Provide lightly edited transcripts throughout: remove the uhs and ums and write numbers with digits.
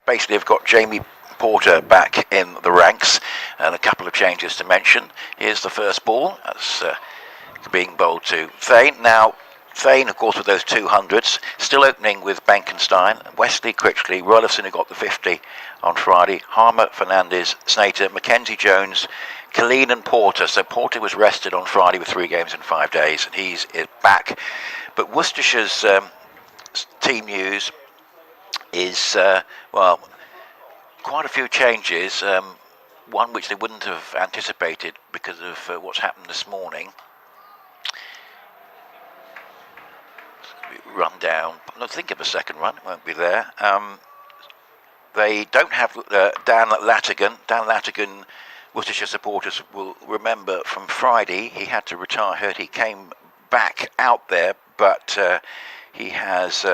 basically have got Jamie Porter back in the ranks, and a couple of changes to mention. Here's the first ball. That's being bowled to Thane. Now, Thane, of course, with those 200s, still opening with Benkenstein, Wesley, Critchley, Rutherford, who got the 50 on Friday, Harmer, Fernandez, Snater, Mackenzie Jones, Colleen and Porter. So Porter was rested on Friday with 3 games in 5 days, and he's back. But Worcestershire's team news is, well, quite a few changes. One which they wouldn't have anticipated because of what's happened this morning. Run down. No, think of a second run. It won't be there. They don't have Dan Latigan. Dan Latigan, Worcestershire supporters will remember from Friday. He had to retire hurt. He came back out there, but he has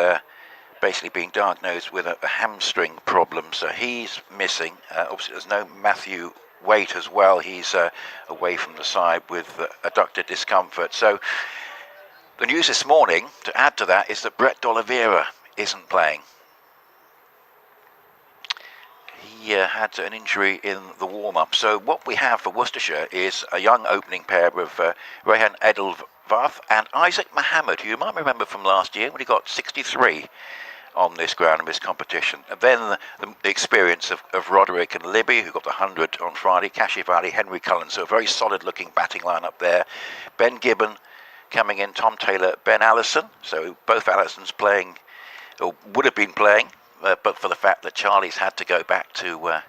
basically been diagnosed with a hamstring problem, so he's missing. Obviously, there's no Matthew Waite as well. He's away from the side with adductor discomfort. So the news this morning, to add to that, is that Brett D'Oliveira isn't playing. He had an injury in the warm-up. So what we have for Worcestershire is a young opening pair of Rehan Edelvath and Isaac Mohammed, who you might remember from last year when he got 63 on this ground in this competition. And then the experience of Roderick and Libby, who got the 100 on Friday, Kashivali, Henry Cullen, so a very solid-looking batting lineup there. Ben Gibbon coming in, Tom Taylor, Ben Allison, so both Allisons playing, or would have been playing, but for the fact that Charlie's had to go back to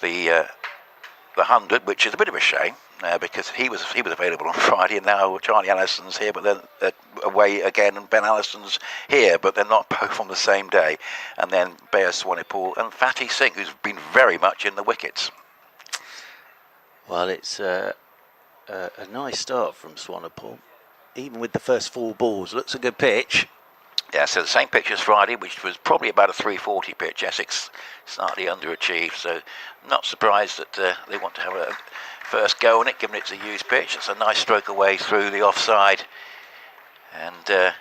the 100, which is a bit of a shame, because he was available on Friday, and now Charlie Allison's here, but then away again, and Ben Allison's here, but they're not both on the same day. And then Bayer Swanepoel and Fatty Singh, who's been very much in the wickets. Well, it's a nice start from Swanepoel. Even with the first 4 balls, looks a good pitch. Yeah, so the same pitch as Friday, which was probably about a 340 pitch. Essex slightly underachieved, so not surprised that they want to have a first go on it, given it's a used pitch. It's a nice stroke away through the offside, and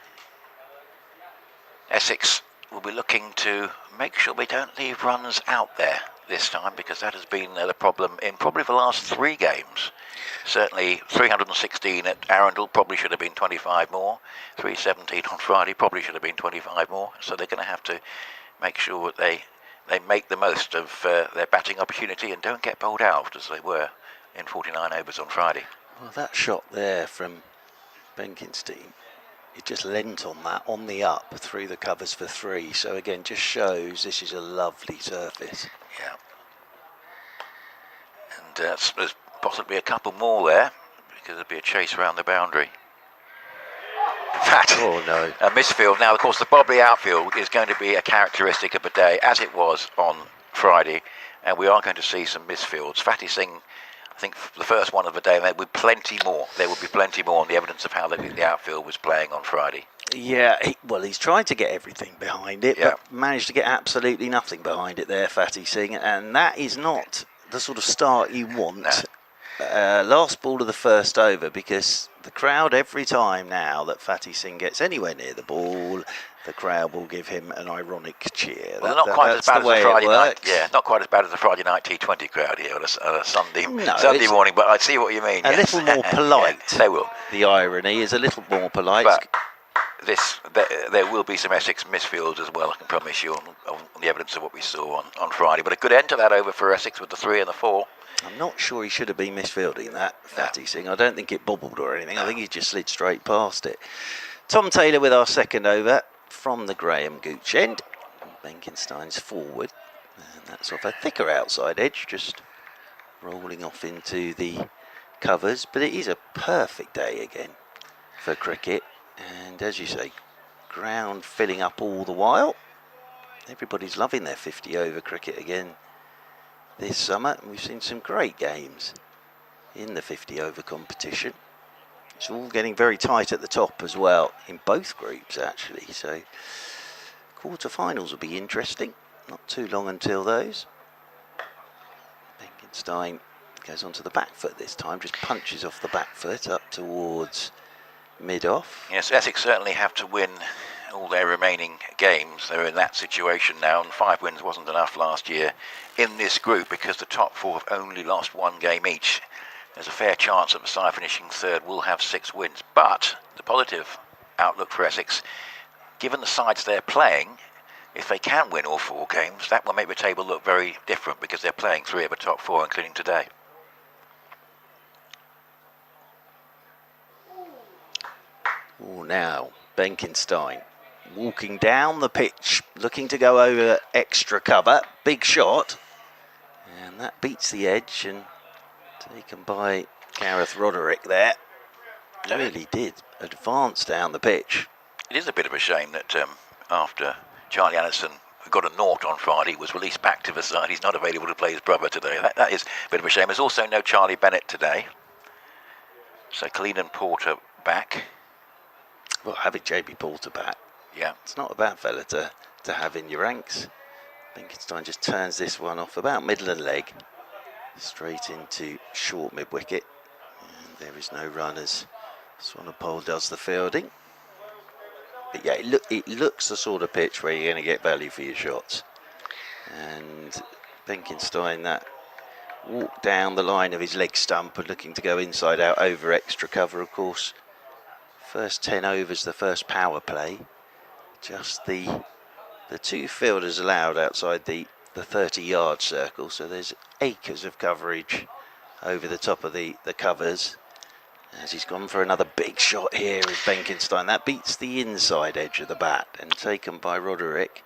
Essex will be looking to make sure they don't leave runs out there this time, because that has been the problem in probably the last 3 games. Certainly 316 at Arundel, probably should have been 25 more. 317 on Friday, probably should have been 25 more. So they're going to have to make sure that they make the most of their batting opportunity and don't get bowled out as they were in 49 overs on Friday. Well, that shot there from Benkenstein, it just lent on that, on the up, through the covers for 3. So again, just shows this is a lovely surface. Yeah. And there's possibly a couple more there, because there'll be a chase around the boundary. Oh no. A misfield. Now, of course, the bobbly outfield is going to be a characteristic of the day, as it was on Friday, and we are going to see some misfields. Fatty Singh, I think, the first one of the day, and there will be plenty more. There will be plenty more on the evidence of how the outfield was playing on Friday. Yeah, he's tried to get everything behind it, but managed to get absolutely nothing behind it there, Fatty Singh, and that is not the sort of start you want. No. Last ball of the first over, because the crowd, every time now that Fatty Singh gets anywhere near the ball, the crowd will give him an ironic cheer. Well, not quite as bad as the Friday night. Yeah, not quite as bad as the Friday night T20 crowd here on a Sunday morning. But I see what you mean. A little more polite. Yeah, they will. The irony is a little more polite. But there will be some Essex misfields as well, I can promise you, on the evidence of what we saw on Friday. But a good end to that over for Essex with the 3 and the 4. I'm not sure he should have been misfielding that, Fatty Singh. I don't think it bobbled or anything. I think he just slid straight past it. Tom Taylor with our second over from the Graham Gooch end. Benkenstein's forward. And that's off a thicker outside edge, just rolling off into the covers. But it is a perfect day again for cricket. And as you say, ground filling up all the while. Everybody's loving their 50 over cricket again this summer, and we've seen some great games in the 50 over competition. It's all getting very tight at the top as well, in both groups actually, so quarter-finals will be interesting. Not too long until those. Benkenstein goes onto the back foot this time, just punches off the back foot up towards mid-off. Yes, Essex certainly have to win all their remaining games. They're in that situation now, and 5 wins wasn't enough last year in this group because the top 4 have only lost 1 game each. There's a fair chance that the side finishing third will have 6 wins, but the positive outlook for Essex, given the sides they're playing, if they can win all 4 games, that will make the table look very different because they're playing 3 of the top 4, including today. Oh, now Benkenstein walking down the pitch, looking to go over extra cover. Big shot, and that beats the edge and taken by Gareth Roderick there. Really did advance down the pitch. It is a bit of a shame that after Charlie Anderson, who got a naught on Friday, was released back to the side, he's not available to play his brother today. That is a bit of a shame. There's also no Charlie Bennett today. So Clean Porter back. Well, having JB Porter back, yeah, it's not a bad fella to have in your ranks. Benkenstein just turns this one off about middle of the leg, straight into short mid wicket, and there is no run as Swanepoel does the fielding. But yeah, it looks the sort of pitch where you're going to get value for your shots. And Benkenstein, that walk down the line of his leg stump and looking to go inside out over extra cover, of course. First 10 overs, the first power play. Just the 2 fielders allowed outside the 30-yard circle. So there's acres of coverage over the top of the covers. As he's gone for another big shot here is Benkenstein. That beats the inside edge of the bat and taken by Roderick.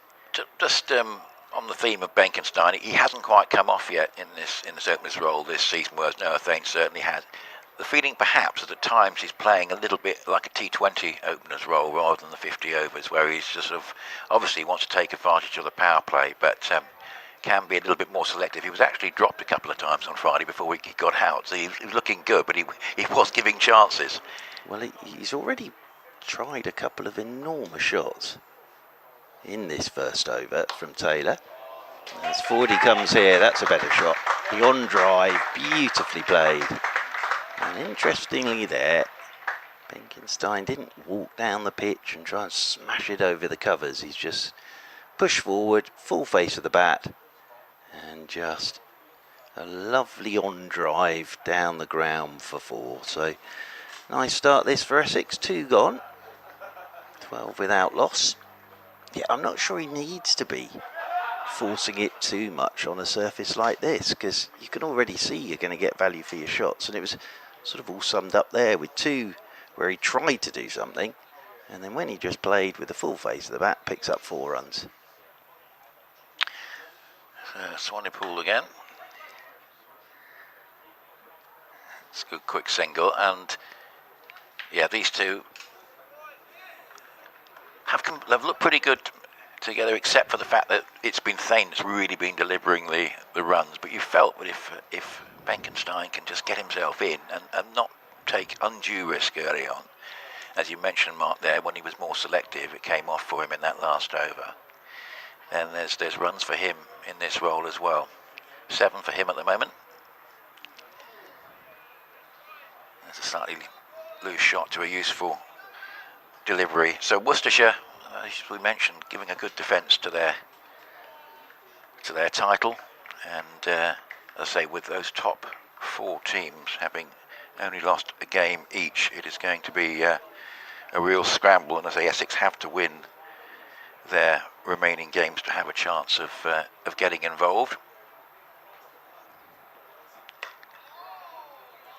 Just on the theme of Benkenstein, he hasn't quite come off yet in this opener's role this season, whereas Noah Thane certainly has. The feeling perhaps that at times he's playing a little bit like a T20 opener's role rather than the 50 overs, where he's just sort of obviously wants to take advantage of the power play, but can be a little bit more selective. He was actually dropped a couple of times on Friday before he got out, so he was looking good, but he was giving chances. Well, he's already tried a couple of enormous shots in this first over from Taylor. As forward he comes here, that's a better shot. The on drive, beautifully played. And interestingly there, Benkenstein didn't walk down the pitch and try and smash it over the covers. He's just pushed forward, full face of the bat, and just a lovely on drive down the ground for 4. So nice start this for Essex. 2 gone, 12 without loss. Yeah, I'm not sure he needs to be forcing it too much on a surface like this, because you can already see you're going to get value for your shots, and it was sort of all summed up there with 2 where he tried to do something, and then when he just played with the full face of the bat, picks up 4 runs. Swanepoel again. It's a good quick single, and yeah, these 2 have looked pretty good together, except for the fact that it's been Thane that's really been delivering the runs. But you felt that if Benkenstein can just get himself in and not take undue risk early on, as you mentioned, Mark, there, when he was more selective, it came off for him in that last over. And there's runs for him in this role as well. 7 for him at the moment. There's a slightly loose shot to a useful delivery. So Worcestershire, as we mentioned, giving a good defence to their title, and as I say, with those top 4 teams having only lost a game each, it is going to be a real scramble. And as I say, Essex have to win their remaining games to have a chance of getting involved.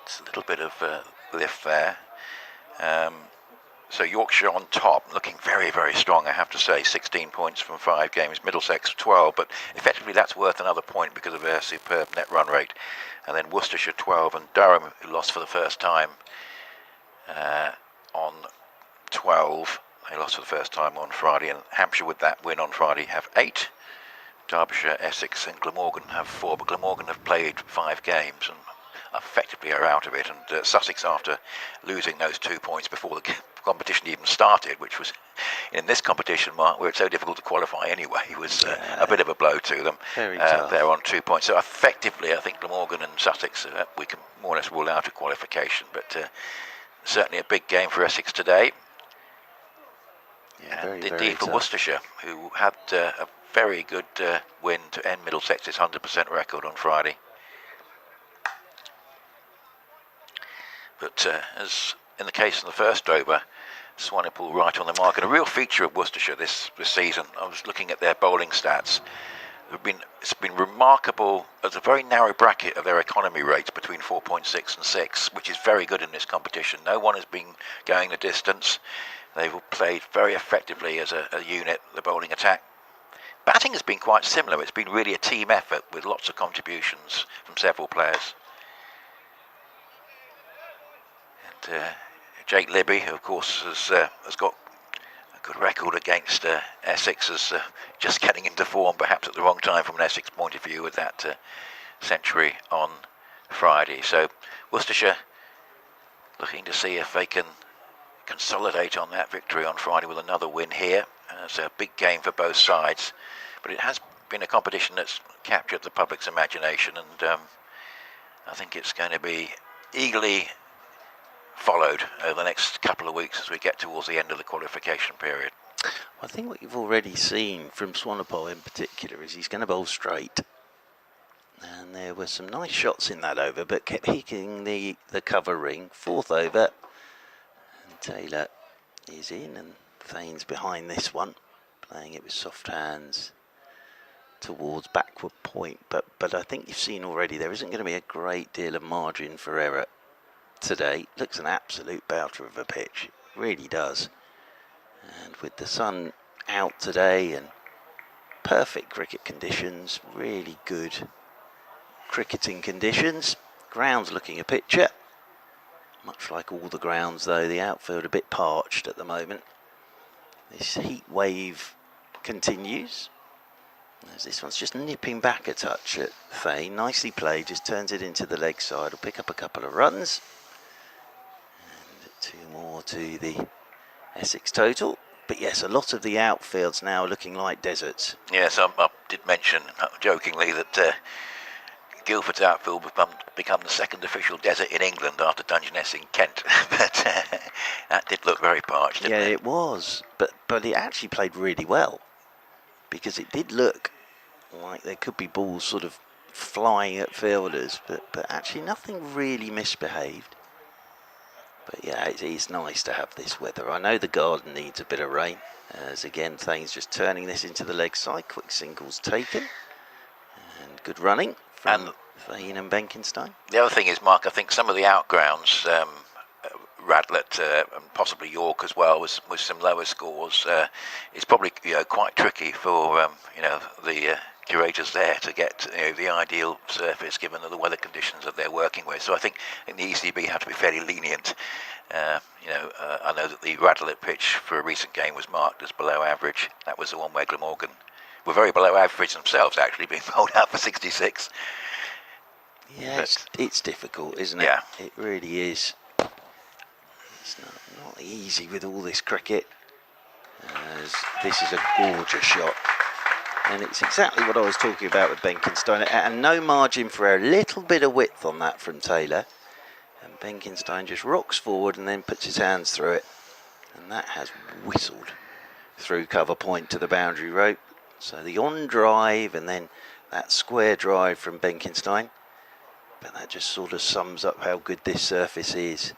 It's a little bit of lift there. So Yorkshire on top, looking very, very strong, I have to say. 16 points from 5 games, Middlesex 12, but effectively that's worth another point because of their superb net run rate. And then Worcestershire 12, and Durham, who lost for the first time, on 12. They lost for the first time on Friday, and Hampshire, with that win on Friday, have 8. Derbyshire, Essex and Glamorgan have 4, but Glamorgan have played 5 games and effectively are out of it. And Sussex, after losing those 2 points before the competition even started, which was in this competition, Mark, where it's so difficult to qualify anyway, was a bit of a blow to them. Very tough. They're on 2 points. So effectively, I think Glamorgan and Sussex, we can more or less rule out a qualification, but certainly a big game for Essex today. Yeah, And very, indeed very for tough. Worcestershire, who had a very good win to end Middlesex's 100% record on Friday. But as in the case of the first over, Swanepoel right on the mark, and a real feature of Worcestershire this season. I was looking at their bowling stats. It's been remarkable. There's a very narrow bracket of their economy rates between 4.6 and 6, which is very good in this competition. No one has been going the distance. They've played very effectively as a unit, the bowling attack. Batting has been quite similar. It's been really a team effort with lots of contributions from several players. And Jake Libby, of course, has got a good record against Essex, as just getting into form, perhaps at the wrong time from an Essex point of view, with that century on Friday. So Worcestershire looking to see if they can consolidate on that victory on Friday with another win here. It's a big game for both sides, but it has been a competition that's captured the public's imagination, and I think it's going to be eagerly followed over the next couple of weeks as we get towards the end of the qualification period. I think what you've already seen from Swanepoel in particular is he's going to bowl straight. And there were some nice shots in that over, but kept hitting the cover ring. Fourth over, and Taylor is in, and Thane's behind this one, playing it with soft hands towards backward point. But I think you've seen already there isn't going to be a great deal of margin for error today. Looks an absolute belter of a pitch, it really does. And with the sun out today and perfect cricket conditions, really good cricketing conditions. Ground's looking a picture. Much like all the grounds though, the outfield a bit parched at the moment. This heat wave continues. As this one's just nipping back a touch at Thane. Nicely played, just turns it into the leg side. Will pick up a couple of runs. And 2 more to the Essex total. But yes, a lot of the outfields now looking like deserts. Yes, I did mention jokingly that Guildford's outfield become the second official desert in England after Dungeness in Kent. But that did look very parched, didn't it? Yeah, it was. But it actually played really well. Because it did look like there could be balls sort of flying at fielders. But actually nothing really misbehaved. But yeah, it's nice to have this weather. I know the garden needs a bit of rain. As again, Thane's just turning this into the leg side. Quick singles taken. And good running from Thane and Benkenstein. The other thing is, Mark, I think some of the outgrounds, Radlett and possibly York as well, with some lower scores, it's probably quite tricky for the curators there to get the ideal surface given the weather conditions that they're working with. So I think the ECB have to be fairly lenient. I know that the Radlett pitch for a recent game was marked as below average. That was the one where Glamorgan were very below average themselves, actually being bowled out for 66. Yeah, it's difficult, isn't it? Yeah. It really is. It's not easy with all this cricket. As this is a gorgeous shot. And it's exactly what I was talking about with Benkenstein. And no margin for error. A little bit of width on that from Taylor. And Benkenstein just rocks forward and then puts his hands through it. And that has whistled through cover point to the boundary rope. So the on drive and then that square drive from Benkenstein. But that just sort of sums up how good this surface is.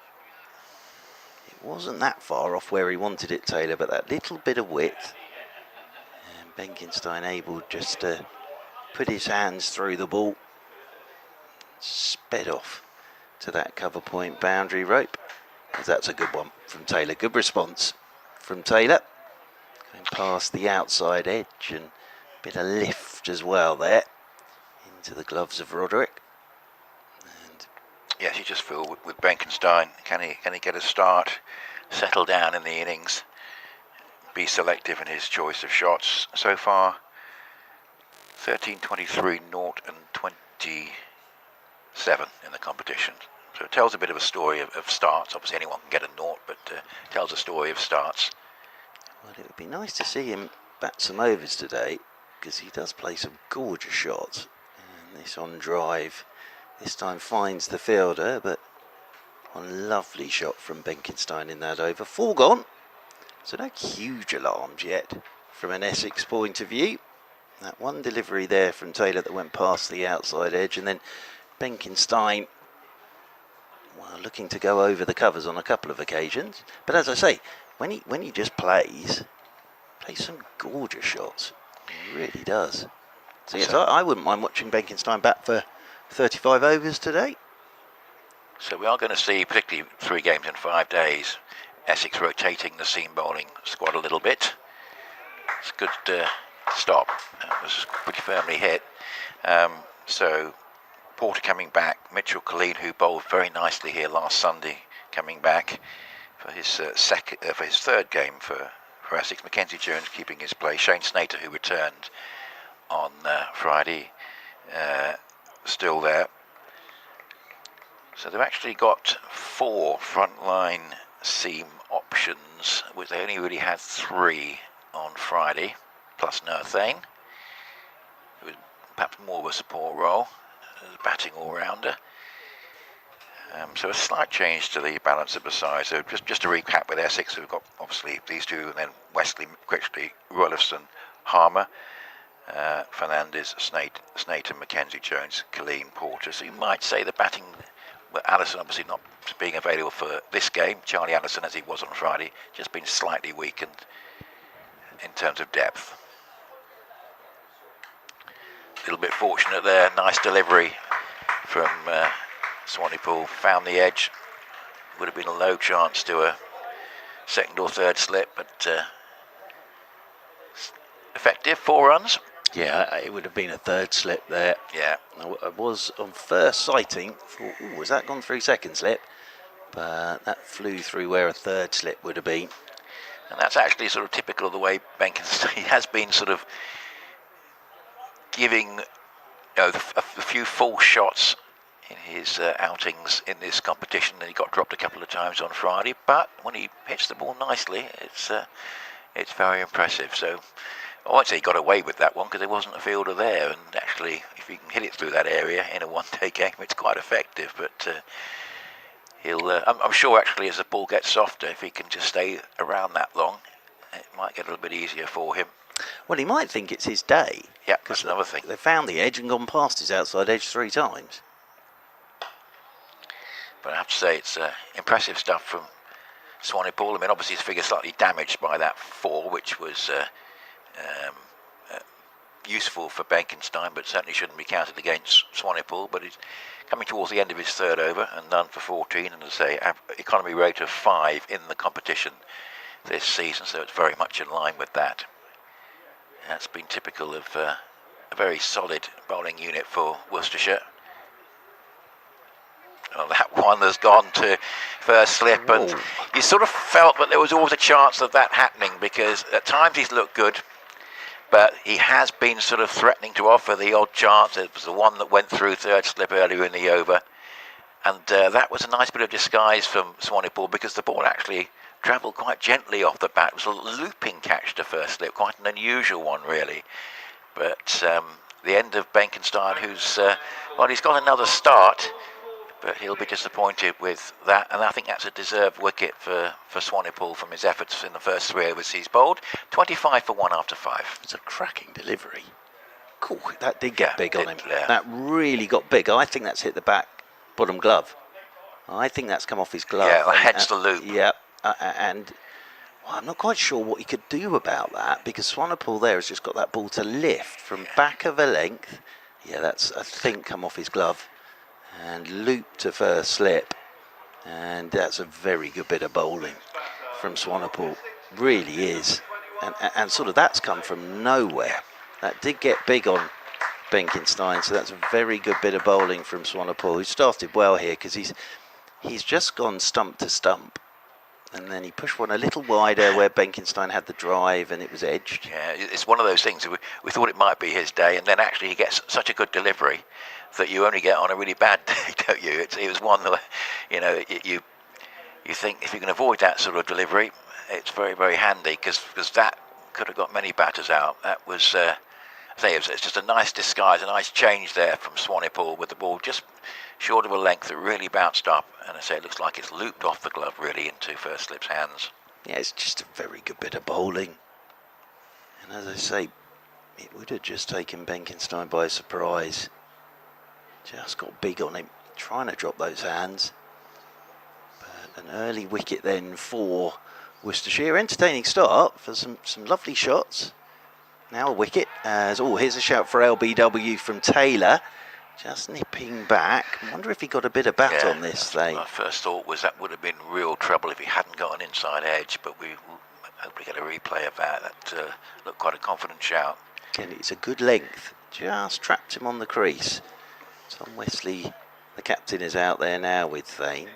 It wasn't that far off where he wanted it, Taylor, but that little bit of width. And Benkenstein able just to put his hands through the ball. Sped off to that cover point boundary rope. That's a good one from Taylor. Good response from Taylor. Going past the outside edge and a bit of lift as well there into the gloves of Roderick. Yes, you just feel with Benkenstein, can he get a start, settle down in the innings, be selective in his choice of shots. So far, 13, 23, 0 and 27 in the competition. So it tells a bit of a story of starts. Obviously anyone can get a 0, but tells a story of starts. Well, it would be nice to see him bat some overs today, because he does play some gorgeous shots. And this on drive this time finds the fielder, but one lovely shot from Benkenstein in that over. 4 gone. So no huge alarms yet from an Essex point of view. That one delivery there from Taylor that went past the outside edge, and then Benkenstein, well, looking to go over the covers on a couple of occasions. But as I say, when he just plays some gorgeous shots. He really does. So yes, I wouldn't mind watching Benkenstein bat for 35 overs today. So we are going to see, particularly 3 games in 5 days, Essex rotating the seam bowling squad a little bit. It's a good stop. That was pretty firmly hit. So Porter coming back, Mitchell Colleen, who bowled very nicely here last Sunday, coming back for his third game for Essex. Mackenzie Jones keeping his place. Shane Snater, who returned on Friday, still there. So they've actually got 4 frontline seam options, which they only really had 3 on Friday, plus Nurthane, who was perhaps more of a support role as a batting all-rounder. So a slight change to the balance of the side. So just to recap with Essex, we've got obviously these 2, and then Wesley, Critchley, Rullifson, Harmer, Fernandez, Snater, Mackenzie Jones, Colleen, Porter. So you might say the batting, well, Allison obviously not being available for this game. Charlie Allison, as he was on Friday, just been slightly weakened in terms of depth. A little bit fortunate there. Nice delivery from Swanepoel. Found the edge. Would have been a low chance to a second or third slip, but effective. 4 runs. Yeah, it would have been a third slip there. Yeah. I was on first sighting, thought, oh, has that gone through second slip? But that flew through where a third slip would have been. And that's actually sort of typical of the way Benkenstein has been sort of giving a few false shots in his outings in this competition, and he got dropped a couple of times on Friday. But when he hits the ball nicely, it's very impressive. So I won't say he got away with that one because there wasn't a fielder there, and actually, if you can hit it through that area in a one-day game, it's quite effective. But I'm sure actually as the ball gets softer, if he can just stay around that long, it might get a little bit easier for him. Well, he might think it's his day. Yeah, that's another thing. They found the edge and gone past his outside edge 3 times. But I have to say, it's impressive stuff from Swanepoel. I mean, obviously his figure slightly damaged by that 4, which was useful for Benkenstein, but certainly shouldn't be counted against Swanepoel. But he's coming towards the end of his 3rd over and done for 14, and as I say, economy rate of 5 in the competition this season, so it's very much in line with that. That's been typical of a very solid bowling unit for Worcestershire. Well, that one has gone to first slip, and you sort of felt that there was always a chance of that happening, because at times he's looked good, but he has been sort of threatening to offer the odd chance. It was the one that went through third slip earlier in the over, and that was a nice bit of disguise from Swanepoel, because the ball actually travelled quite gently off the bat. It was a looping catch to first slip, quite an unusual one really. But the end of Benkenstein, who's well, he's got another start, but he'll be disappointed with that, and I think that's a deserved wicket for Swanepoel from his efforts in the first 3 overs he's bowled. 25 for 1 after 5. It's a cracking delivery. Cool, that did get big on him. Yeah. That really got big. I think that's hit the back bottom glove. I think that's come off his glove. Yeah, heads the loop. Yeah, and well, I'm not quite sure what he could do about that, because Swanepoel there has just got that ball to lift from back of a length. Yeah, that's, I think, come off his glove and loop to first slip, and that's a very good bit of bowling from Swanepoel. Really is, and sort of that's come from nowhere. That did get big on Benkenstein, so that's a very good bit of bowling from Swanepoel, who started well here, because he's just gone stump to stump, and then he pushed one a little wider where Benkenstein had the drive and it was edged. Yeah, it's one of those things. We thought it might be his day, and then actually he gets such a good delivery that you only get on a really bad day, don't you? It was one that, you know, you think if you can avoid that sort of delivery, it's very, very handy, because that could have got many batters out. That was, I say, it's just a nice disguise, a nice change there from Swanepoel, with the ball just short of a length that really bounced up, and I say it looks like it's looped off the glove really into first slip's hands. Yeah, it's just a very good bit of bowling. And as I say, it would have just taken Benkenstein by surprise. Just got big on him, trying to drop those hands. But an early wicket then for Worcestershire. Entertaining start for some lovely shots. Now a wicket. Here's a shout for LBW from Taylor. Just nipping back. I wonder if he got a bit of bat on this thing. My first thought was that would have been real trouble if he hadn't got an inside edge, but we will hopefully get a replay of that. That looked quite a confident shout. Again, it's a good length. Just trapped him on the crease. Tom Wesley, the captain, is out there now with Thane.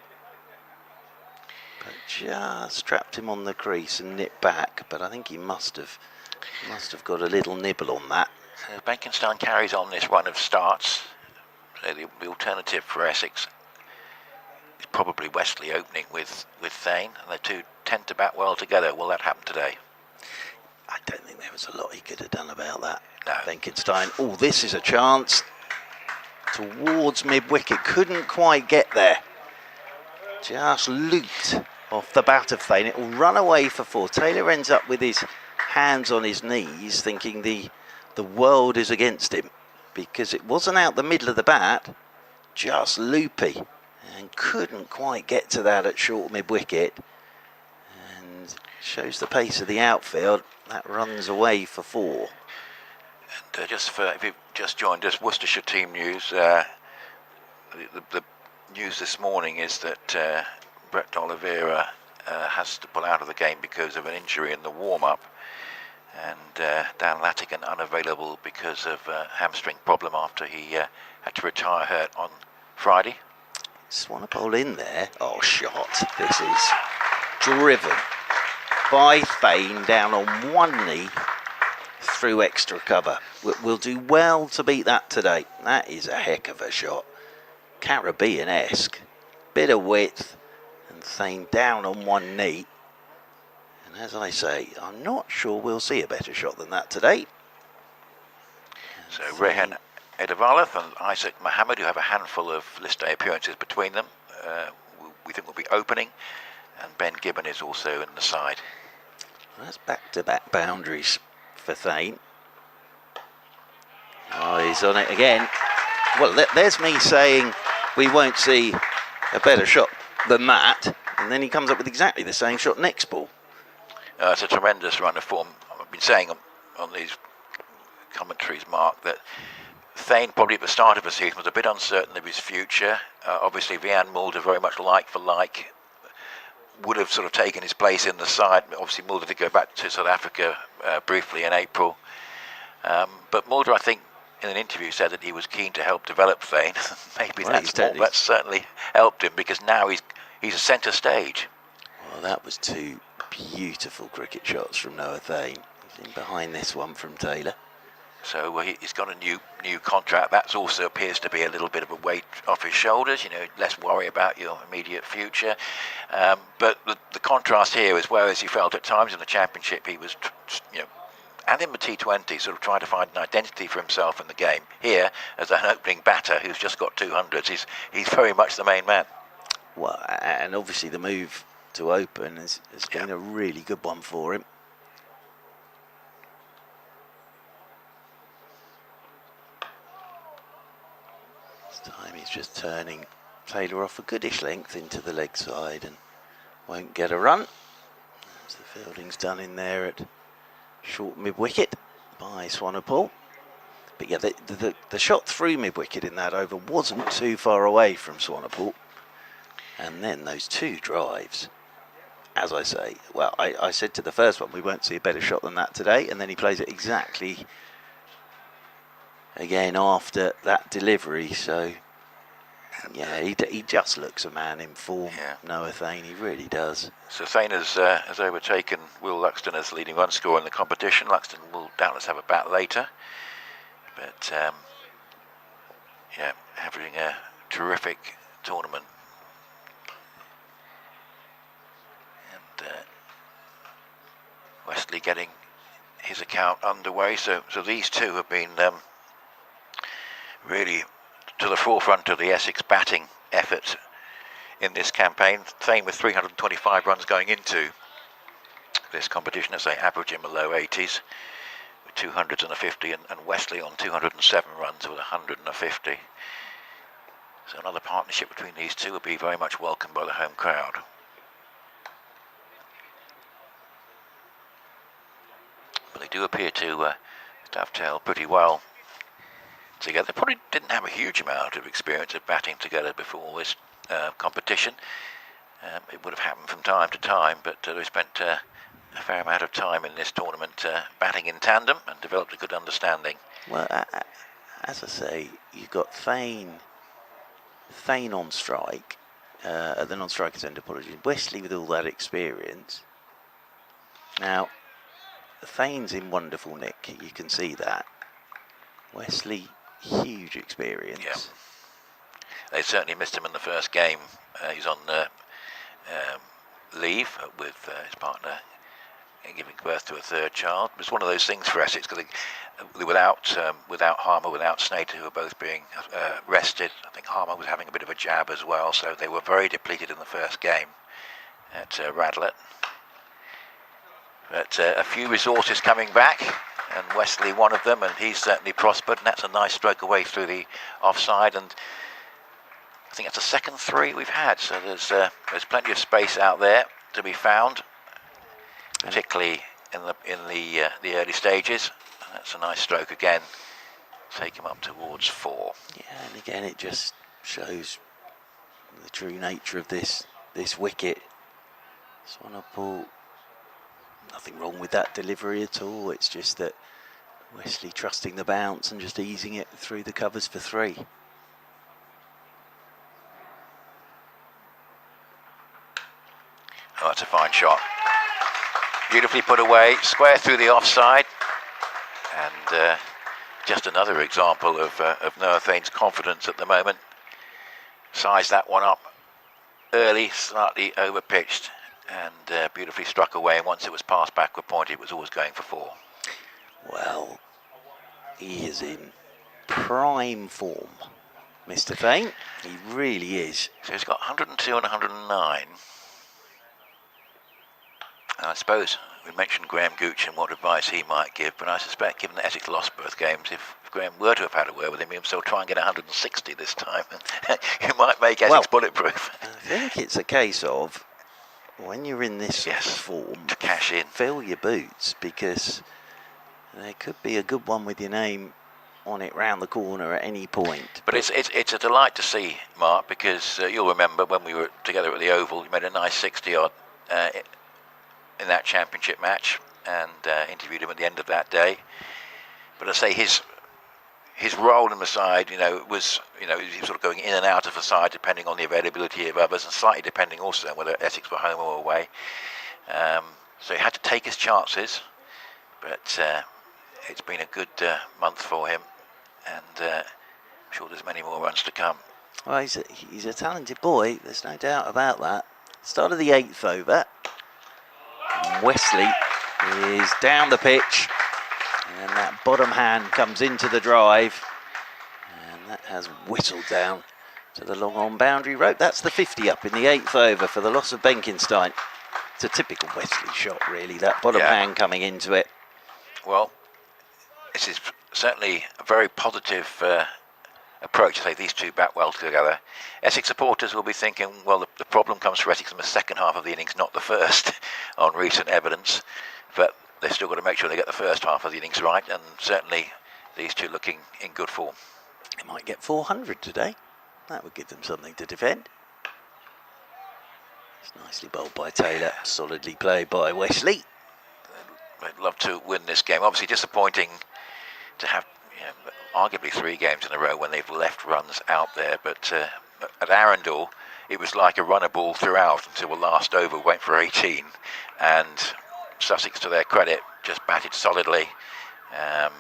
But just trapped him on the crease and nipped back. But I think he must have got a little nibble on that. So Benkenstein carries on this run of starts. So the alternative for Essex is probably Wesley opening with Thane, and the two tend to bat well together. Will that happen today? I don't think there was a lot he could have done about that. No. Benkenstein. Oh, this is a chance towards mid-wicket. Couldn't quite get there. Just looped off the bat of Thane. It will run away for 4. Taylor ends up with his hands on his knees, thinking the world is against him, because it wasn't out the middle of the bat, just loopy, and couldn't quite get to that at short mid-wicket, and shows the pace of the outfield. That runs away for 4. And if you've just joined us, Worcestershire team news. The news this morning is that Brett Oliveira has to pull out of the game because of an injury in the warm-up. And Dan Latigan unavailable because of a hamstring problem after he had to retire hurt on Friday. Swanepoel in there. Oh, shot. This is driven by Thane down on one knee through extra cover. We'll do well to beat that today. That is a heck of a shot. Caribbean-esque. Bit of width. And Thane down on one knee. And as I say, I'm not sure we'll see a better shot than that today. So Rehan Edavalath and Isaac Mohammed, who have a handful of list A appearances between them, we think will be opening. And Ben Gibbon is also in the side. Well, that's back-to-back boundaries for Thane. Oh, he's on it again. Well, there's me saying we won't see a better shot than that. And then he comes up with exactly the same shot next ball. It's a tremendous run of form. I've been saying on these commentaries, Mark, that Thane probably at the start of the season was a bit uncertain of his future. Obviously, Vian Mulder, very much like for like, would have sort of taken his place in the side. Obviously, Mulder did go back to South Africa briefly in April. But Mulder, I think, in an interview said that he was keen to help develop Thane. Maybe that's certainly helped him, because now he's a centre stage. Well, that was 2 beautiful cricket shots from Noah Thane. He's in behind this one from Taylor. So he's got a new contract. That also appears to be a little bit of a weight off his shoulders. Less worry about your immediate future. But the contrast here is, whereas he felt at times in the Championship he was, and in the T20, sort of trying to find an identity for himself in the game. Here, as an opening batter who's just got 200s, he's very much the main man. Well, and obviously the move to open has been a really good one for him. This time he's just turning Taylor off a goodish length into the leg side and won't get a run. As the fielding's done in there at short mid-wicket by Swanepoel. But yeah, the shot through mid-wicket in that over wasn't too far away from Swanepoel. And then those 2 drives, as I say, well, I said to the first one, we won't see a better shot than that today, and then he plays it exactly again after that delivery. So, yeah, he just looks a man in form, Noah Thane, he really does. So Thane has overtaken Will Luxton as leading run scorer in the competition. Luxton will doubtless have a bat later. But, having a terrific tournament. And Wesley getting his account underway. So these two have been really to the forefront of the Essex batting effort in this campaign. Thane with 325 runs going into this competition, as they average in the low 80s, with 200s and a 50, and Wesley on 207 runs with 150. So another partnership between these two will be very much welcomed by the home crowd. But they do appear to dovetail pretty well together. They probably didn't have a huge amount of experience of batting together before this competition. It would have happened from time to time, but they spent a fair amount of time in this tournament batting in tandem and developed a good understanding. Well, as I say, you've got Thane on strike, at the non-strikers end, apologies. Wesley with all that experience. Now, Thane's in wonderful nick, you can see that. Wesley, huge experience. Yeah. They certainly missed him in the first game. He's on leave with his partner giving birth to a third child. It was one of those things for Essex, because without Harmer, without Snater, who were both being rested. I think Harmer was having a bit of a jab as well, so they were very depleted in the first game at Radlett. But a few resources coming back, and Wesley one of them, and he's certainly prospered, and that's a nice stroke away through the offside, and I think that's the second three we've had, so there's plenty of space out there to be found, particularly in the early stages. That's a nice stroke again, take him up towards 4. Yeah, and again it just shows the true nature of this wicket. Swanepoel, nothing wrong with that delivery at all. It's just that Wesley trusting the bounce and just easing it through the covers for 3. Oh, that's a fine shot. Beautifully put away, square through the offside. And just another example of Noah Thane's confidence at the moment. Sized that one up early, slightly over-pitched, and beautifully struck away. And once it was passed backward point, it was always going for 4. Well, he is in prime form, Mr. Thane. He really is. So he's got 102 and 109. And I suppose we mentioned Graham Gooch and what advice he might give, but I suspect, given that Essex lost both games, if Graham were to have had a word with him, he'll try and get 160 this time. You might make Essex bulletproof. I think it's a case of, when you're in this sort of form, to cash in, fill your boots, because there could be a good one with your name on it round the corner at any point. But it's a delight to see, Mark, because you'll remember when we were together at the Oval, you made a nice 60-odd in that championship match, and interviewed him at the end of that day. But I say his role in the side, was he was sort of going in and out of the side depending on the availability of others, and slightly depending also on whether Essex were home or away. So he had to take his chances, but it's been a good month for him, and I'm sure there's many more runs to come. Well, he's a talented boy, there's no doubt about that. Start of the 8th over. Wesley is down the pitch, and that bottom hand comes into the drive, and that has whistled down to the long on boundary rope. That's the 50 up in the 8th over for the loss of Benkenstein. It's a typical Wesley shot, really, that bottom hand coming into it. Well, this is certainly a very positive approach. I say these two bat well together. Essex supporters will be thinking, well, the problem comes for Essex in the second half of the innings, not the first, on recent evidence. But they've still got to make sure they get the first half of the innings right, and certainly these two looking in good form. They might get 400 today. That would give them something to defend. It's nicely bowled by Taylor, solidly played by Wesley. They'd love to win this game. Obviously disappointing to have arguably 3 games in a row when they've left runs out there, but at Arundel it was like a runner ball throughout until the last over, went for 18, and Sussex, to their credit, just batted solidly and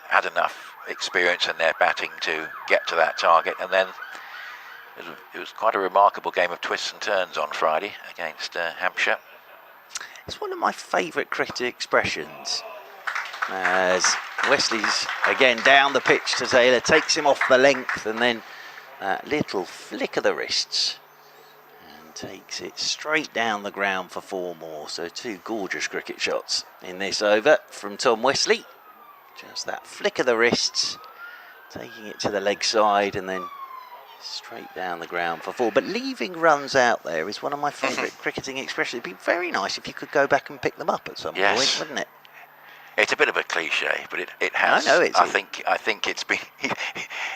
had enough experience in their batting to get to that target. And then it was quite a remarkable game of twists and turns on Friday against Hampshire. It's one of my favourite cricket expressions, as Wesley's again down the pitch to Taylor, takes him off the length, and then that little flick of the wrists, and takes it straight down the ground for 4 more. So 2 gorgeous cricket shots in this over from Tom Wesley. Just that flick of the wrists, taking it to the leg side and then straight down the ground for 4. But leaving runs out there is one of my favourite cricketing expressions. It'd be very nice if you could go back and pick them up at some point, wouldn't it? It's a bit of a cliche, but it has. I know it's. I think it's been.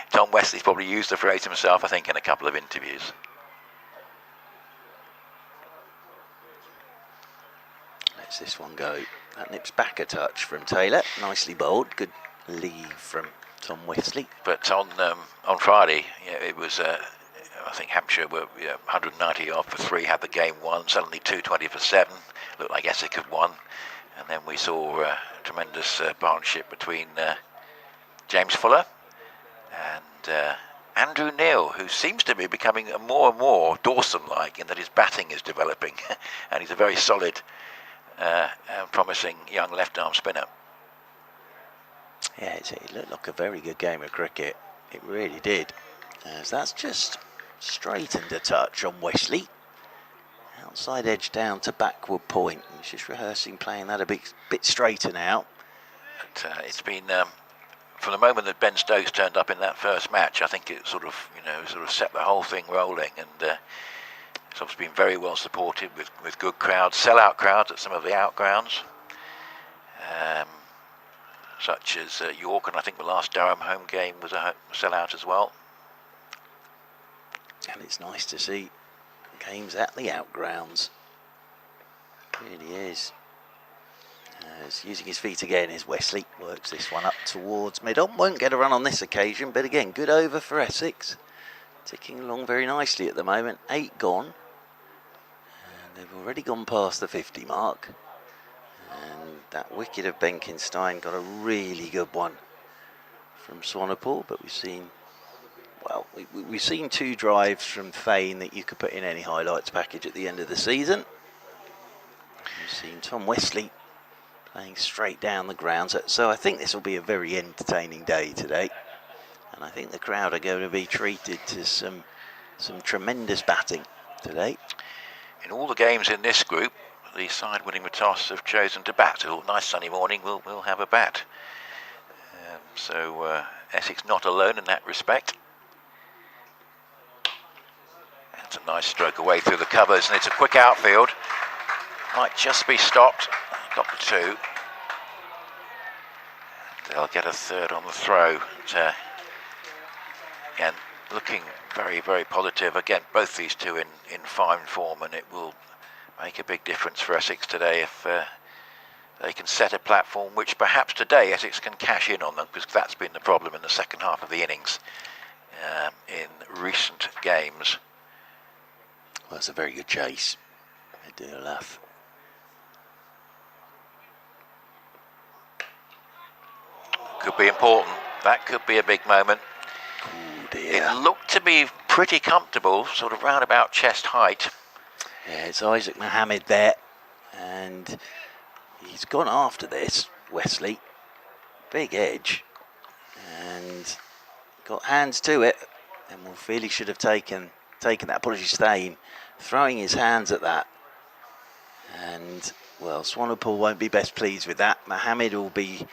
Tom Wesley's probably used the phrase himself, I think, in a couple of interviews. Let's this one go. That nips back a touch from Taylor. Nicely bowled. Good leave from Tom Wesley. But on Friday, it was. I think Hampshire were 190 off for 3, had the game won. Suddenly 220 for 7. Looked like Essex had won. And then we saw a tremendous partnership between James Fuller and Andrew Neil, who seems to be becoming more and more Dawson-like in that his batting is developing. And he's a very solid, promising young left-arm spinner. Yeah, it looked like a very good game of cricket. It really did. As that's just straightened a touch on Wesley. Outside edge down to backward point. He's just rehearsing playing that a bit straighter now. But, it's been from the moment that Ben Stokes turned up in that first match. I think it sort of set the whole thing rolling, and it's obviously been very well supported with good crowds, sell-out crowds at some of the outgrounds, such as York, and I think the last Durham home game was a sell-out as well. And it's nice to see games at the outgrounds. It really is. As using his feet again is Wesley. Works this one up towards mid-on. Won't get a run on this occasion, but again, good over for Essex. Ticking along very nicely at the moment. 8 gone. And they've already gone past the 50 mark. And that wicket of Benkenstein got a really good one from Swanepoel, but we've seen... Well, we've seen 2 drives from Fane that you could put in any highlights package at the end of the season. We've seen Tom Wesley playing straight down the ground. So I think this will be a very entertaining day today. And I think the crowd are going to be treated to some tremendous batting today. In all the games in this group, the side winning the toss have chosen to bat. So nice sunny morning, we'll have a bat. So Essex not alone in that respect. It's a nice stroke away through the covers, and it's a quick outfield. Might just be stopped. Got the 2. They'll get a third on the throw. But, again, looking very, very positive. Again, both these 2 in fine form, and it will make a big difference for Essex today if they can set a platform which perhaps today Essex can cash in on them, because that's been the problem in the second half of the innings in recent games. Well, that's a very good chase. They do laugh. Could be important. That could be a big moment. Oh dear. It looked to be pretty comfortable, sort of round about chest height. Yeah, it's Isaac Mohammed there. And he's gone after this, Wesley. Big edge. And got hands to it. And will feel he should have taken that. Apologies, Stain throwing his hands at that. And, well, Swanepoel won't be best pleased with that. Mohammed will be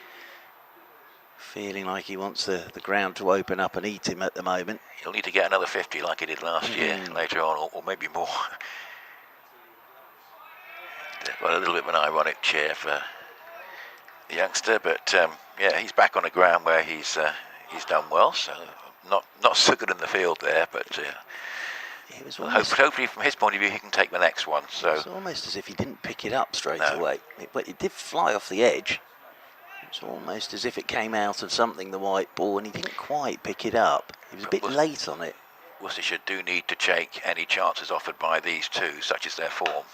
feeling like he wants the ground to open up and eat him at the moment. He'll need to get another 50 like he did last year later on, or maybe more. Well, a little bit of an ironic cheer for the youngster, but yeah, he's back on the ground where he's done well. So not so good in the field there, but it was almost, hopefully from his point of view he can take the next one. So it's almost as if he didn't pick it up straight away, but it did fly off the edge. It's almost as if it came out of something, the white ball, and he didn't quite pick it up. He was a bit late on it. Worcestershire do need to take any chances offered by these 2, such as their form.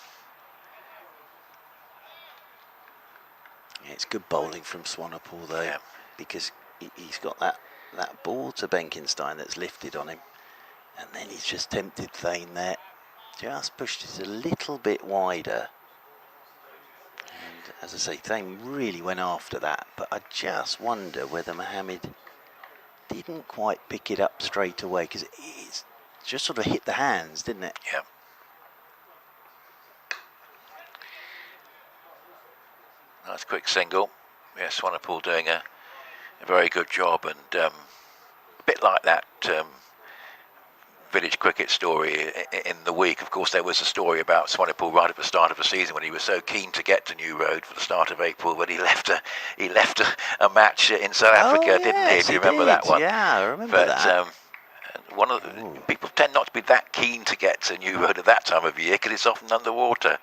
Yeah, it's good bowling from Swanepoel though, because he's got that ball to Benkenstein that's lifted on him, and then he's just tempted Thane there, just pushed it a little bit wider. And as I say, Thane really went after that, but I just wonder whether Mohammed didn't quite pick it up straight away, because it just sort of hit the hands, didn't it? Yeah. Nice quick single. Yes, Swanepoel doing a very good job, and a bit like that village cricket story in the week. Of course, there was a story about Swanepoel right at the start of the season when he was so keen to get to New Road for the start of April, but he left a match in South Africa, didn't he? Do you remember that one? Yeah, I remember that. One of the, people tend not to be that keen to get to New Road at that time of year because it's often underwater.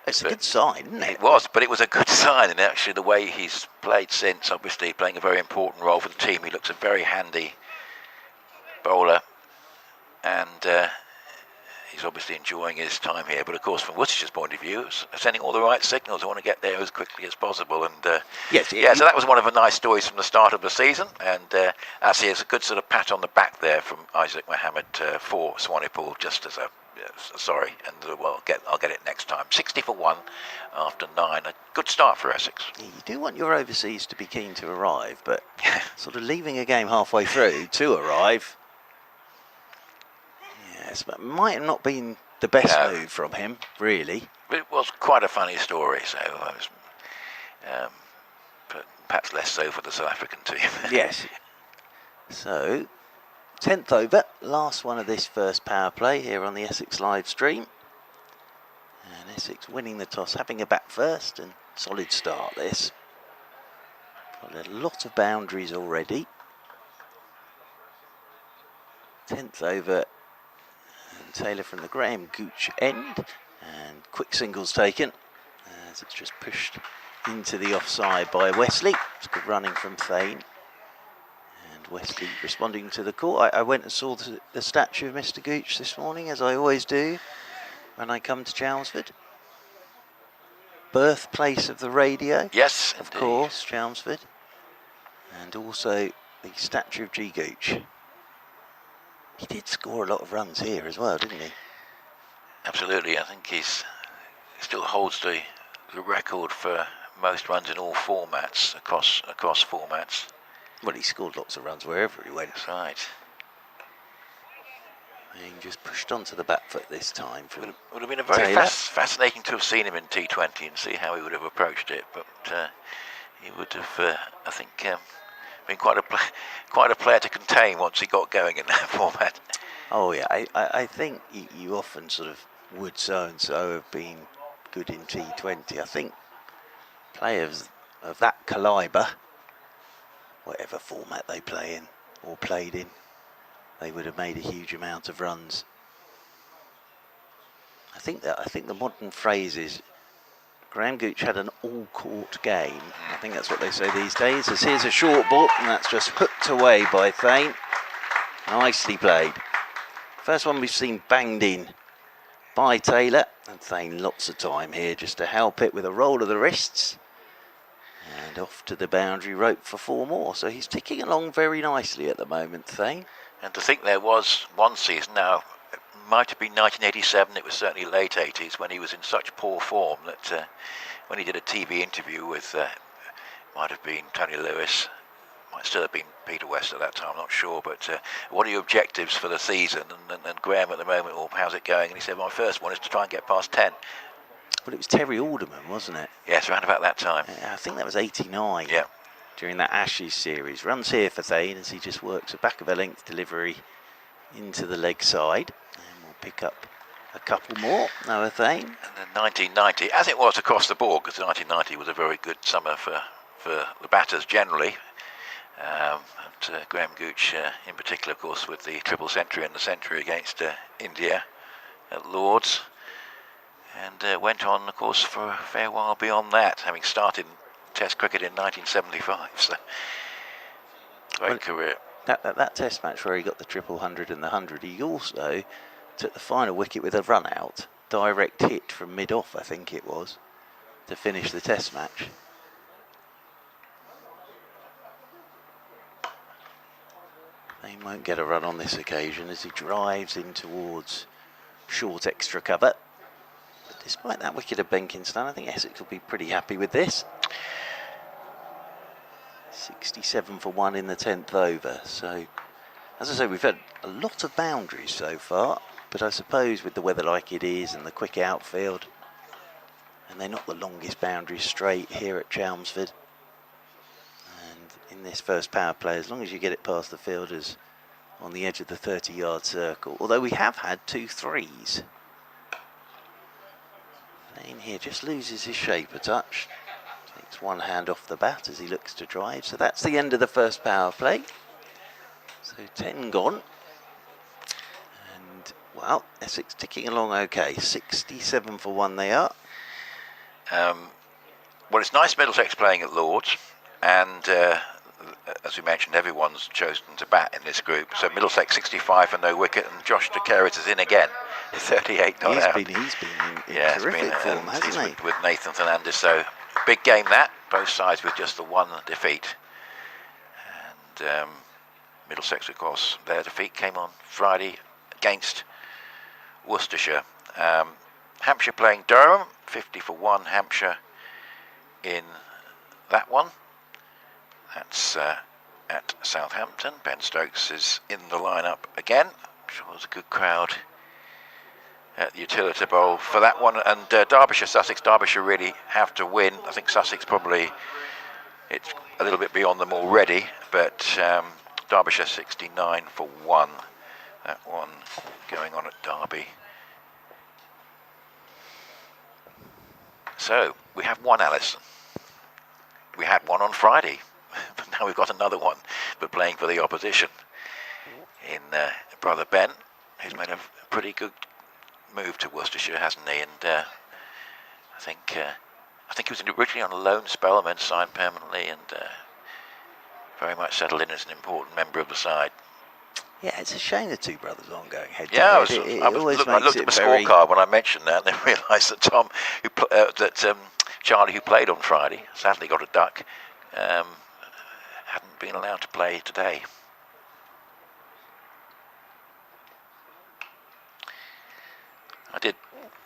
It's a good sign, isn't it? It was, but it was a good sign, and actually the way he's played since, obviously playing a very important role for the team. He looks a very handy bowler, and he's obviously enjoying his time here. But of course, from Worcestershire's point of view, it's sending all the right signals. I want to get there as quickly as possible, and so that was one of the nice stories from the start of the season, and actually it's a good sort of pat on the back there from Isaac Mohammed for Swanepoel, just as a sorry, and I'll get it next time. 60 for 1 after 9. A good start for Essex. You do want your overseas to be keen to arrive, but sort of leaving a game halfway through to arrive, yes, but might have not been the best move from him, really. It was quite a funny story, so I was, but perhaps less so for the South African team. Yes. So, 10th over, last one of this first power play here on the Essex live stream. And Essex winning the toss, having a bat first, and solid start this. Got a lot of boundaries already. 10th over, and Taylor from the Graham Gooch end, and quick singles taken as it's just pushed into the offside by Wesley. It's good running from Thane. Wesley responding to the call. I went and saw the statue of Mr. Gooch this morning, as I always do when I come to Chelmsford. Birthplace of the radio. Yes, of course, Chelmsford. And also the statue of G. Gooch. He did score a lot of runs here as well, didn't he? Absolutely. I think he still holds the record for most runs in all formats, across formats. Well, he scored lots of runs wherever he went. That's right. Being just pushed onto the back foot this time. Would have been a very fascinating to have seen him in T20 and see how he would have approached it. But he would have, I think, been quite a player to contain once he got going in that format. Oh yeah, I think you often sort of would so and so have been good in T20. I think players of that calibre, whatever format they play in or played in, they would have made a huge amount of runs. I think the modern phrase is Graham Gooch had an all-court game. I think that's what they say these days. As here's a short ball, and that's just hooked away by Thane. Nicely played. First one we've seen banged in by Taylor, and Thane lots of time here just to help it with a roll of the wrists. And off to the boundary rope for 4 more. So he's ticking along very nicely at the moment, Thane. And to think there was one season now, it might have been 1987, it was certainly late 80s, when he was in such poor form that when he did a TV interview with, might have been Tony Lewis, might still have been Peter West at that time, I'm not sure, but what are your objectives for the season? And Graham at the moment, well, how's it going? And he said, my first one is to try and get past 10. Well, it was Terry Alderman, wasn't it? Yes, around about that time. I think that was 89. Yeah. During that Ashes series. Runs here for Thane as he just works a back of a length delivery into the leg side. And we'll pick up a couple more. Noah Thane. And then 1990, as it was across the board, because 1990 was a very good summer for the batters generally. And Graham Gooch in particular, of course, with the triple century and the century against India at Lord's. And went on, of course, for a fair while beyond that, having started Test cricket in 1975. So, great career. That Test match where he got the 100 and the 100, he also took the final wicket with a run out, direct hit from mid-off, I think it was, to finish the Test match. They won't get a run on this occasion as he drives in towards short extra cover. But despite that wicket of Benkinston, I think Essex will be pretty happy with this. 67 for 1 in the 10th over. So, as I say, we've had a lot of boundaries so far, but I suppose with the weather like it is and the quick outfield, and they're not the longest boundaries straight here at Chelmsford. And in this first power play, as long as you get it past the fielders on the edge of the 30-yard circle, although we have had 2 threes. Lane here just loses his shape a touch. Takes one hand off the bat as he looks to drive. So that's the end of the first power play. So 10 gone. And, well, Essex ticking along okay. 67 for 1 they are. Well, it's nice Middlesex playing at Lords, and as we mentioned, everyone's chosen to bat in this group. So Middlesex 65 for no wicket, and Josh DeCaris is in again, 38 not out. He's been in terrific form, hasn't he? With Nathan Fernandez, so big game that, both sides with just the 1 defeat. And Middlesex, of course, their defeat came on Friday against Worcestershire. Hampshire playing Durham, 50 for 1, Hampshire in that one. That's at Southampton. Ben Stokes is in the lineup again. I'm sure there's a good crowd at the Utility Bowl for that one. And Derbyshire, Sussex. Derbyshire really have to win. I think Sussex probably, it's a little bit beyond them already, but Derbyshire 69 for 1. That one going on at Derby. So we have one, Alison. We had one on Friday, but now we've got another one, but playing for the opposition in brother Ben, who's made a pretty good move to Worcestershire, hasn't he? And I think he was originally on a loan spell and then signed permanently, and very much settled in as an important member of the side. Yeah, it's a shame the 2 brothers aren't going head to head. I looked at the scorecard when I mentioned that, and then realised that Charlie, who played on Friday, sadly got a duck, hadn't been allowed to play today.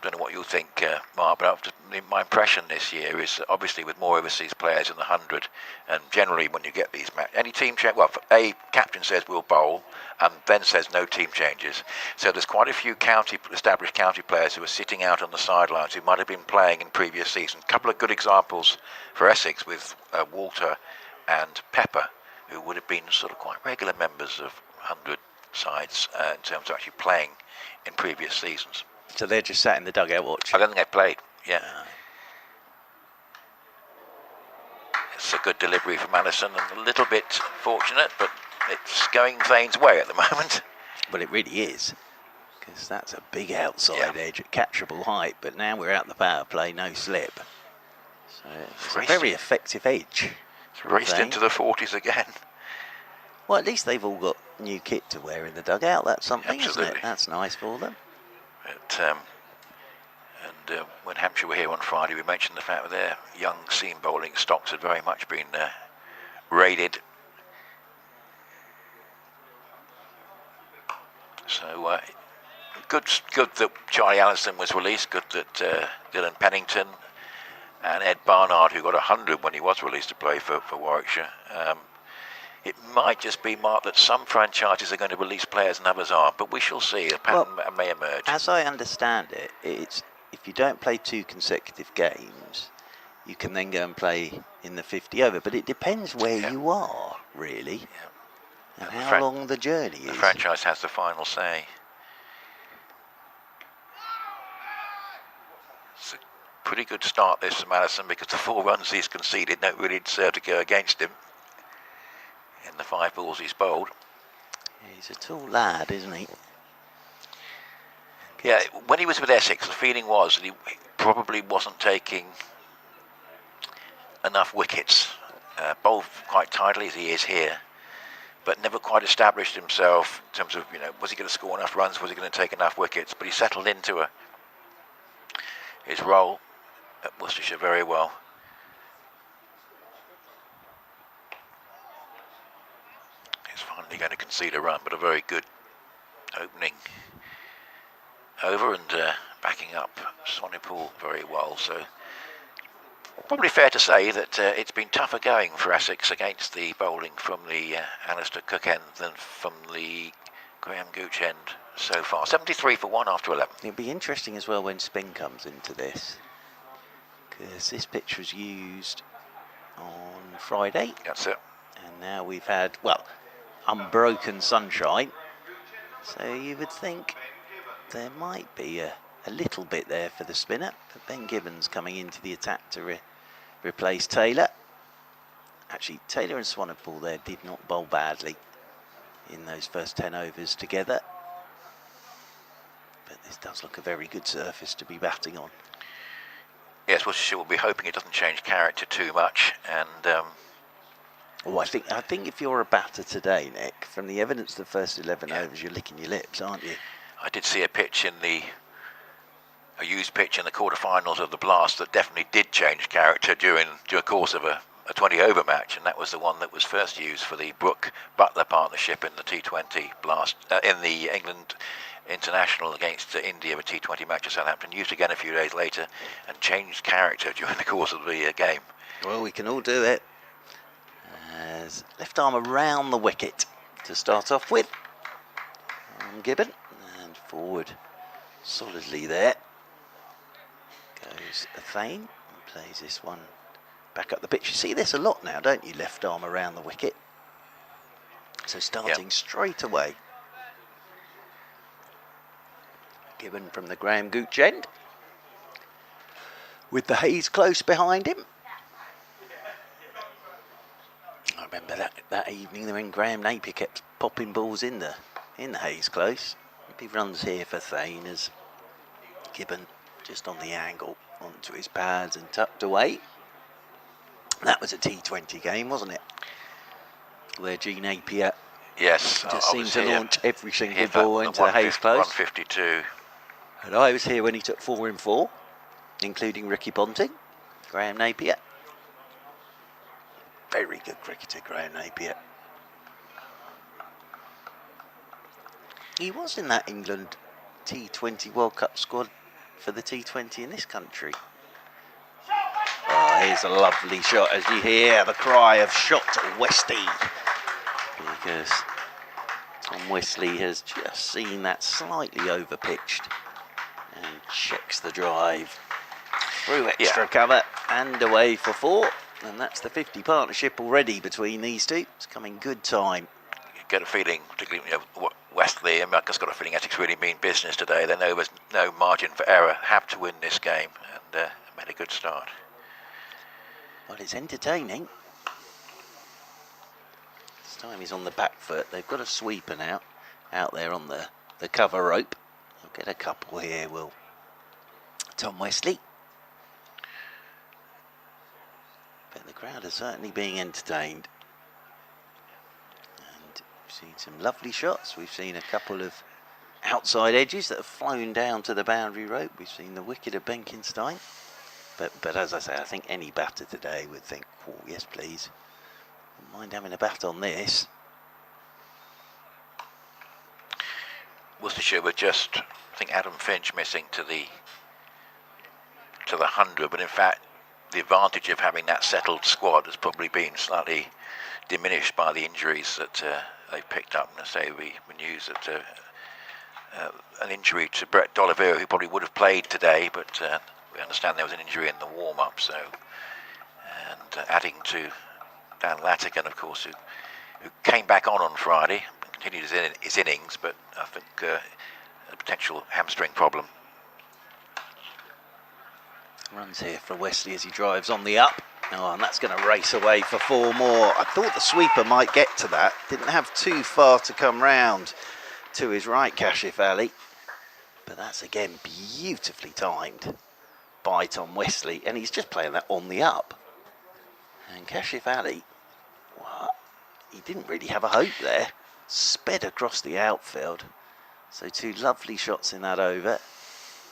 Don't know what you think, Mark, but my impression this year is obviously with more overseas players in the 100, and generally when you get these any team change, well, captain says we'll bowl, and then says no team changes. So there's quite a few established county players who are sitting out on the sidelines who might have been playing in previous seasons. A couple of good examples for Essex with Walter and Pepper, who would have been sort of quite regular members of 100 sides in terms of actually playing in previous seasons. So they're just sat in the dugout watching? I don't think they've played, yeah. It's a good delivery from Allison, and a little bit fortunate, but it's going Thane's way at the moment. Well, it really is, because that's a big outside edge at catchable height, but now we're out the power play, no slip. So it's a very effective edge. It's raced into the 40s again. Well, at least they've all got new kit to wear in the dugout. That's something, Absolutely. Isn't it? That's nice for them. When Hampshire were here on Friday, we mentioned the fact that their young seam bowling stocks had very much been raided. So good that Charlie Allison was released. Good that Dylan Pennington and Ed Barnard, who got 100 when he was released to play for Warwickshire. It might just be, Mark, that some franchises are going to release players and others aren't, but we shall see. A pattern may emerge. As I understand it, it's if you don't play 2 consecutive games, you can then go and play in the 50 over. But it depends where you are, really, and how long the journey is. The franchise has the final say. It's a pretty good start this from Allison, because the 4 runs he's conceded don't really deserve to go against him in the 5 balls he's bowled. He's a tall lad, isn't he? Yeah, when he was with Essex, the feeling was that he probably wasn't taking enough wickets. Bowled quite tidily as he is here, but never quite established himself in terms of, was he going to score enough runs, was he going to take enough wickets? But he settled into his role at Worcestershire very well. He's finally going to concede a run, but a very good opening over and backing up Sonnypool very well. So probably fair to say that it's been tougher going for Essex against the bowling from the Alistair Cook end than from the Graham Gooch end so far. 73 for 1 after 11. It'll be interesting as well when spin comes into this. because this pitch was used on Friday, That's it. and now we've had, well, unbroken sunshine. So you would think there might be a little bit there for the spinner, but Ben Gibbons coming into the attack to replace Taylor. Actually, Taylor and Swanepoel there did not bowl badly in those first 10 overs together. But this does look a very good surface to be batting on. Yes, Worcestershire will be hoping it doesn't change character too much. And I think if you're a batter today, Nick, from the evidence of the first 11 overs, you're licking your lips, aren't you? I did see a used pitch in the quarterfinals of the Blast that definitely did change character during the course of a 20-over match, and that was the one that was first used for the Brook-Butler partnership in the T20 Blast, in the England International against India, a T20 match at Southampton, used again a few days later and changed character during the course of the game. Well, we can all do it. As left arm around the wicket to start off with. Gibbon, and forward solidly there. Goes Thane and plays this one back up the pitch. You see this a lot now, don't you? Left arm around the wicket. So starting straight away. Gibbon from the Graham Gooch end, with the Hayes close behind him. I remember that evening when Graham Napier kept popping balls in the Hayes close. He runs here for Thane as Gibbon just on the angle onto his pads and tucked away. That was a T20 game, wasn't it? Where G Napier just seemed to launch every single ball into the Hayes close. 152. And I was here when he took 4 in 4, including Ricky Ponting. Graham Napier. Very good cricketer, Graham Napier. He was in that England T20 World Cup squad for the T20 in this country. Oh, here's a lovely shot as you hear the cry of shot Westy. Because Tom Wesley has just seen that slightly over-pitched and checks the drive through extra cover and away for 4. And that's the 50 partnership already between these two. It's coming good time. You get a feeling, particularly Wesley and Marcus, got a feeling Essex really mean business today. They know there's no margin for error, have to win this game, and made a good start. Well, it's entertaining. This time he's on the back foot. They've got a sweeper now out there on the cover rope. They'll get a couple here, will Tom Wesley. But the crowd is certainly being entertained. And we've seen some lovely shots. We've seen a couple of outside edges that have flown down to the boundary rope. We've seen the wicket of Benkenstein. But as I say, I think any batter today would think, oh, yes, please. Wouldn't mind having a bat on this. Worcestershire were just, I think, Adam Finch missing to the 100, but in fact, the advantage of having that settled squad has probably been slightly diminished by the injuries that they've picked up. And I say we news that an injury to Brett D'Oliveira, who probably would have played today, but we understand there was an injury in the warm-up. So, and adding to Dan Latigan, of course, who came back on Friday and continued his innings, but I think a potential hamstring problem. Runs here for Wesley as he drives on the up. Oh, and that's going to race away for 4 more. I thought the sweeper might get to that. Didn't have too far to come round to his right, Kashif Ali. But that's again beautifully timed by Tom Wesley. And he's just playing that on the up. And Kashif Ali, well, he didn't really have a hope there. Sped across the outfield. So 2 lovely shots in that over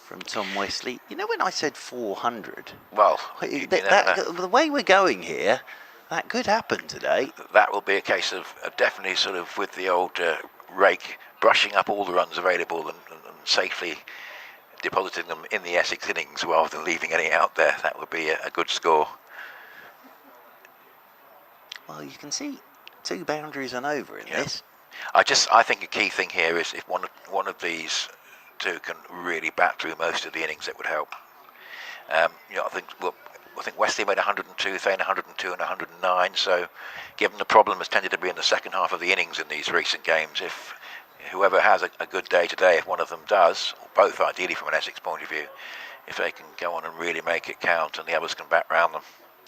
from Tom Wesley. You know when I said 400? Well, the way we're going here, that could happen today. That will be a case of definitely sort of with the old rake, brushing up all the runs available and safely depositing them in the Essex innings rather than leaving any out there. That would be a good score. Well, you can see 2 boundaries and over in this. I think a key thing here is if one of these 2 can really bat through most of the innings, it would help. I think I think Wesley made 102, Thane 102 and 109. So, given the problem has tended to be in the second half of the innings in these recent games, if whoever has a good day today, if one of them does, or both ideally from an Essex point of view, if they can go on and really make it count and the others can back round them.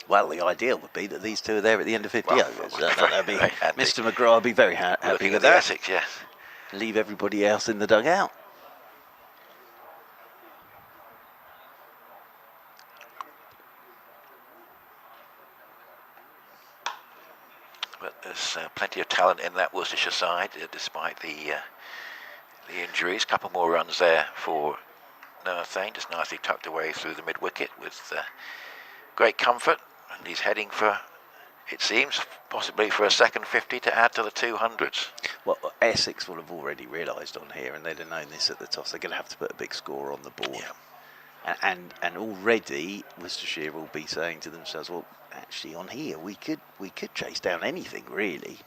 Well, the ideal would be that these two are there at the end of 50 Well, overs. that'd be very handy. Mr. McGrath would be very happy Looking with at the that. Essex, yes. Leave everybody else in the dugout. But there's plenty of talent in that Worcestershire side, despite the injuries. A couple more runs there for Noah Thane, just nicely tucked away through the mid-wicket with great comfort. And he's heading for, it seems, possibly for a second 50 to add to the 200s. Well, Essex will have already realised on here, and they'd have known this at the toss. They're going to have to put a big score on the board. Yeah. And already Worcestershire will be saying to themselves, well, actually on here we could chase down anything really.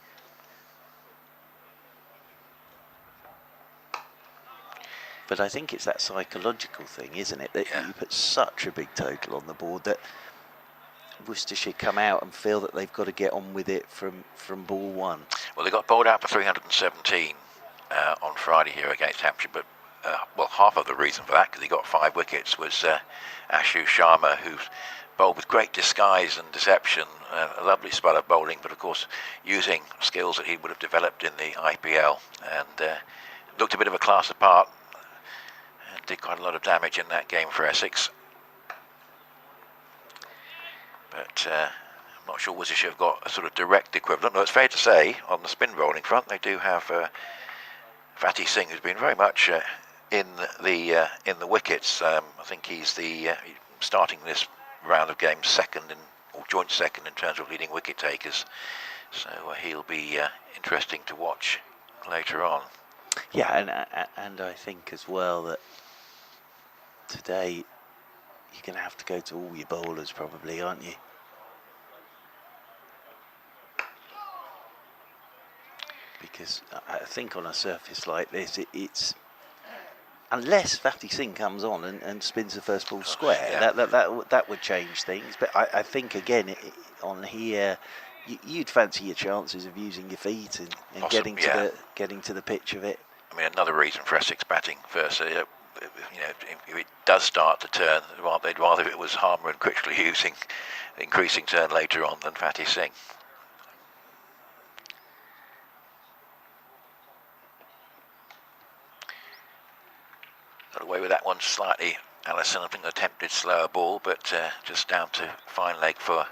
But I think it's that psychological thing, isn't it, that you put such a big total on the board that Worcestershire come out and feel that they've got to get on with it from ball one. Well, they got bowled out for 317 on Friday here against Hampshire, but well, half of the reason for that, because he got 5 wickets, was Ashu Sharma, who bowled with great disguise and deception, a lovely spell of bowling, but of course using skills that he would have developed in the IPL, and looked a bit of a class apart, and did quite a lot of damage in that game for Essex. But I'm not sure Worcestershire have got a sort of direct equivalent. No, it's fair to say, on the spin bowling front, they do have Fatih Singh, who's been very much in the wickets. I think he's the starting this round of games second or joint second in terms of leading wicket takers. So he'll be interesting to watch later on. Yeah, and I think as well that today you're going to have to go to all your bowlers probably, aren't you? Because I think on a surface like this, it's unless Fatih Singh comes on and spins the first ball square, yeah. that would change things. But I think again on here, you'd fancy your chances of using your feet and getting to the pitch of it. I mean, another reason for Essex batting first. If it does start to turn, they'd rather it was Harmer and Critchley using increasing turn later on than Fatih Singh. Got away with that one slightly, Allison. I think attempted slower ball, but just down to fine leg for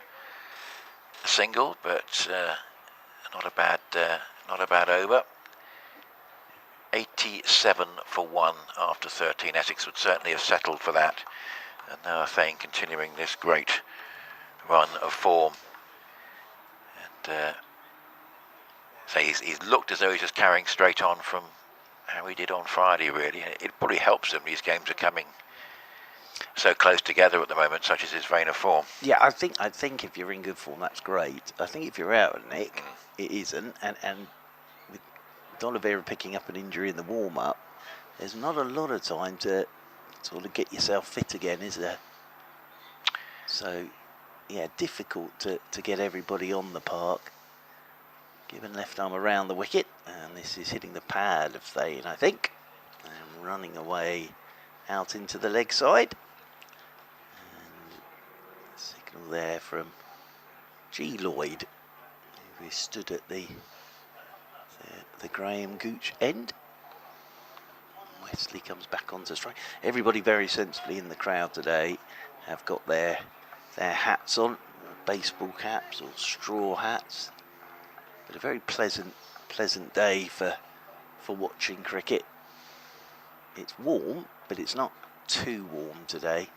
a single, but not a bad over. 87 for 1 after 13. Essex would certainly have settled for that. And now Thane continuing this great run of form. And so he's looked as though he's just carrying straight on from how he did on Friday, really. It probably helps him. These games are coming so close together at the moment, such as his vein of form. Yeah, I think if you're in good form, that's great. I think if you're out, Nick, it isn't. And with D'Oliveira picking up an injury in the warm-up, there's not a lot of time to sort of get yourself fit again, is there? So, yeah, difficult to get everybody on the park. Given left arm around the wicket, and this is hitting the pad of Thane, I think, and running away out into the leg side. And signal there from G. Lloyd, who is stood at the Graham Gooch end. Wesley comes back onto strike. Everybody very sensibly in the crowd today have got their hats on, baseball caps or straw hats. But a very pleasant day for watching cricket. It's warm, but it's not too warm today.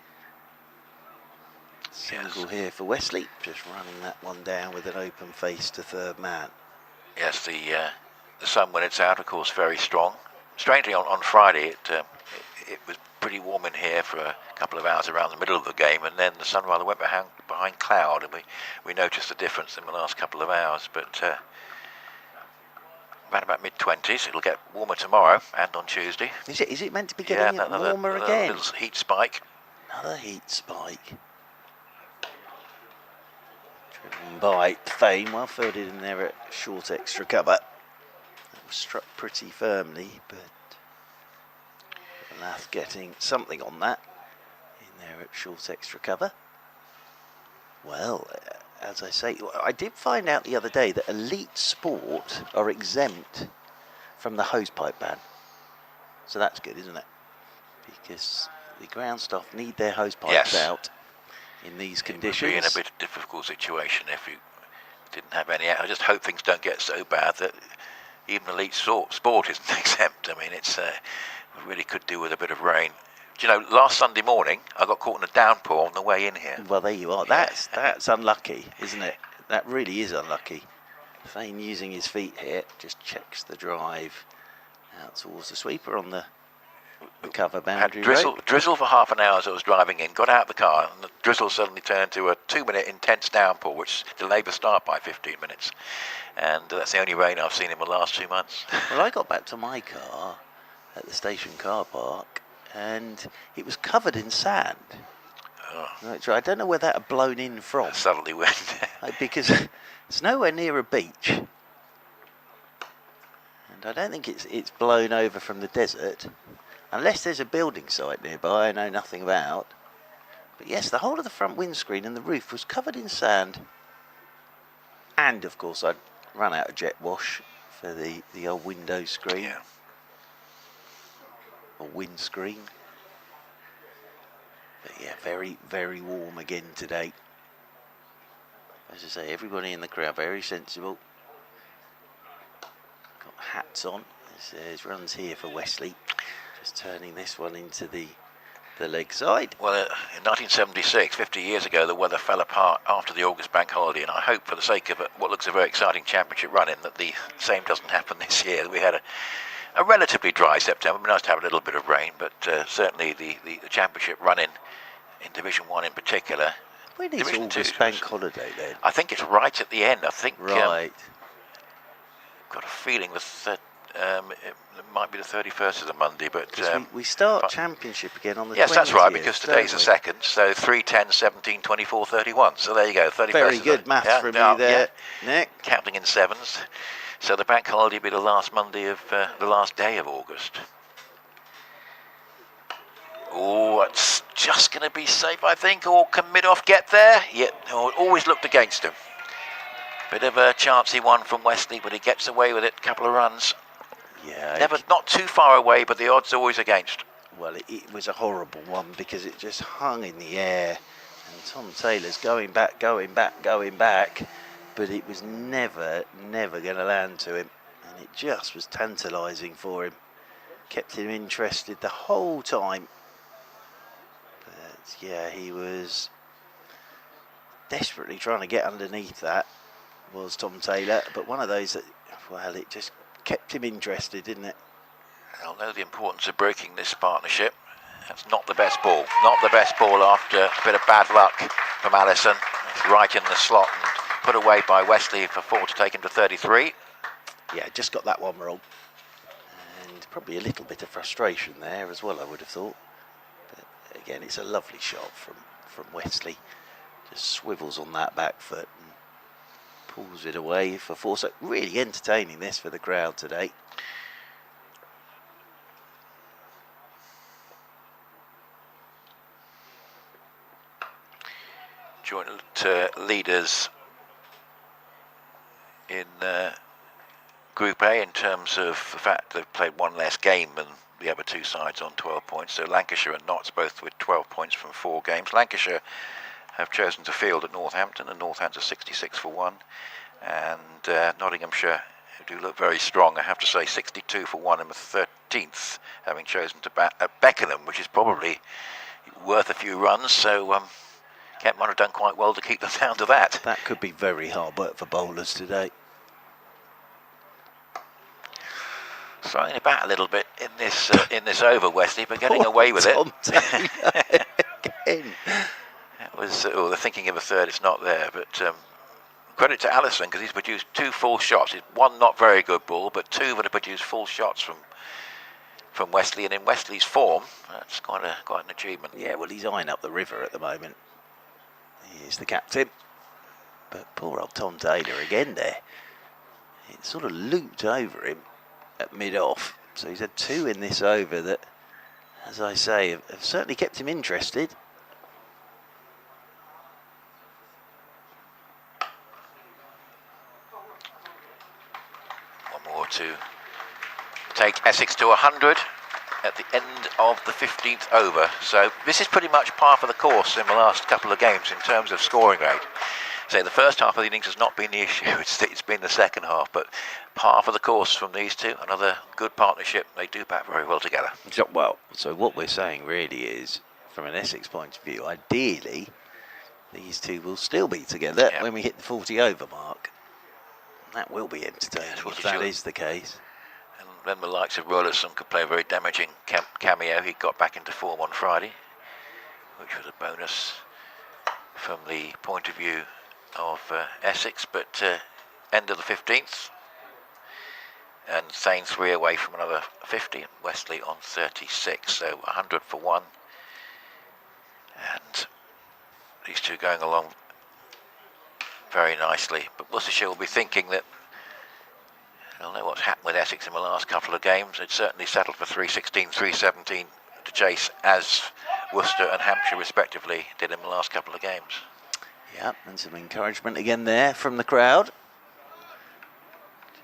Single here for Wesley, just running that one down with an open face to third man. Yes, the sun when it's out, of course, very strong. Strangely, on Friday, it was pretty warm in here for a couple of hours around the middle of the game, and then the sun rather went behind cloud, and we noticed the difference in the last couple of hours. But around about mid-20s, it'll get warmer tomorrow and on Tuesday. Is it meant to be getting warmer again? Little heat spike. Another heat spike. Driven by Fame, well fielded in there at short extra cover. That was struck pretty firmly, but Lath getting something on that in there at short extra cover. Well, as I say, I did find out the other day that elite sport are exempt from the hosepipe ban. So that's good, isn't it? Because the ground staff need their hosepipes out in these conditions. It would be in a bit of a difficult situation if you didn't have any out. I just hope things don't get so bad that even elite sport isn't exempt. I mean, it's we really could do with a bit of rain. Do you know, last Sunday morning I got caught in a downpour on the way in here. Well, there you are. That's unlucky, isn't it? That really is unlucky. Fane using his feet here, just checks the drive out towards the sweeper on the cover boundary. Had drizzle for half an hour as I was driving in, got out of the car, and the drizzle suddenly turned to a 2-minute intense downpour, which delayed the start by 15 minutes. And that's the only rain I've seen in the last 2 months. Well, I got back to my car at the station car park, and it was covered in sand. Oh. Right, I don't know where that had blown in from. Suddenly went. Because it's nowhere near a beach. And I don't think it's blown over from the desert. Unless there's a building site nearby I know nothing about. But yes, the whole of the front windscreen and the roof was covered in sand. And of course I'd run out of jet wash for the old window screen. Yeah. Or windscreen. But yeah, very, very warm again today. As I say, everybody in the crowd very sensible. Got hats on. There's runs here for Wesley. Just turning this one into the leg side. Well, in 1976, 50 years ago, the weather fell apart after the August bank holiday, and I hope for the sake of what looks a very exciting championship run-in that the same doesn't happen this year. We had a relatively dry September. It'd be nice to have a little bit of rain, but certainly the championship run-in in Division 1 in particular. When is August bank holiday then? I think it's right at the end. I think. Right. Got a feeling it might be the 31st of the Monday, but we start championship again on the 20th. Yes, that's right, because today's the 2nd, so 3, 10, 17, 24, 31. So there you go, 31st. Very good maths from you there, Nick. Counting in sevens. So the bank holiday will be the last Monday of the last day of August. Oh, it's just going to be safe, I think. Or can Midoff get there? Yeah, always looked against him. Bit of a chance he won from Wesley, but he gets away with it. Couple of runs. Yeah. Not too far away, but the odds always against. Well, it was a horrible one because it just hung in the air. And Tom Taylor's going back, but it was never going to land to him. And it just was tantalising for him. Kept him interested the whole time. But yeah, he was desperately trying to get underneath that, was Tom Taylor. But one of those that, well, it just kept him interested, didn't it? I'll know the importance of breaking this partnership. That's not the best ball. Not the best ball after a bit of bad luck from Allison. It's right in the slot and put away by Wesley for 4 to take him to 33. Yeah, just got that one wrong. And probably a little bit of frustration there as well, I would have thought. But again, it's a lovely shot from Wesley. Just swivels on that back foot and pulls it away for 4. So really entertaining this for the crowd today. Joint leaders in Group A in terms of the fact they've played one less game than the other two sides on 12 points. So Lancashire and Notts both with 12 points from 4 games. Lancashire have chosen to field at Northampton, and Northampton 66 for 1. And Nottinghamshire do look very strong, I have to say, 62 for 1 in the 13th, having chosen to bat at Beckenham, which is probably worth a few runs. So Kent might have done quite well to keep them down to that. That could be very hard work for bowlers today. Throwing it back a little bit in this over, Wesley, but getting away with it. Again. It was, they're thinking of a third, it's not there, but credit to Allison because he's produced 2 full shots. One not very good ball, but 2 that have produced full shots from Wesley, and in Wesley's form, that's quite an achievement. Yeah, well, he's eyeing up the river at the moment. He is the captain. But poor old Tom Taylor again there. It sort of looped over him at mid-off. So he's had 2 in this over that, as I say, have certainly kept him interested. One more to take Essex to 100 at the end of the 15th over. So this is pretty much par for the course in the last couple of games in terms of scoring rate. So the first half of the innings has not been the issue, it's been the second half, but par for the course from these two. Another good partnership. They do bat very well together. So what we're saying really is, from an Essex point of view, ideally these two will still be together when we hit the 40 over mark. That will be entertaining if that is the case. And then the likes of Rollerson could play a very damaging cameo. He got back into form on Friday, which was a bonus from the point of view of Essex. But end of the 15th, and Thane 3 away from another 50, and Wesley on 36, so 100 for one. And these two going along very nicely. But Worcestershire will be thinking that they'll know what's happened with Essex in the last couple of games. They'd certainly settled for 316, 317 to chase, as Worcester and Hampshire respectively did in the last couple of games. Yeah, and some encouragement again there from the crowd.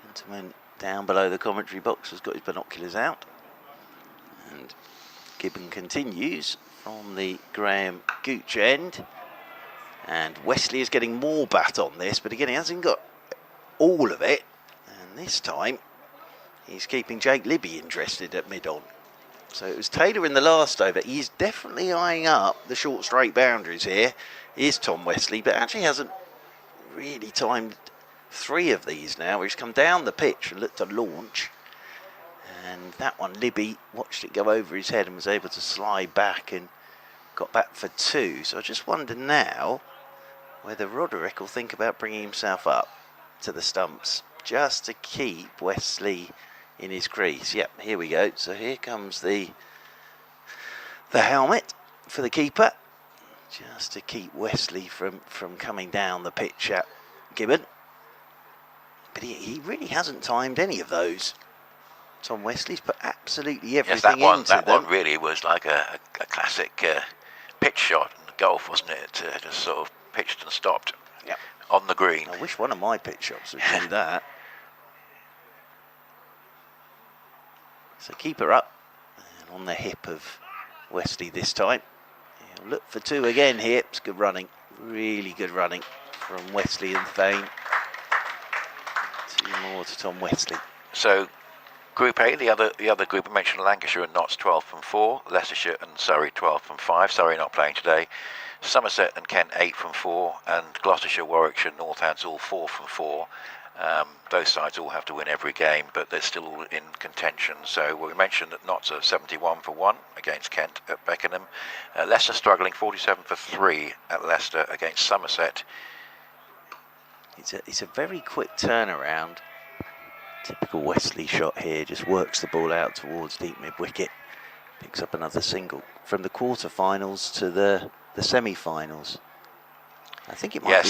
Gentleman down below the commentary box has got his binoculars out. And Gibbon continues from the Graham Gooch end. And Wesley is getting more bat on this, but again, he hasn't got all of it. And this time, he's keeping Jake Libby interested at mid-on. So it was Taylor in the last over. He's definitely eyeing up the short straight boundaries here. Is Tom Wesley, but actually hasn't really timed 3 of these now. He's come down the pitch and looked to launch. And that one, Libby watched it go over his head and was able to slide back and got back for 2. So I just wonder now whether Roderick will think about bringing himself up to the stumps just to keep Wesley in his crease. Yep, here we go. So here comes the helmet for the keeper, just to keep Wesley from coming down the pitch at Gibbon. But he really hasn't timed any of those. Tom Wesley's put absolutely everything into them. That one really was like a classic pitch shot in golf, wasn't it? Just sort of pitched and stopped on the green. I wish one of my pitch shots would do that. So keeper up, and on the hip of Wesley this time. He'll look for 2 again here. It's good running, really good running from Wesley and Thane. 2 more to Tom Wesley. So Group A, the other group I mentioned, Lancashire and Notts 12 from 4, Leicestershire and Surrey 12 from 5. Surrey not playing today. Somerset and Kent 8 from 4, and Gloucestershire, Warwickshire, Northants all 4 from 4. Those sides all have to win every game, but they're still all in contention. So we mentioned that Notts are 71 for 1 against Kent at Beckenham. Leicester struggling 47 for 3 at Leicester against Somerset. It's a very quick turnaround. Typical Wesley shot here, just works the ball out towards deep mid-wicket. Picks up another single from the quarterfinals to the semi-finals. I think it might be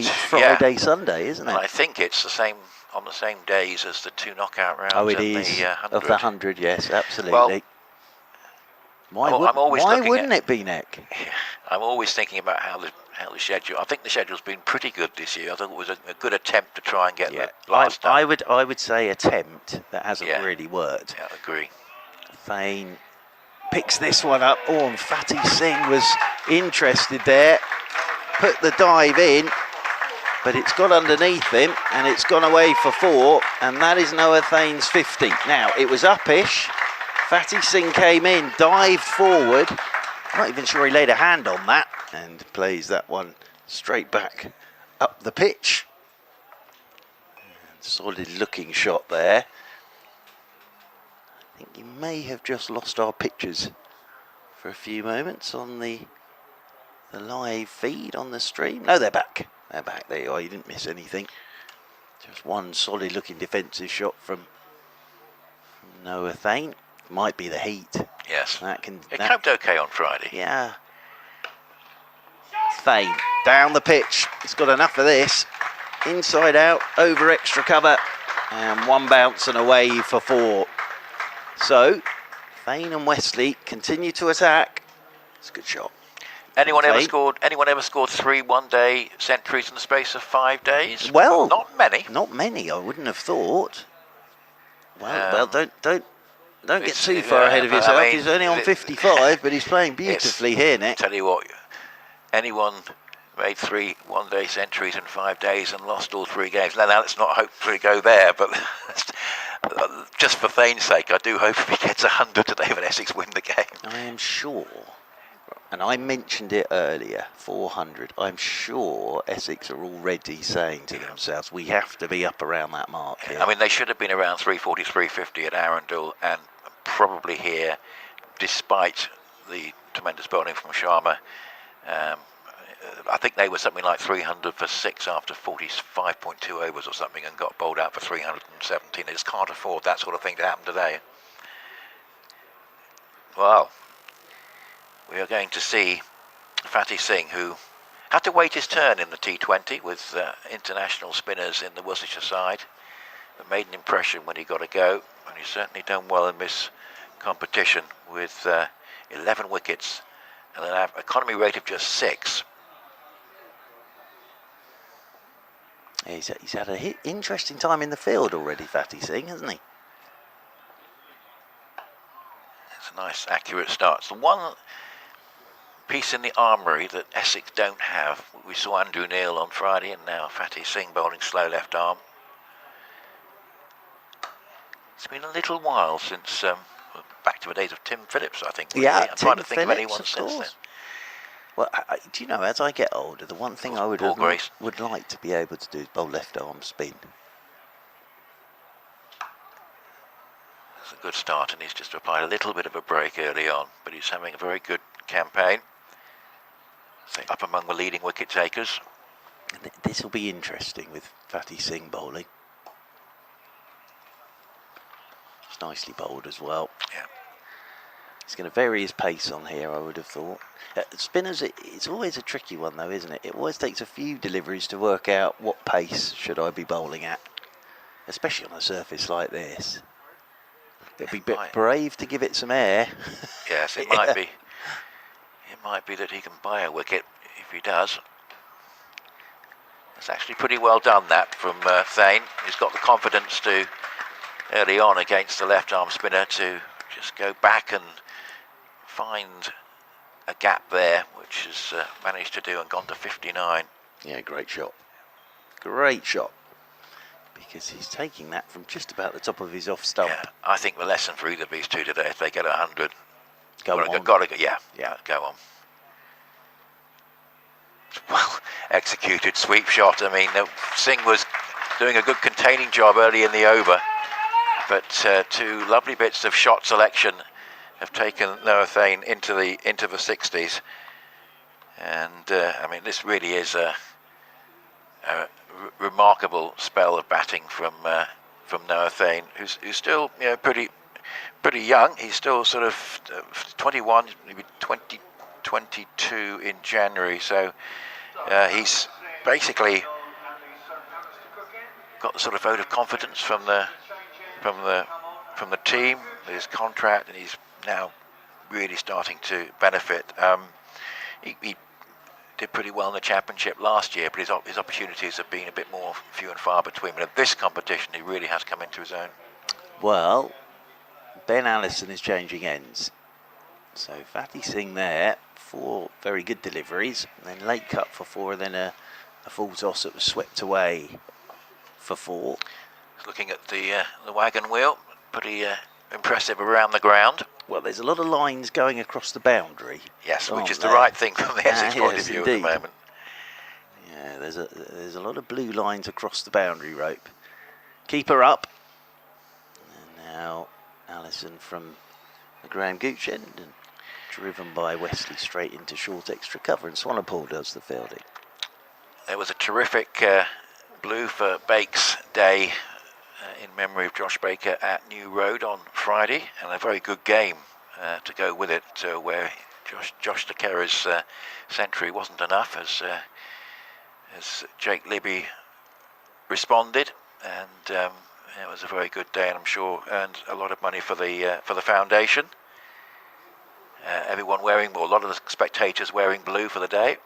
Friday, Sunday, isn't it? I think it's the same on the same days as the 2 knockout rounds. Oh, it is. Of the 100, yes, absolutely. Well, why wouldn't it be, Nick? I'm always thinking about how the schedule. I think the schedule's been pretty good this year. I thought it was a good attempt to try and get the last time. I would say attempt that hasn't really worked. Yeah, I agree. Thane picks this one up. Oh, and Fatty Singh was interested there. Put the dive in, but it's got underneath him and it's gone away for 4, and that is Noah Thane's 50. Now, it was uppish. Fatty Singh came in, dived forward. I'm not even sure he laid a hand on that, and plays that one straight back up the pitch. Solid looking shot there. I think you may have just lost our pictures for a few moments on the live feed on the stream. No, they're back. They're back. There you are. You didn't miss anything. Just one solid looking defensive shot from Noah Thane. Might be the heat. Yes. It coped okay on Friday. Yeah. Thane down the pitch. He's got enough of this. Inside out, over extra cover, and one bounce and away for 4. So, Thane and Wesley continue to attack. It's a good shot. Anyone ever Thane. scored 3 one-day centuries in the space of 5 days? Well, not many. Not many, I wouldn't have thought. Well, don't get too far ahead of yourself. He's only on 55, but he's playing beautifully here, Nick. Tell you what, anyone made 3 one-day centuries in 5 days and lost all 3 games. Now let's not hopefully go there, but just for Thane's sake, I do hope if he gets 100 today, that Essex win the game. I am sure, and I mentioned it earlier, 400. I'm sure Essex are already saying to themselves, we have to be up around that mark here. I mean, they should have been around 340, 350 at Arundel, and probably here, despite the tremendous bowling from Sharma. I think they were something like 300 for 6 after 45.2 overs or something, and got bowled out for 317. They just can't afford that sort of thing to happen today. Well, we are going to see Fatty Singh, who had to wait his turn in the T20 with international spinners in the Worcestershire side, but made an impression when he got a go, and he's certainly done well in this competition with 11 wickets and an economy rate of just 6. He's had an interesting time in the field already, Fatty Singh, hasn't he? It's a nice, accurate start. It's the one piece in the armoury that Essex don't have. We saw Andrew Neil on Friday, and now Fatty Singh bowling slow left arm. It's been a little while since, back to the days of Tim Phillips, I think. Yeah, I'm trying to think of anyone since then. Well, do you know, as I get older, the one thing I would like to be able to do is bowl left arm spin. That's a good start, and he's just applied a little bit of a break early on, but he's having a very good campaign. So up among the leading wicket takers. This will be interesting with Fatty Singh bowling. It's nicely bowled as well. Yeah. He's going to vary his pace on here, I would have thought. Spinners, it's always a tricky one though, isn't it? It always takes a few deliveries to work out what pace should I be bowling at, especially on a surface like this. It'll be a bit brave to give it some air. Yes, it might be. It might be that he can buy a wicket if he does. It's actually pretty well done, that, from Thane. He's got the confidence to, early on against the left-arm spinner, to just go back and find a gap there, which has managed to do and gone to 59. Yeah, great shot. Great shot. Because he's taking that from just about the top of his off stump. Yeah, I think the lesson for either of these two today, if they get 100, go on. Go on. Well executed sweep shot. I mean, Singh was doing a good containing job early in the over, but 2 lovely bits of shot selection have taken Noah Thane into the 60s, and I mean, this really is a remarkable spell of batting from Noah Thane, who's still pretty young. He's still sort of 21, maybe 22 in January, so he's basically got the sort of vote of confidence from the team with his contract, and he's now really starting to benefit. He did pretty well in the championship last year, but his opportunities have been a bit more few and far between. But in this competition, he really has come into his own. Well, Ben Allison is changing ends. So Fatty Singh there, 4 very good deliveries, and then late cut for 4, and then a full toss that was swept away for 4. Looking at the wagon wheel, pretty impressive around the ground. Well, there's a lot of lines going across the boundary. Yes, which is the right thing from the Essex point of view indeed. at the moment. Yeah, there's a lot of blue lines across the boundary rope. Keeper up. And now Allison from the Graham Gooch end, and driven by Wesley straight into short extra cover, and Swanepoel does the fielding. There was a terrific blue for Bakes day in memory of Josh Baker at New Road on Friday, and a very good game to go with it, where Josh DeKerra's century wasn't enough as Jake Libby responded, and it was a very good day, and I'm sure earned a lot of money for the foundation. Everyone wearing, or a lot of the spectators wearing blue for the day.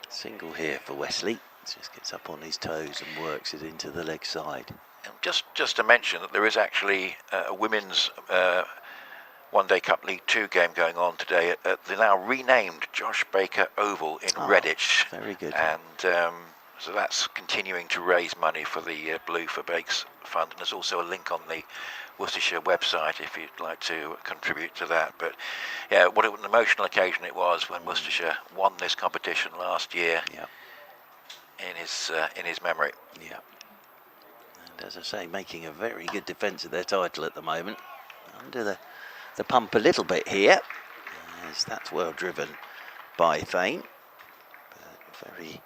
Single here for Wesley. Just gets up on his toes and works it into the leg side. And just to mention that there is actually a women's One Day Cup League 2 game going on today at the now renamed Josh Baker Oval in Redditch. Very good. And so that's continuing to raise money for the Blue for Bakes Fund. And there's also a link on the Worcestershire website if you'd like to contribute to that. But yeah, what an emotional occasion it was when Worcestershire won this competition last year. Yeah. In his memory. Yeah. And as I say, making a very good defence of their title at the moment. Under the pump a little bit here, as that's well driven by Thane. But very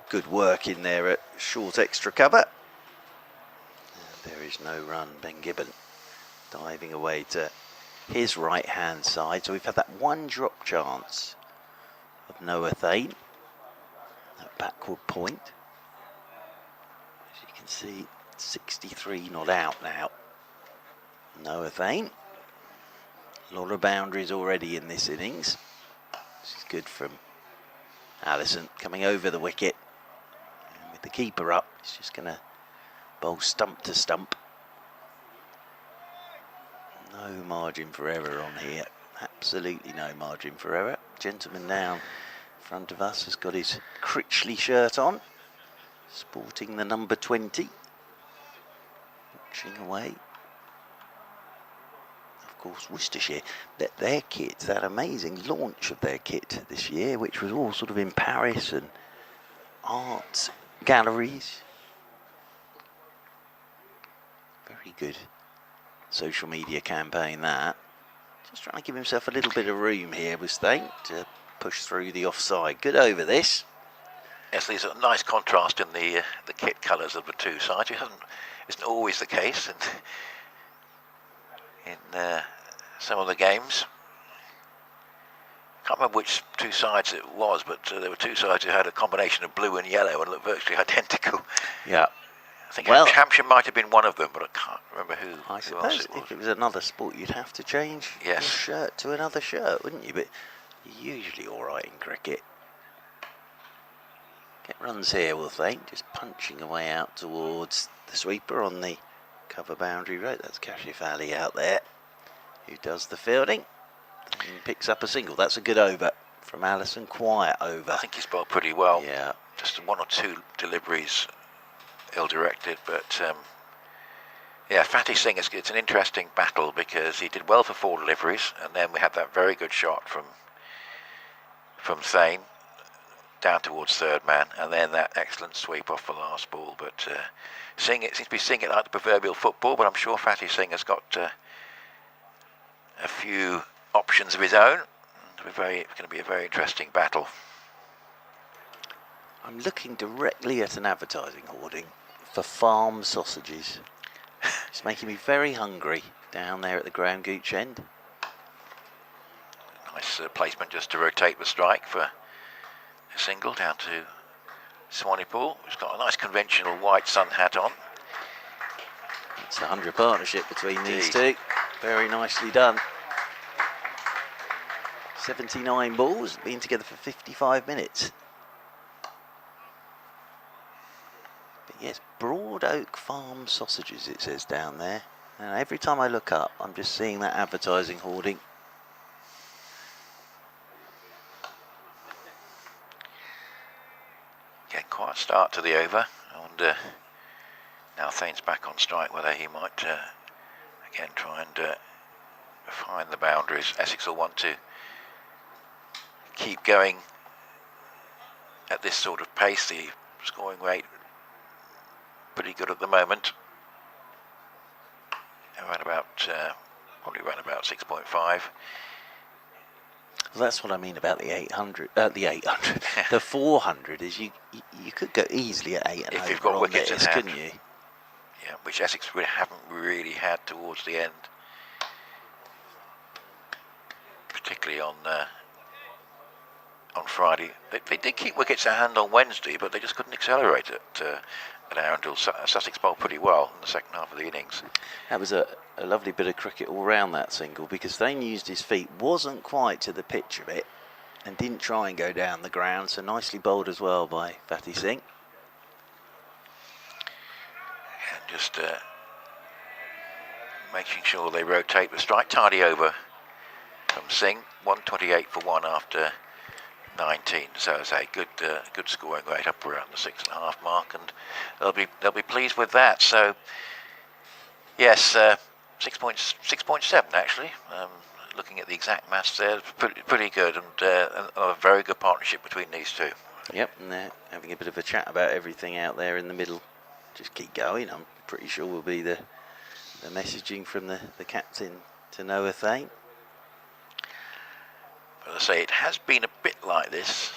good work in there at short extra cover. And there is no run. Ben Gibbon diving away to his right hand side. So we've had that one drop chance of Noah Thane. That backward point. As you can see, 63 not out now. Noah Thane. A lot of boundaries already in this innings. This is good from Allison coming over the wicket. And with the keeper up, he's just going to bowl stump to stump. No margin for error on here. Absolutely no margin for error. Gentleman now in front of us has got his Critchley shirt on, sporting the number 20. Watching away. Of course, Worcestershire, their kit, that amazing launch of their kit this year, which was all sort of in Paris and art galleries. Very good social media campaign, that. Just trying to give himself a little bit of room here, was Thane, to push through the offside. Good over this. Yes, there's a nice contrast in the kit colours of the two sides. It isn't always the case in some of the games. Can't remember which two sides it was, but there were two sides who had a combination of blue and yellow and looked virtually identical. Yeah. I think Hampshire might have been one of them, but I can't remember who. I suppose if it was another sport, you'd have to change your shirt to another shirt, wouldn't you? But you're usually all right in cricket. Get runs here, will Thane, just punching away out towards the sweeper on the cover boundary road. That's Kashif Ali out there, who does the fielding and picks up a single. That's a good over from Allison, quiet over. I think he's bowled pretty well. Yeah. Just one or two deliveries ill-directed, but yeah, Fatty Singh, it's an interesting battle because he did well for 4 deliveries, and then we had that very good shot from Thane down towards third man, and then that excellent sweep off the last ball. But Singh, it seems to be seeing it like the proverbial football, but I'm sure Fatty Singh has got a few options of his own. It's going to be a very interesting battle. I'm looking directly at an advertising hoarding for farm sausages. It's making me very hungry down there at the Graham Gooch end. Nice placement just to rotate the strike for a single down to Swanepoel, who's got a nice conventional white sun hat on. It's a 100 partnership between these two. Very nicely done. 79 balls, been together for 55 minutes. But yes, Broad Oak Farm Sausages, it says down there. And every time I look up, I'm just seeing that advertising hoarding. Yeah, quiet start to the over, and now Thane's back on strike, whether he might again try and find the boundaries. Essex will want to keep going at this sort of pace. The scoring rate pretty good at the moment. Around about probably around about 6.5. Well, that's what I mean about the 800. The 400 is you could go easily at 8 and if over you've got on wickets this, in hand, couldn't you? Yeah, which Essex haven't really had towards the end. particularly on Friday. They did keep wickets in hand on Wednesday, but they just couldn't accelerate at Arundel. Sussex bowled pretty well in the second half of the innings. That was a lovely bit of cricket all round that single, because Thane used his feet, wasn't quite to the pitch of it, and didn't try and go down the ground, so nicely bowled as well by Fatty Singh. And just making sure they rotate the strike. Tidy over from Singh, 128 for 1 after 19. So as I say, good scoring rate up around the 6.5 mark, and they'll be pleased with that. So yes, 6.7 actually. Looking at the exact maths there, pretty good, and a very good partnership between these two. Yep, and they're having a bit of a chat about everything out there in the middle. Just keep going. I'm pretty sure will be the messaging from the captain to Noah Thane. But as I say, it has been a bit like this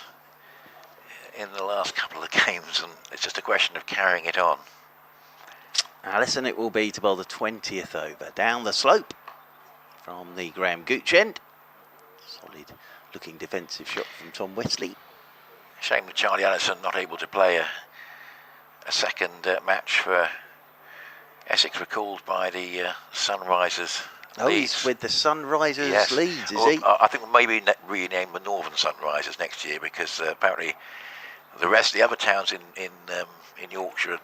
in the last couple of games, and it's just a question of carrying it on. Allison it will be to bowl the 20th over. Down the slope from the Graham Gooch end. Solid looking defensive shot from Tom Wesley. Shame that Charlie Allison not able to play a second match for Essex, recalled by the Sunrisers. Oh, Leeds. he's with the Sunrisers Yes. Leeds, is Well, he? I think we'll maybe rename the Northern Sunrisers next year, because apparently the other towns in Yorkshire,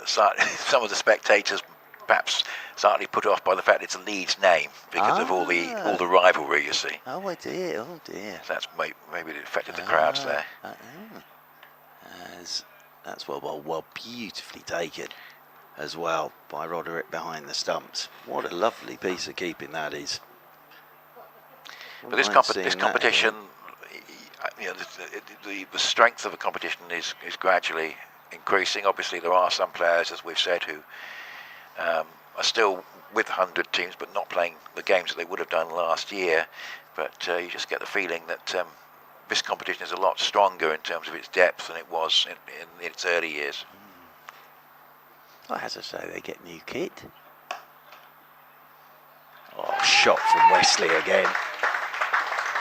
some of the spectators perhaps slightly put off by the fact it's a Leeds name because of all the rivalry, you see. Oh dear, oh dear. So that's maybe it affected the crowds there. That's well beautifully taken as well by Roderick behind the stumps. What a lovely piece of keeping that is. But this competition, you know, the strength of the competition is gradually increasing. Obviously, there are some players, as we've said, who are still with 100 teams, but not playing the games that they would have done last year. But you just get the feeling that this competition is a lot stronger in terms of its depth than it was in its early years. Well, as I say, they get new kit. Oh, shot from Wesley again.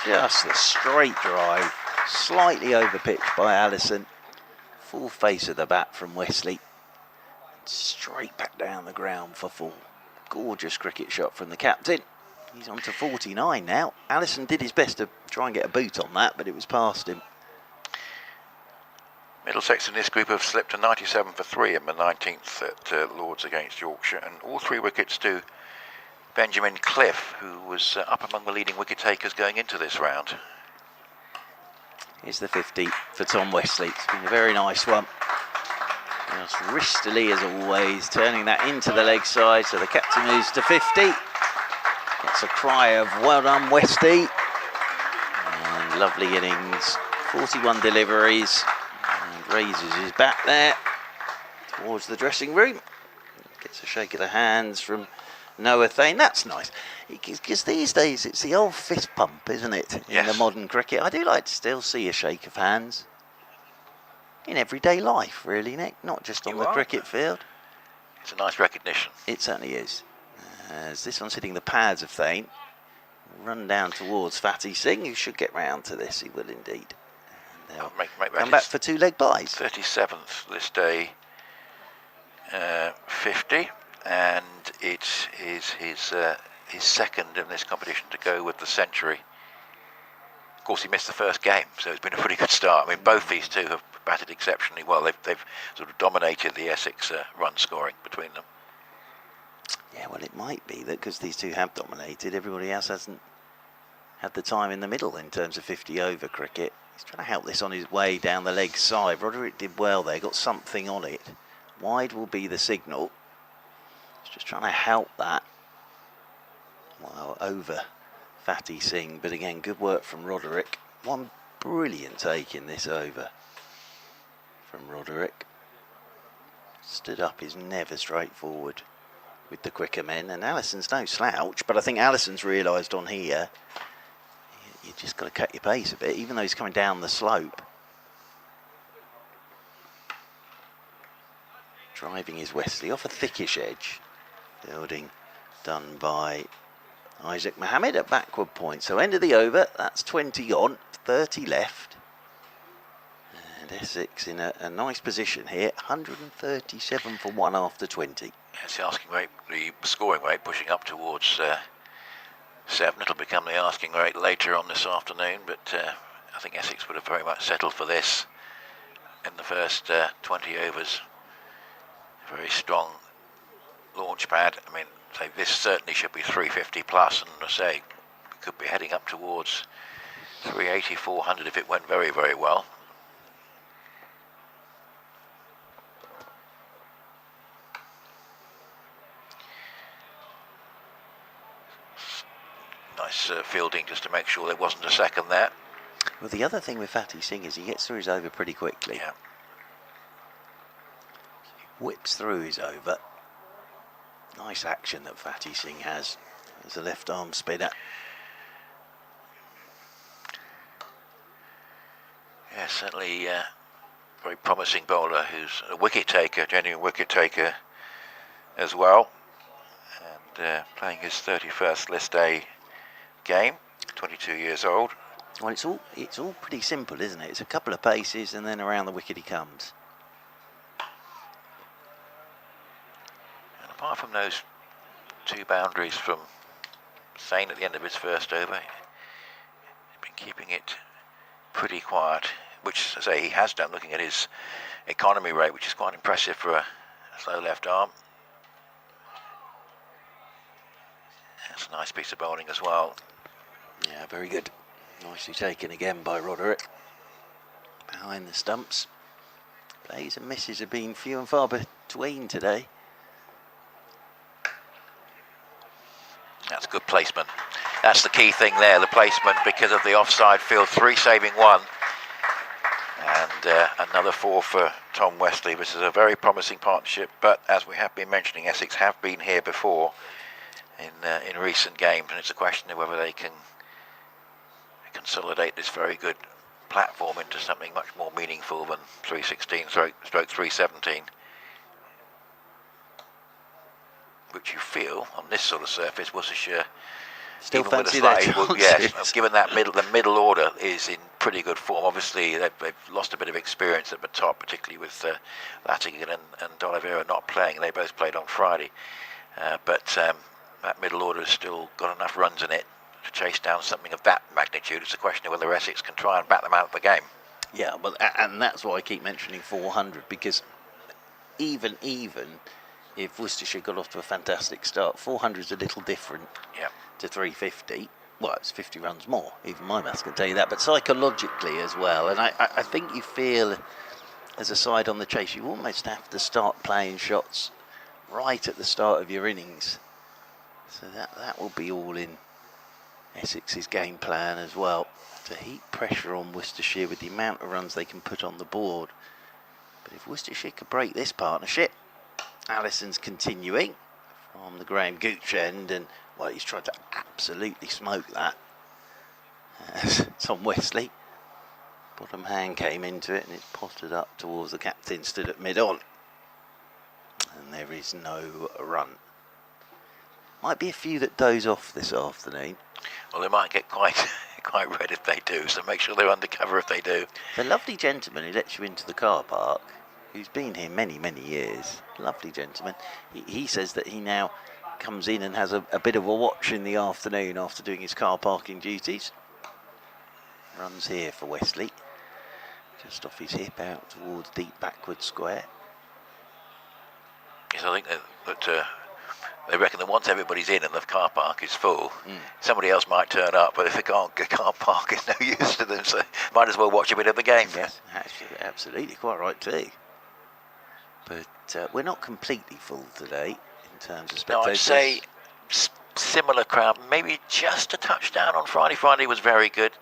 Just the straight drive, slightly overpitched by Allison. Full face of the bat from Wesley. Straight back down the ground for full. Gorgeous cricket shot from the captain. He's on to 49 now. Allison did his best to try and get a boot on that, but it was past him. Middlesex in this group have slipped to 97 for 3 in the 19th at Lords against Yorkshire, and all 3 wickets to Benjamin Cliff, who was up among the leading wicket takers going into this round. Here's the 50 for Tom Wesley. It's been a very nice one. Just wristily as always, turning that into the leg side, so the captain moves to 50. Gets a cry of well done Westy. And lovely innings, 41 deliveries. And raises his bat there towards the dressing room. Gets a shake of the hands from Noah Thane. That's nice, because these days it's the old fist pump, isn't it? Yes. In the modern cricket, I do like to still see a shake of hands in everyday life, really, Nick, not just on the cricket field. It's a nice recognition. It certainly is. As this one's hitting the pads of Thane, run down towards Fatty Singh, who should get round to this. He will indeed. And they'll come back for 2 leg byes. 37th this day, 50, and it is his second in this competition to go with the century. Of course, he missed the first game, so it's been a pretty good start. I mean, both these two have batted exceptionally well. They've sort of dominated the Essex run scoring between them. Yeah, well, it might be that because these two have dominated, everybody else hasn't had the time in the middle in terms of 50 over cricket. He's trying to help this on his way down the leg side. Roderick did well there, got something on it. Wide will be the signal. He's just trying to help that. Well, over Fatty Singh, but again, good work from Roderick. One brilliant take in this over from Roderick. Stood up is never straightforward with the quicker men, and Allison's no slouch, but I think Allison's realised on here, you just got to cut your pace a bit, even though he's coming down the slope. Driving is Wesley off a thickish edge. Fielding done by Isaac Mohammed at backward point. So end of the over, that's 20 on, 30 left. And Essex in a nice position here, 137 for 1 after 20. It's the asking rate, the scoring rate pushing up towards 7. It'll become the asking rate later on this afternoon, but I think Essex would have very much settled for this in the first 20 overs. Very strong launch pad. I mean, so this certainly should be 350 plus, and I say we could be heading up towards 380, 400 if it went very, very well. Nice fielding just to make sure there wasn't a second there. Well, the other thing with Fatih Singh is he gets through his over pretty quickly. Yeah. He whips through his over. Nice action that Fatih Singh has as a left arm spinner. Yeah, certainly very promising bowler who's a wicket taker, genuine wicket taker as well. And playing his 31st List A game, 22 years old. Well, it's all pretty simple, isn't it? It's a couple of paces and then around the wicket he comes. And apart from those 2 boundaries from Sain at the end of his first over, he's been keeping it pretty quiet, which, as I say, he has done, looking at his economy rate, which is quite impressive for a slow left arm. That's a nice piece of bowling as well. Yeah, very good. Nicely taken again by Roderick. Behind the stumps. Plays and misses have been few and far between today. That's good placement. That's the key thing there, the placement, because of the offside field. 3 saving 1. And another 4 for Tom Westley. This is a very promising partnership, but as we have been mentioning, Essex have been here before in recent games, and it's a question of whether they can consolidate this very good platform into something much more meaningful than 316 stroke 317, which you feel on this sort of surface, Worcestershire still even fancy with their a chances. yes, given that the middle order is in pretty good form. Obviously they've lost a bit of experience at the top, particularly with Latigan and D'Oliveira not playing. They both played on Friday, but that middle order has still got enough runs in it to chase down something of that magnitude. It's a question of whether Essex can try and bat them out of the game. Yeah, well, and that's why I keep mentioning 400, because even if Worcestershire got off to a fantastic start, 400 is a little different to 350. Well, it's 50 runs more. Even my maths can tell you that, but psychologically as well. And I think you feel, as a side on the chase, you almost have to start playing shots right at the start of your innings. So that will be all in Essex's game plan as well, to heap pressure on Worcestershire with the amount of runs they can put on the board. But if Worcestershire could break this partnership, Allison's continuing from the Graham Gooch end, and well, he's tried to absolutely smoke that. Tom Westley, bottom hand came into it and it's potted up towards the captain, stood at mid-on, and there is no run. Might be a few that doze off this afternoon. Well, they might get quite red if they do, so make sure they're undercover if they do. The lovely gentleman who lets you into the car park, who's been here many years, lovely gentleman, he says that he now comes in and has a bit of a watch in the afternoon after doing his car parking duties. Runs here for Westley, just off his hip out towards deep backward square. Yes, I think that they reckon that once everybody's in and the car park is full, somebody else might turn up, but if the car park is no use to them, so might as well watch a bit of the game. Yes, absolutely, quite right too. But we're not completely full today in terms of spectators. No, I'd say similar crowd, maybe just a touchdown on Friday. Friday was very good,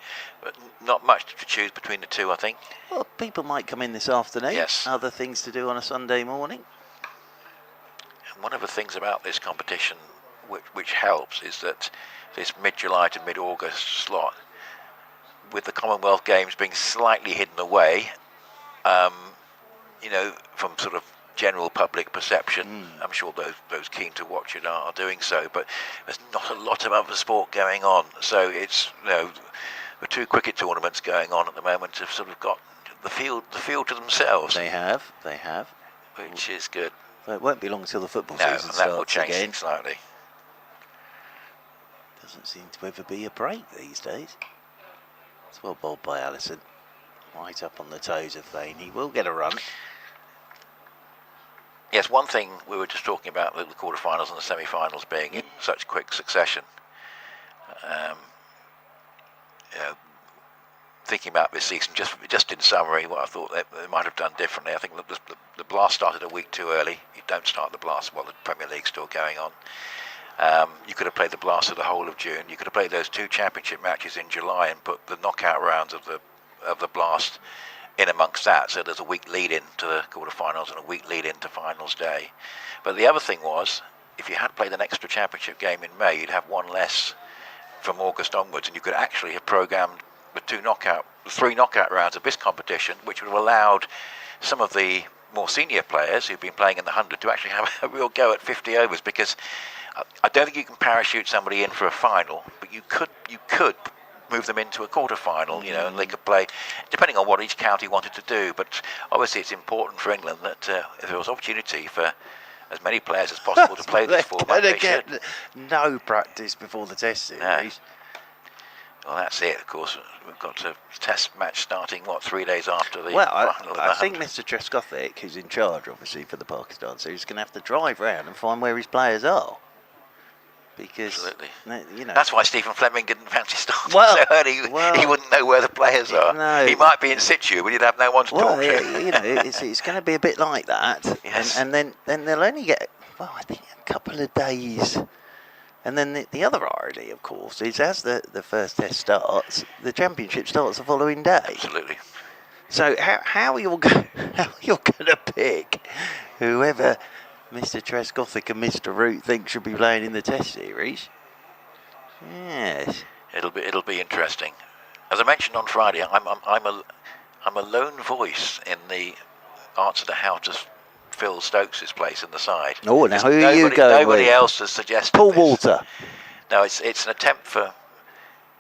but not much to choose between the two, I think. Well, people might come in this afternoon. Yes. Other things to do on a Sunday morning. One of the things about this competition which helps is that this mid-July to mid-August slot, with the Commonwealth Games being slightly hidden away, from sort of general public perception. I'm sure those keen to watch it are doing so, but there's not a lot of other sport going on. So it's the 2 cricket tournaments going on at the moment have sort of got the field to themselves. They have, which is good. So it won't be long till the football No, season and that will starts change again. things slightly. Doesn't seem to ever be a break these days. It's well bowled by Allison. Right up on the toes of Vane. He will get a run. Yes, one thing we were just talking about the quarterfinals and the semi-finals being in such quick succession. Thinking about this season, just in summary, what I thought they might have done differently. I think the Blast started a week too early. You don't start the Blast while the Premier League's still going on. You could have played the Blast for the whole of June. You could have played those 2 championship matches in July and put the knockout rounds of the Blast in amongst that. So there's a week lead in to the quarterfinals and a week lead into finals day. But the other thing was, if you had played an extra championship game in May, you'd have one less from August onwards, and you could actually have programmed the 3 knockout rounds of this competition, which would have allowed some of the more senior players who've been playing in the 100 to actually have a real go at 50 overs, because I don't think you can parachute somebody in for a final, but you could move them into a quarter-final, and they could play, depending on what each county wanted to do. But obviously it's important for England that if there was opportunity for as many players as possible to play this format, they should. No practice before the Test series. No. Well, that's it, of course. We've got a Test match starting, 3 days after the final? I think Mr. Trescothick, who's in charge, obviously, for the Pakistan series, is going to have to drive round and find where his players are. Because, absolutely. That's why Stephen Fleming didn't fancy starting so early. He wouldn't know where the players are. No. He might be in situ, but he'd have no one to talk to. It's going to be a bit like that. Yes. And then they'll only get, I think, a couple of days. And then the other irony, of course, is as the first Test starts, the championship starts the following day. Absolutely. So how are you going to pick whoever Mr. Trescothick and Mr. Root think should be playing in the Test series? Yes. It'll be interesting. As I mentioned on Friday, I'm a lone voice in the answer to how to fill Stokes' place in the side. Oh, now who are you going Nobody with? else has suggested Paul this. Walter. No, it's an attempt for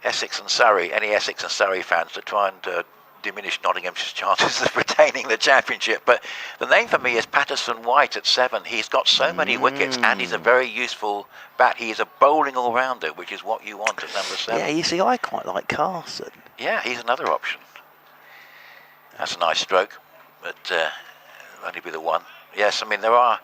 Essex and Surrey, any Essex and Surrey fans, to try and diminish Nottingham's chances of retaining the championship. But the name for me is Patterson White at 7. He's got so many wickets, and he's a very useful bat. He is a bowling all-rounder, which is what you want at number 7. Yeah, you see, I quite like Carson. Yeah, he's another option. That's a nice stroke, but only be the one. Yes, I mean, there are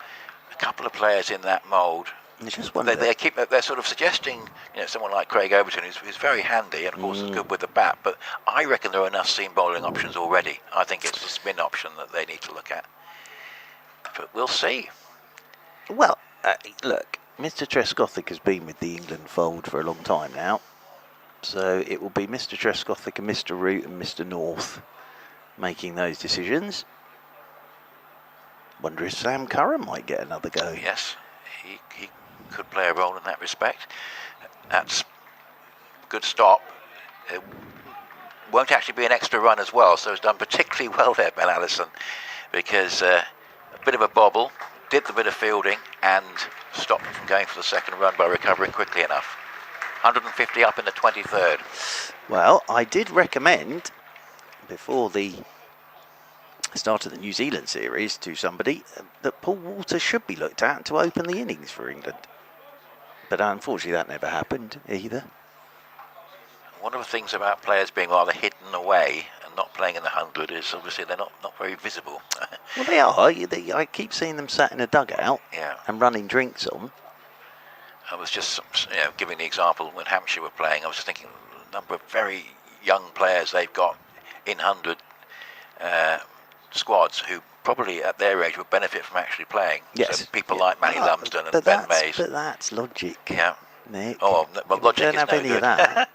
a couple of players in that mould. They're sort of suggesting, someone like Craig Overton, who's very handy and of course is good with the bat. But I reckon there are enough seam bowling options already. I think it's the spin option that they need to look at. But we'll see. Well, look, Mr. Trescothick has been with the England fold for a long time now, so it will be Mr. Trescothick and Mr. Root and Mr. North making those decisions. Wonder if Sam Curran might get another go. Yes, he could play a role in that respect. That's a good stop. It won't actually be an extra run as well, so it's done particularly well there, Ben Allison, because a bit of a bobble, did the bit of fielding, and stopped from going for the second run by recovering quickly enough. 150 up in the 23rd. Well, I did recommend, before the start of the New Zealand series, to somebody that Paul Walter should be looked at to open the innings for England. But unfortunately that never happened either. One of the things about players being rather hidden away and not playing in the 100 is obviously they're not very visible. Well, they are. I keep seeing them sat in a dugout and running drinks on. I was just giving the example when Hampshire were playing. I was just thinking the number of very young players they've got in 100 squads who probably at their age would benefit from actually playing. Yes. So people like Manny Lumsden and Ben Mays. But that's logic. Yeah. Nick. Oh, well, logic don't is have no any good. of that.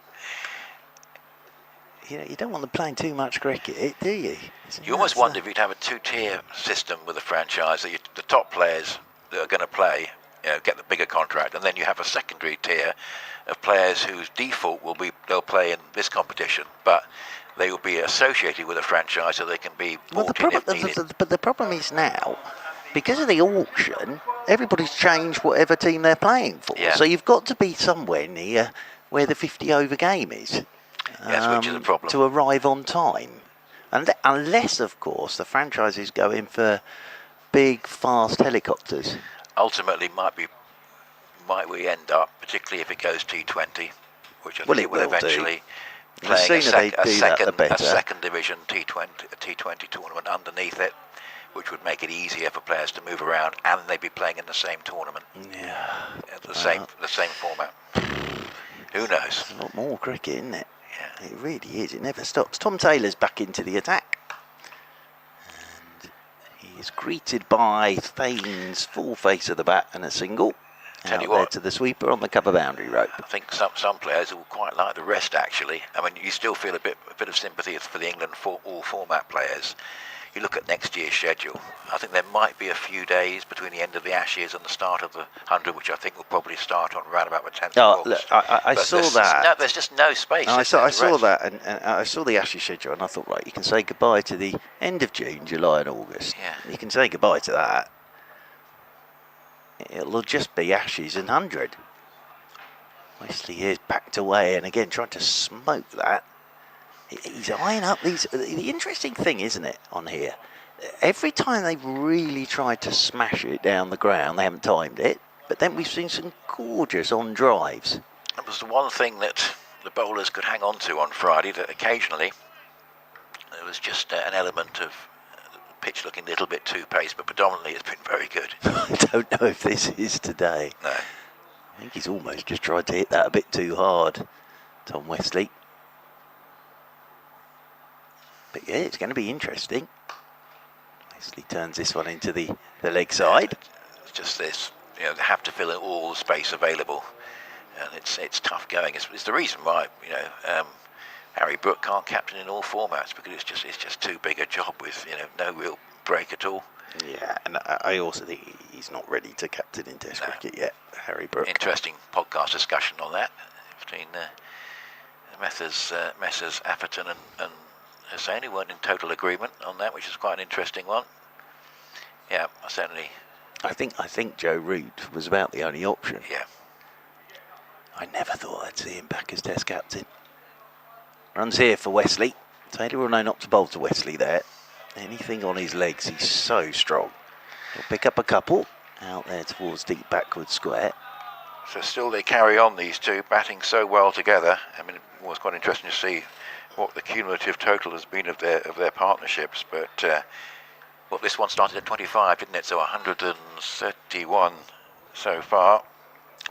You don't want them playing too much cricket, do you? You almost wonder if you'd have a two-tier system with a franchise. That the top players that are going to play, get the bigger contract, and then you have a secondary tier of players whose default will be they'll play in this competition, but they will be associated with a franchise so they can be bought in if needed. But the problem is now, because of the auction, everybody's changed whatever team they're playing for. Yeah. So you've got to be somewhere near where the 50 over game is. Yes, which is a problem. To arrive on time. Unless, of course, the franchises go in for big, fast helicopters. Ultimately, might we end up, particularly if it goes T20, which I think Well, it will eventually, The playing sooner they do that, the better. a second division T20 tournament underneath it, which would make it easier for players to move around, and they'd be playing in the same tournament. Yeah. The same format. Who knows? It's a lot more cricket, isn't it? Yeah. It really is. It never stops. Tom Taylor's back into the attack. And he is greeted by Thane's full face of the bat and a single. Tell you out there what, to the sweeper on the cover boundary rope. I think some players will quite like the rest, actually. I mean, you still feel a bit of sympathy for the England all format players. You look at next year's schedule, I think there might be a few days between the end of the Ashes and the start of the 100, which I think will probably start on around about the 10th of Oh, August. look, I saw that. There's just no space. I saw rest. that, and I saw the Ashes schedule, and I thought, right, you can say goodbye to the end of June, July, and August. Yeah. You can say goodbye to that. It'll just be Ashes and 100. Wesley is packed away, and again trying to smoke that. He's eyeing up these. The interesting thing, isn't it, on here? Every time they've really tried to smash it down the ground, they haven't timed it. But then we've seen some gorgeous on drives. That was the one thing that the bowlers could hang on to on Friday, that occasionally there was just an element of the pitch looking a little bit too paced, but predominantly it's been very good. I don't know if this is today. No. I think he's almost just tried to hit that a bit too hard, Tom Wesley. But yeah, it's going to be interesting. Wesley turns this one into the leg side. It's just this, they have to fill in all the space available, and it's tough going. It's the reason why Harry Brook can't captain in all formats, because it's just too big a job with no real break at all. Yeah, and I also think he's not ready to captain in Test cricket yet, Harry Brook. Interesting podcast discussion on that between Messrs Atherton and Hussain, who weren't in total agreement on that, which is quite an interesting one. Yeah, certainly. I think Joe Root was about the only option. Yeah. I never thought I'd see him back as Test captain. Runs here for Wesley. Taylor will know not to bowl to Wesley there. Anything on his legs, he's so strong. He'll pick up a couple out there towards deep backward square. So still they carry on, these two, batting so well together. I mean, it was quite interesting to see what the cumulative total has been of their partnerships. But this one started at 25, didn't it? So 131 so far.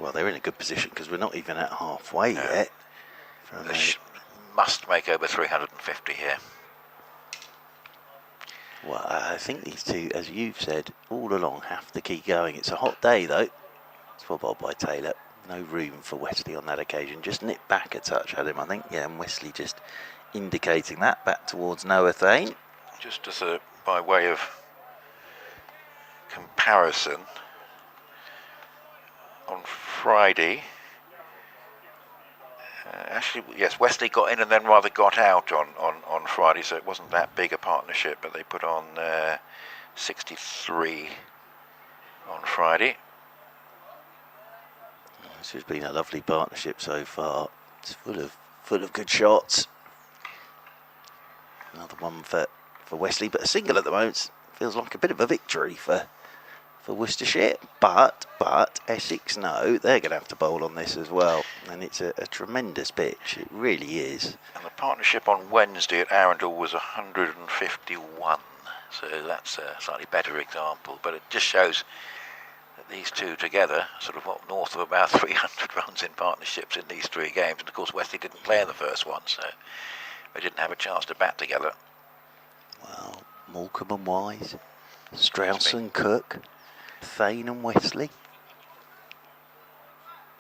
Well, they're in a good position because we're not even at halfway yet. They must make over 350 here. Well, I think these two, as you've said all along, have to keep going. It's a hot day, though. It's football by Taylor. No room for Wesley on that occasion. Just nipped back a touch at him, I think. Yeah, and Wesley just indicating that back towards Noah Thane. Just as by way of comparison, on Friday, actually, yes, Wesley got in and then rather got out on Friday, so it wasn't that big a partnership, but they put on 63 on Friday. This has been a lovely partnership so far. It's full of good shots. Another one for Wesley, but a single at the moment. Feels like a bit of a victory for Worcestershire, but Essex know they're going to have to bowl on this as well, and it's a tremendous pitch. It really is. And the partnership on Wednesday at Arundel was 151, so that's a slightly better example, but it just shows that these two together, sort of north of about 300 runs in partnerships in these three games, and of course Wesley didn't play in the first one, so they didn't have a chance to bat together. Well, Morecambe and Wise, Strauss and Cook, Thane and Wesley,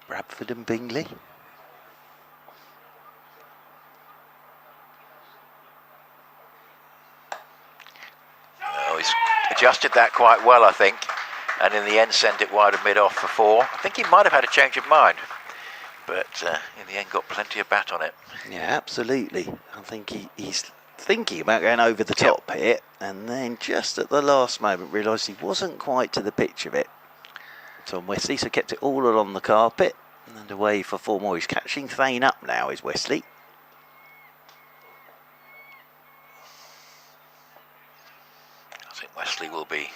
Bradford and Bingley. Oh, he's adjusted that quite well, I think, and in the end sent it wide of mid-off for 4. I think he might have had a change of mind, but in the end got plenty of bat on it. Yeah, absolutely. I think thinking about going over the top here, and then just at the last moment realised he wasn't quite to the pitch of it. Tom Wesley, so kept it all along the carpet, and away for 4 more. He's catching Thane up now, is Wesley. I think Wesley will be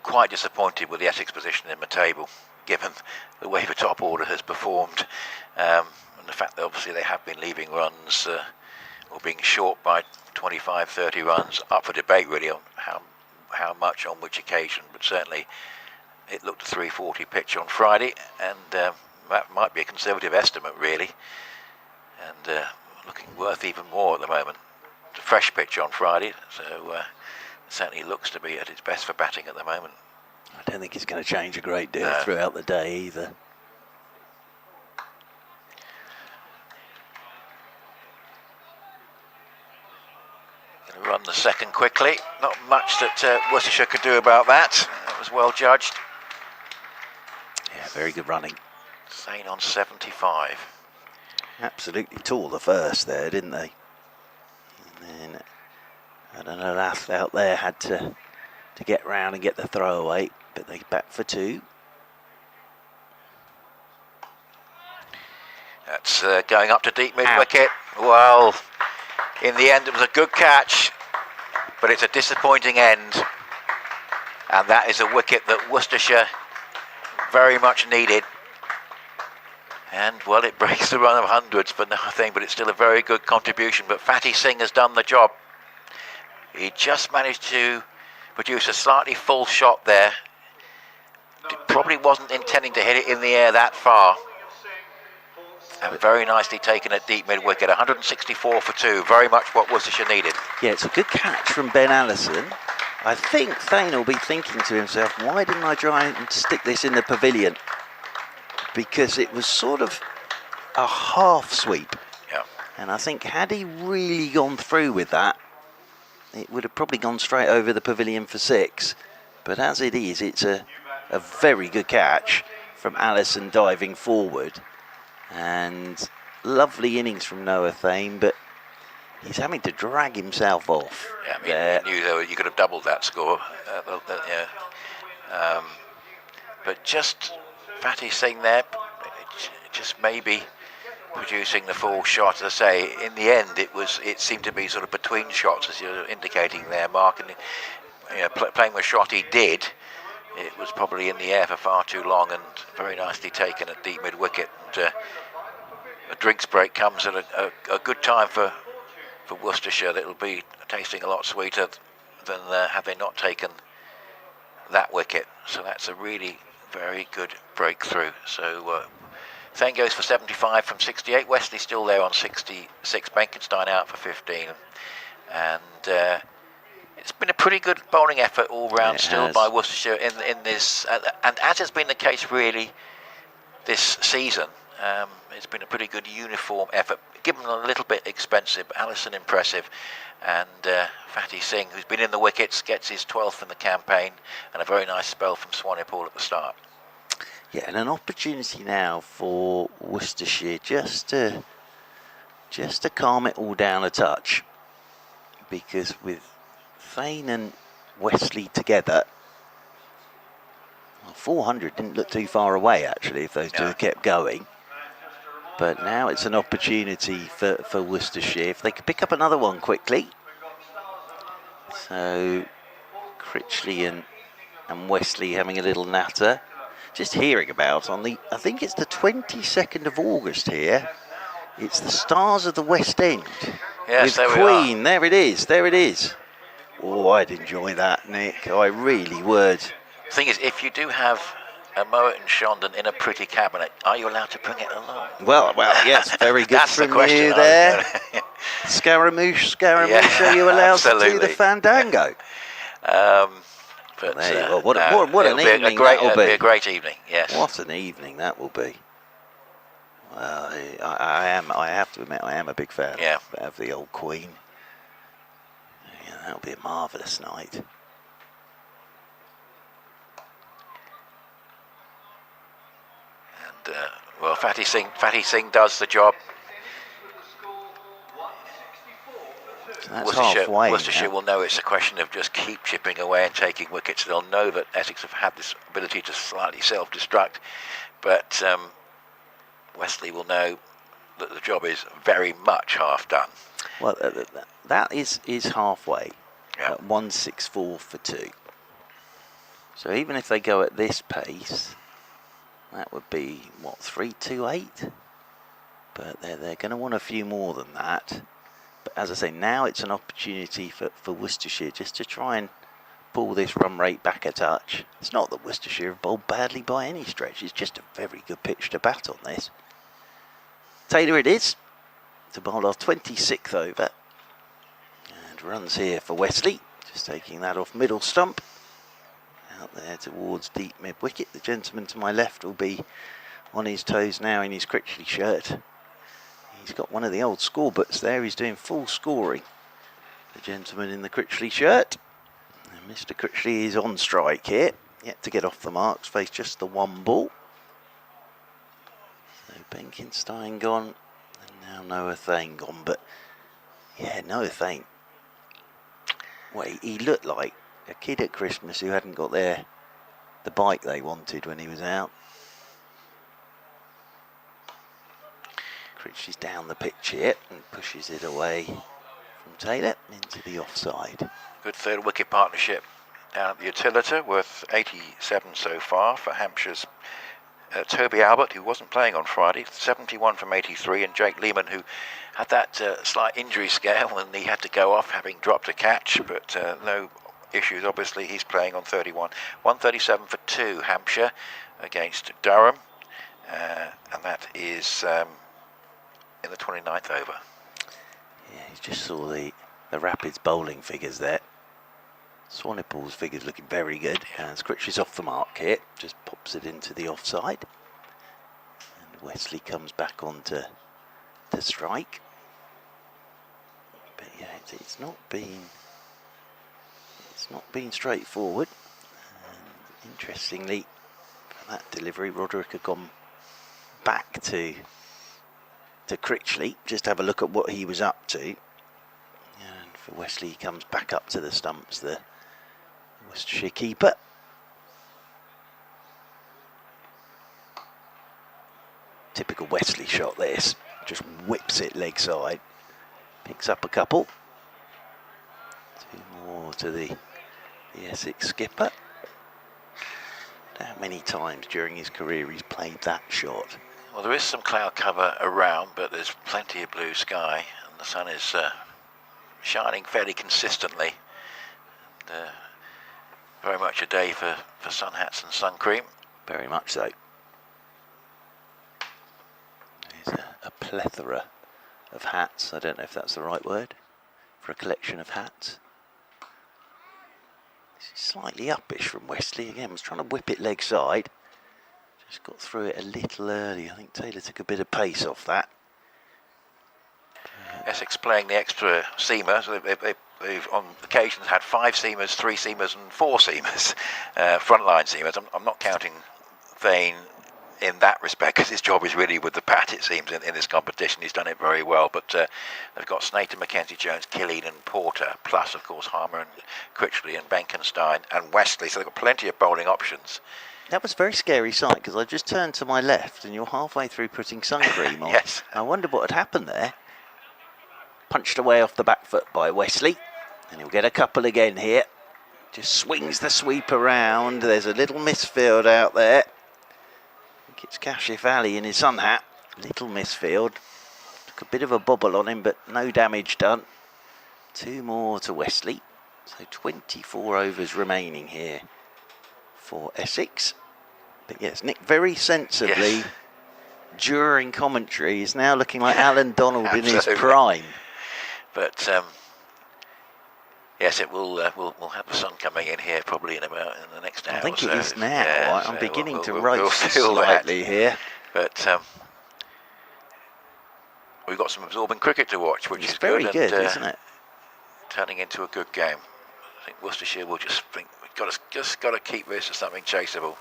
quite disappointed with the Essex position in the table, given the way the top order has performed, and the fact that obviously they have been leaving runs or being short by 25, 30 runs. Up for debate really on how much on which occasion, but certainly it looked a 340 pitch on Friday, and that might be a conservative estimate really, and looking worth even more at the moment. It's a fresh pitch on Friday, so it certainly looks to be at its best for batting at the moment. I don't think it's going to change a great deal throughout the day either. Going to run the second quickly. Not much that Worcestershire could do about that. That was well judged. Yeah, very good running. Thane on 75. Absolutely tore the first there, didn't they? And then I don't know, Lath out there had to get round and get the throw away, but they bat for 2. That's going up to deep mid-wicket. Well, in the end it was a good catch, but it's a disappointing end. And that is a wicket that Worcestershire very much needed. And, well, it breaks the run of hundreds for nothing, but it's still a very good contribution. But Fatty Singh has done the job. He just managed to produce a slightly full shot there. Probably wasn't intending to hit it in the air that far. And very nicely taken at deep mid-wicket. 164 for 2, very much what Worcestershire needed. Yeah, it's a good catch from Ben Allison. I think Thane will be thinking to himself, why didn't I try and stick this in the pavilion? Because it was sort of a half sweep. Yeah. And I think had he really gone through with that, it would have probably gone straight over the pavilion for 6. But as it is, it's a very good catch from Allison diving forward. And lovely innings from Noah Thane, but he's having to drag himself off. Yeah, I mean, you knew though you could have doubled that score. But just Fatty Singh there, just maybe producing the full shot. As I say, in the end, it seemed to be sort of between shots, as you're indicating there, Mark. And playing the shot he did, it was probably in the air for far too long, and very nicely taken at deep mid-wicket. And a drinks break comes at a good time for Worcestershire. That'll be tasting a lot sweeter than had they not taken that wicket. So that's a really very good breakthrough. So Thane goes for 75 from 68. Wesley still there on 66. Benkenstein out for 15. And it's been a pretty good bowling effort all round still by Worcestershire in this, and as has been the case really this season. It's been a pretty good uniform effort, given a little bit expensive. Allison impressive, and Fatty Singh, who's been in the wickets, gets his 12th in the campaign, and a very nice spell from Swanepoel at the start. Yeah, and an opportunity now for Worcestershire just to calm it all down a touch, because with Thane and Wesley together, 400 didn't look too far away actually if those two had kept going. But now it's an opportunity for Worcestershire if they could pick up another one quickly. So Critchley and Wesley having a little natter. Just hearing about on the, I think it's the 22nd of August here. It's the Stars of the West End. Yes, with there we Queen. There it is. There it is. Oh, I'd enjoy that, Nick. I really would. The thing is, if you do have a Moet and Shondon in a pretty cabinet, are you allowed to bring it along? Well, yes, very good That's from the question you there. Scaramouche, Yeah, are you allowed to do absolutely. the fandango? But there you go. What an evening that will be a great evening, yes. What an evening that will be. Well, I have to admit, I am a big fan of the old Queen. Yeah, that'll be a marvellous night. And well, Fatty Singh does the job. So that's halfway Worcestershire now. will know it's a question of just keep chipping away and taking wickets. They'll know that Essex have had this ability to slightly self-destruct, but Wesley will know that the job is very much half done. Well, that is halfway Yeah. at 164 for 2. So even if they go at this pace, that would be, what, 328? But they're going to want a few more than that. But as I say, now it's an opportunity for Worcestershire just to try and pull this run rate back a touch. It's not that Worcestershire have bowled badly by any stretch. It's just a very good pitch to bat on this. Taylor it is to bowl our 26th over. And runs here for Wesley. Just taking that off middle stump. Out there towards deep mid-wicket. The gentleman to my left will be on his toes now in his Critchley shirt. He's got one of the old scorebooks there. He's doing full scoring. The gentleman in the Critchley shirt. And Mr. Critchley is on strike here. Yet to get off the marks. Faced just the one ball. So Benkenstein gone. And now Noah Thane gone. But yeah, Noah Thane. Well, he looked like a kid at Christmas who hadn't got the bike they wanted when he was out. Critchley's down the pitch here and pushes it away from Taylor into the offside. Good third wicket partnership down at the Utilita, worth 87 so far for Hampshire's Toby Albert, who wasn't playing on Friday, 71 from 83, and Jake Lehman, who had that slight injury scare when he had to go off, having dropped a catch, but no issues. Obviously, he's playing on 31. 137 for 2, Hampshire against Durham, and that is in the 29th over. Yeah, you just saw the Rapids bowling figures there. Swanepoel's figures looking very good. And Critchley's off the mark here. Just pops it into the offside. And Wesley comes back on to strike. But yeah, it's not been straightforward. And interestingly, for that delivery, Roderick had gone back to Critchley. Just have a look at what he was up to. And for Wesley, he comes back up to the stumps, the Worcestershire keeper. Typical Wesley shot this. Just whips it leg side. Picks up a couple. 2 more to the Essex skipper. How many times during his career he's played that shot? Well, there is some cloud cover around, but there's plenty of blue sky, and the sun is shining fairly consistently. And, very much a day for sun hats and sun cream. Very much so. There's a plethora of hats. I don't know if that's the right word for a collection of hats. This is slightly uppish from Wesley. Again, was trying to whip it leg side. Just got through it a little early. I think Taylor took a bit of pace off that. Essex playing the extra seamer, so they've on occasions had 5 seamers, 3 seamers and 4 seamers, frontline seamers. I'm not counting Thane in that respect, because his job is really with the bat, it seems, in this competition. He's done it very well, but they've got Snater, Mackenzie Jones, Killeen and Porter, plus of course Harmer and Critchley and Benkenstein and Wesley, so they've got plenty of bowling options. That was a very scary sight, because I just turned to my left and you're halfway through putting sun cream on. Yes. I wondered what had happened there. Punched away off the back foot by Wesley, and he'll get a couple again here. Just swings the sweep around. There's a little misfield out there. I think it's Kashif Ali in his sun hat. Little misfield. Took a bit of a bobble on him, but no damage done. 2 more to Wesley. So 24 overs remaining here for Essex. But yes, Nick very sensibly during commentary is now looking like Alan Donald in his prime. But yes, it will. We'll have the sun coming in here probably in the next hour. I think or it so. is now. Yeah, I'm so beginning to we'll roast feel slightly that. here. But we've got some absorbing cricket to watch, which It's is very good, good, isn't it? Turning into a good game. I think Worcestershire will just think we've just got to keep this as something chaseable.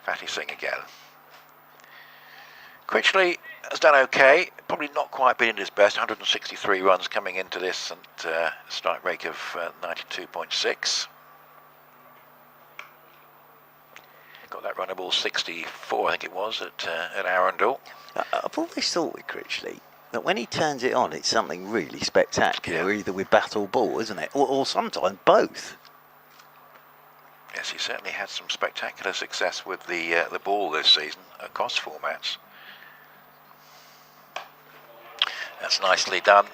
Fatty Singh again. Critchley has done okay, probably not quite been at his best, 163 runs coming into this and strike rate of 92.6. Got that runner ball 64, I think it was, at Arundel. I've always thought with Critchley that when he turns it on, it's something really spectacular, Yeah. either with bat or ball, isn't it? Or sometimes both. Yes, he certainly had some spectacular success with the ball this season across formats. That's nicely done.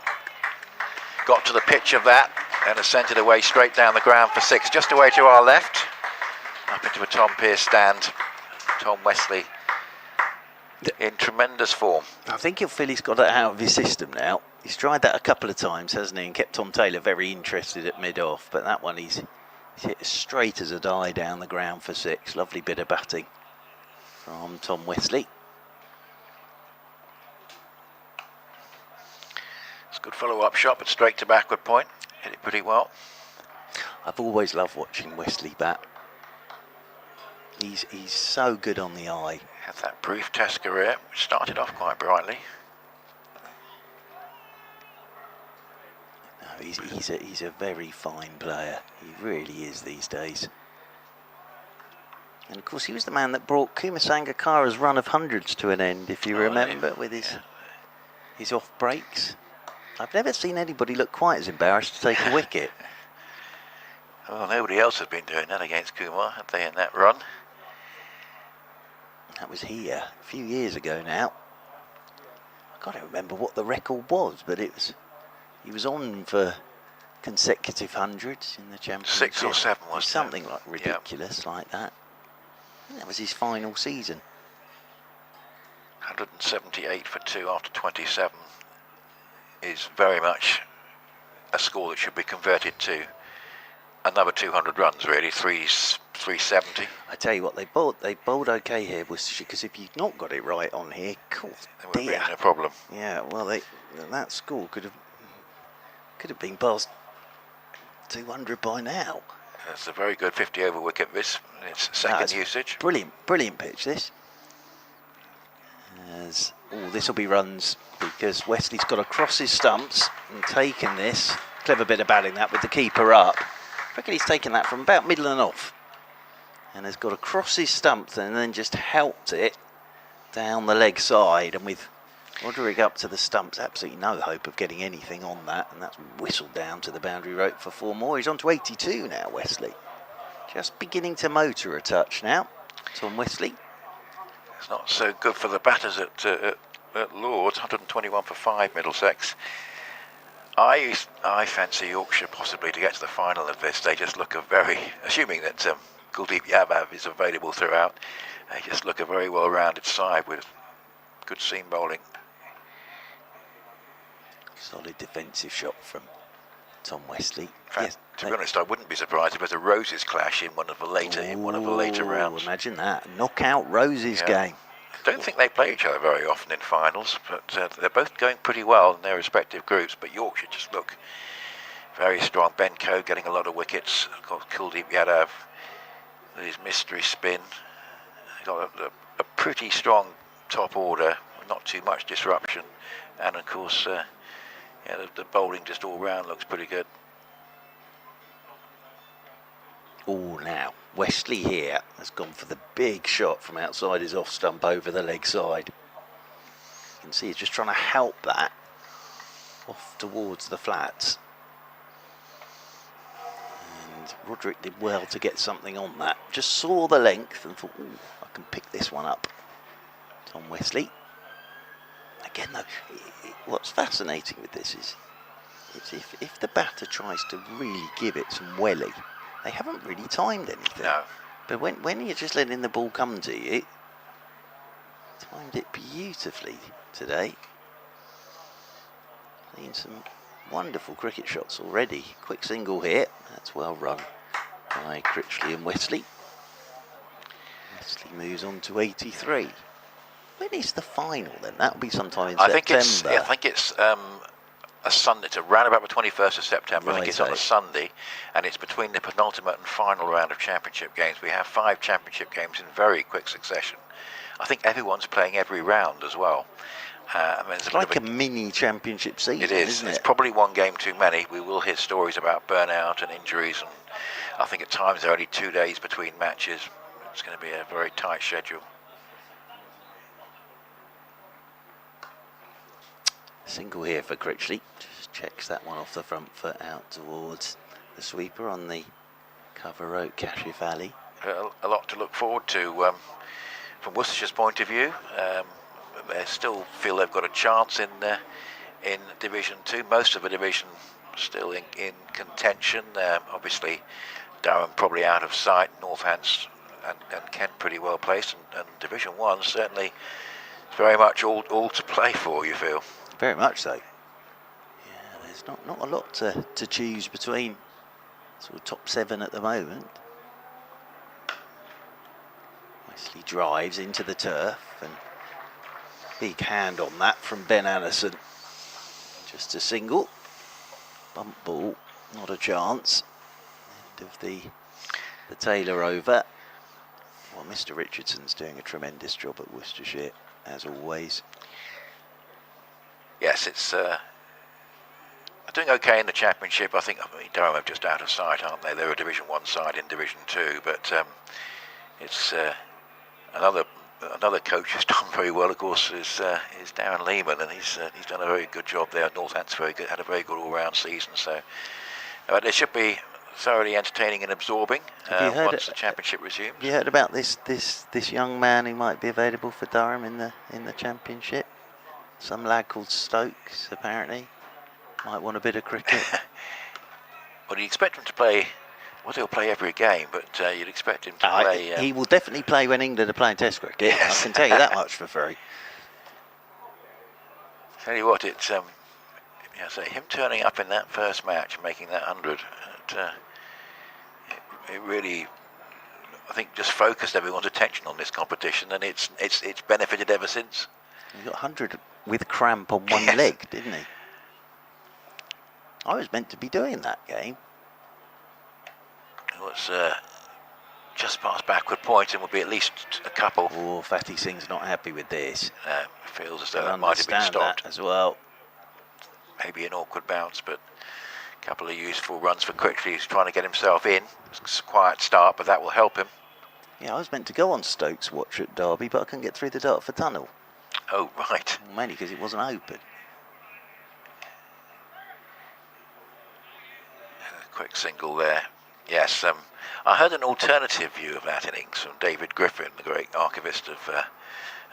Got to the pitch of that and has sent it away straight down the ground for 6, just away to our left. Up into a Tom Pearce stand. Tom Wesley in tremendous form. I think he'll feel he's got it out of his system now. He's tried that a couple of times, hasn't he, and kept Tom Taylor very interested at mid-off, but that one he's hit as straight as a die down the ground for 6. Lovely bit of batting from Tom Wesley. It's a good follow-up shot, but straight to backward point. Hit it pretty well. I've always loved watching Wesley bat. He's so good on the eye. Had that brief test career, which started off quite brightly. No, he's a very fine player. He really is these days. And of course, he was the man that brought Kumar Sangakkara's run of hundreds to an end, if you remember, with his off breaks. I've never seen anybody look quite as embarrassed to take a wicket. Well, nobody else has been doing that against Kumar, have they, in that run? That was here a few years ago now. I can't remember what the record was, but he was on for consecutive hundreds in the championship. 6 or 7, wasn't it? Something like ridiculous like that. I think that was his final season. 178 for 2 after 27 is very much a score that should be converted to another 200 runs, really. 370. I tell you what, they bowled okay here, Worcestershire, because if you'd not got it right on here, cool, There would have been a problem. Yeah, well, that score could have been past 200 by now. It's a very good 50 over wicket, this. It's second usage. Brilliant pitch, this. This will be runs because Wesley's got to cross his stumps and taken this. Clever bit of batting that with the keeper up. I reckon he's taken that from about middle and off. And has got to cross his stumps and then just helped it down the leg side. And with Roderick up to the stumps, absolutely no hope of getting anything on that. And that's whistled down to the boundary rope for 4 more. He's on to 82 now, Wesley. Just beginning to motor a touch now. Tom Wesley. It's not so good for the batters at Lords. 121 for 5, Middlesex. I fancy Yorkshire possibly to get to the final of this. They just look assuming that Kuldeep Yadav is available throughout, they just look a very well-rounded side with good seam bowling. Solid defensive shot from Tom Wesley. In fact, to be honest, I wouldn't be surprised if there's a Roses clash in one of the later rounds. Imagine that, knockout Roses game. I don't think they play each other very often in finals, but they're both going pretty well in their respective groups. But Yorkshire just look very strong. Ben Coe getting a lot of wickets. Of course, Kuldeep Yadav with his mystery spin. Got a pretty strong top order, not too much disruption, and of course, the bowling just all round looks pretty good. Oh, now Wesley here has gone for the big shot from outside his off stump over the leg side. You can see he's just trying to help that off towards the flats. And Roderick did well to get something on that. Just saw the length and thought, ooh, I can pick this one up. Tom Wesley. Again though, what's fascinating with this is if the batter tries to really give it some welly, they haven't really timed anything. No. But when you're just letting the ball come to you, timed it beautifully today. Seen some wonderful cricket shots already. Quick single here. That's well run by Critchley and Wesley. Wesley moves on to 83. When is the final then? That'll be sometime in September. I think it's a Sunday. It's around about the 21st of September. I think it's on a Sunday, and it's between the penultimate and final round of championship games. We have 5 championship games in very quick succession. I think everyone's playing every round as well. I mean, It's like a mini championship season, it is. isn't it? It's probably one game too many. We will hear stories about burnout and injuries, and I think at times there are only 2 days between matches. It's going to be a very tight schedule. Single here for Critchley. Just checks that one off the front foot out towards the sweeper on the cover rope, Cashew Valley. A lot to look forward to from Worcestershire's point of view. They still feel they've got a chance in Division 2. Most of the division still in contention. Obviously, Durham probably out of sight. Northants and Kent pretty well placed, and Division 1 certainly very much all to play for, you feel? Very much so. Yeah, there's not a lot to choose between sort of top 7 at the moment. Nicely drives into the turf, and big hand on that from Ben Anderson. Just a single. Bump ball, not a chance. End of the Taylor over. Well, Mr. Richardson's doing a tremendous job at Worcestershire, as always. Yes, it's doing okay in the championship. I think Durham are just out of sight, aren't they? They're a Division 1 side in Division 2, but it's another coach who's done very well, of course, is Darren Lehman, and he's done a very good job there. Northants had a very good all-round season, so it should be thoroughly entertaining and absorbing once the championship resumes. Have you heard about this young man who might be available for Durham in the championship? Some lad called Stokes, apparently, might want a bit of cricket. Well, you expect him to play. Well, he'll play every game, but you'd expect him to play. He will definitely play when England are playing Test cricket. Yes. I can tell you that much for free. Tell you what, it's him turning up in that first match, making that 100. It really, I think, just focused everyone's attention on this competition, and it's benefited ever since. He got 100 with cramp on one leg, didn't he? I was meant to be doing that game. It was just past backward point, and will be at least a couple. Oh, Fatty Singh's not happy with this. Feels as though that might have been stopped as well. Maybe an awkward bounce, but a couple of useful runs for Critchley. He's trying to get himself in. It's a quiet start, but that will help him. Yeah, I was meant to go on Stokes' watch at Derby, but I couldn't get through the Dartford Tunnel. Oh, right. Mainly because it wasn't open. A quick single there. Yes, I heard an alternative view of that innings from David Griffin, the great archivist of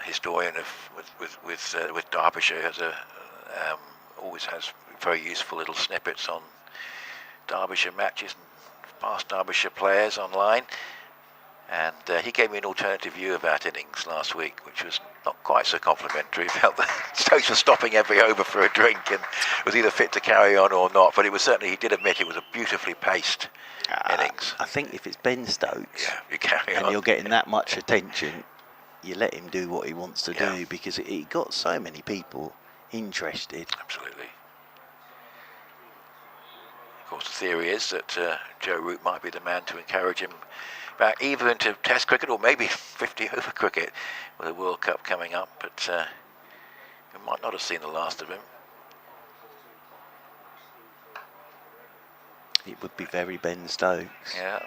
historian with Derbyshire. Always has very useful little snippets on Derbyshire matches and past Derbyshire players online. And he gave me an alternative view of that innings last week, which was not quite so complimentary. He felt that Stokes was stopping every over for a drink and was either fit to carry on or not. But it was certainly, he did admit it was a beautifully paced innings. I think if it's Ben Stokes, you carry on, and you're getting that much attention, you let him do what he wants to do, because he got so many people interested. Absolutely. Of course, the theory is that Joe Root might be the man to encourage him back either into Test cricket or maybe 50 over cricket with the World Cup coming up, but we might not have seen the last of him. It would be very Ben Stokes. Yeah.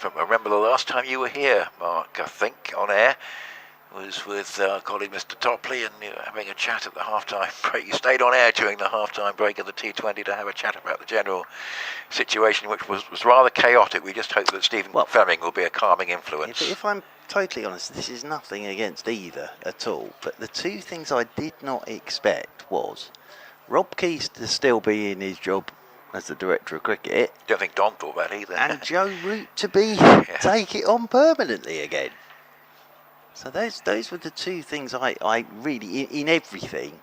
I remember the last time you were here, Mark, I think, on air, was with our colleague Mr. Topley, and you were having a chat at the half-time break. You stayed on air during the half-time break of the T20 to have a chat about the general situation, which was rather chaotic. We just hope that Stephen Fleming will be a calming influence. If I'm totally honest, this is nothing against either at all, but the two things I did not expect was Rob Keys to still be in his job as the director of cricket. Don't think Don thought that either. And Joe Root to be take it on permanently again. So those were the two things I really, in everything,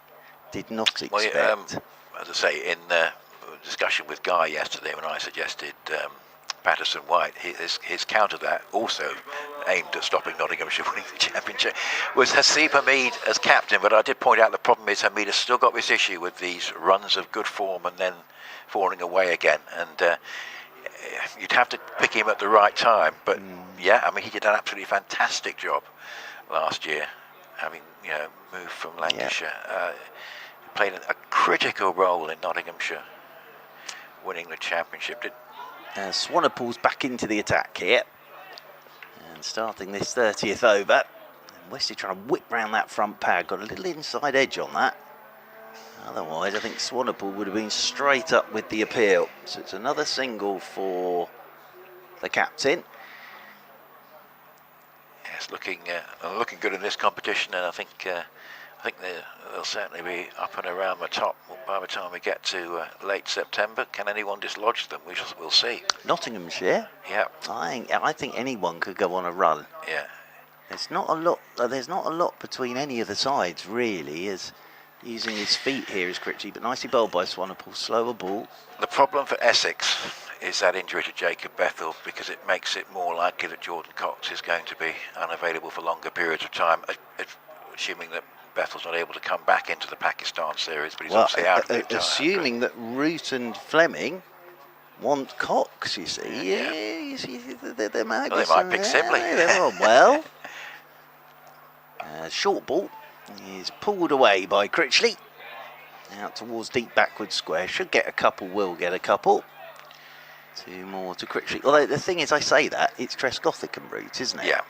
did not expect. Well, as I say, in discussion with Guy yesterday when I suggested Patterson White, his counter to that, also aimed at stopping Nottinghamshire winning the championship, was Haseeb Hameed as captain. But I did point out the problem is Hameed has still got this issue with these runs of good form and then falling away again. And you'd have to pick him at the right time. But yeah, I mean, he did an absolutely fantastic job last year, having moved from Lancashire. Played a critical role in Nottinghamshire winning the championship. Swanepoel's back into the attack here. And starting this 30th over. And Wesley trying to whip round that front pad. Got a little inside edge on that. Otherwise, I think Swanepoel would have been straight up with the appeal. So it's another single for the captain. Yes, looking good in this competition, and I think they'll certainly be up and around the top by the time we get to late September. Can anyone dislodge them? We'll see. Nottinghamshire. Yeah. I think anyone could go on a run. Yeah. There's not a lot between any of the sides really. As using his feet here is Critchley, but nicely bowled by Swanepoel. Slower ball. The problem for Essex is that injury to Jacob Bethel, because it makes it more likely that Jordan Cox is going to be unavailable for longer periods of time, assuming that Bethel's not able to come back into the Pakistan series, but he's obviously out of the entire. Assuming that Root and Fleming want Cox, you see. Yeah. There might be They might pick Sibley. Well, short ball is pulled away by Critchley. Out towards deep backward square. Should get a couple, will get a couple. Two more to Critchley. Although the thing is, I say that, it's Trescothick and Root, isn't it? Yeah.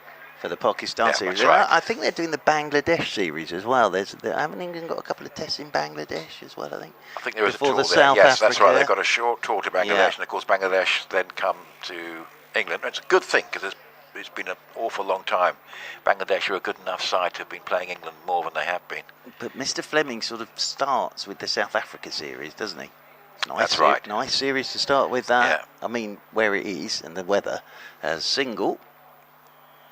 For the Pakistan series. That's right. I think they're doing the Bangladesh series as well. Haven't England got a couple of tests in Bangladesh as well, I think? I think there is before a tour the there. South Yes, that's Africa. right. They've got a short tour to Bangladesh, and of course Bangladesh then come to England. It's a good thing, because it's been an awful long time. Bangladesh are a good enough side to have been playing England more than they have been. But Mr. Fleming sort of starts with the South Africa series, doesn't he? That's right. Nice series to start with that. Yeah. I mean, where it is and the weather. As single.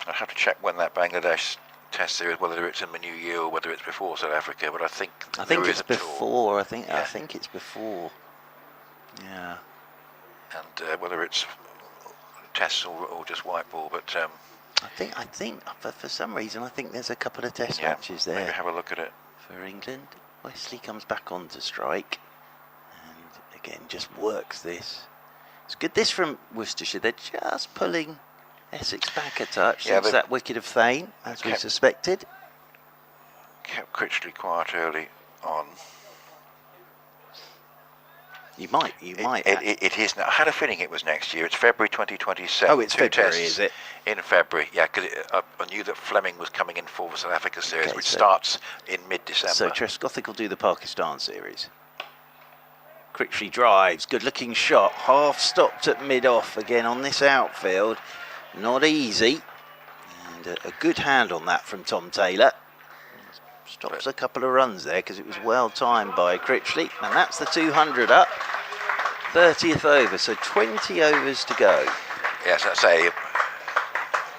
I'll have to check when that Bangladesh test series, whether it's in the new year or whether it's before South Africa, but I think it's before. Tour. I think it's before. Yeah. And whether it's tests or just white ball, but I think for some reason I think there's a couple of test matches there. Maybe have a look at it. For England, Wesley comes back on to strike, and again just works this. It's good this from Worcestershire. They're just pulling Essex back a touch since that wicket of Thane, as we suspected. Kept Critchley quiet early on. You might. It is now. I had a feeling it was next year. It's February 2027. Oh, it's February, is it? In February, yeah, because I knew that Fleming was coming in for the South Africa series, which so starts in mid-December. So Trescothick will do the Pakistan series. Critchley drives, good-looking shot, half stopped at mid-off again on this outfield. Not easy, and a good hand on that from Tom Taylor. Stops a couple of runs there because it was well timed by Critchley, and that's the 200 up. 30th over, so 20 overs to go. Yes, I'd say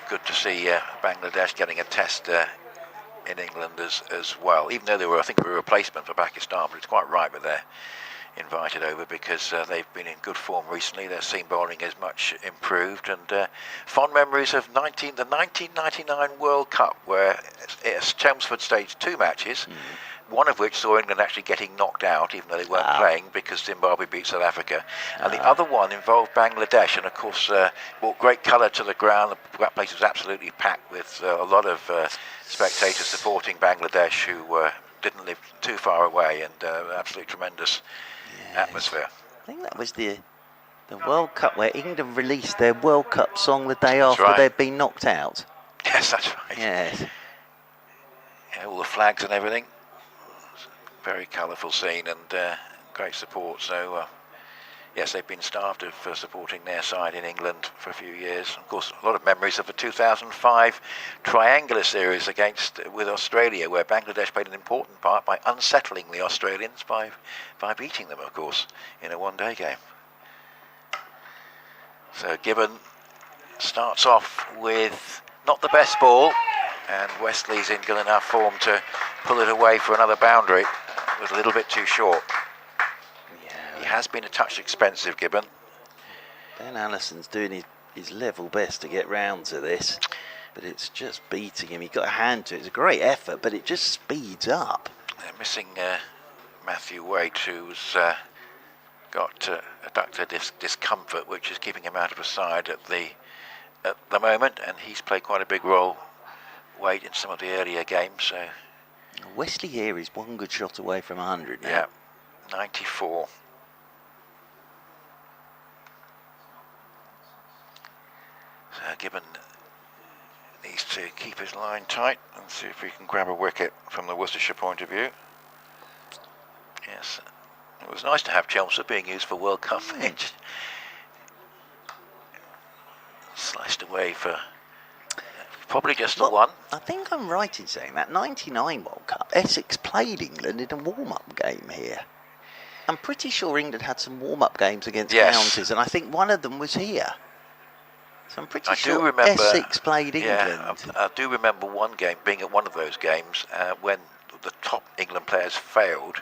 good to see Bangladesh getting a test in England as well, even though they were, I think, a replacement for Pakistan, but it's quite right that they're invited over because they've been in good form recently. Their seam bowling is much improved, and fond memories of the 1999 World Cup, where Chelmsford staged two matches, one of which saw England actually getting knocked out, even though they weren't playing, because Zimbabwe beat South Africa, and the other one involved Bangladesh, and of course brought great colour to the ground. That place was absolutely packed with a lot of spectators supporting Bangladesh who didn't live too far away, and absolutely tremendous atmosphere. I think that was the World Cup where England released their World Cup song the day That's after right. they'd been knocked out. Yes, that's right. Yes. Yeah, all the flags and everything. Very colourful scene, and great support. So, yes, they've been starved of supporting their side in England for a few years. Of course, a lot of memories of the 2005 triangular series with Australia, where Bangladesh played an important part by unsettling the Australians by beating them, of course, in a one-day game. So Gibbon starts off with not the best ball, and Wesley's in good enough form to pull it away for another boundary. It was a little bit too short. He has been a touch expensive, Gibbon. Ben Allison's doing his level best to get round to this, but it's just beating him. He got a hand to it. It's a great effort, but it just speeds up. They're missing Matthew Waite, who's got adductor discomfort, which is keeping him out of the side at the moment, and he's played quite a big role weight in some of the earlier games. So Wesley here is one good shot away from 100 now. yeah, 94. So Gibbon needs to keep his line tight and see if he can grab a wicket from the Worcestershire point of view. Yes, it was nice to have Chelmsford being used for World Cup pitch. Sliced away for probably just the one. I think I'm right in saying that 99 World Cup, Essex played England in a warm-up game here. I'm pretty sure England had some warm-up games against counties, and I think one of them was here. So I'm pretty sure Essex played England. Yeah, I do remember one game being at one of those games when the top England players failed.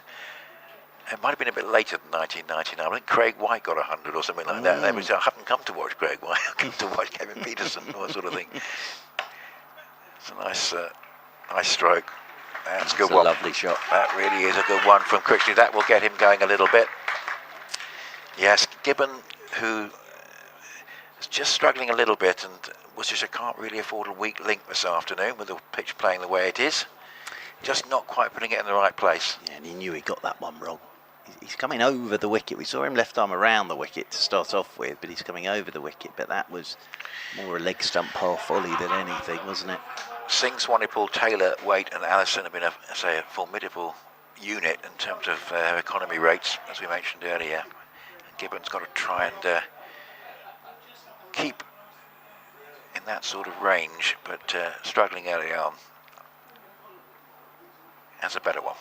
It might have been a bit later than 1999. I think Craig White got 100 or something like that. They would say, I haven't come to watch Craig White, I've come to watch Kevin Peterson or that sort of thing. It's a nice stroke. That's a good one. A lovely shot. That really is a good one from Critchley. That will get him going a little bit. Yes, Gibbon, who is just struggling a little bit, and Worcestershire can't really afford a weak link this afternoon with the pitch playing the way it is. Just not quite putting it in the right place. Yeah, and he knew he got that one wrong. He's coming over the wicket. We saw him left arm around the wicket to start off with, but he's coming over the wicket. But that was more a leg stump half volley than anything, wasn't it? Singh, Swanepoel, Taylor, Waite and Allison have been a formidable unit in terms of economy rates, as we mentioned earlier. And Gibbon's got to try and keep in that sort of range, but struggling early on. That's a better one.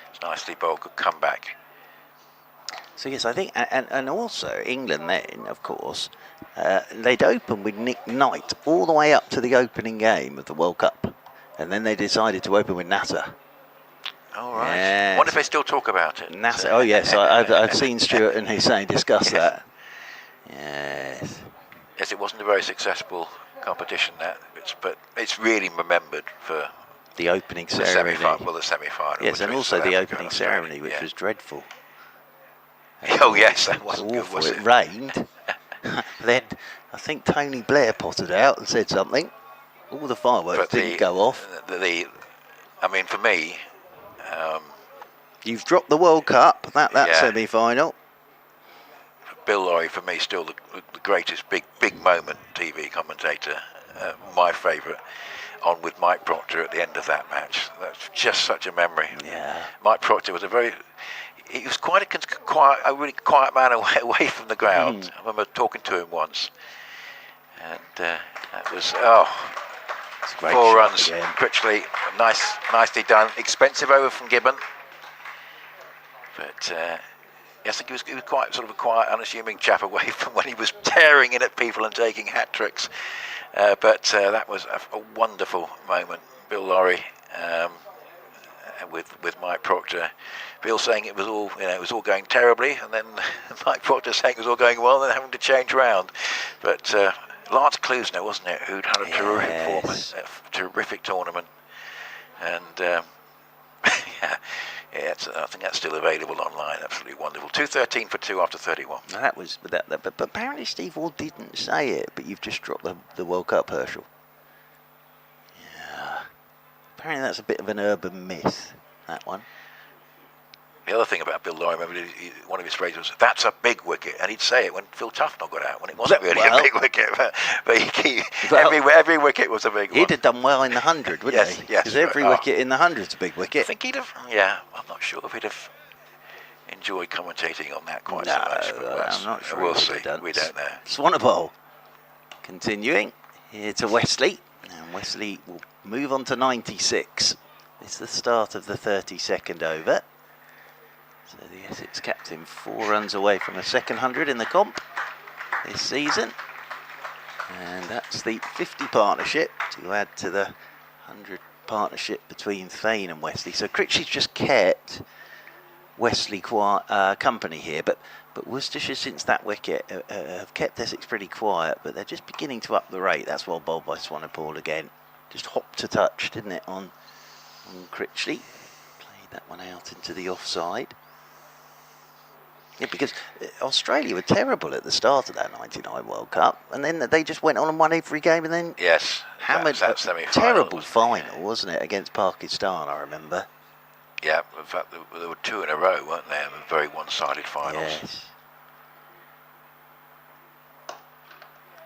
It's nicely bowled, good comeback. So yes, I think, and also England then, of course, they'd open with Nick Knight all the way up to the opening game of the World Cup, and then they decided to open with Nasser. All right. Yes. Wonder if they still talk about it. Nasser. Oh yes, I've seen Stuart and Hussain discuss that. Yes. Yes, it wasn't a very successful competition, but it's really remembered for the opening ceremony. The semi-final. Yes, and also the opening ceremony, which was dreadful. Oh yes, that wasn't good, was it? It rained. Then I think Tony Blair potted out and said something. All the fireworks didn't go off. I mean, for me, you've dropped the World Cup. That semi-final. Bill Lawry, for me, still the greatest big moment TV commentator. My favourite. On with Mike Proctor at the end of that match. That's just such a memory. Yeah. Mike Proctor was he was quite a really quiet man away from the ground. I remember talking to him once, and that was 4 runs. Critchley, nicely done. Expensive over from Gibbon, but I think he was quite sort of a quiet, unassuming chap away from when he was tearing in at people and taking hat tricks. But that was a wonderful moment. Bill Lawry with Mike Proctor. Bill saying it was all going terribly, and then Mike Proctor saying it was all going well, and then having to change round. But Lance Klusner, wasn't it, who'd had a terrific tournament, and I think that's still available online. Absolutely wonderful. 213 for 2 after 31. That was, but apparently Steve Ward didn't say it, but you've just dropped the World Cup, Herschel. Yeah. Apparently that's a bit of an urban myth, that one. The other thing about Bill Lawry, remember, one of his phrases was, "That's a big wicket," and he'd say it when Phil Tufnell got out, when it wasn't really a big wicket. But every wicket was a big one. He'd have done well in the 100, wouldn't he? Yes, because every wicket in the 100's a big wicket. I think he'd have. Yeah, I'm not sure if he'd have enjoyed commentating on that quite so much. But I'm not sure. We'll see. We don't know. Swanepoel continuing here to Wesley, and Wesley will move on to 96. It's the start of the 32nd over. So the Essex captain 4 runs away from a second 100 in the comp this season. And that's the 50 partnership to add to the 100 partnership between Thane and Wesley. So Critchley's just kept Wesley company here, but Worcestershire, since that wicket, have kept Essex pretty quiet, but they're just beginning to up the rate. That's well bowled by Swanepoel again. Just hopped a touch, didn't it, on Critchley. Played that one out into the offside. Yeah, because Australia were terrible at the start of that 99 World Cup, and then they just went on and won every game, and then Hammered that a semi-final, terrible wasn't it? final, wasn't it, against Pakistan, I remember. Yeah, in fact, there were 2 in a row, weren't there? Very one-sided finals. Yes.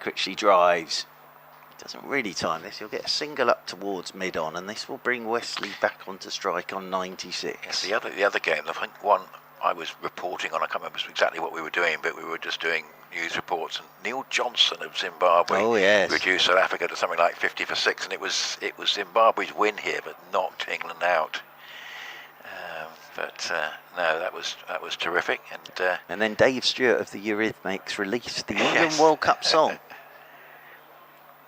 Critchley drives. Doesn't really time this. He'll get a single up towards mid-on, and this will bring Wesley back onto strike on 96. Yes, the other game, I think one I was reporting on, I can't remember exactly what we were doing, but we were just doing news reports, and Neil Johnson of Zimbabwe reduced South Africa to something like 50 for 6, and it was Zimbabwe's win here that knocked England out. No, that was terrific, and then Dave Stewart of the Eurythmics released the England World Cup song.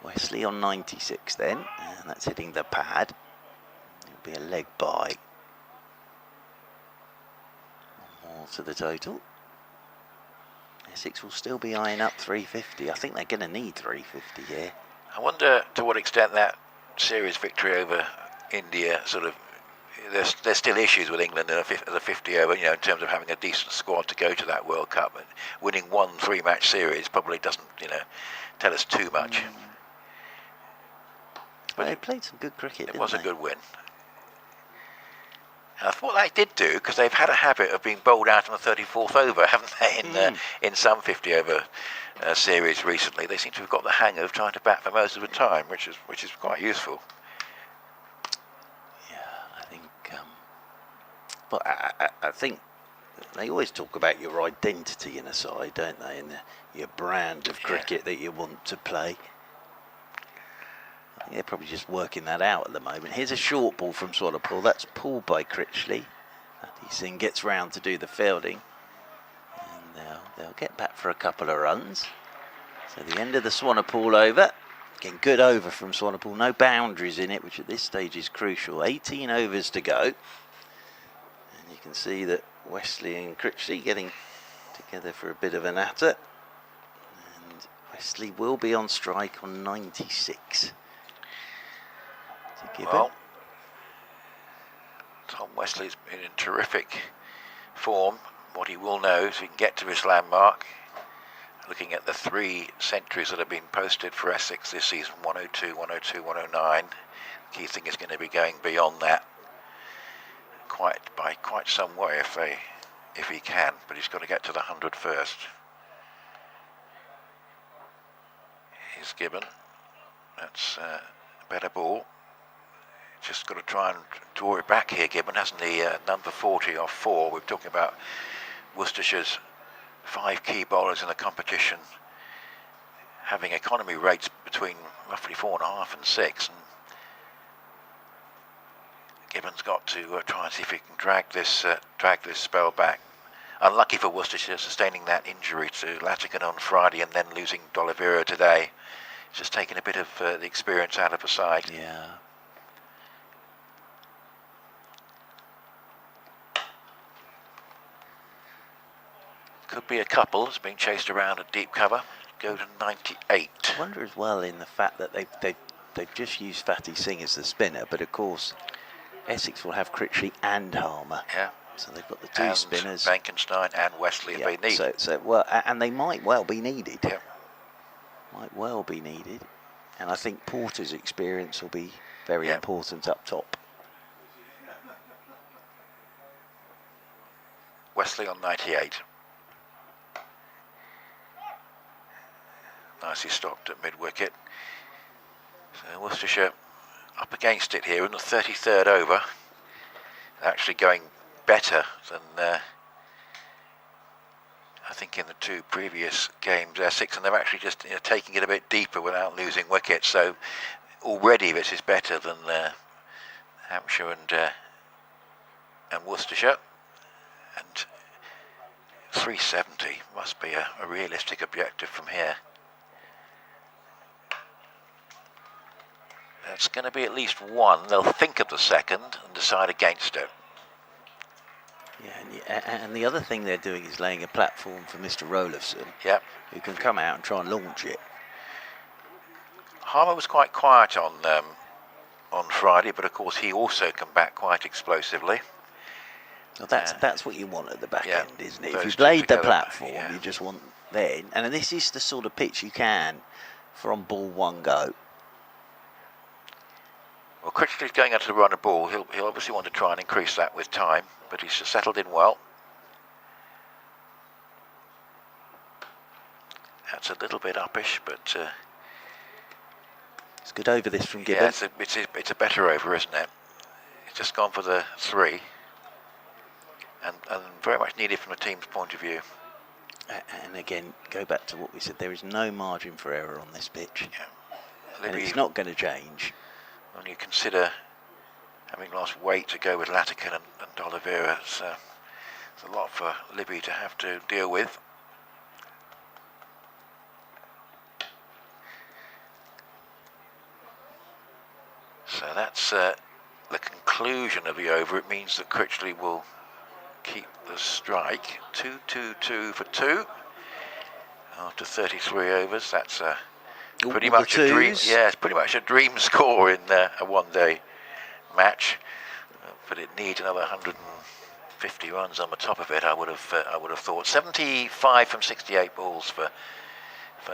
Wesley on 96 then, and that's hitting the pad. It'll be a leg by. One more to the total. Essex will still be eyeing up 350. I think they're going to need 350 here. I wonder to what extent that series victory over India sort of. There's still issues with England in a 50 over, in terms of having a decent squad to go to that World Cup. And winning one 3-match series probably doesn't, tell us too much. But they played some good cricket. It was a good win. And I thought they did do, because they've had a habit of being bowled out on the 34th over, haven't they? In some 50 over series recently, they seem to have got the hang of trying to bat for most of the time, which is quite useful. But I think they always talk about your identity in a side, don't they? And your brand of cricket that you want to play. I think they're probably just working that out at the moment. Here's a short ball from Swanepoel. That's pulled by Critchley. Fatih Singh gets round to do the fielding. And they'll get back for a couple of runs. So the end of the Swanepoel over. Again, good over from Swanepoel. No boundaries in it, which at this stage is crucial. 18 overs to go. You can see that Wesley and Critchley getting together for a bit of a natter. And Wesley will be on strike on 96. Well, Tom Wesley's been in terrific form. What he will know is he can get to his landmark. Looking at the 3 centuries that have been posted for Essex this season, 102, 102, 109. The key thing is going to be going beyond that. By quite some way if he can, but he's got to get to the 100 first. Here's Gibbon. That's a better ball. Just got to try and draw it back here, Gibbon, hasn't he? Number 40 off 4. We're talking about Worcestershire's 5 key bowlers in the competition having economy rates between roughly 4.5 and 6. And Gibbon's got to try and see if he can drag this spell back. Unlucky for Worcestershire, sustaining that injury to Latigan on Friday and then losing D'Oliveira today. It's just taking a bit of the experience out of the side. Yeah. Could be a couple. It's being chased around at deep cover. Go to 98. I wonder as well in the fact that they've just used Fatih Singh as the spinner, but of course Essex will have Critchley and Harmer. Yeah. So they've got the 2 spinners. Benkenstein and Wesley if they need. And they might well be needed. Yeah. Might well be needed. And I think Porter's experience will be very important up top. Wesley on 98. Nicely stopped at mid-wicket. So Worcestershire up against it here in the 33rd over. Actually going better than I think in the 2 previous games, Essex, and they're actually just taking it a bit deeper without losing wickets. So already this is better than Hampshire and Worcestershire. And 370 must be a realistic objective from here. That's going to be at least 1. They'll think of the second and decide against it. Yeah, and the other thing they're doing is laying a platform for Mr. Rolofson, who can come out and try and launch it. Harmer was quite quiet on Friday, but of course he also come back quite explosively. Well, that's what you want at the back end, isn't it? If you've two laid the together, platform, you just want then. And this is the sort of pitch you can, from ball 1 go. Well, Critchley's going out to run a ball. He'll obviously want to try and increase that with time, but he's settled in well. That's a little bit uppish, but it's good over this from Gibbon. Yeah, it's a better over, isn't it? It's just gone for the 3, and very much needed from the team's point of view. And again, go back to what we said. There is no margin for error on this pitch. Yeah. And it's not going to change. When you consider having lost weight to go with Latican and Oliveira, it's a lot for Libby to have to deal with. So that's the conclusion of the over. It means that Critchley will keep the strike. 2-2-2 for 2 after 33 overs. That's pretty much a dream. Yeah, it's pretty much a dream score in a one-day match, but it needs another 150 runs on the top of it. I would have thought 75 from 68 balls for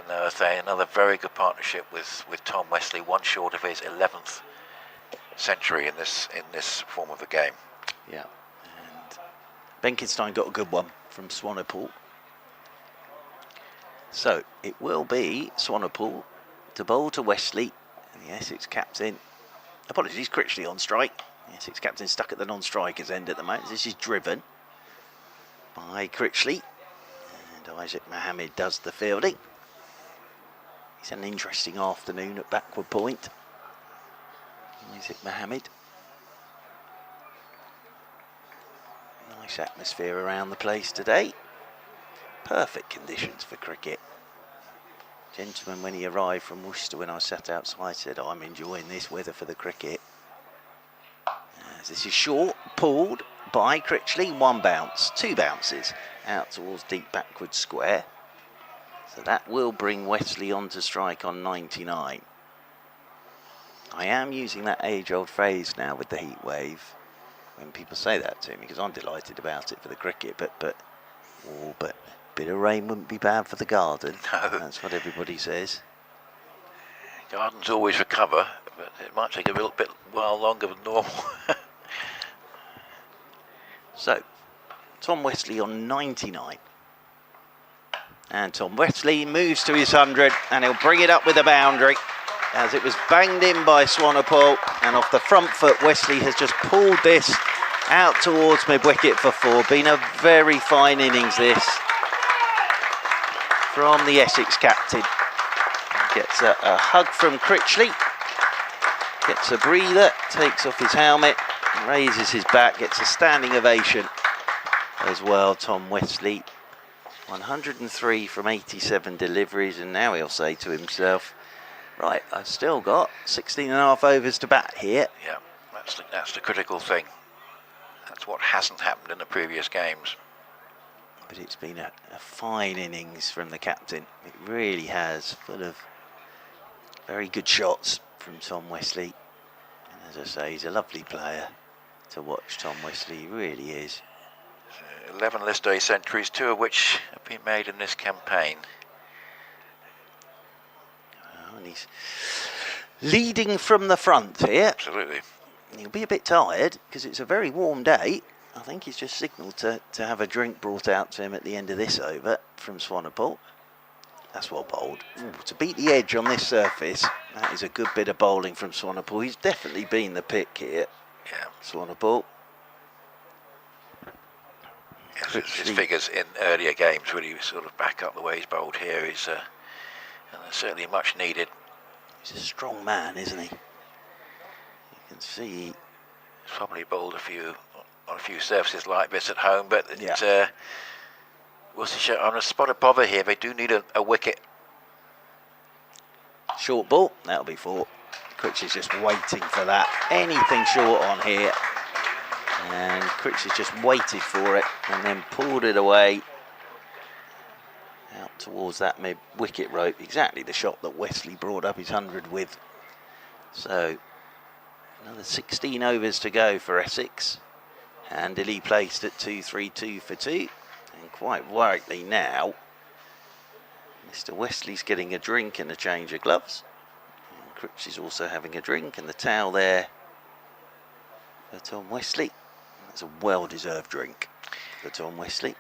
Noah Thay. Another very good partnership with Tom Wesley, one short of his 11th century in this form of the game. Yeah, and Benkenstein got a good one from Swanepoel. So it will be Swanepoel to bowl to Wesley, and the Essex captain. Apologies, Critchley on strike. The Essex captain stuck at the non-striker's end at the moment. This is driven by Critchley, and Isaac Mohammed does the fielding. He's had an interesting afternoon at backward point. Isaac Mohammed. Nice atmosphere around the place today. Perfect conditions for cricket. Gentleman, when he arrived from Worcester, when I sat outside, said, I'm enjoying this weather for the cricket. As this is short, pulled by Critchley. 1 bounce, 2 bounces out towards deep backward square. So that will bring Wesley on to strike on 99. I am using that age-old phrase now with the heat wave when people say that to me, because I'm delighted about it for the cricket, but a bit of rain wouldn't be bad for the garden. No. That's what everybody says. Gardens always recover, but it might take a little bit while longer than normal. So, Tom Wesley on 99. And Tom Wesley moves to his 100, and he'll bring it up with a boundary, as it was banged in by Swanepoel, and off the front foot Wesley has just pulled this out towards mid-wicket for 4. Been a very fine innings this from the Essex captain. Gets a hug from Critchley, gets a breather, takes off his helmet, raises his bat, gets a standing ovation as well. Tom Wesley, 103 from 87 deliveries, and now he'll say to himself, right, I've still got 16.5 overs to bat here. Yeah, that's the critical thing. That's what hasn't happened in the previous games. But it's been a fine innings from the captain. It really has, full of very good shots from Tom Wesley. And as I say, he's a lovely player to watch, Tom Wesley. He really is. 11 list day centuries, 2 of which have been made in this campaign. And he's leading from the front here. Absolutely. He'll be a bit tired because it's a very warm day. I think he's just signalled to have a drink brought out to him at the end of this over from Swanepoel. That's well bowled. Ooh, to beat the edge on this surface, that is a good bit of bowling from Swanepoel. He's definitely been the pick here. Yeah. Swanepoel. Yes, his figures in earlier games really sort of back up the way he's bowled here. He's certainly much needed. He's a strong man, isn't he? You can see he's probably bowled on a few surfaces like this at home, but yeah. Worcestershire on a spot of bother here. They do need a wicket. Short ball, that'll be 4. Critchley's just waiting for that. Anything short on here. And Critchley's just waited for it and then pulled it away out towards that mid-wicket rope. Exactly the shot that Wesley brought up his 100 with. So, another 16 overs to go for Essex. Handily placed at 2-3-2 for 2. And quite rightly now, Mr. Wesley's getting a drink and a change of gloves. And Critchley's also having a drink, and the towel there for Tom Wesley. That's a well-deserved drink for Tom Wesley.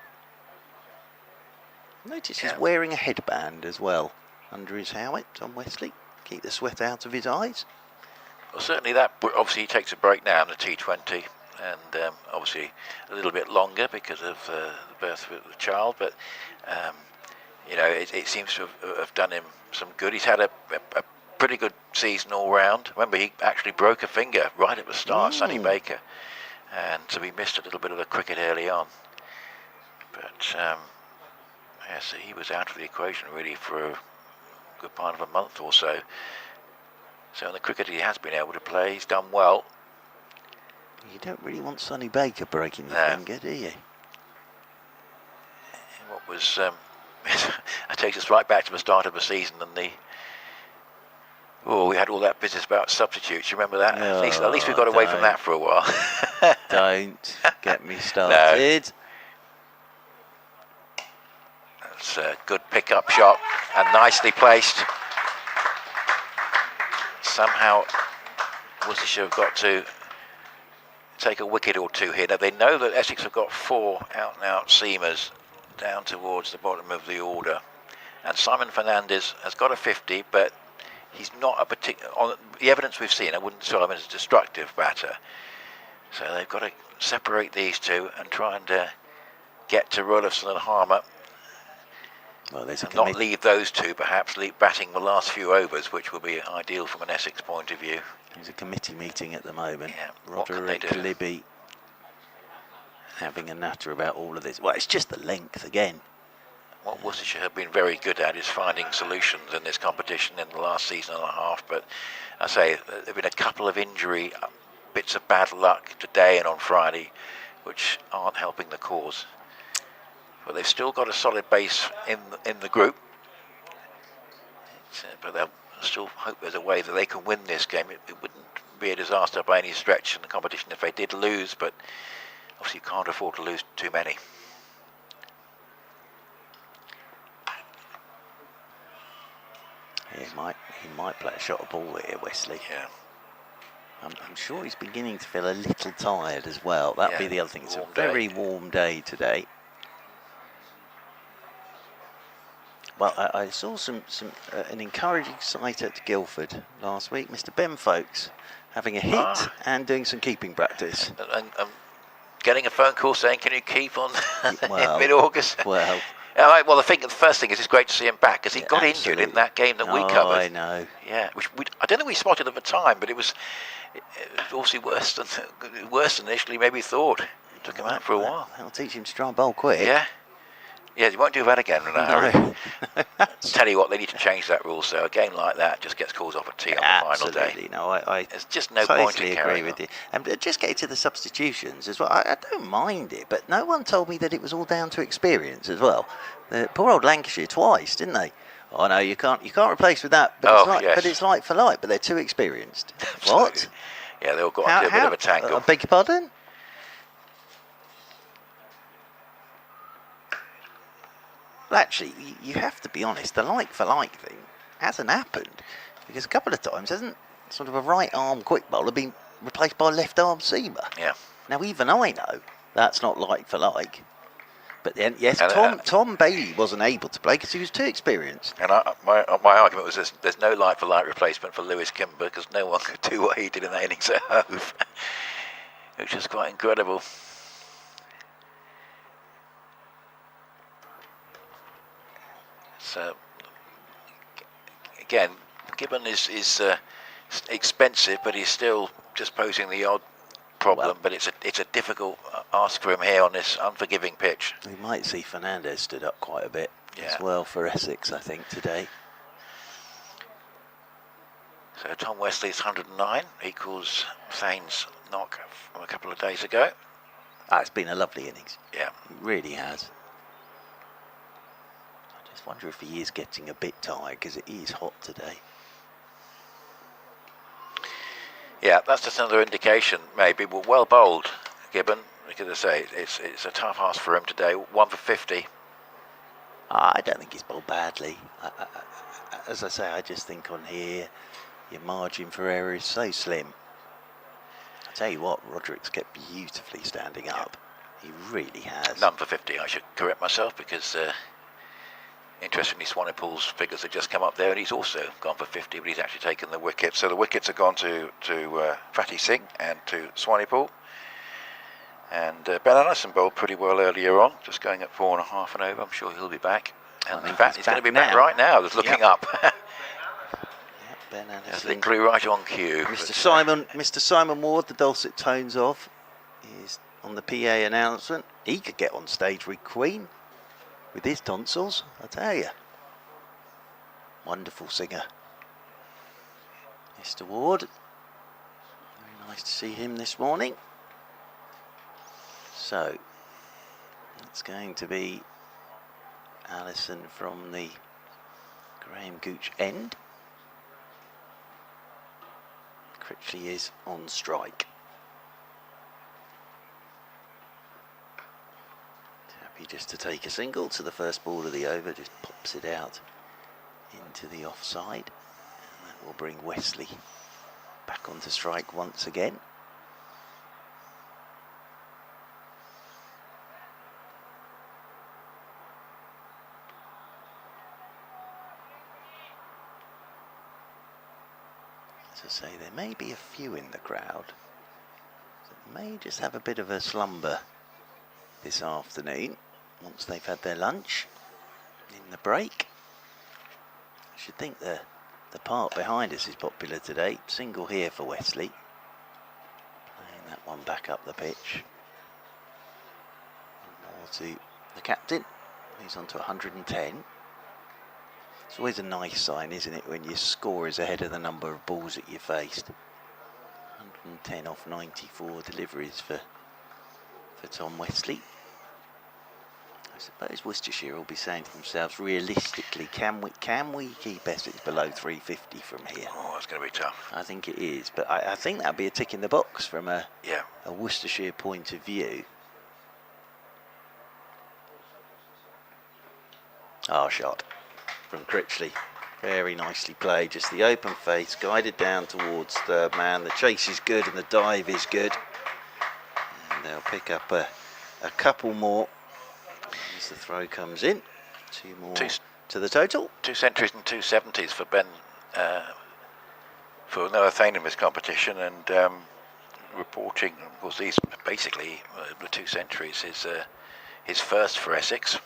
Notice he's wearing a headband as well under his helmet, Tom Wesley. Keep the sweat out of his eyes. Well, certainly that. Obviously, he takes a break now in the T20, and obviously a little bit longer because of the birth of the child. But it seems to have done him some good. He's had a pretty good season all round. Remember, he actually broke a finger right at the start, Sonny Baker, and so he missed a little bit of the cricket early on. But so he was out of the equation really for a good part of a month or so. So in the cricket he has been able to play, he's done well. You don't really want Sonny Baker breaking your finger, do you? What was that takes us right back to the start of the season, and we had all that business about substitutes. You remember that? At least we got away from that for a while. Don't get me started. No. That's a good pick-up shot and nicely placed. Somehow Worcestershire have got to take a wicket or two here. Now they know that Essex have got 4 out-and-out seamers down towards the bottom of the order, and Simon Fernandez has got a 50, but he's not a particular. On the evidence we've seen, I wouldn't describe him as a destructive batter. So they've got to separate these two and try and get to Rutherford and Harmer. Well, and not leave those two, perhaps, batting the last few overs, which will be ideal from an Essex point of view. There's a committee meeting at the moment. Yeah, Roderick Libby having a natter about all of this. Well, it's just the length again. What Worcestershire have been very good at is finding solutions in this competition in the last season and a half. But I say, there have been a couple of injury bits of bad luck today and on Friday, which aren't helping the cause. But they've still got a solid base in the group. But they'll still hope there's a way that they can win this game. It wouldn't be a disaster by any stretch in the competition if they did lose, but obviously you can't afford to lose too many. He might play a shot of ball here, Wesley. Yeah. I'm sure he's beginning to feel a little tired as well. That'd be the other thing. It's a very warm day today. Well, I saw an encouraging sight at Guildford last week. Mr. Ben Folkes having a hit and doing some keeping practice. And getting a phone call saying, "Can you keep on in mid-August?" Well, well, the first thing is it's great to see him back because he got injured in that game that we covered. I know. Yeah, which I don't think we spotted at the time, but it was obviously worse than initially maybe thought. It took him out for a while. That'll teach him to try and bowl quick. Yeah. Yeah, you won't do that again in a hurry. Tell you what, they need to change that rule so a game like that just gets calls off a tee on the final day. Absolutely, no, I there's just no point in agree with you. And just get to the substitutions as well. I don't mind it, but no one told me that it was all down to experience as well. Poor old Lancashire twice, didn't they? Oh no, you can't replace with that. But it's like for like. But they're too experienced. What? Yeah, they all got into a bit of a tangle. I beg your pardon? Well, actually, you have to be honest, the like-for-like thing hasn't happened. Because a couple of times hasn't sort of a right-arm quick bowler been replaced by a left-arm seamer. Yeah. Now, even I know that's not like-for-like. But then, yes, Tom Bailey wasn't able to play because he was too experienced. And my argument was there's no like-for-like replacement for Lewis Kimber because no one could do what he did in that innings at Hove. Which was quite incredible. So, again, Gibbon is expensive, but he's still just posing the odd problem. Well, but it's a difficult ask for him here on this unforgiving pitch. We might see Fernandez stood up quite a bit as well for Essex, I think, today. So Tom Wesley's 109 equals Thane's knock from a couple of days ago. It's been a lovely innings. Yeah, it really has. I wonder if he is getting a bit tired because it is hot today. Yeah, that's just another indication, maybe. Well bowled, Gibbon. Because I say it's a tough ask for him today. 1 for 50. I don't think he's bowled badly. As I say, I just think on here your margin for error is so slim. tell you what, Roderick's kept beautifully standing up. He really has. None for 50, I should correct myself, because interestingly, Swanepoel's figures have just come up there, and he's also gone for 50, but he's actually taken the wicket. So the wickets have gone to Fatty Singh and to Swanepoel. And Ben Allison bowled pretty well earlier on, just going at 4.5 and over. I'm sure he'll be back. And in fact, he's going to be back right now, just looking up. Ben Allison. Literally right on cue. Mr. Simon Ward, the dulcet tones of, is on the PA announcement. He could get on stage with Queen with his tonsils, I tell you. Wonderful singer. Mr. Ward. Very nice to see him this morning. So, it's going to be Allison from the Graham Gooch end. Critchley is on strike. Happy just to take a single to the first ball of the over, just pops it out into the offside. And that will bring Wesley back onto strike once again. As I say, there may be a few in the crowd that may just have a bit of a slumber this afternoon once they've had their lunch in the break. I should think the park behind us is popular today. Single here for Wesley. Playing that one back up the pitch. More to the captain. He's on to 110. It's always a nice sign, isn't it, when your score is ahead of the number of balls that you faced. 110 off 94 deliveries for Tom Wesley. I suppose Worcestershire will be saying to themselves, realistically, can we keep Essex below 350 from here? Oh, that's going to be tough. I think it is, but I think that'll be a tick in the box from a Worcestershire point of view. Shot from Critchley. Very nicely played, just the open face, guided down towards the man. The chase is good and the dive is good. And they'll pick up a couple more as the throw comes in. Two more to the total. 2 centuries and 2 70s for Ben, for Noah Thane in this competition, and reporting, of course, these basically the 2 centuries is his first for Essex.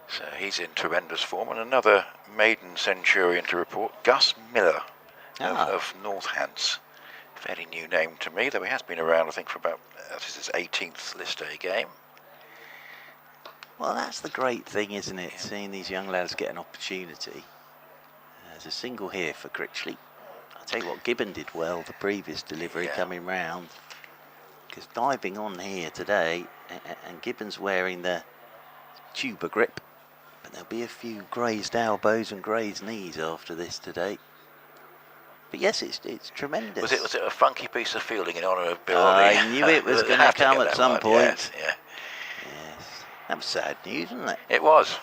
So he's in tremendous form. And another maiden centurion to report, Gus Miller of Northants. Fairly new name to me, though he has been around, I think, for about, this is his 18th list day game. Well, that's the great thing, isn't it? Seeing these young lads get an opportunity. There's a single here for Critchley. I'll tell you what, Gibbon did well, the previous delivery coming round. Because diving on here today, and Gibbon's wearing the tuber grip. But there'll be a few grazed elbows and grazed knees after this today. But yes, it's tremendous. Was it a funky piece of fielding in honour of Bill? I knew it was going to come at some point. Yes. That was sad news, wasn't it? It was.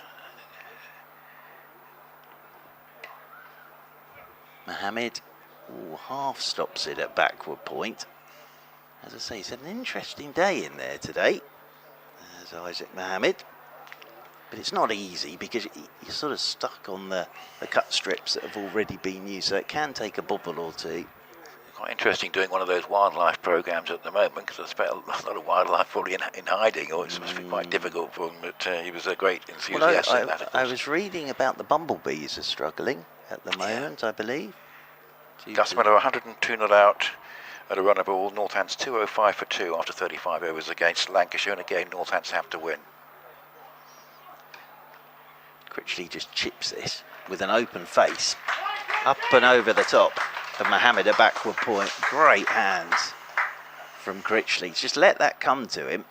Mohammed half stops it at backward point. As I say, it's had an interesting day in there today. There's Isaac Mohammed. But it's not easy because you're sort of stuck on the cut strips that have already been used, so it can take a bobble or two. Quite interesting doing one of those wildlife programmes at the moment, because I expect a lot of wildlife probably in hiding, or it must be quite difficult for him, but he was a great enthusiast in that, of course. I was reading about the bumblebees are struggling at the moment, I believe. Gus Miller 102 not out at a run of ball. Northants 205 for 2 after 35 overs against Lancashire, and again Northants have to win. Critchley just chips this with an open face up and over the top of Mohammed at backward point. Great hands from Critchley. Just let that come to him,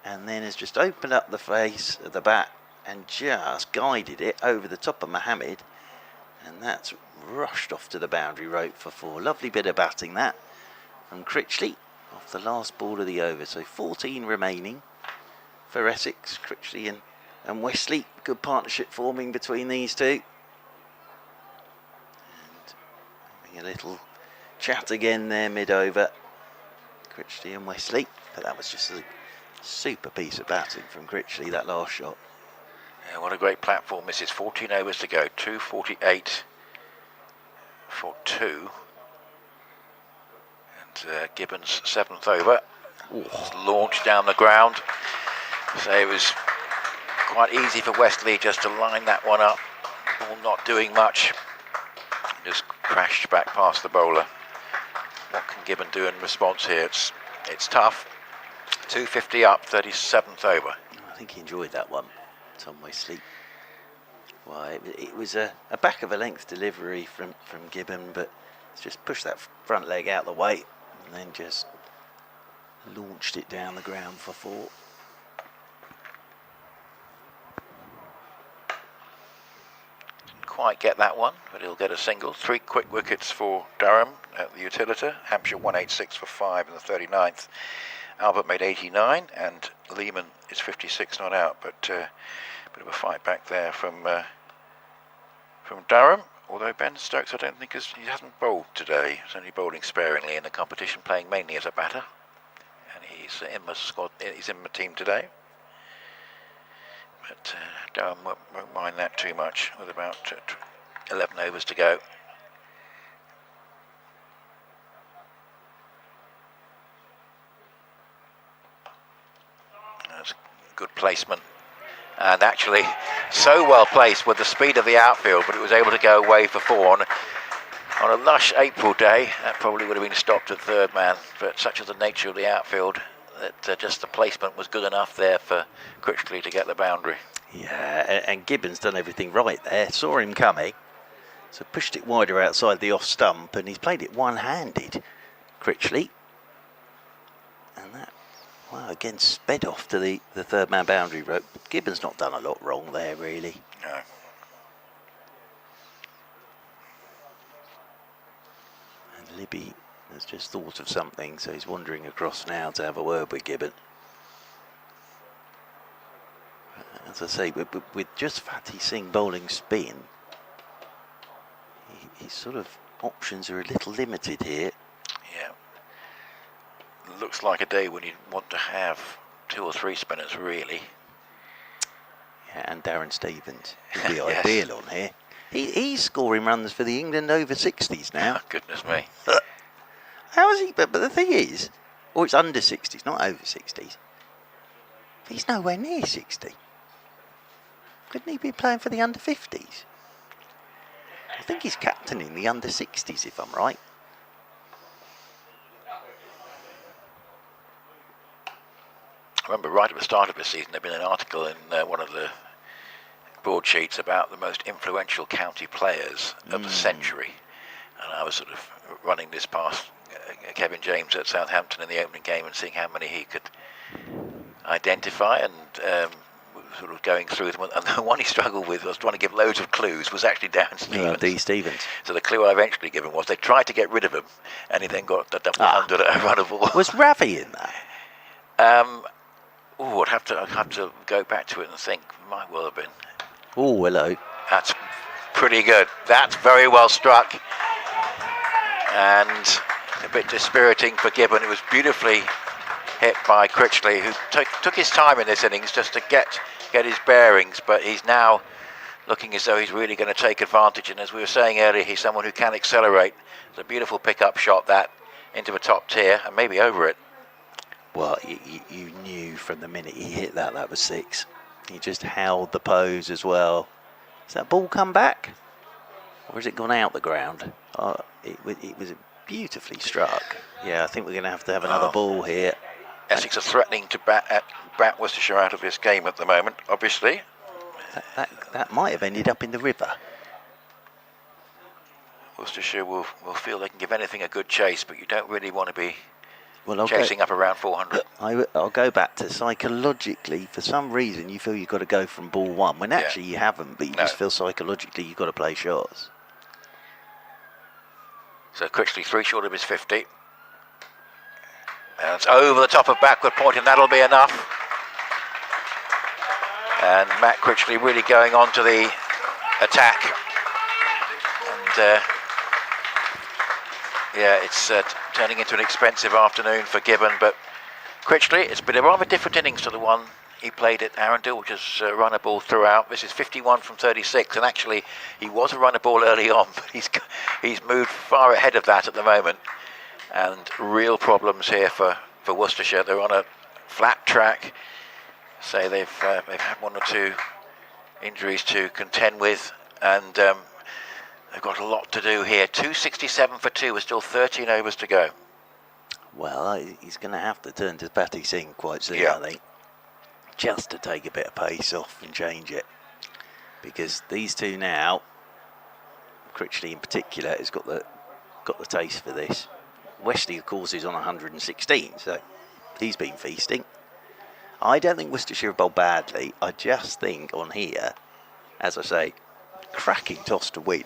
and then has just opened up the face of the bat and just guided it over the top of Mohammed, and that's rushed off to the boundary rope for 4. Lovely bit of batting that from Critchley off the last ball of the over. So 14 remaining for Essex. Critchley and Wesley, good partnership forming between these two. And having a little chat again there mid-over Critchley and Wesley. But that was just a super piece of batting from Critchley, that last shot. Yeah, what a great platform this is. 14 overs to go. 248 for 2. And Gibbons' 7th over. Was launched down the ground. So it was quite easy for Wesley just to line that one up. Ball not doing much. Just crashed back past the bowler. What can Gibbon do in response here? It's tough. 250 up, 37th over. I think he enjoyed that one, Tom Wesley. Well, it was a back of a length delivery from Gibbon, but just pushed that front leg out the way and then just launched it down the ground for 4. Didn't quite get that one, but he'll get a single. 3 quick wickets for Durham at the Utilita. Hampshire 186 for 5 in the 39th. Albert made 89 and Lehman is 56 not out, but a bit of a fight back there from Durham. Although Ben Stokes, I don't think he hasn't bowled today. He's only bowling sparingly in the competition, playing mainly as a batter. And he's in my squad. He's in my team today. But Durham won't mind that too much with about 11 overs to go. That's good placement. And actually, so well placed with the speed of the outfield, but it was able to go away for 4 on a lush April day. That probably would have been stopped at third man, but such is the nature of the outfield that just the placement was good enough there for Critchley to get the boundary. Yeah, and Gibbons done everything right there. Saw him coming, so pushed it wider outside the off stump, and he's played it one-handed, Critchley. And that, well, again, sped off to the third man boundary rope. Gibbons not done a lot wrong there, really. No. And Libby has just thought of something, so he's wandering across now to have a word with Gibbon. As I say, with just Fatty Singh bowling spin, his sort of options are a little limited here. Yeah. Looks like a day when you want to have 2 or 3 spinners, really. Yeah, and Darren Stevens would be Yes. ideal on here. He's scoring runs for the England over 60s now. Oh, goodness me. How is he? But the thing is, or it's under 60s, not over 60s. He's nowhere near 60. Couldn't he be playing for the under 50s? I think he's captaining the under 60s, if I'm right. I remember right at the start of the season there'd been an article in one of the broadsheets about the most influential county players of the century, and I was sort of running this past Kevin James at Southampton in the opening game and seeing how many he could identify, and sort of going through them, and the one he struggled with, was trying to give loads of clues, was actually Darren Stevens. D. Stevens. So the clue I eventually given was they tried to get rid of him, and he then got the double 100 at a run of ball. Was Ravi in that? I'd have to go back to it and think. Might well have been. Oh, hello. That's pretty good. That's very well struck, and a bit dispiriting for Gibbon. It was beautifully hit by Critchley, who took his time in this innings just to get his bearings, but he's now looking as though he's really going to take advantage, and as we were saying earlier, he's someone who can accelerate. It's a beautiful pick-up shot that into the top tier and maybe over it. Well, you knew from the minute he hit that was 6. He just held the pose as well. Has that ball come back? Or has it gone out the ground? Oh, it was beautifully struck. Yeah, I think we're going to have another ball here. Essex are threatening to bat Worcestershire out of this game at the moment, obviously. That might have ended up in the river. Worcestershire will feel they can give anything a good chase, but you don't really want to be Well, chasing up around 400. I'll go back to psychologically, for some reason you feel you've got to go from ball 1, when actually you haven't, but you just feel psychologically you've got to play shots. So Critchley 3 short of his 50. And it's over the top of backward point, and that'll be enough. And Matt Critchley really going on to the attack. And Yeah, it's turning into an expensive afternoon for Gibbon, but Critchley, it's been a rather different innings to the one he played at Arundel, which has run a ball throughout. This is 51 from 36, and actually he was a runner ball early on, but he's moved far ahead of that at the moment. And real problems here for Worcestershire. They're on a flat track, so they've had one or two injuries to contend with, and they've got a lot to do here. 267 for 2, with still 13 overs to go. Well, he's going to have to turn to Patty Singh quite soon, Yeah. I think, just to take a bit of pace off and change it. Because these two now, Critchley in particular, has got the taste for this. Wesley, of course, is on 116, so he's been feasting. I don't think Worcestershire have bowled badly. I just think on here, as I say, cracking toss to win.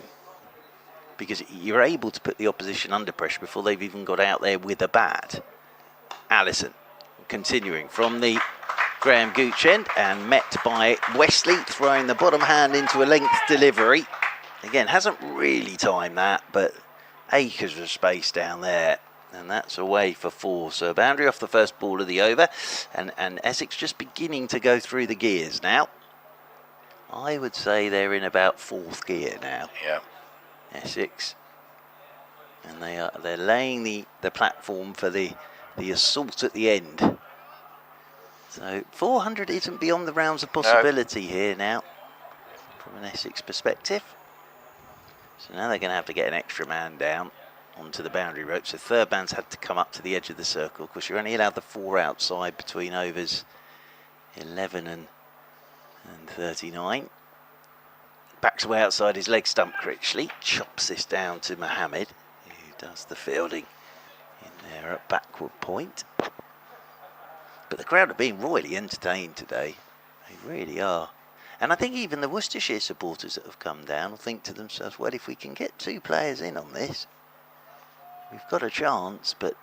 Because you're able to put the opposition under pressure before they've even got out there with a bat. Allison continuing from the Graham Gooch end and met by Wesley, throwing the bottom hand into a length delivery. Again, hasn't really timed that, but acres of space down there. And that's away for 4. So a boundary off the first ball of the over. And Essex just beginning to go through the gears now. I would say they're in about 4th gear now. Yeah. Essex. And they're laying the platform for the assault at the end. So 400 isn't beyond the realms of possibility here now, from an Essex perspective. So now they're going to have to get an extra man down onto the boundary rope. So third man's had to come up to the edge of the circle, because you're only allowed the 4 outside between overs 11 and 39. Backs away outside his leg stump, Critchley. Chops this down to Mohammed, who does the fielding in there at backward point. But the crowd are being royally entertained today. They really are. And I think even the Worcestershire supporters that have come down will think to themselves, well, if we can get 2 players in on this, we've got a chance. But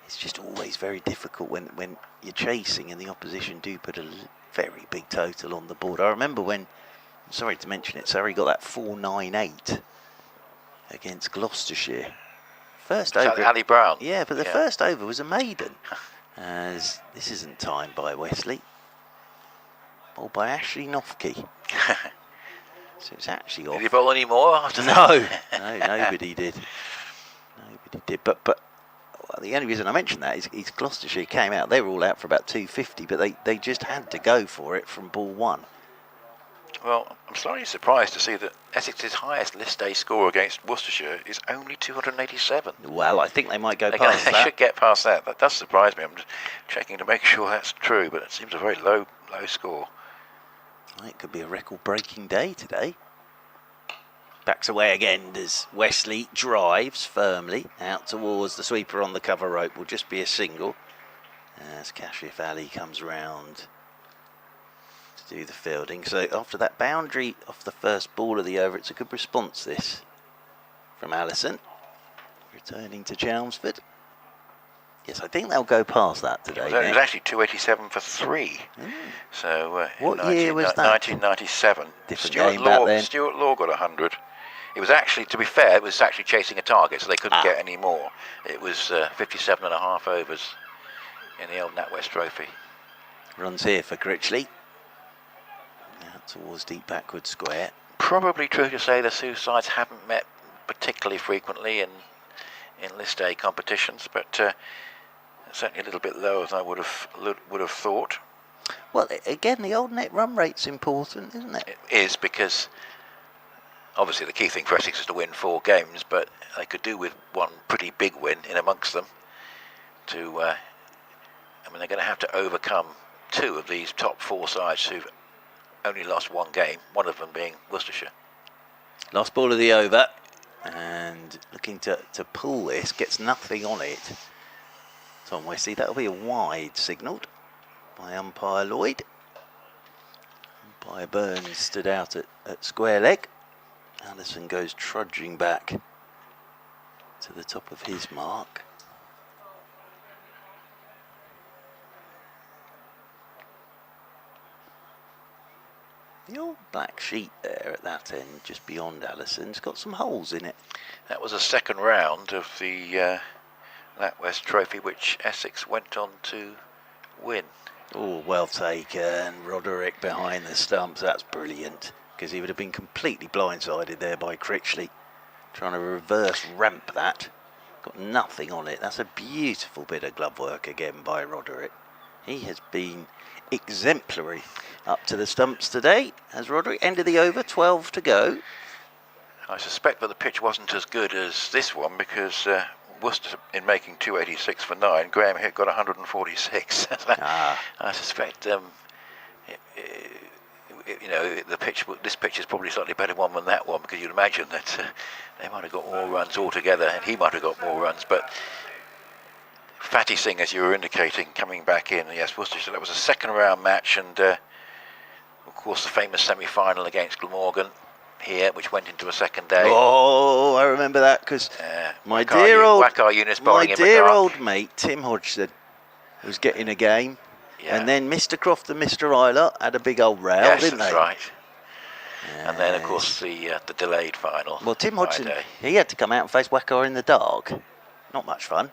it's just always very difficult when you're chasing and the opposition do put a very big total on the board. I remember when, sorry to mention it, Surrey got that 498 against Gloucestershire. First over. Ali Brown. Yeah, but the first over was a maiden. As this isn't timed by Wesley. Bowled by Ashley Nofke. So it's actually off. Did he bowl any more after No, nobody did. Nobody did. But the only reason I mention that is Gloucestershire came out. They were all out for about 250, but they just had to go for it from ball 1. Well, I'm slightly surprised to see that Essex's highest list day score against Worcestershire is only 287. Well, I think they might go past that. They should get past that. That does surprise me. I'm just checking to make sure that's true, but it seems a very low score. Well, it could be a record-breaking day today. Backs away again as Wesley drives firmly out towards the sweeper on the cover rope. Will just be a single as Kashif Ali comes round to do the fielding. So after that boundary off the first ball of the over, it's a good response this from Allison. Returning to Chelmsford. Yes, I think they'll go past that today. It was actually 287 for 3. So what year was that? 1997. Different game back then. Stuart Law got 100. It was actually, to be fair, it was actually chasing a target, so they couldn't get any more. It was 57 and a half overs in the old NatWest Trophy. Runs here for Critchley. Out towards deep backward square. Probably true to say the two sides haven't met particularly frequently in list day competitions, but certainly a little bit lower than I would have thought. Well, again, the old net run rate's important, isn't it? It is, because obviously the key thing for Essex is to win 4 games, but they could do with one pretty big win in amongst them. They're going to have to overcome 2 of these top 4 sides who've only lost 1 game, one of them being Worcestershire. Last ball of the over, and looking to pull this, gets nothing on it. Tom Wesley, that'll be a wide signalled by umpire Lloyd. Umpire Burns stood out at square leg. Allison goes trudging back to the top of his mark. Your black sheet there at that end, just beyond Allison's, got some holes in it. That was the second round of the NatWest Trophy, which Essex went on to win. Oh, well taken. Roderick behind the stumps. That's brilliant. Because he would have been completely blindsided there by Critchley. Trying to reverse ramp that. Got nothing on it. That's a beautiful bit of glove work again by Roderick. He has been exemplary up to the stumps today. As Roderick ended the over, 12 to go. I suspect that the pitch wasn't as good as this one because Worcester, in making 286 for 9, Graham Hick got 146. I suspect, you know, this pitch is probably slightly better one than that one, because you'd imagine that they might have got more runs altogether, and he might have got more runs. But Fatty Singh, as you were indicating, coming back in, yes, Worcestershire. That was a second round match, and of course the famous semi-final against Glamorgan here, which went into a second day. Oh, I remember that because my dear old mate Tim Hodgson was getting a game, and then Mr. Croft and Mr. Eiler had a big old row, didn't they? That's right. Yes. And then, of course, the delayed final. Well, Tim Hodgson, he had to come out and face Wacker in the dark. Not much fun.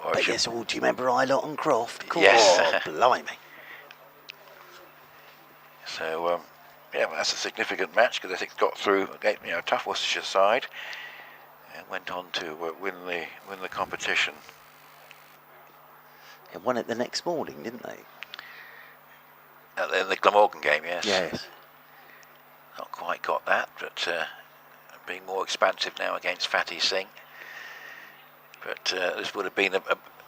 But yes, do you remember Eilert and Croft? Yes. Oh, blimey. So, yeah, that's a significant match because Essex got through, you know, a tough Worcestershire side, and went on to win the competition. They won it the next morning, didn't they? In the Glamorgan game, yes. Yes. Not quite got that, but being more expansive now against Fatty Singh. But this would have been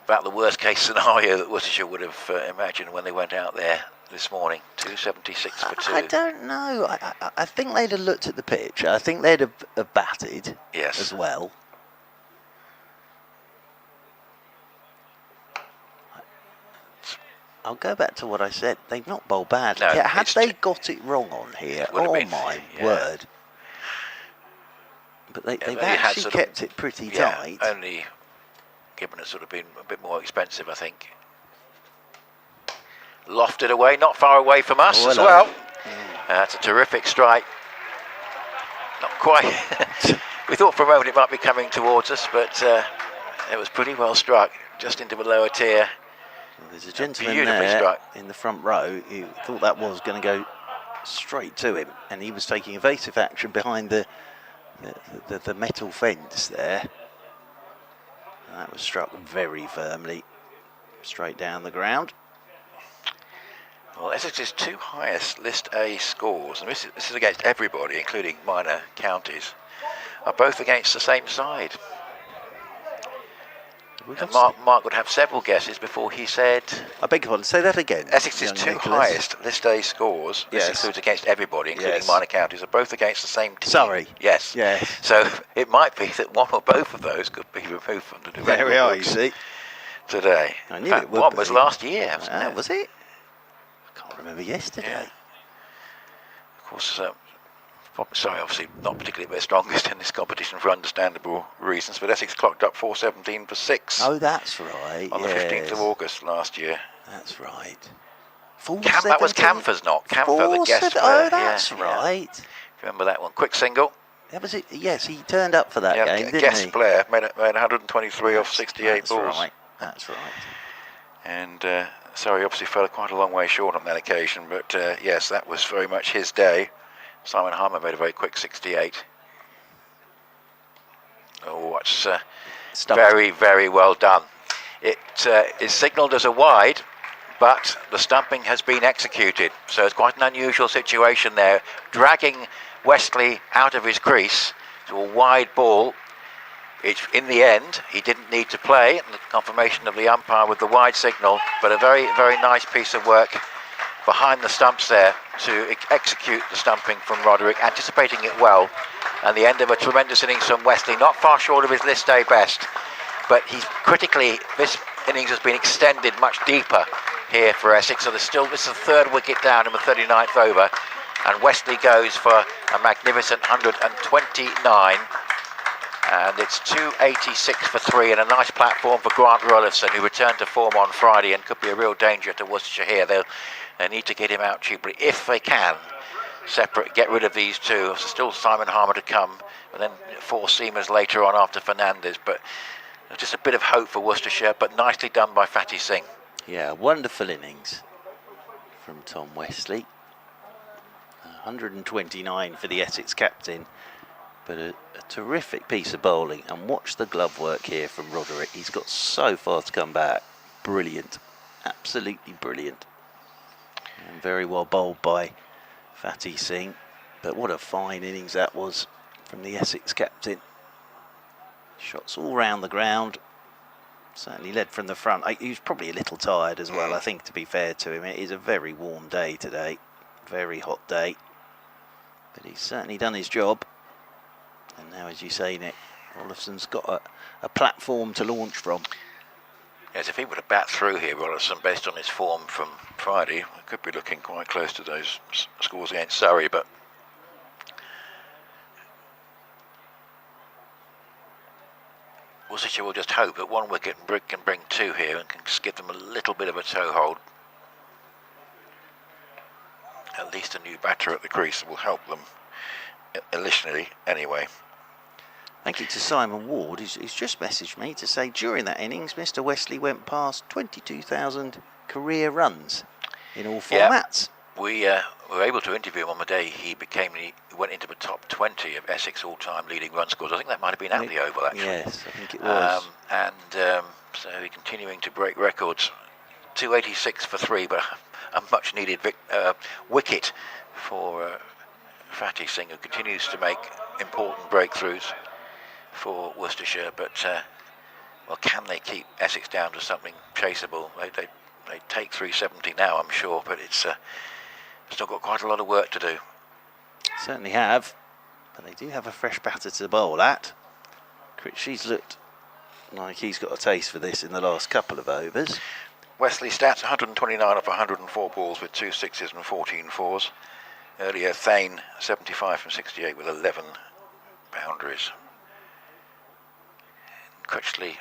about the worst case scenario that Worcestershire would have imagined when they went out there this morning. 276 for 2. I don't know. I think they'd have looked at the pitch. I think they'd have batted as well. I'll go back to what I said. They've not bowled badly. No, had they got it wrong on here, oh my word. But they've actually kept it pretty tight. Only given it's sort of been a bit more expensive, I think. Lofted away, not far away from us as well. That's a terrific strike. Not quite. We thought for a moment it might be coming towards us, but it was pretty well struck, just into the lower tier. Well, there's a gentleman there in the front row who thought that was going to go straight to him, and he was taking evasive action behind the metal fence there. And that was struck very firmly, straight down the ground. Well, Essex's two highest List A scores, and this is against everybody, including minor counties, are both against the same side. And Mark would have several guesses before he said... I beg your pardon, say that again. Essex's two highest List A scores, this includes against everybody, including minor counties, are both against the same team. Surrey. Yes. So it might be that one or both of those could be removed from the direct There we are, you see. Today. I knew it would one be. was last year, wasn't it? Was it? I can't remember yesterday. Yeah. Of course... sorry, obviously not particularly their strongest in this competition for understandable reasons, but Essex clocked up 417 for 6. Oh, that's right. On the 15th of August last year. That's right. That was Camphor's knock. Camphor, the guest player. Oh, that's right. Remember that one? Quick single. That was it. Yes, he turned up for that game, didn't he? Guest player made 123 off 68 balls. That's right. And sorry, obviously fell quite a long way short on that occasion, but yes, that was very much his day. Simon Harmer made a very quick 68. Oh, it's very, very well done. It is signalled as a wide, but the stumping has been executed. So it's quite an unusual situation there. Dragging Westley out of his crease to a wide ball. In the end, he didn't need to play. The confirmation of the umpire with the wide signal, but a very, very nice piece of work behind the stumps there to execute the stumping from Roderick, anticipating it well, and the end of a tremendous innings from Westley, not far short of his List A best, but he's critically, this innings has been extended much deeper here for Essex, so this is the third wicket down in the 39th over, and Westley goes for a magnificent 129, And it's 286 for 3 and a nice platform for Grant Rollison, who returned to form on Friday and could be a real danger to Worcestershire here. They need to get him out cheaply if they can. Get rid of these two. Still Simon Harmer to come, and then 4 seamers later on after Fernandez. But just a bit of hope for Worcestershire, but nicely done by Fatty Singh. Yeah, wonderful innings from Tom Wesley. 129 for the Essex captain, but a terrific piece of bowling. And watch the glove work here from Roderick. He's got so far to come back. Brilliant, absolutely brilliant, and very well bowled by Fatty Singh. But what a fine innings that was from the Essex captain. Shots all round the ground. Certainly led from the front. He was probably a little tired as well, I think, to be fair to him. It is a very warm day today, very hot day, but he's certainly done his job. And now, as you say, Nick, Rollison's got a platform to launch from. Yes, if he were to bat through here, Rollison, based on his form from Friday, could be looking quite close to those scores against Surrey, but Worcestershire will just hope that 1 wicket can bring 2 here and can just give them a little bit of a toehold. At least a new batter at the crease will help them initially anyway. Thank you to Simon Ward, who's just messaged me to say during that innings Mr. Wesley went past 22,000 career runs in all formats. We were able to interview him on the day he went into the top 20 of Essex all-time leading run scores. I think that might have been at the Oval, actually. Yes, I think it was. So he's continuing to break records. 286 for 3, but a much-needed wicket for Fatty Singh, who continues to make important breakthroughs for Worcestershire. But, well, can they keep Essex down to something chaseable? They take 370 now, I'm sure, but it's still got quite a lot of work to do. Certainly have, but they do have a fresh batter to bowl at. Critchley's looked like he's got a taste for this in the last couple of overs. Wesley stats 129 off 104 balls with 2 sixes and 14 fours. Earlier Thane 75 from 68 with 11 boundaries. Critchley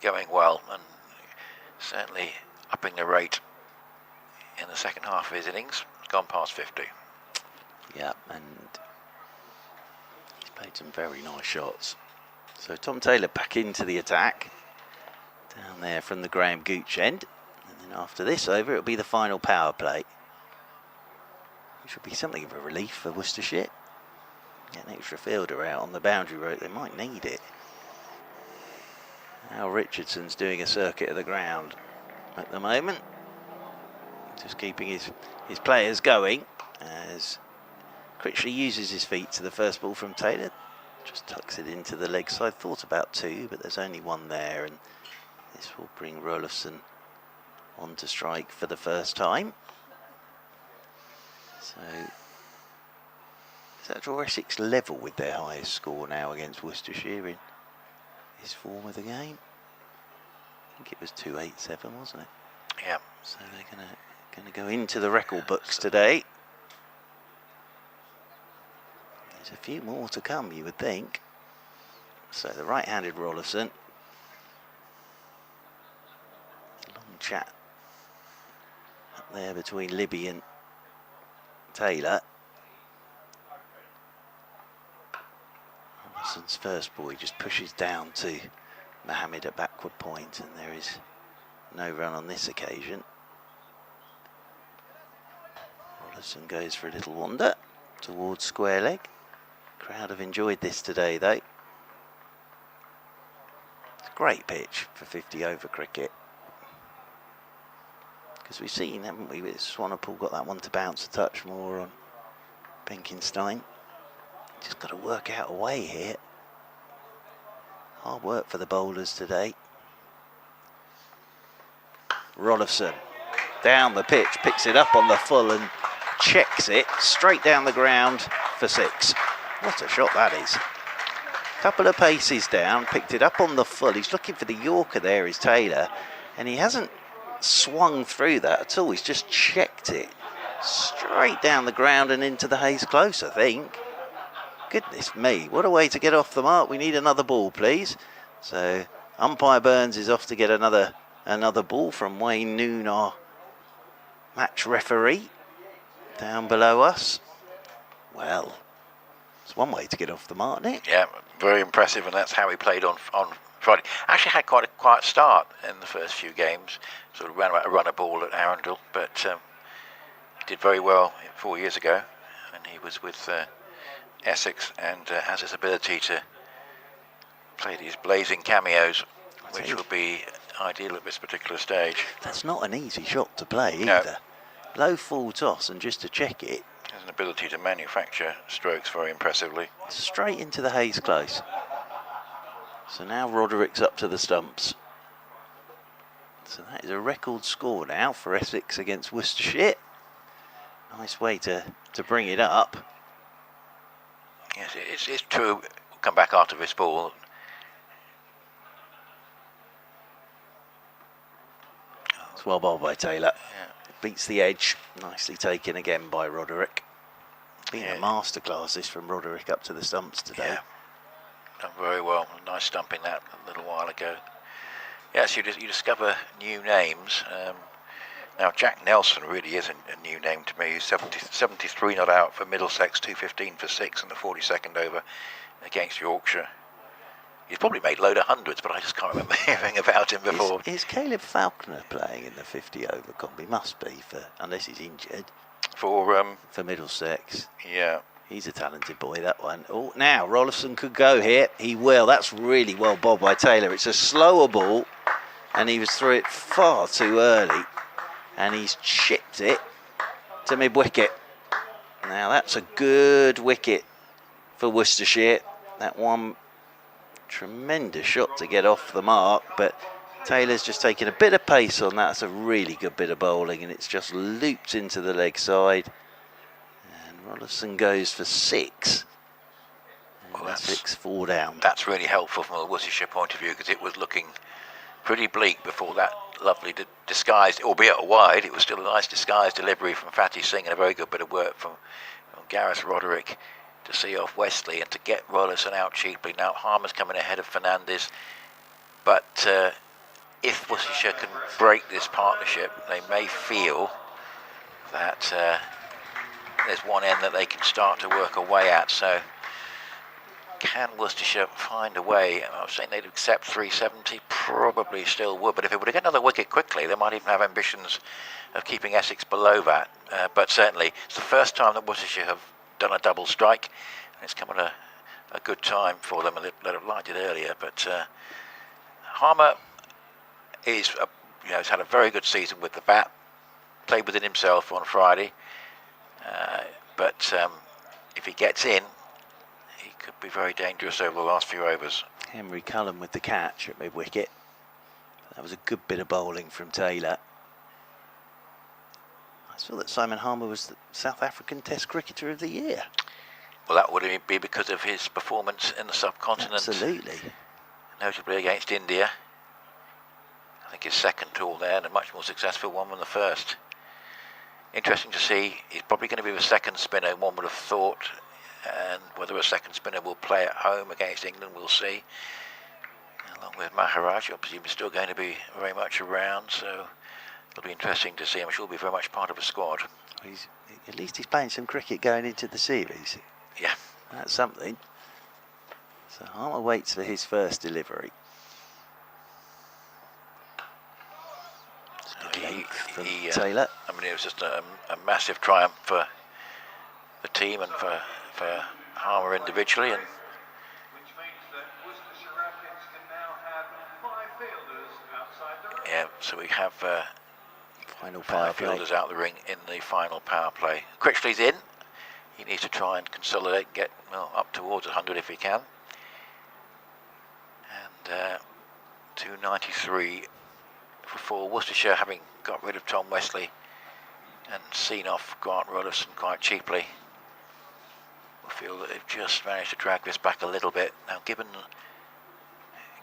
going well and certainly upping the rate in the second half of his innings. He's gone past 50. Yeah, and he's played some very nice shots. So Tom Taylor back into the attack down there from the Graham Gooch end, and then after this over it'll be the final power play, which will be something of a relief for Worcestershire. Get an extra fielder out on the boundary rope, they might need it. Al Richardson's doing a circuit of the ground at the moment, just keeping his players going as Critchley uses his feet to the first ball from Taylor, just tucks it into the leg side. Thought about 2, but there's only 1 there, and this will bring Rollison on to strike for the first time. So is that draw Essex level with their highest score now against Worcestershire in his form of the game? I think it was 287, wasn't it? Yeah. So they're gonna go into the record books today. There's a few more to come, you would think. So the right-handed Rollison. Long chat up there between Libby and Taylor. Rollison's first ball, he just pushes down to Mohammed at backward point, and there is no run on this occasion. Rollison goes for a little wander towards square leg. Crowd have enjoyed this today, though. It's a great pitch for 50 over cricket, because we've seen, haven't we, with Swanepoel got that one to bounce a touch more on Benkenstein. Just got to work out a way here. Hard work for the bowlers today. Rollison down the pitch, picks it up on the full and checks it straight down the ground for 6. What a shot that is. Couple of paces down, picked it up on the full. He's looking for the Yorker there, is Taylor, and he hasn't swung through that at all. He's just checked it straight down the ground and into the Hayes Close, I think. Goodness me, what a way to get off the mark. We need another ball, please. So umpire Burns is off to get another ball from Wayne Noon, our match referee, down below us. Well, it's one way to get off the mark, Nick. Yeah, very impressive, and that's how he played on Friday. Actually had quite a quiet start in the first few games. Sort of ran a ball at Arundel, but he did very well 4 years ago, and he was with Essex, and has this ability to play these blazing cameos, which will be ideal at this particular stage. That's not an easy shot to play either. No. Low full toss, and just to check it, Has an ability to manufacture strokes very impressively. straight into the haze close. So now Roderick's up to the stumps. So that is a record score now for Essex against Worcestershire. Nice way to bring it up. Yes, it's true. We'll come back after this ball. It's well bowled by Taylor. Yeah. Beats the edge. Nicely taken again by Roderick. Been Yeah. a masterclass this from Roderick up to the stumps today. Yeah, done very well. Nice stumping that a little while ago. Yes, you discover new names. Now, Jack Nelson really is a new name to me. He's 73 not out for Middlesex, 215 for 6 in the 42nd over against Yorkshire. He's probably made a load of hundreds, but I just can't remember hearing about him before. Is Caleb Falconer playing in the 50 over comp? He must be, unless he's injured. For Middlesex. yeah. He's a talented boy, that one. Oh, now Rollison could go here. He will. That's really well bowled by Taylor. It's a slower ball, and he was through it far too early, and he's chipped it to mid-wicket. Now that's a good wicket for Worcestershire. That one, tremendous shot to get off the mark, but Taylor's just taken a bit of pace on that. That's a really good bit of bowling, and it's just looped into the leg side. Rollison goes for 6. Well, that's 6-4 down. That's really helpful from a Worcestershire point of view, because it was looking pretty bleak before that lovely disguised, albeit a wide, it was still a nice disguised delivery from Fatty Singh, and a very good bit of work from Gareth Roderick to see off Wesley and to get Rollison out cheaply. Now Harmer's coming ahead of Fernandez, but if Worcestershire can break this partnership, they may feel that there's one end that they can start to work a way at. So can Worcestershire find a way? I was saying they'd accept 370, probably still would, but if it were to get another wicket quickly, they might even have ambitions of keeping Essex below that. But certainly it's the first time that Worcestershire have done a double strike, and it's come at a good time for them, and they'd have liked it earlier. But Harmer has had a very good season with the bat, played within himself on Friday. But if he gets in, he could be very dangerous over the last few overs. Henry Cullen with the catch at mid-wicket. That was a good bit of bowling from Taylor. I saw that Simon Harmer was the South African Test Cricketer of the Year. Well, that would be because of his performance in the subcontinent. Absolutely. Notably against India. I think his second tour there, and a much more successful one than the first. Interesting to see. He's probably going to be the second spinner, one would have thought, and whether a second spinner will play at home against England, we'll see. Along with Maharaj, obviously he's still going to be very much around, so it'll be interesting to see. I'm sure he'll be very much part of the squad. At least he's playing some cricket going into the series. Yeah. That's something. So Harmer waits for his first delivery. Taylor. I mean, it was just a massive triumph for the team and for Harmer individually. And yeah, so we have final power play. fielders out the ring in the final power play. Critchley's in. He needs to try and consolidate and get up towards 100 if he can. And 293 for 4. Worcestershire, having got rid of Tom Wesley and seen off Grant Rollison quite cheaply, will feel that they've just managed to drag this back a little bit. Now, Gibbon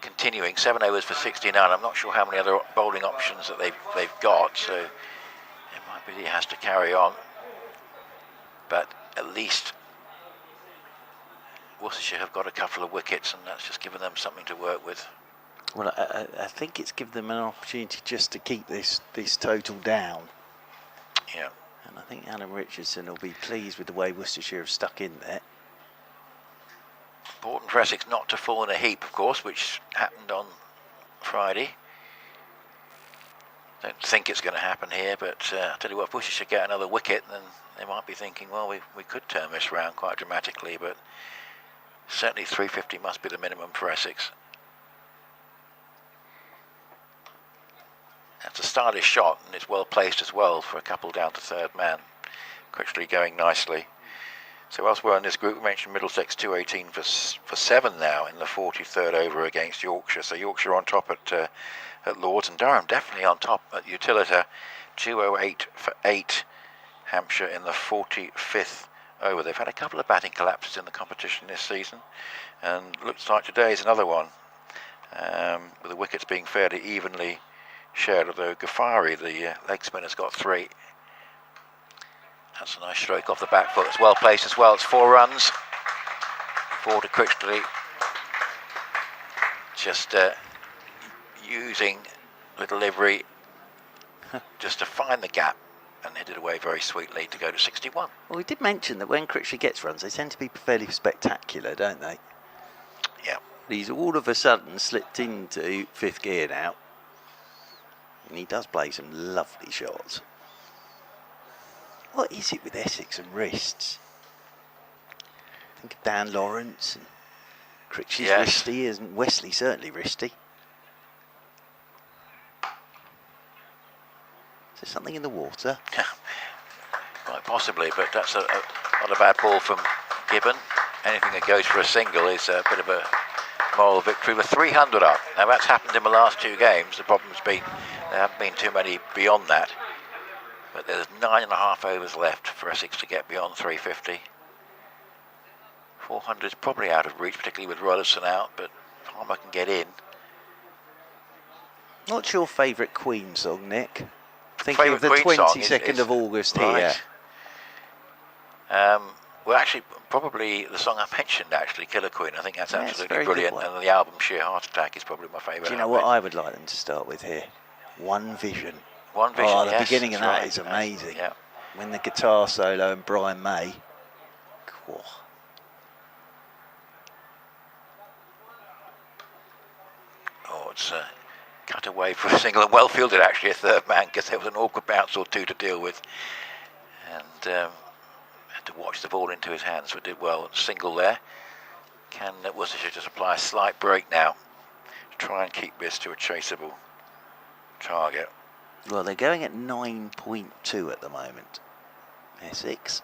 continuing 7 overs for 69. I'm not sure how many other bowling options that they've got, so it might be that he has to carry on. But at least Worcestershire have got a couple of wickets, and that's just given them something to work with. Well, I think it's given them an opportunity just to keep this total down. Yeah. And I think Alan Richardson will be pleased with the way Worcestershire have stuck in there. Important for Essex not to fall in a heap, of course, which happened on Friday. Don't think it's going to happen here, but I'll tell you what, if Worcestershire get another wicket, then they might be thinking, well, we could turn this round quite dramatically, but certainly 350 must be the minimum for Essex. That's a stylish shot, and it's well placed as well for a couple down to third man. Critchley going nicely. So elsewhere in this group, we mentioned Middlesex 218 for 7 now in the 43rd over against Yorkshire. So Yorkshire on top at Lords, and Durham definitely on top at Utilita, 208 for 8. Hampshire in the 45th over. They've had a couple of batting collapses in the competition this season, and looks like today is another one, with the wickets being fairly evenly shared, although Ghaffari, the leg spinner's got 3. That's a nice stroke off the back foot. It's well placed as well. It's 4 runs. 4 to Critchley. Just using the delivery just to find the gap and hit it away very sweetly to go to 61. Well, we did mention that when Critchley gets runs, they tend to be fairly spectacular, don't they? Yeah. He's all of a sudden slipped into 5th gear now. And he does play some lovely shots. What is it with Essex and wrists? Think of Dan Lawrence and Critchley's wristy, isn't Wesley certainly wristy? Is there something in the water? Quite possibly, but that's not a bad ball from Gibbon. Anything that goes for a single is a bit of a moral victory. With 300 up. Now that's happened in the last 2 games. The problem's been there haven't been too many beyond that. But there's 9.5 overs left for Essex to get beyond 350. 400 is probably out of reach, particularly with Rollison out, but Palmer can get in. What's your favourite Queen song, Nick? Thinking of the Queen 22nd of August right. here. Well, actually, probably the song I mentioned, actually, Killer Queen. I think that's absolutely brilliant. And the album Sheer Heart Attack is probably my favourite. Do you know what I would like them to start with here? One Vision. One Vision, oh, the beginning of that is amazing. Yeah. When the guitar solo and Brian May. Cool. Oh, it's cut away for a single, and well fielded actually, a third man, because there was an awkward bounce or 2 to deal with. And had to watch the ball into his hands, but did well. Single there. Can Worcestershire just apply a slight break now to try and keep this to a chaseable target? Well, they're going at 9.2 at the moment. Essex.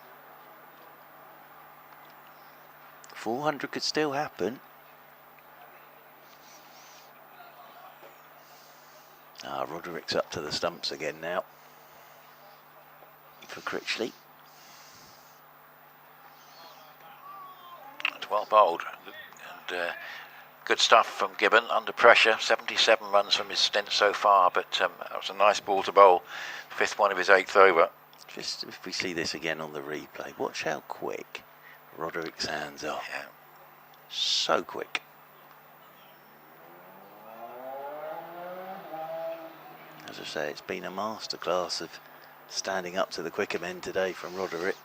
400 could still happen. Roderick's up to the stumps again now. For Critchley. It's well bowled. And good stuff from Gibbon under pressure. 77 runs from his stint so far, but that was a nice ball to bowl. 5th one of his 8th over. Just if we see this again on the replay, watch how quick Roderick's hands are. Yeah. So quick. As I say, it's been a masterclass of standing up to the quicker men today from Roderick.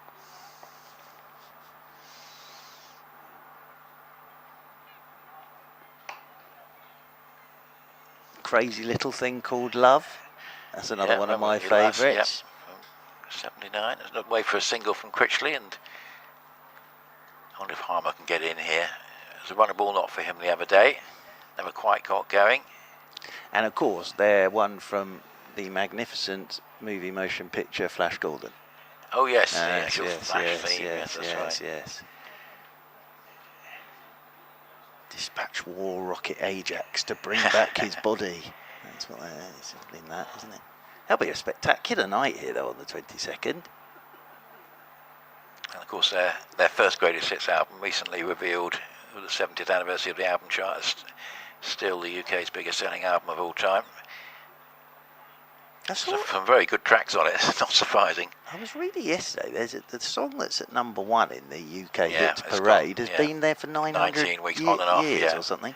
Crazy little thing called love. That's another one of my favourites. 79. There's no way for a single from Critchley, and I wonder if Harmer can get in here. It was a runner ball not for him the other day. Never quite got going. And of course, they're one from the magnificent movie motion picture Flash Gordon. Oh yes, yes, yes. Dispatch War Rocket Ajax to bring back his body. That's what that is in that, isn't it? That'll be a spectacular night here, though, on the 22nd. And of course, their first greatest hits album, recently revealed with the 70th anniversary of the album chart, is still the UK's biggest selling album of all time. Some very good tracks on it, it's not surprising. I was reading yesterday, the song that's at number 1 in the UK Yeah, Hits it's Parade gone, has been there for 19 weeks on and off, years yeah. or something.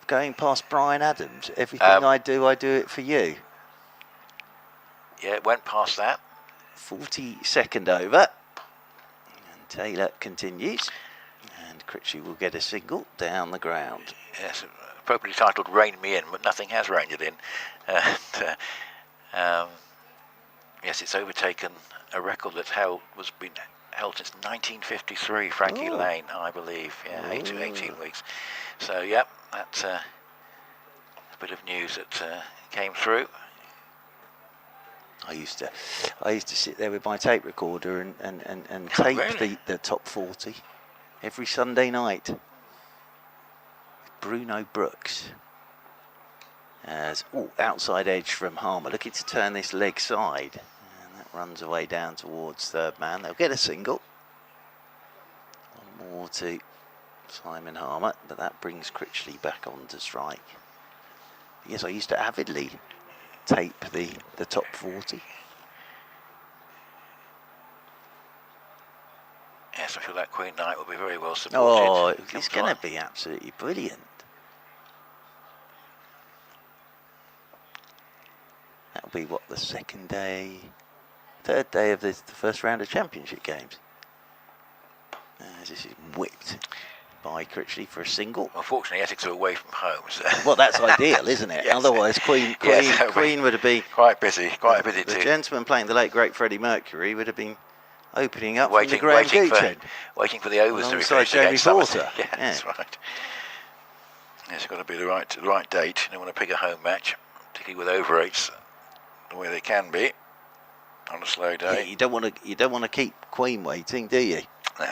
Going past Bryan Adams, everything I do it for you. Yeah, it went past that. 42nd over. And Taylor continues. And Critchley will get a single down the ground. Yes, appropriately titled Rain Me In, but nothing has rained it in. Yes, it's overtaken a record that's been held since 1953, Frankie Lane, I believe. Yeah, 18 weeks. So, yeah, that's a bit of news that came through. I used to sit there with my tape recorder and tape Really? the top 40 every Sunday night. Bruno Brooks. As outside edge from Harmer, looking to turn this leg side, and that runs away down towards third man. They'll get a single. One more to Simon Harmer, but that brings Critchley back on to strike. Yes, I used to avidly tape the top 40. Yes, I feel that Queen Knight will be very well supported. Oh, it's going to be absolutely brilliant. That'll be what, the third day of the first round of championship games. As this is whipped by Critchley for a single. Unfortunately, Essex are away from home. So. Well, that's ideal, isn't it? Yes. Otherwise, Queen would have been quite busy the too. gentleman playing the late great Freddie Mercury would have been opening up from the Graham Gooch end. Waiting for the overs to be alongside finished Jamie against Porter. Somerset. Yeah, that's right. Yeah, it's got to be the right date. You don't want to pick a home match, particularly with over eights, the way they can be on a slow day. Yeah, you don't want to keep Queen waiting, do you? No.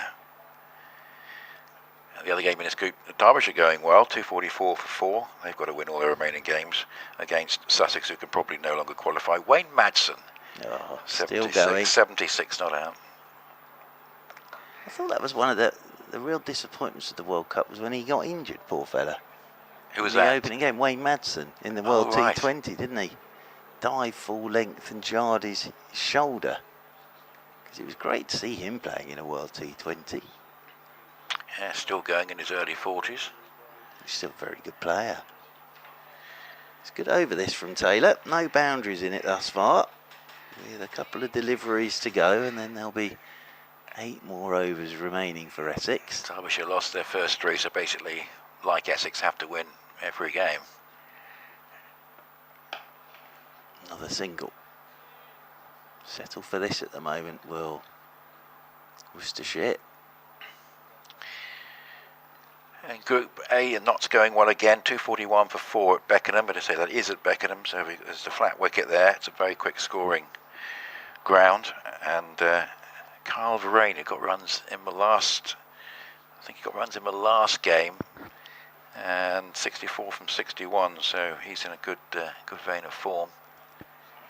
The other game in this group, Derbyshire going well, 244 for 4. They've got to win all their remaining games against Sussex, who can probably no longer qualify. Wayne Madsen, still going. 76 not out. I thought that was one of the real disappointments of the World Cup was when he got injured, poor fella. Who was in the that? opening game, Wayne Madsen in the World right. T20, didn't he? Dive full length and jarred his shoulder. Because it was great to see him playing in a World T20. Yeah, still going in his early 40s. He's still a very good player. It's good over this from Taylor. No boundaries in it thus far. With a couple of deliveries to go, and then there'll be 8 more overs remaining for Essex. Derbyshire lost their first 3, so basically, like Essex, have to win every game. Another single. Settle for this at the moment will Worcestershire. And Group A, Notts going well again, 241 for 4 at Beckenham, but I say that is at Beckenham, so there's a flat wicket there. It's a very quick scoring ground, and Kyle Verrain, who got runs in the last, I think he got runs in the last game, and 64 from 61, so he's in a good vein of form.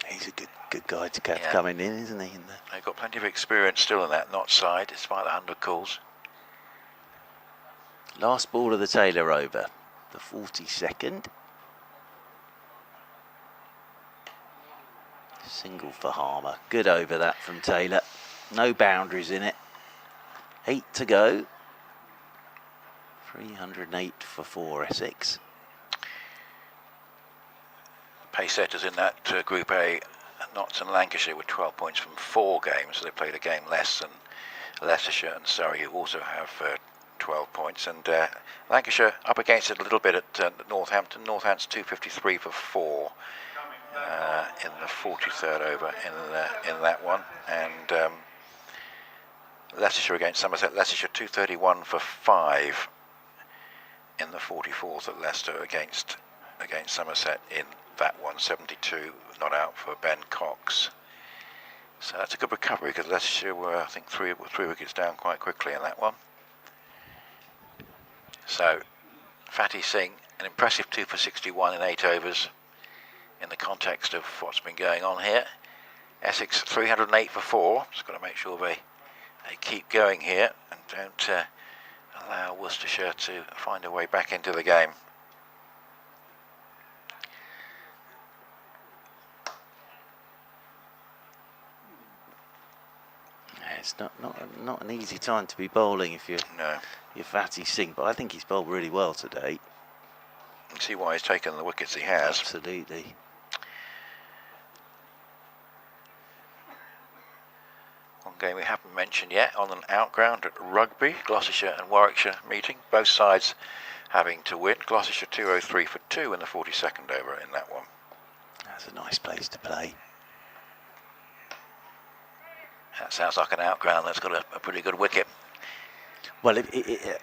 He's a good guy to have coming in, isn't he? They've got plenty of experience still in that Notts side, despite the 100 calls. Last ball of the Taylor over, the 42nd. Single for Harmer. Good over that from Taylor. No boundaries in it. 8 to go. 308 for 4 Essex. Pace setters in that Group A, Notts and Lancashire, with 12 points from 4 games, so they played a game less than Leicestershire and Surrey, who also have 12 points, and Lancashire up against it a little bit at Northampton. Northampton's 253 for 4 in the 43rd over in that one, and Leicestershire against Somerset. Leicestershire 231 for 5 in the 44th at Leicester against Somerset in that one. 72 not out for Ben Cox. So that's a good recovery, because Leicestershire were, I think, three wickets down quite quickly in that one. So, Fatty Singh, an impressive 2 for 61 in 8 overs in the context of what's been going on here. Essex 308 for 4. Just got to make sure they keep going here and don't allow Worcestershire to find a way back into the game. not an easy time to be bowling if you're No. Fatty Singh, but I think he's bowled really well today. You can see why he's taken the wickets he has. Absolutely. One game we haven't mentioned yet on an outground at Rugby, Gloucestershire and Warwickshire meeting. Both sides having to win. Gloucestershire 203 for 2 in the 42nd over in that one. That's a nice place to play. That sounds like an outground that's got a pretty good wicket. Well,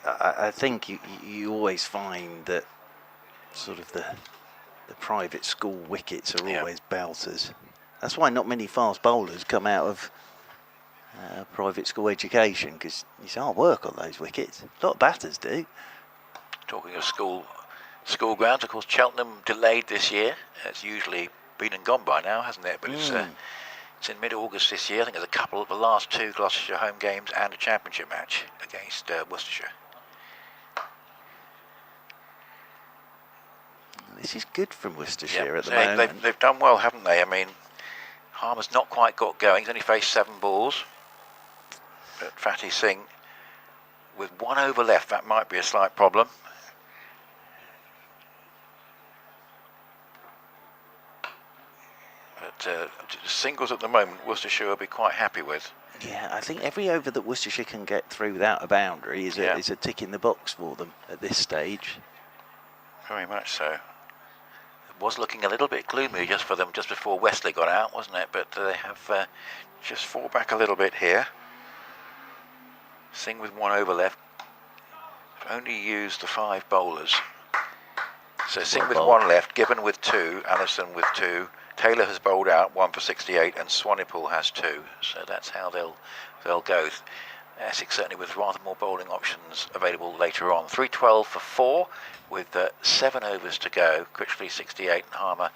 I think you always find that sort of the private school wickets are always belters. That's why not many fast bowlers come out of private school education, because it's hard work on those wickets. A lot of batters do. Talking of school grounds, of course, Cheltenham delayed this year. It's usually been and gone by now, hasn't it? But it's in mid-August this year. I think there's a couple of the last 2 Gloucestershire home games and a championship match against Worcestershire. This is good from Worcestershire at the moment. They've done well, haven't they? I mean, Harmer's not quite got going. He's only faced 7 balls. But Fatty Singh, with 1 over left, that might be a slight problem. But singles at the moment, Worcestershire will be quite happy with. Yeah, I think every over that Worcestershire can get through without a boundary is a tick in the box for them at this stage. Very much so. It was looking a little bit gloomy just for them just before Wesley got out, wasn't it? But they have just fought back a little bit here. Singh with 1 over left. Only used the 5 bowlers. So Singh with 1 left, Gibbon with 2, Allison with 2. Taylor has bowled out 1 for 68, and Swanepoel has 2. So that's how they'll go. Essex certainly with rather more bowling options available later on. 312 for 4 with 7 overs to go. Critchley 68 and Harmer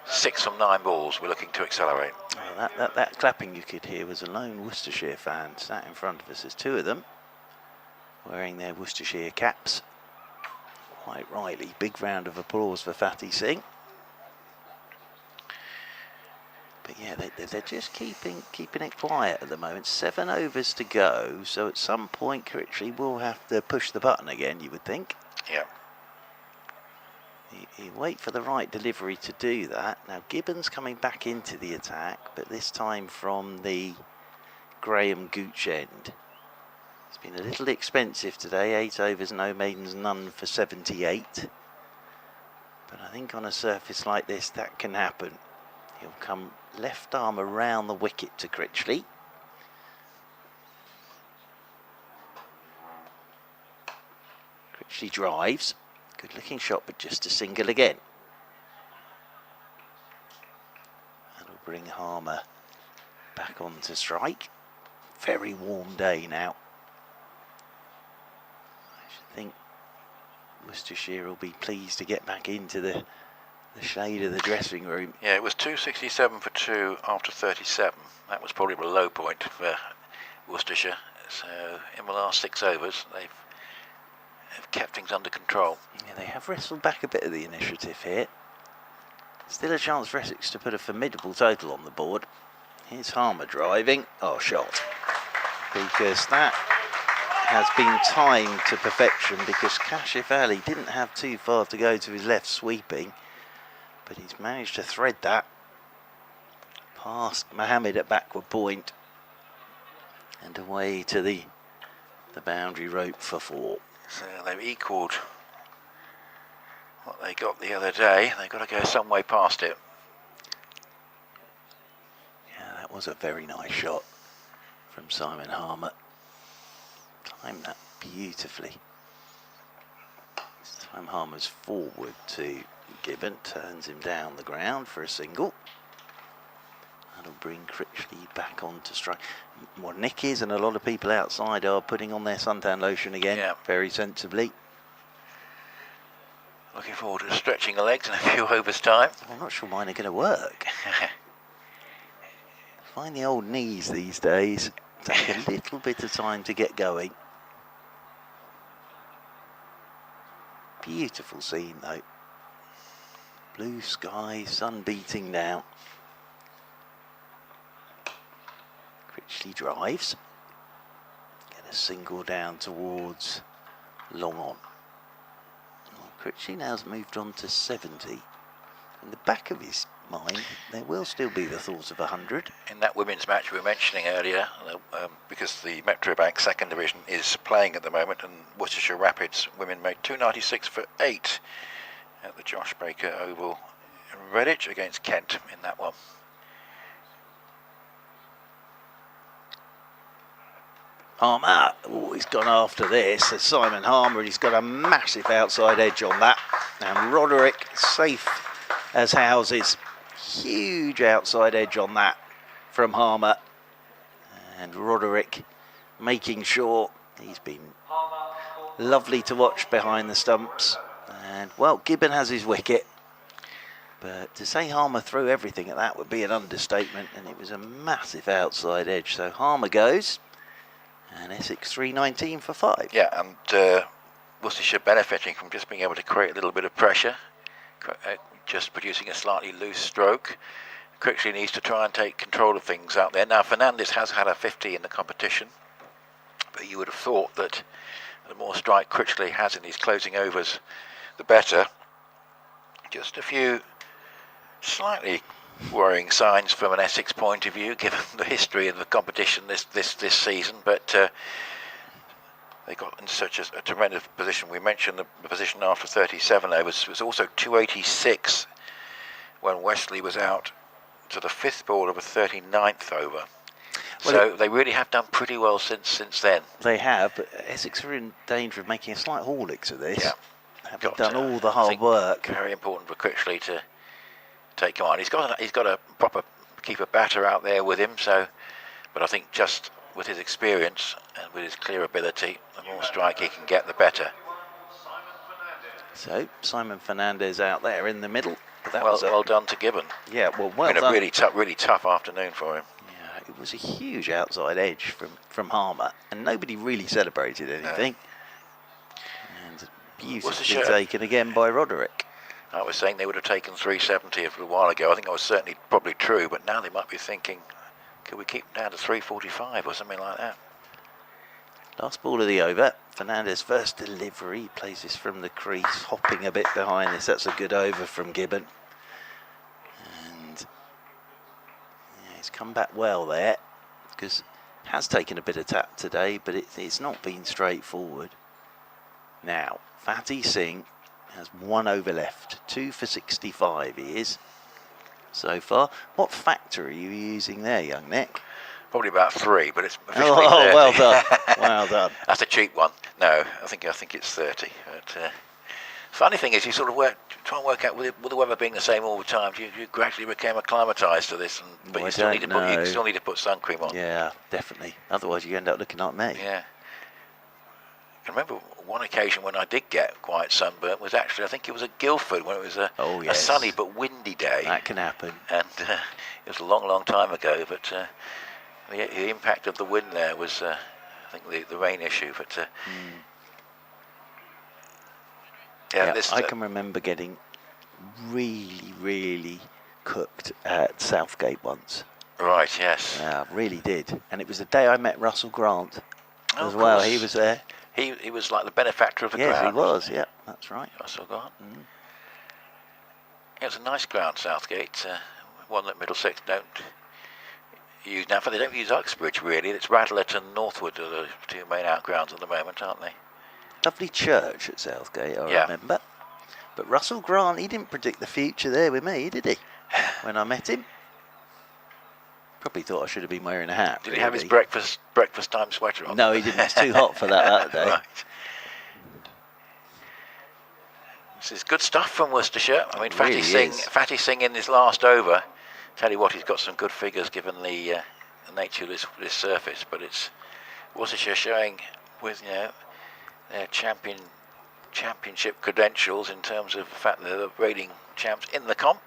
6 from 9 balls. We're looking to accelerate. Oh, that clapping you could hear was a lone Worcestershire fan sat in front of us. There's 2 of them wearing their Worcestershire caps. Quite rightly, big round of applause for Fatty Singh. But yeah, they're just keeping it quiet at the moment. 7 overs to go, so at some point Critchley will have to push the button again, you would think. Yeah. You wait for the right delivery to do that. Now Gibbons coming back into the attack, but this time from the Graham Gooch end. It's been a little expensive today. 8 overs, no maidens, none for 78. But I think on a surface like this, that can happen. He'll come left arm around the wicket to Critchley. Critchley drives. Good looking shot, but just a single again. That'll bring Harmer back on to strike. Very warm day now. I should think Worcestershire will be pleased to get back into the shade of the dressing room. Yeah, it was 267 for 2 after 37. That was probably the low point for Worcestershire. So in the last 6 overs, they've kept things under control. Yeah, they have wrestled back a bit of the initiative here. Still a chance for Essex to put a formidable total on the board. Here's Harmer driving. Oh, shot. Because that has been timed to perfection, because Kashif Ali didn't have too far to go to his left sweeping. But he's managed to thread that past Mohammed at backward point and away to the boundary rope for 4. So they've equalled what they got the other day. They've got to go some way past it. Yeah, that was a very nice shot from Simon Harmer. Timed that beautifully. This time Harmer's forward to Gibbon, turns him down the ground for a single. That'll bring Critchley back onto strike. What Nick is, and a lot of people outside are putting on their suntan lotion again, very sensibly. Looking forward to stretching the legs in a few overs' time. I'm not sure mine are going to work. Find the old knees these days. Take a little bit of time to get going. Beautiful scene though. Blue sky, sun beating down. Critchley drives. A single down towards long on. Well, Critchley now's moved on to 70. In the back of his mind, there will still be the thoughts of 100. In that women's match we were mentioning earlier, because the Metrobank second division is playing at the moment, and Worcestershire Rapids women made 2.96 for 8 at the Josh Baker Oval in Redditch against Kent in that one. Harmer, oh, he's gone after this. So Simon Harmer, he's got a massive outside edge on that. And Roderick, safe as houses. Huge outside edge on that from Harmer. And Roderick making sure he's been lovely to watch behind the stumps. And, well, Gibbon has his wicket. But to say Harmer threw everything at that would be an understatement. And it was a massive outside edge. So Harmer goes. And Essex 319 for 5. Yeah, and Worcestershire benefiting from just being able to create a little bit of pressure, just producing a slightly loose stroke. Critchley needs to try and take control of things out there. Now, Fernandez has had a 50 in the competition, but you would have thought that the more strike Critchley has in his closing overs, the better. Just a few slightly worrying signs from an Essex point of view, given the history of the competition this season, but they got in such a tremendous position. We mentioned the position after 37 overs. It was also 286 when Wesley was out to the 5th ball of a 39th over. Well, so they really have done pretty well since then. They have, but Essex are in danger of making a slight Horlicks of this. Yeah. Having done all the hard work. Very important for Critchley to take command. He's got a proper keeper batter out there with him, so, but I think just with his experience and with his clear ability, the more strike he can get, the better. So Simon Fernandez out there in the middle. But that well done to Gibbon. Yeah, well done. A really tough afternoon for him. Yeah, it was a huge outside edge from Harmer, and nobody really celebrated anything. No. And beautifully taken again by Roderick. I was saying they would have taken 370 a little while ago. I think that was certainly probably true, but now they might be thinking, could we keep them down to 345 or something like that? Last ball of the over. Fernandez first delivery. Plays this from the crease, hopping a bit behind this. That's a good over from Gibbon. And yeah, he's come back well there, because has taken a bit of tap today, but it's not been straightforward. Now, Fatty Singh has 1 over left, 2 for 65 he is so far. What factor are you using there, young Nick? Probably about 3, but it's officially 30. Well done, well done. That's a cheap one. No, I think it's 30. But funny thing is, you sort of try and work out with the weather being the same all the time. You gradually became acclimatised to this, but you still need to put sun cream on. Yeah, definitely. Otherwise, you end up looking like me. Yeah. I remember one occasion when I did get quite sunburnt was actually, I think it was at Guildford, when it was a sunny but windy day. That can happen. And it was a long time ago, but the impact of the wind there was, I think, the rain issue. But I can remember getting really cooked at Southgate once. Right, yes. Yeah, really did. And it was the day I met Russell Grant as well. He was there. He was like the benefactor of the ground. Yes, he was. Yeah, that's right. Russell Grant. It was a nice ground, Southgate. One that Middlesex don't use now. They don't use Uxbridge really. It's Radlett and Northwood are the 2 main outgrounds at the moment, aren't they? Lovely church at Southgate, I remember. But Russell Grant, he didn't predict the future there with me, did he? When I met him. Probably thought I should have been wearing a hat. Did he have his breakfast time sweater on? No, he didn't. It's too hot for that day. Right. This is good stuff from Worcestershire. I mean, Fatty Singh in his last over. Tell you what, he's got some good figures given the nature of this surface. But it's Worcestershire showing with their championship credentials in terms of the fact that they're the reigning champs in the comp.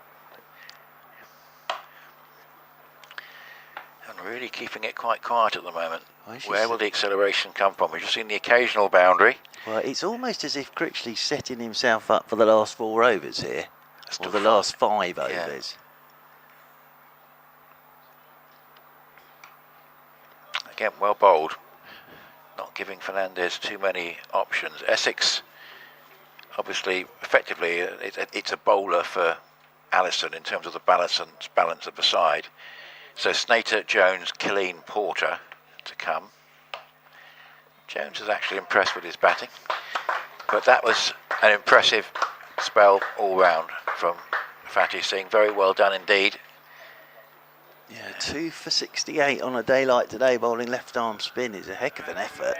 And really keeping it quite quiet at the moment. Where will the acceleration come from? We've just seen the occasional boundary. Well, it's almost as if Critchley's setting himself up for the last 4 overs here. Or the last 5 overs. Again, well bowled. not giving Fernandez too many options. Essex, obviously, effectively, it's a bowler for Allison in terms of the balance of the side. So Snater, Jones, Killeen, Porter to come. Jones is actually impressed with his batting, but that was an impressive spell all round from Fatih Singh. Very well done indeed. Yeah, 2 for 68 on a day like today, bowling left arm spin is a heck of an effort.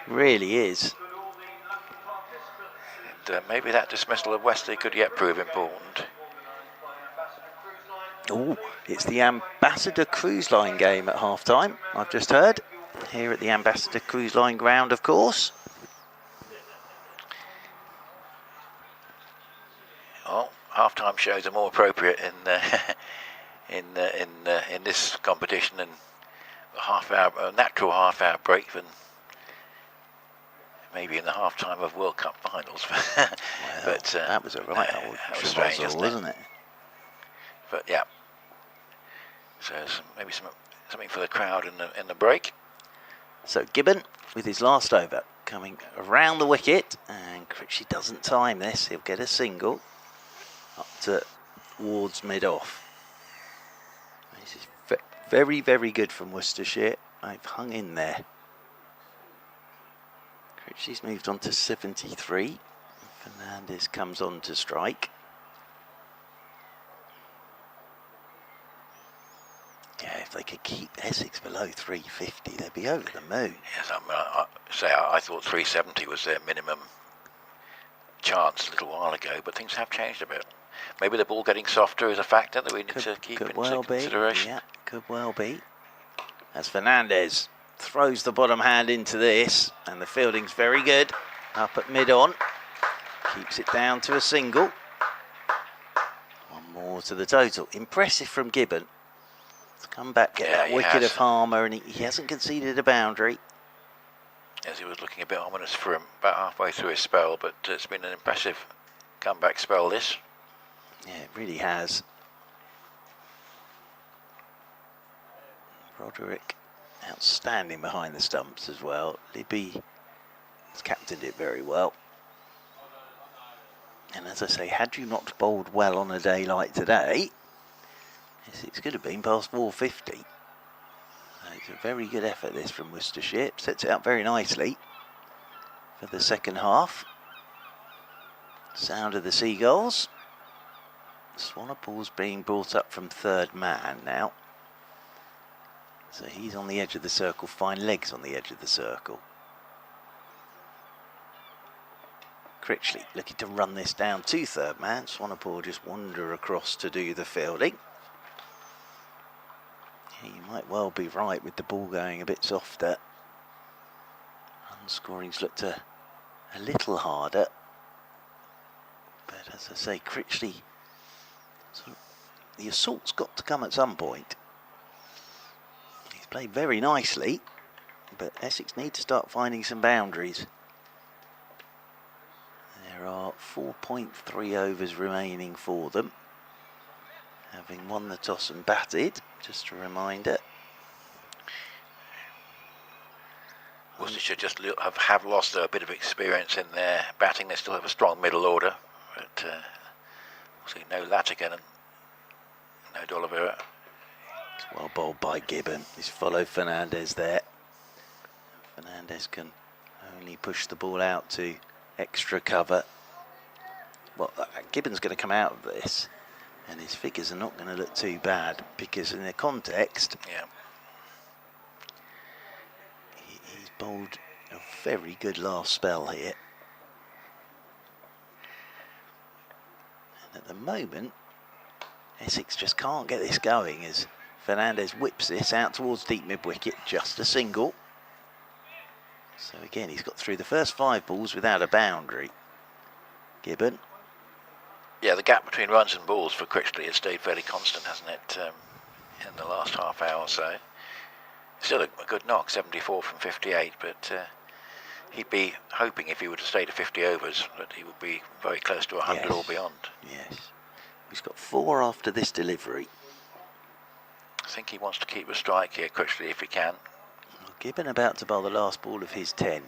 Really is. And maybe that dismissal of Wesley could yet prove important. Oh, it's the Ambassador Cruise Line game at half time, I've just heard. Here at the Ambassador Cruise Line ground, of course. Well, half-time shows are more appropriate in this competition than a natural half-hour break than maybe in the half-time of World Cup finals. Well, but that was a right old that was strange, wasn't it? But yeah, so maybe something for the crowd in the break. So Gibbon with his last over coming around the wicket, and Critchley doesn't time this. He'll get a single up towards mid-off. This is very, very good from Worcestershire. They've hung in there. Critchley's moved on to 73. Fernandez comes on to strike. Yeah, if they could keep Essex below 350, they'd be over the moon. Yes, I thought 370 was their minimum chance a little while ago, but things have changed a bit. Maybe the ball getting softer is a factor that we need to keep into consideration. Yeah, could well be. As Fernandez throws the bottom hand into this, and the fielding's very good. Up at mid-on, keeps it down to a single. One more to the total. Impressive from Gibbon. To come back, get that wicket of Harmer, and he hasn't conceded a boundary. As he was looking a bit ominous for him about halfway through his spell, but it's been an impressive comeback spell, this. Yeah, it really has. Roderick, outstanding behind the stumps as well. Libby has captained it very well. And as I say, had you not bowled well on a day like today, it could have been past 450. It's a very good effort, this, from Worcestershire. Sets it up very nicely for the second half. Sound of the seagulls. Swanepoel's being brought up from third man now. So he's on the edge of the circle, fine legs on the edge of the circle. Critchley looking to run this down to third man. Swanepoel just wander across to do the fielding. Yeah, you might well be right with the ball going a bit softer. Run scoring's looked a little harder. But as I say, Critchley, the assault's got to come at some point. He's played very nicely, but Essex need to start finding some boundaries. There are 4.3 overs remaining for them, having won the toss and batted, just a reminder. Worcestershire just have lost a bit of experience in their batting. They still have a strong middle order, but obviously no Latigan and no D'Oliveira. It's well bowled by Gibbon. He's followed Fernandez there. Fernandez can only push the ball out to extra cover. Well, Gibbon's going to come out of this, and his figures are not going to look too bad, because in the context, he's bowled a very good last spell here. And at the moment, Essex just can't get this going as Fernandez whips this out towards deep mid-wicket, just a single. So again, he's got through the first 5 balls without a boundary. Gibbon. Yeah, the gap between runs and balls for Critchley has stayed fairly constant, hasn't it, in the last half hour or so. Still a good knock, 74 from 58, but he'd be hoping if he were to stay to 50 overs that he would be very close to 100 or beyond. Yes. He's got 4 after this delivery. I think he wants to keep a strike here, Critchley, if he can. Gibbon about to bowl the last ball of his 10.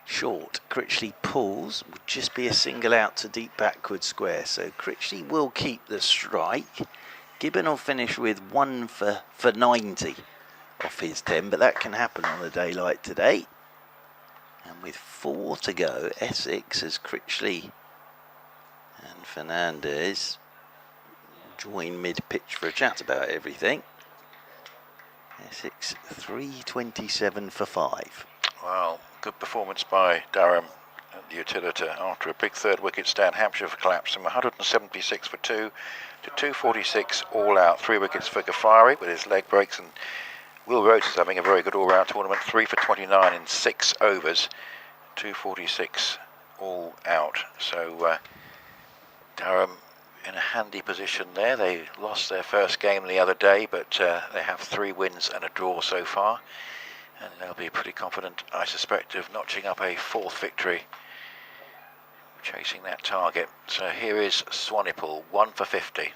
Short. Critchley pulls. Would just be a single out to deep backward square. So Critchley will keep the strike. Gibbon will finish with 1 for 90 off his 10, but that can happen on a day like today. And with 4 to go, Essex, as Critchley and Fernandez join mid-pitch for a chat about everything. Essex 327 for 5. Well, good performance by Durham at the Utilita after a big third wicket stand. Hampshire collapsed from 176 for 2 to 246 all out. 3 wickets for Ghaffari with his leg breaks, and Will Rhodes is having a very good all-round tournament. 3 for 29 in 6 overs. 246 all out. So Durham in a handy position there. They lost their first game the other day, but they have 3 wins and a draw so far, and they'll be pretty confident, I suspect, of notching up a 4th victory, chasing that target. So here is Swanepoel, 1 for 50.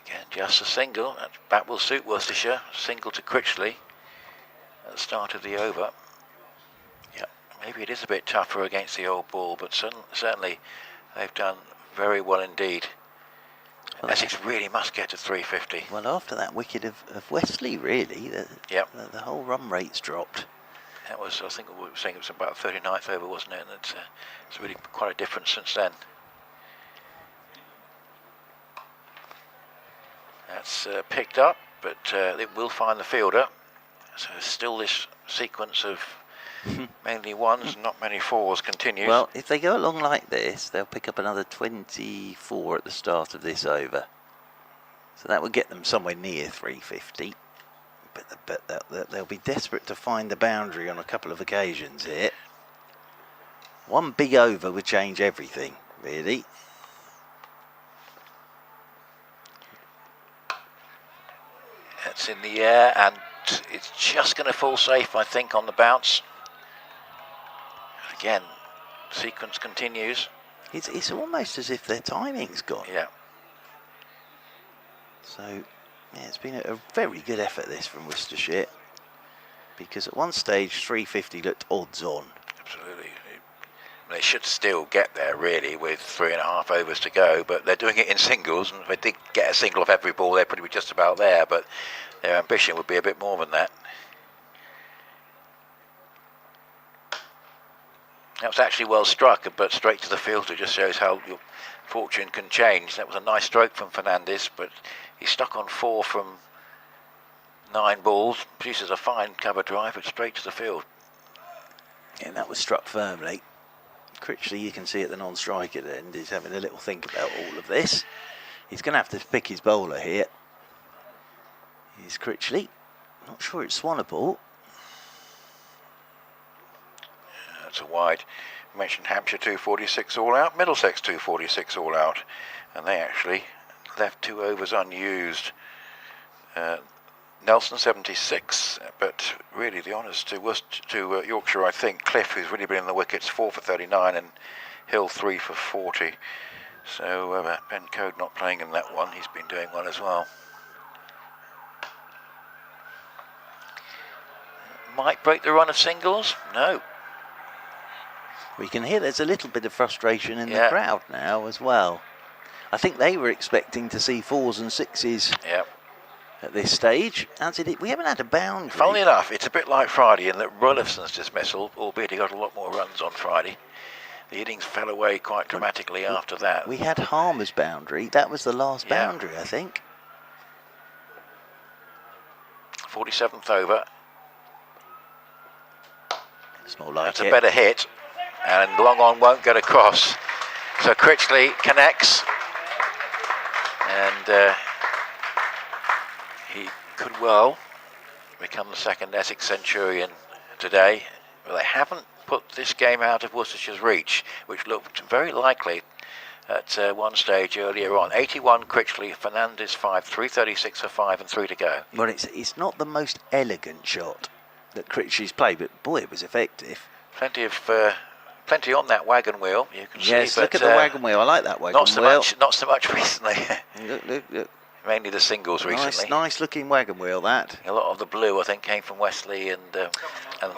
Again, just a single. That will suit Worcestershire. Single to Critchley at the start of the over. Maybe it is a bit tougher against the old ball, but certainly they've done very well indeed. Well, Essex really must get to 350. Well, after that wicket of Wesley, really, the whole run rate's dropped. That was, I think we were saying it was about 39th over, wasn't it? And it's really quite a difference since then. That's picked up, but it will find the fielder. So still this sequence of mainly 1s, not many 4s continues. Well, if they go along like this, they'll pick up another 24 at the start of this over. So that would get them somewhere near 350. But they'll be desperate to find the boundary on a couple of occasions here. One big over would change everything, really. That's in the air, and it's just going to fall safe, I think, on the bounce. Again, sequence continues. It's almost as if their timing's gone. Yeah. So, yeah, it's been a very good effort, this, from Worcestershire. Because at one stage, 350 looked odds on. Absolutely. They should still get there, really, with 3.5 overs to go. But they're doing it in singles, and if they did get a single off every ball, they're pretty much just about there. But their ambition would be a bit more than that. That was actually well struck, but straight to the fielder. Just shows how your fortune can change. That was a nice stroke from Fernandez, but he's stuck on 4 from 9 balls. Produces a fine cover drive, but straight to the field. Yeah, that was struck firmly. Critchley, you can see at the non-striker end, is having a little think about all of this. He's going to have to pick his bowler here. Here's Critchley. Not sure it's Swanepoel. That's a wide. We mentioned Hampshire 246 all out, Middlesex 246 all out, and they actually left 2 overs unused. Nelson 76, but really the honours to Yorkshire, I think. Cliff, who's really been in the wickets, 4 for 39, and Hill 3 for 40. So Ben Code not playing in that one. He's been doing well as well. Might break the run of singles. No. We can hear there's a little bit of frustration in the crowd now as well. I think they were expecting to see 4s and 6s at this stage. We haven't had a boundary. Funnily enough, it's a bit like Friday in that Rutherford's dismissal, albeit he got a lot more runs on Friday. The innings fell away quite dramatically after that. We had Harmer's boundary. That was the last boundary, I think. 47th over. It's more like That's a better hit. And long on won't get across. So Critchley connects. And he could well become the second Essex centurion today. But they haven't put this game out of Worcestershire's reach, which looked very likely at one stage earlier on. 81 Critchley, Fernandez 5, 336 for 5 and 3 to go. Well, it's not the most elegant shot that Critchley's played, but boy, it was effective. Plenty on that wagon wheel, you can see. Yes, look at the wagon wheel. I like that wagon wheel. Not so much recently. Look. mainly the singles recently. Nice looking wagon wheel, that. A lot of the blue, I think, came from Wesley and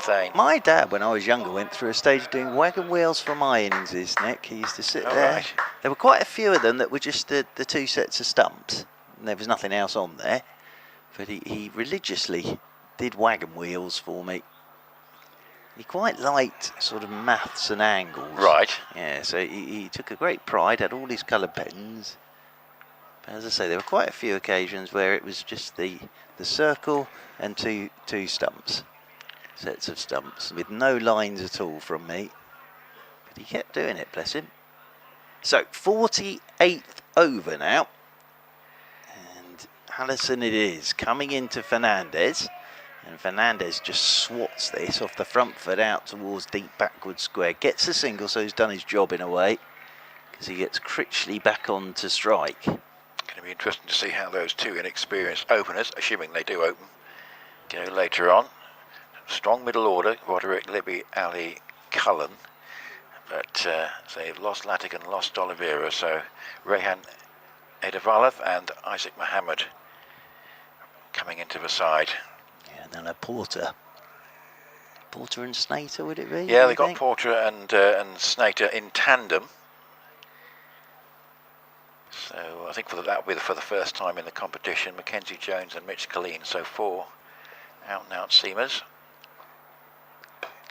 Thane. My dad, when I was younger, went through a stage of doing wagon wheels for my innings, Nick. He used to sit there. Right. There were quite a few of them that were just the two sets of stumps. And there was nothing else on there. But he religiously did wagon wheels for me. He quite liked sort of maths and angles. Right. Yeah, so he took a great pride, had all his coloured pens. But as I say, there were quite a few occasions where it was just the circle and two stumps. Sets of stumps with no lines at all from me. But he kept doing it, bless him. So, 48th over now. And Allison it is, coming into Fernandez. And Fernandez just swats this off the front foot out towards deep backward square. Gets a single, so he's done his job in a way. Because he gets Critchley back on to strike. Going to be interesting to see how those two inexperienced openers, assuming they do open, go later on. Strong middle order, Roderick, Libby, Ali, Cullen. But they've lost Lattic and lost Oliveira, so Rehan Edavalev and Isaac Mohammed coming into the side. Yeah, and then a Porter. Porter and Snater, would it be? Yeah, they got Porter and Snater in tandem. So I think that will be for the first time in the competition. Mackenzie Jones and Mitch Colleen, so 4 out-and-out seamers.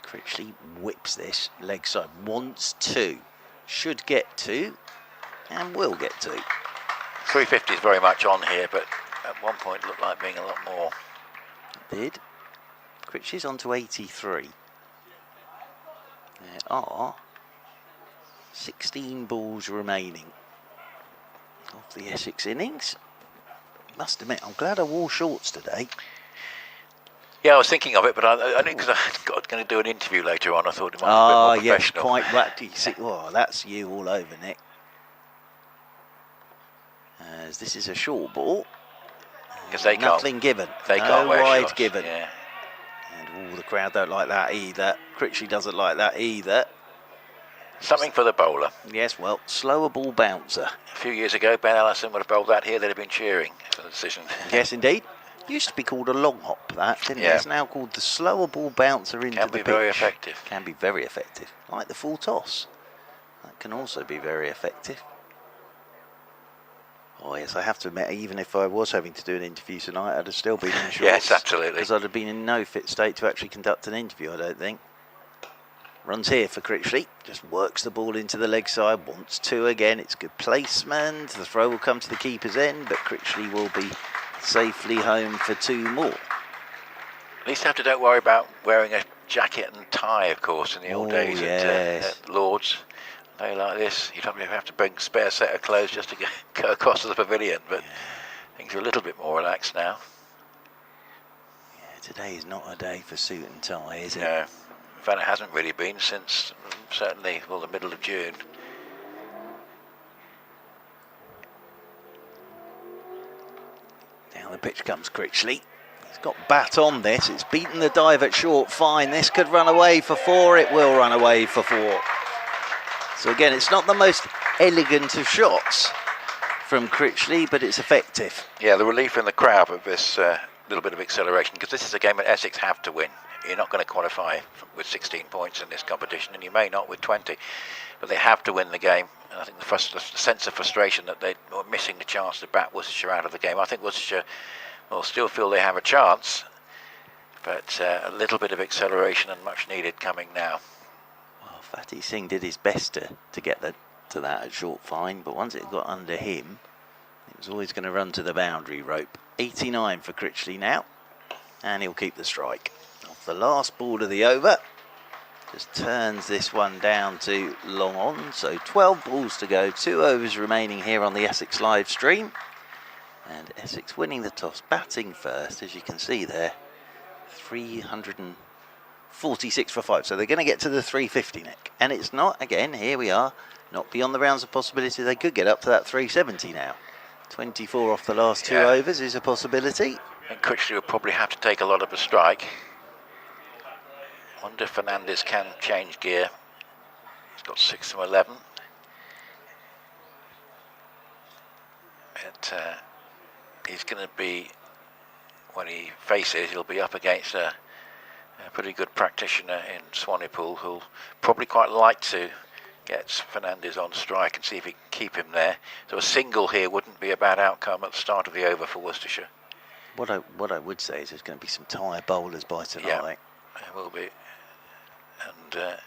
Critchley whips this leg side, wants to, should get to, and will get to. 350 is very much on here, but at one point looked like being a lot more. It did. Critchley's on to 83. There are 16 balls remaining of the Essex innings. Must admit, I'm glad I wore shorts today. Yeah, I was thinking of it, but I think because I'm going to do an interview later on, I thought it might be a bit more professional. Quite right. You see, oh, that's you all over, Nick. As this is a short ball. Because they nothing given. They can't wear wide shorts. Given. Yeah. And the crowd don't like that either. Critchley doesn't like that either. Something for the bowler. Yes, well, slower ball bouncer. A few years ago, Ben Allison would have bowled that here. They'd have been cheering for the decision. Yes, indeed. Used to be called a long hop, that, didn't it? It's now called the slower ball bouncer into the pitch. Can be very effective. Can be very effective. Like the full toss. That can also be very effective. Oh, yes, I have to admit, even if I was having to do an interview tonight, I'd have still been in shorts. Yes, absolutely. Because I'd have been in no fit state to actually conduct an interview, I don't think. Runs here for Critchley. Just works the ball into the leg side. Wants to again. It's good placement. The throw will come to the keeper's end, but Critchley will be safely home for 2 more. At least don't worry about wearing a jacket and tie, of course, in the old days at Lord's. A day like this, you don't have to bring a spare set of clothes just to go across to the pavilion, but things are a little bit more relaxed now. Yeah, today is not a day for suit and tie, is it? No. In fact, it hasn't really been since certainly, the middle of June. Down the pitch comes Critchley. He's got bat on this. It's beaten the dive at short. Fine. This could run away for 4. It will run away for 4. So again, it's not the most elegant of shots from Critchley, but it's effective. Yeah, the relief in the crowd of this little bit of acceleration, because this is a game that Essex have to win. You're not going to qualify with 16 points in this competition, and you may not with 20, but they have to win the game. And I think the sense of frustration that they were missing the chance to bat Worcestershire out of the game. I think Worcestershire will still feel they have a chance, but a little bit of acceleration and much needed coming now. Well, Fatty Singh did his best to get to that at short fine, but once it got under him, it was always going to run to the boundary rope. 89 for Critchley now, and he'll keep the strike. Off the last ball of the over, just turns this one down to long on. So 12 balls to go, 2 overs remaining here on the Essex live stream. And Essex winning the toss, batting first, as you can see there. 346 for 5. So they're going to get to the 350, Nick. And it's not, again, here we are, not beyond the realms of possibility. They could get up to that 370 now. 24 off the last 2 overs is a possibility. And Critchley will probably have to take a lot of a strike. Wonder if Fernandez can change gear. He's got 6 from 11. But he's going to be, when he faces, he'll be up against a pretty good practitioner in Swanepoel who'll probably quite like to get Fernandez on strike and see if he can keep him there. So a single here wouldn't be a bad outcome at the start of the over for Worcestershire. What I would say is there's going to be some tired bowlers by tonight. Yeah, there will be. And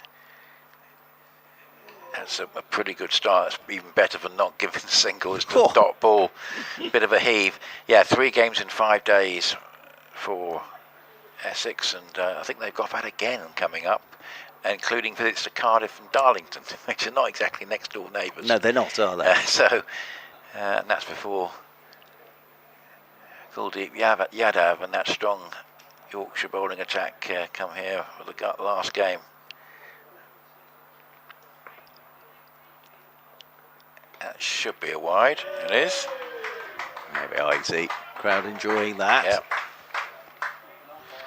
that's a pretty good start. It's even better than not giving the single. It's the dot ball. Bit of a heave. Yeah, 3 games in 5 days for Essex, and I think they've got that again coming up, including visits to Cardiff and Darlington, which are not exactly next door neighbours. No, they're not, are they? And that's before Kuldeep Yadav and that strong Yorkshire bowling attack come here for the last game. That should be a wide. It is. Maybe I see. Crowd enjoying that. Yep.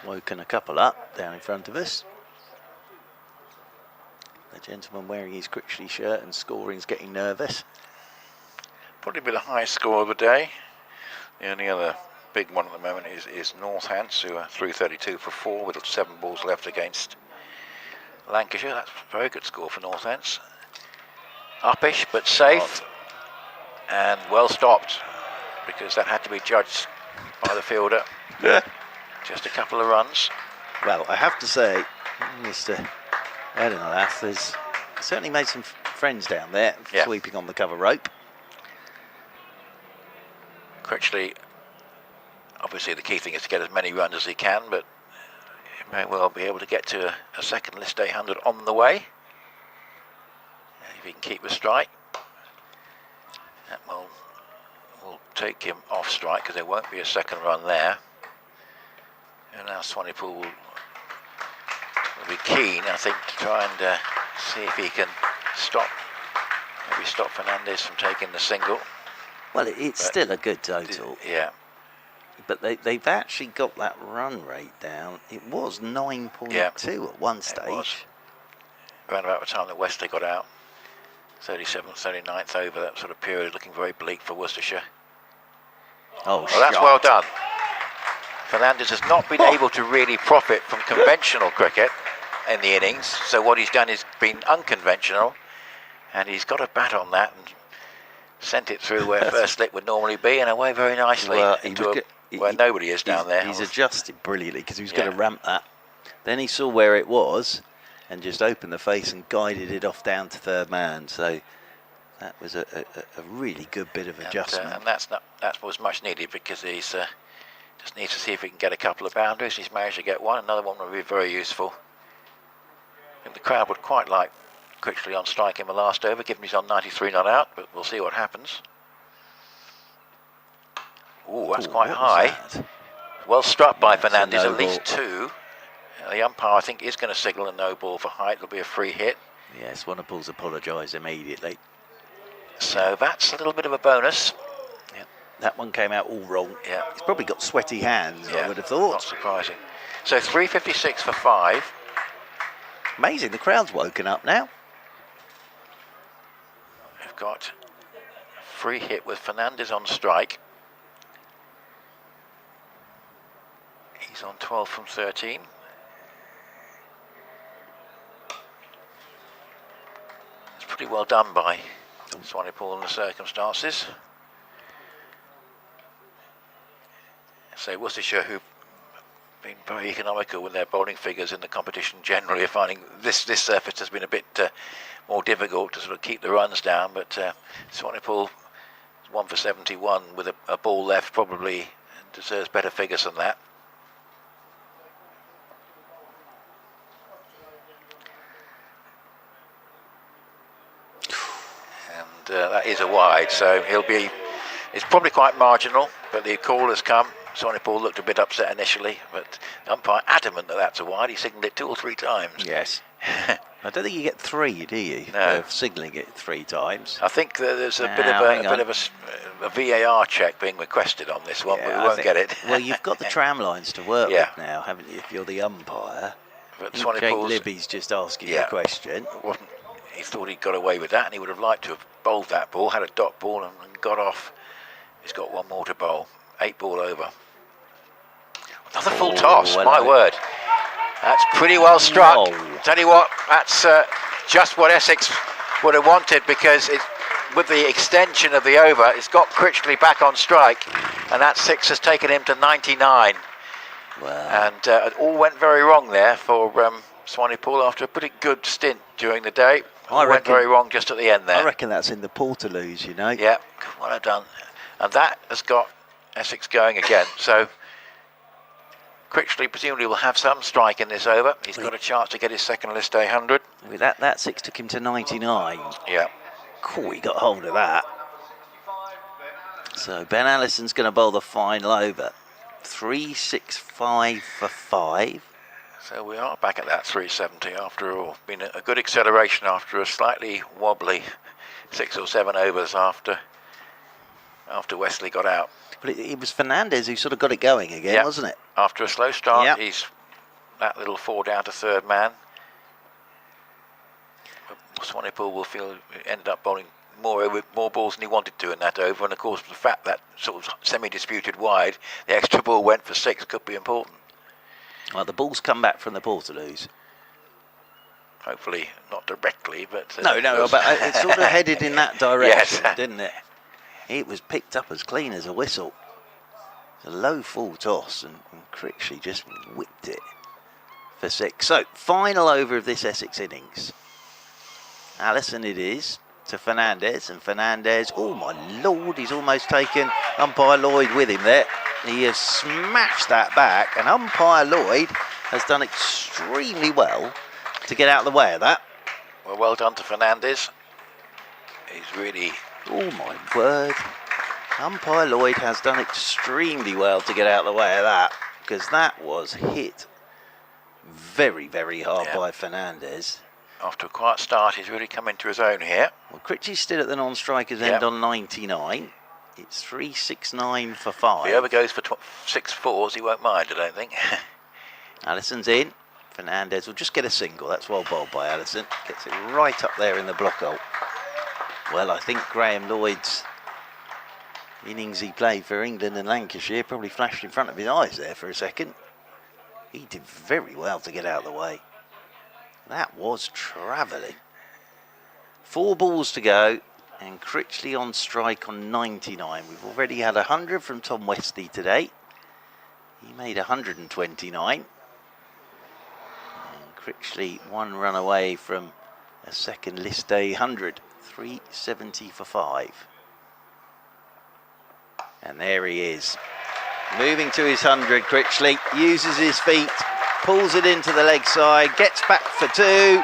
Woken a couple up down in front of us. The gentleman wearing his Critchley shirt and scoring's getting nervous. Probably be the highest score of the day. The only other big one at the moment is Northants, who are 332 for 4 with 7 balls left against Lancashire. That's a very good score for Northants. Uppish but safe and well stopped, because that had to be judged by the fielder. Just a couple of runs. Well, I have to say, Mr. Edenlath has certainly made some friends down there, sweeping on the cover rope. Critchley, obviously the key thing is to get as many runs as he can, but he may well be able to get to a second list 800 on the way. If he can keep the strike, that will take him off strike, because there won't be a second run there. And now Swanepoel will be keen, I think, to try and see if he can stop Fernandez from taking the single. Well, it's still a good total. Yeah. But they've actually got that run rate down. It was 9.2 at one stage. It was. Around about the time that Wesley got out. 37th, 39th over, that sort of period, looking very bleak for Worcestershire. Oh, well, that's well done. Fernandez has not been able to really profit from conventional cricket in the innings, so what he's done is been unconventional, and he's got a bat on that and sent it through where first slip would normally be, and away very nicely where nobody is down there. He's adjusted brilliantly, because he was going to ramp that. Then he saw where it was and just opened the face and guided it off down to third man. So that was a really good bit of adjustment. And that was much needed, because he's just needs to see if he can get a couple of boundaries. He's managed to get one. Another one would be very useful. I think the crowd would quite like Critchley on strike in the last over, given he's on 93 not out, but we'll see what happens. Oh, that's quite high. Well struck by Fernandez, at least 2. The umpire, I think, is going to signal a no ball for height. It'll be a free hit. Yes, Swanepoel's apologised immediately. So that's a little bit of a bonus. Yep. That one came out all wrong. Yeah. He's probably got sweaty hands, I would have thought. Not surprising. So 356 for 5. Amazing, the crowd's woken up now. We've got free hit with Fernandez on strike. He's on 12 from 13. It's pretty well done by Swanepoel in the circumstances. So Worcestershire, who've been very economical with their bowling figures in the competition generally, are finding this surface has been a bit more difficult to sort of keep the runs down, but Swanepoel 1 for 71 with a ball left, probably deserves better figures than that. And that is a wide, so it's probably quite marginal, but the call has come. Swanepoel looked a bit upset initially, but the umpire adamant that that's a wide. He signalled it 2 or 3 times. Yes. I don't think you get 3, do you? No. Signalling it 3 times. I think there's a bit of a VAR check being requested on this one, but we won't get it. Well, you've got the tram lines to work with now, haven't you, if you're the umpire? But Jake Libby's just asking you a question. He thought he'd got away with that, and he would have liked to have bowled that ball, had a dot ball and got off. He's got one more to bowl. 8-ball over. Another full toss, well, my word. That's pretty well struck. Whoa. Tell you what, that's just what Essex would have wanted, because with the extension of the over, it's got Critchley back on strike, and that 6 has taken him to 99. Wow. And it all went very wrong there for Swanepoel after a pretty good stint during the day. All went very wrong just at the end there. I reckon that's in the Portaloos, you know. Yeah, well done. And that has got Essex going again. So Critchley presumably will have some strike in this over. He's got a chance to get his second list day 100. That 6 took him to 99. Yeah. Cool, he got hold of that. So Ben Allison's going to bowl the final over. 365 for 5. So we are back at that 370 after all. Been a good acceleration after a slightly wobbly 6 or 7 overs after Wesley got out. But it was Fernandez who sort of got it going again, wasn't it? After a slow start, he's that little 4 down to third man. Swanepoel will feel he ended up bowling more balls than he wanted to in that over, and of course the fact that sort of semi-disputed wide, the extra ball went for 6 could be important. Well, the ball's come back from the Portaloos. Hopefully not directly, but no, but it sort of headed in that direction, yes. didn't it? It was picked up as clean as a whistle. It's a low full toss, and Critchley just whipped it for 6. So, final over of this Essex innings. Allison it is to Fernandez, and Fernandez, oh my lord, he's almost taken umpire Lloyd with him there. He has smashed that back, and umpire Lloyd has done extremely well to get out of the way of that. Well done to Fernandez. He's really... Oh my word. Umpire Lloyd has done extremely well to get out of the way of that, because that was hit very, very hard by Fernandez. After a quiet start, he's really come into his own here. Well, Critchley's still at the non-strikers end on 99. It's 369 for 5. If he ever goes for 6 4s, he won't mind, I don't think. Allison's in. Fernandez will just get a single. That's well bowled by Allison. Gets it right up there in the block hole. Well, I think Graham Lloyd's innings he played for England and Lancashire probably flashed in front of his eyes there for a second. He did very well to get out of the way. That was travelling. 4 balls to go, and Critchley on strike on 99. We've already had 100 from Tom Westley today. He made 129. And Critchley 1 run away from a second list day 100. 370 for 5. And there he is. Moving to his 100, Critchley uses his feet, pulls it into the leg side, gets back for 2.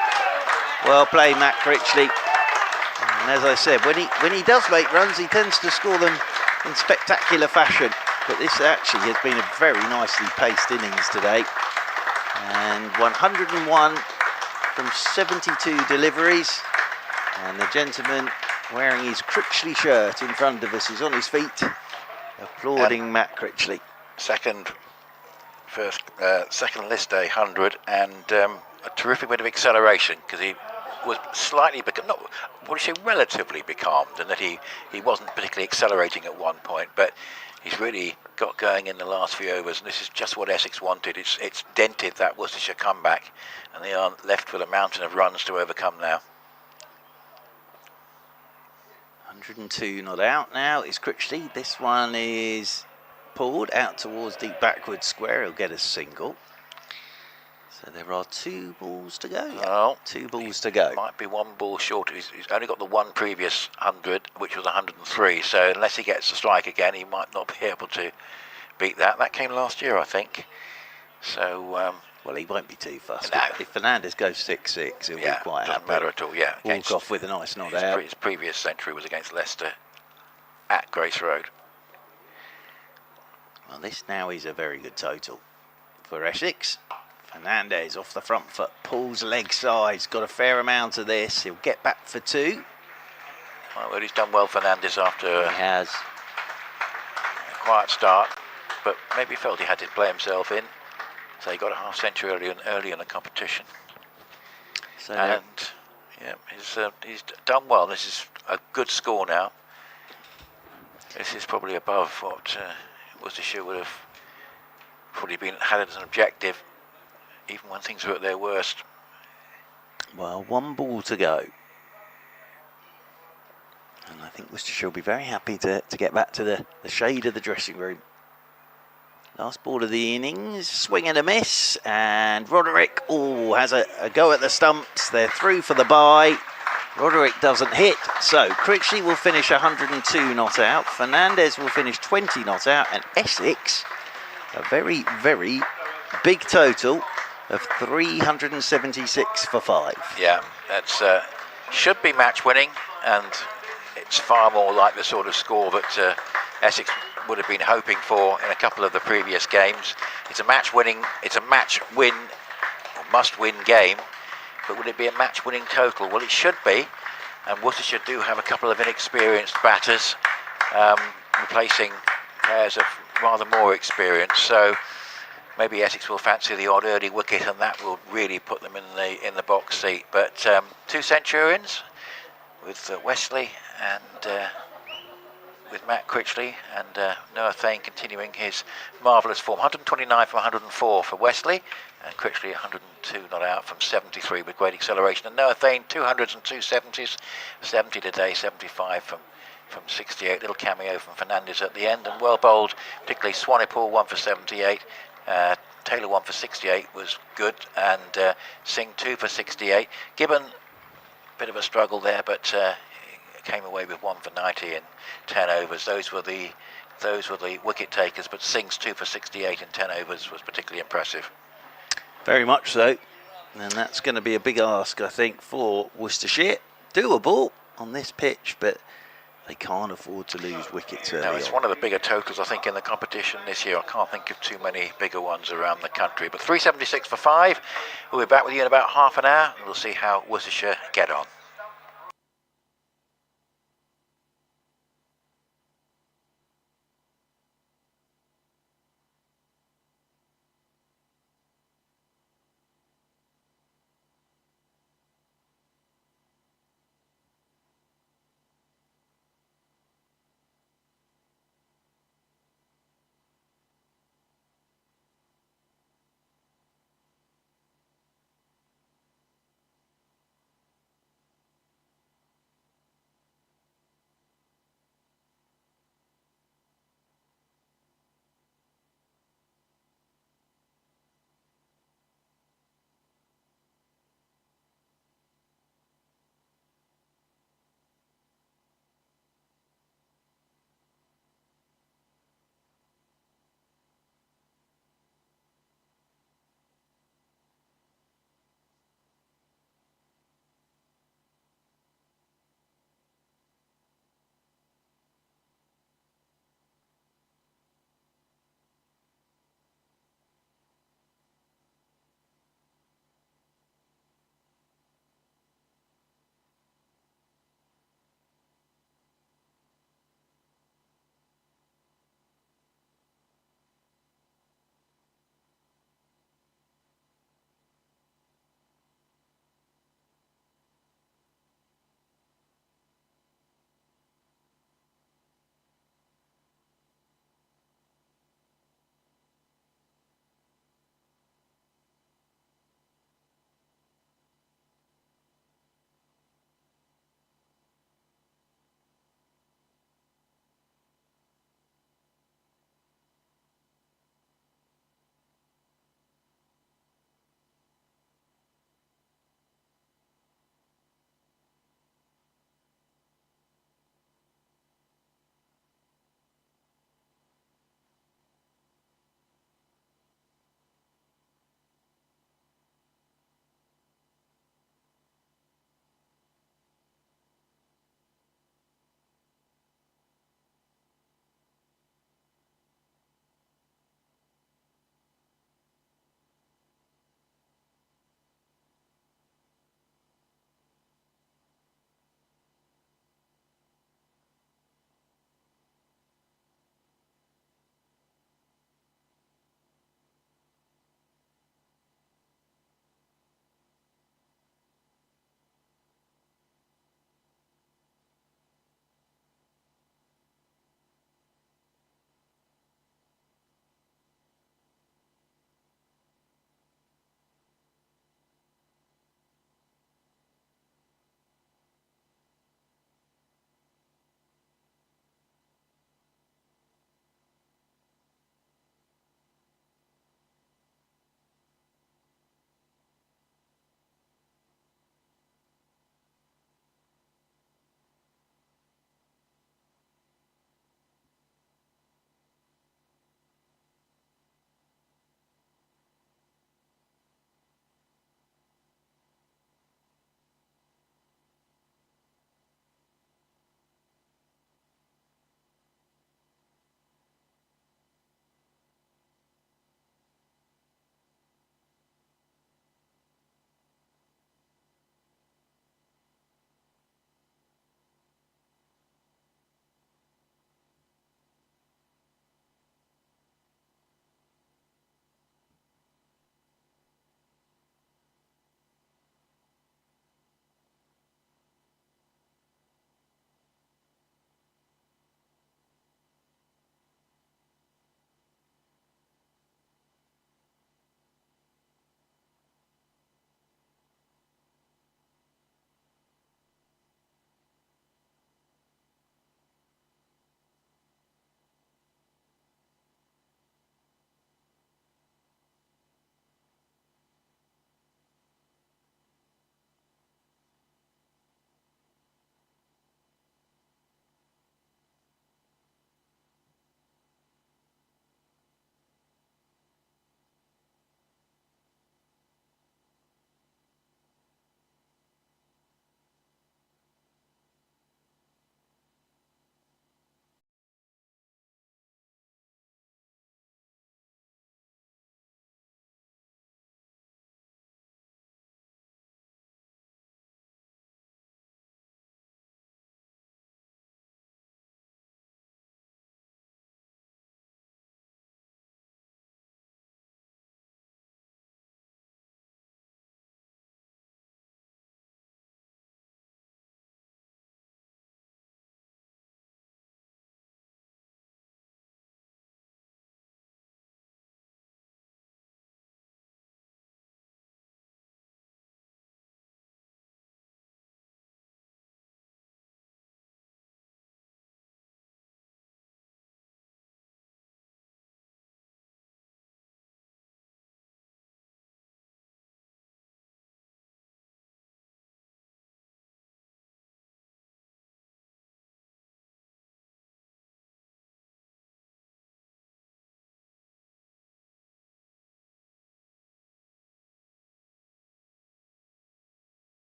Well played, Matt Critchley. And as I said, when he does make runs, he tends to score them in spectacular fashion. But this actually has been a very nicely paced innings today. And 101 from 72 deliveries. And the gentleman wearing his Critchley shirt in front of us is on his feet, applauding Matt Critchley. Second list day 100, and a terrific bit of acceleration, because he was slightly relatively becalmed, and that he wasn't particularly accelerating at one point, but he's really got going in the last few overs, and this is just what Essex wanted. It's dented that Worcestershire comeback, and they are left with a mountain of runs to overcome now. 102 not out now is Critchley. This one is pulled out towards deep backward square. He'll get a single. So there are 2 balls to go. Well, 2 balls to go. Might be 1 ball short. He's only got the one previous 100, which was 103. So unless he gets a strike again, he might not be able to beat that. That came last year, I think. So well, he won't be too fussed. No. If Fernandez goes 6-6, he'll be quite happy. Doesn't matter at all. Yeah, walk off with a nice nod out. His previous century was against Leicester at Grace Road. Well, this now is a very good total for Essex. Fernandez off the front foot, pulls leg sides, got a fair amount of this. He'll get back for 2. Well, he's done well, Fernandez, after he has a quiet start, but maybe felt he had to play himself in. So he got a half century early in the competition. So and he's done well. This is a good score now. This is probably above what Worcestershire would have probably had it as an objective, even when things were at their worst. Well, 1 ball to go. And I think Worcestershire will be very happy to get back to the shade of the dressing room. Last ball of the innings, swing and a miss, and Roderick has a go at the stumps. They're through for the bye. Roderick doesn't hit, so Critchley will finish 102 not out, Fernandez will finish 20 not out, and Essex, a very, very big total of 376 for 5. Yeah, that's should be match winning, and it's far more like the sort of score that Essex would have been hoping for in a couple of the previous games. It's a match win, or must win game, but would it be a match winning total? Well, it should be, and Worcestershire do have a couple of inexperienced batters, replacing pairs of rather more experience, so maybe Essex will fancy the odd early wicket, and that will really put them in the box seat. But 2 Centurions with Wesley and with Matt Critchley, and Noah Thane continuing his marvellous form. 129 from 104 for Wesley, and Critchley 102 not out from 73 with great acceleration. And Noah Thane 200s and 270s, 70 today, 75 from 68. Little cameo from Fernandez at the end, and well bowled, particularly Swanepoel 1 for 78. Taylor 1 for 68 was good, and Singh 2 for 68. Gibbon, bit of a struggle there, but came away with 1 for 90 in 10 overs. Those were the wicket takers, but Singh's 2 for 68 in 10 overs was particularly impressive. Very much so, and that's going to be a big ask, I think, for Worcestershire. Doable on this pitch, but they can't afford to lose wickets early. No, it's one of the bigger totals, I think, in the competition this year. I can't think of too many bigger ones around the country. But 376 for 5. We'll be back with you in about half an hour, and we'll see how Worcestershire get on.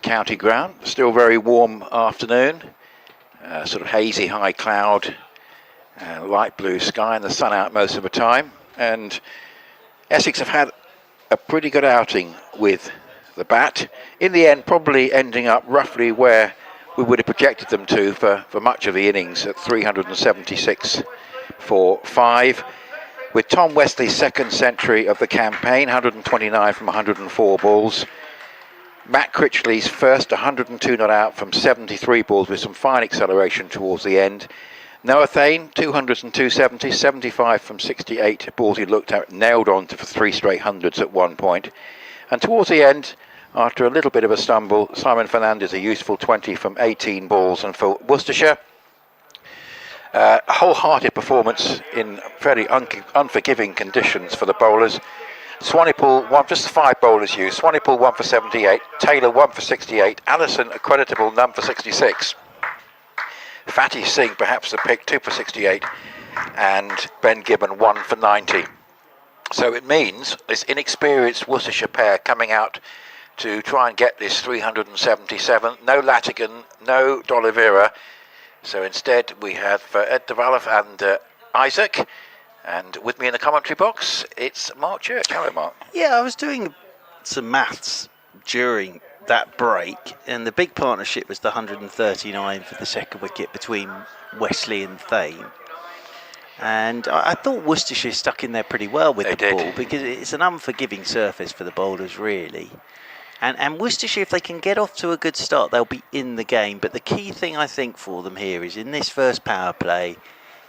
county ground. Still very warm afternoon. Sort of hazy high cloud, light blue sky, and the sun out most of the time. And Essex have had a pretty good outing with the bat. In the end, probably ending up roughly where we would have projected them to for much of the innings at 376 for 5. With Tom Wesley's second century of the campaign, 129 from 104 balls. Matt Critchley's first 102 not out from 73 balls with some fine acceleration towards the end. Noah Thane, 200s and 270s, 75 from 68 balls he looked at, nailed on to for 3 straight hundreds at one point. And towards the end, after a little bit of a stumble, Simon Fernandez a useful 20 from 18 balls. And for Worcestershire, a wholehearted performance in fairly unforgiving conditions for the bowlers. Swanepoel, just 5 bowlers used. Swanepoel 1 for 78, Taylor 1 for 68, Allison a creditable none for 66. Fatty Singh perhaps the pick, 2 for 68, and Ben Gibbon 1 for 90. So it means this inexperienced Worcestershire pair coming out to try and get this 377. No Latigan, no D'Oliveira. So instead we have Ed de Valef and Isaac. And with me in the commentary box, it's Mark Church. Hello, Mark. Yeah, I was doing some maths during that break, and the big partnership was the 139 for the second wicket between Wesley and Thane. And I thought Worcestershire stuck in there pretty well with the ball, because it's an unforgiving surface for the bowlers, really. And Worcestershire, if they can get off to a good start, they'll be in the game. But the key thing I think for them here is in this first power play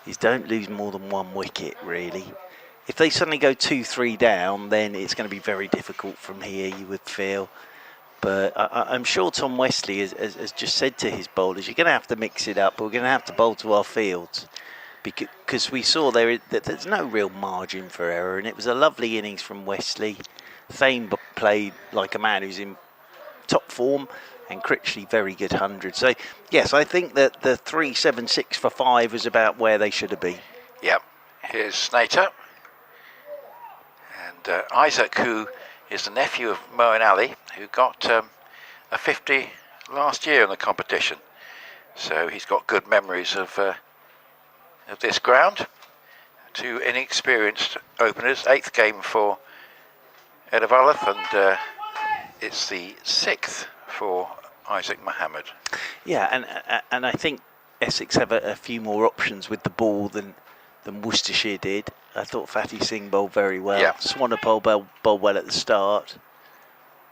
is don't lose more than 1 wicket, really. If they suddenly go 2-3 down, then it's going to be very difficult from here, you would feel. But I'm sure Tom Wesley has just said to his bowlers, you're going to have to mix it up, but we're going to have to bowl to our fields. Because we saw there's no real margin for error, and it was a lovely innings from Wesley. Thane played like a man who's in top form, and Critchley very good 100. So yes, I think that the 376 for 5 was about where they should have been. Yep. Here's Snater and Isaac, who is the nephew of Moeen Ali, who got a 50 last year in the competition. So he's got good memories of this ground. 2 inexperienced openers. 8th game for Ed de Valef, and it's the 6th for Isaac Mohammed. Yeah, and I think Essex have a few more options with the ball than Worcestershire did. I thought Fatty Singh bowled very well. Yeah. Swanepoel bowled well at the start.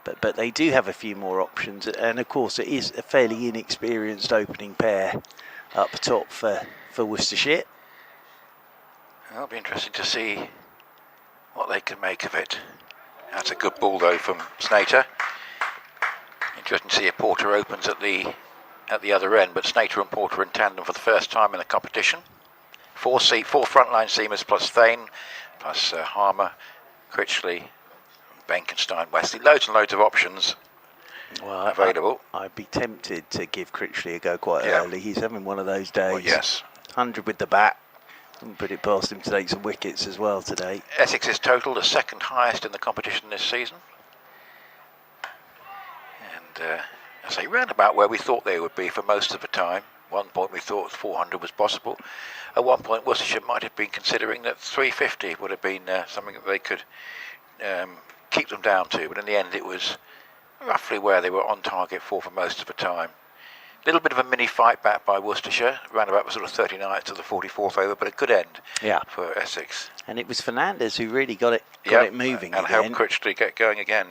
But they do have a few more options. And of course, it is a fairly inexperienced opening pair up top for Worcestershire. It'll be interesting to see what they can make of it. That's a good ball though from Snater. Interesting to see if Porter opens at the other end, but Snater and Porter in tandem for the first time in the competition. 4 frontline seamers plus Thane, plus Harmer, Critchley, Benkenstein, Wesley. Loads and loads of options available. I'd be tempted to give Critchley a go quite early. He's having one of those days. Well, yes. 100 with the bat. Wouldn't put it past him to take some wickets as well today. Essex's total, the 2nd highest in the competition this season. And I say round about where we thought they would be for most of the time. One point we thought 400 was possible. At one point Worcestershire might have been considering that 350 would have been something that they could keep them down to, but in the end it was roughly where they were on target for most of the time. A little bit of a mini fight back by Worcestershire, round about the sort of 39th to the 44th over, but a good end for Essex. And it was Fernandez who really got it moving and again. helped Critchley get going again,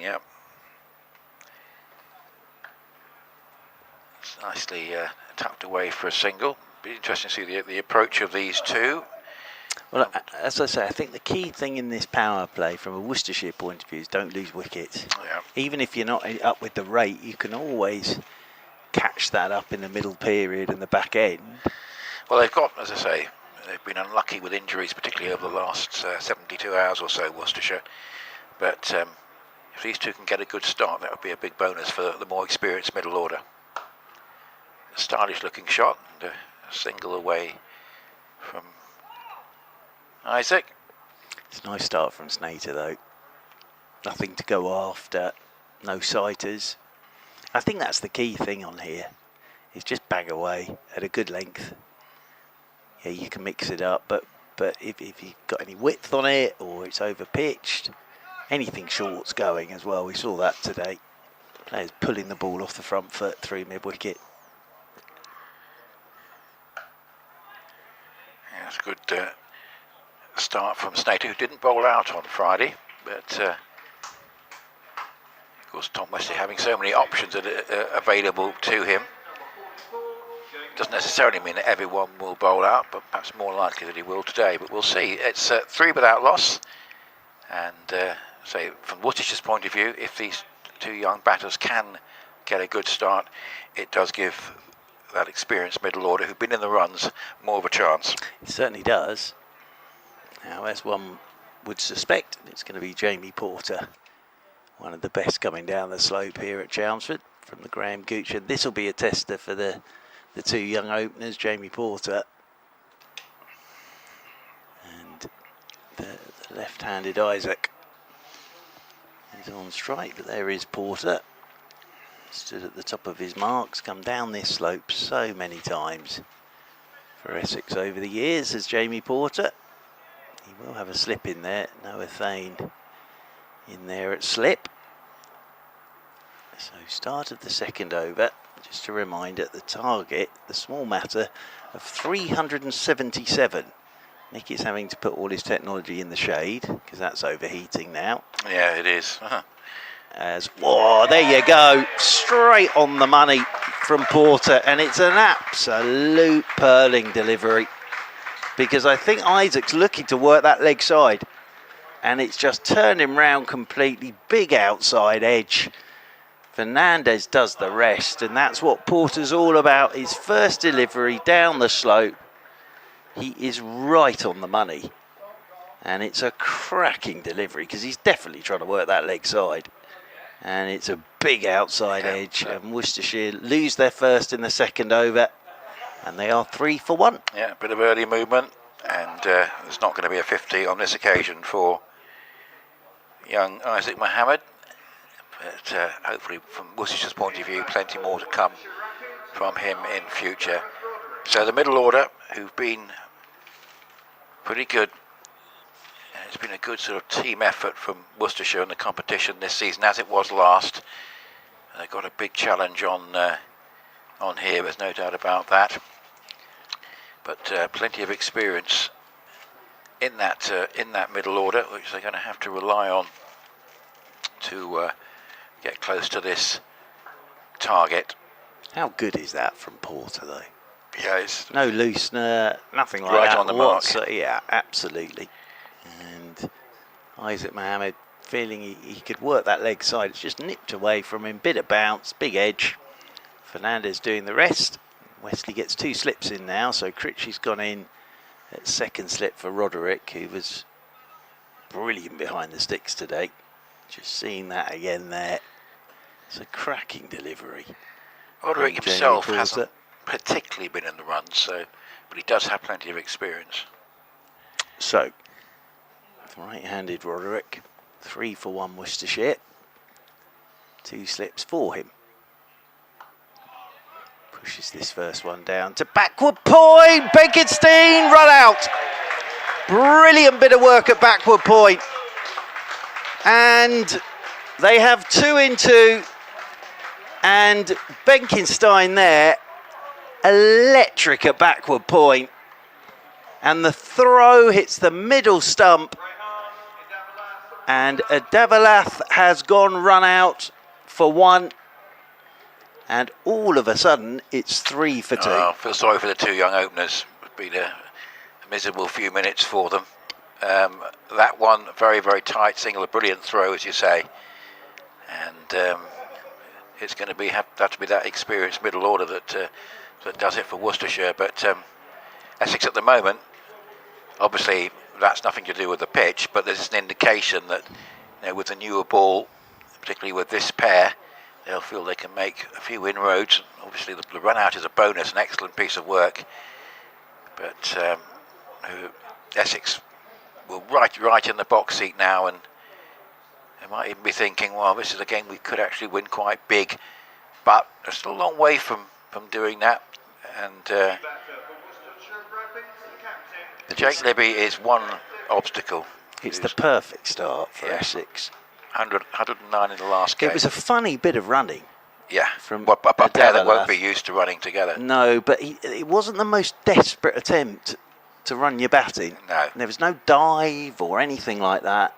It's nicely tucked away for a single. Be interesting to see the approach of these two. Well, as I say, I think the key thing in this power play from a Worcestershire point of view is don't lose wickets. Yeah. Even if you're not up with the rate, you can always catch that up in the middle period and the back end. Well, they've got, as I say, they've been unlucky with injuries, particularly over the last 72 hours or so, Worcestershire. But if these two can get a good start, that would be a big bonus for the more experienced middle order. A stylish looking shot and a single away from Isaac. It's a nice start from Snater though. Nothing to go after, no sighters. I think that's the key thing on here, is just bang away at a good length. Yeah, you can mix it up, but if you've got any width on it or it's over pitched, anything short's going as well. We saw that today. Players pulling the ball off the front foot through mid-wicket. Yeah, it's a good start from Snater, who didn't bowl out on Friday, but of course Tom Wesley having so many options available to him doesn't necessarily mean that everyone will bowl out, but perhaps more likely that he will today. But we'll see. It's 3 without loss, and say from Worcestershire's point of view, if these two young batters can get a good start, it does give that experienced middle order who've been in the runs more of a chance. It certainly does. Now, as one would suspect, it's going to be Jamie Porter, one of the best coming down the slope here at Chelmsford from the Graham Gooch, and this will be a tester for the two young openers, Jamie Porter and the left-handed Isaac. He's on strike, but there is Porter. Stood at the top of his marks, come down this slope so many times for Essex over the years as Jamie Porter. He will have a slip in there, Noah Thane in there at slip. So start of the second over, just a reminder, the target, the small matter of 377. Mickey's having to put all his technology in the shade because that's overheating now. Yeah, it is. Whoa, there you go, straight on the money from Porter, and it's an absolute purling delivery because I think Isaac's looking to work that leg side and it's just turned him round completely. Big outside edge. Fernandez does the rest, and that's what Porter's all about. His first delivery down the slope, he is right on the money, and it's a cracking delivery because he's definitely trying to work that leg side. And it's a big outside edge, and Worcestershire lose their first in the second over, and they are 3 for 1. Yeah, a bit of early movement, and there's not going to be a 50 on this occasion for young Isaac Mohammed. But hopefully, from Worcestershire's point of view, plenty more to come from him in future. So the middle order, who've been pretty good. It's been a good sort of team effort from Worcestershire in the competition this season, as it was last. They've got a big challenge on here, there's no doubt about that. But plenty of experience in that middle order, which they're going to have to rely on to get close to this target. How good is that from Porter, though? Yeah, it's no loosener, nothing like right that. on the mark. Yeah, absolutely. And Isaac Mohammed feeling he could work that leg side. It's just nipped away from him. Bit of bounce, big edge. Fernandez doing the rest. Wesley gets 2 slips in now, so Critchley's gone in at second slip for Roderick, who was brilliant behind the sticks today. Just seeing that again there. It's a cracking delivery. Roderick himself hasn't particularly been in the run, but he does have plenty of experience. So, right-handed Roderick, 3 for 1 Worcestershire. 2 slips for him. Pushes this first one down to backward point. Benkenstein run out. Brilliant bit of work at backward point. And they have 2 in 2. And Benkenstein there, electric at backward point. And the throw hits the middle stump. And Adavalath has gone run out for 1. And all of a sudden, it's 3 for 2. I feel sorry for the 2 young openers. It's been a miserable few minutes for them. That one, very, very tight single, a brilliant throw, as you say. And it's going to have to be that experienced middle order that does it for Worcestershire. But Essex at the moment, obviously, that's nothing to do with the pitch, but there's an indication that, with the newer ball, particularly with this pair, they'll feel they can make a few inroads. Obviously, the run out is a bonus, an excellent piece of work. But Essex will right in the box seat now, and they might even be thinking, well, this is a game we could actually win quite big but they're still a long way from doing that. And Jake Libby is one obstacle. It's the perfect start for Yeah. Essex. 109 in the last game. It was a funny bit of running. Yeah, From a pair that won't Adavalath. be used to running together. No, but it wasn't the most desperate attempt to run your batting. No. There was no dive or anything like that.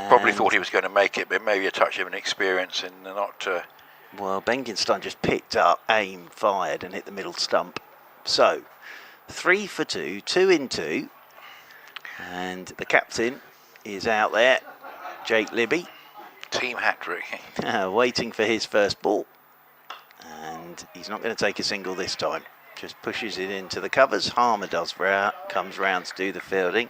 Probably And, thought he was going to make it, but maybe a touch of inexperience and not. well, Benkenstein just picked up, aimed, fired, and hit the middle stump. So, 3 for 2, 2 in 2. And the captain is out there, Jake Libby, Team hat-trick. waiting for his first ball. And he's not going to take a single this time. Just pushes it into the covers. Harmer comes round to do the fielding.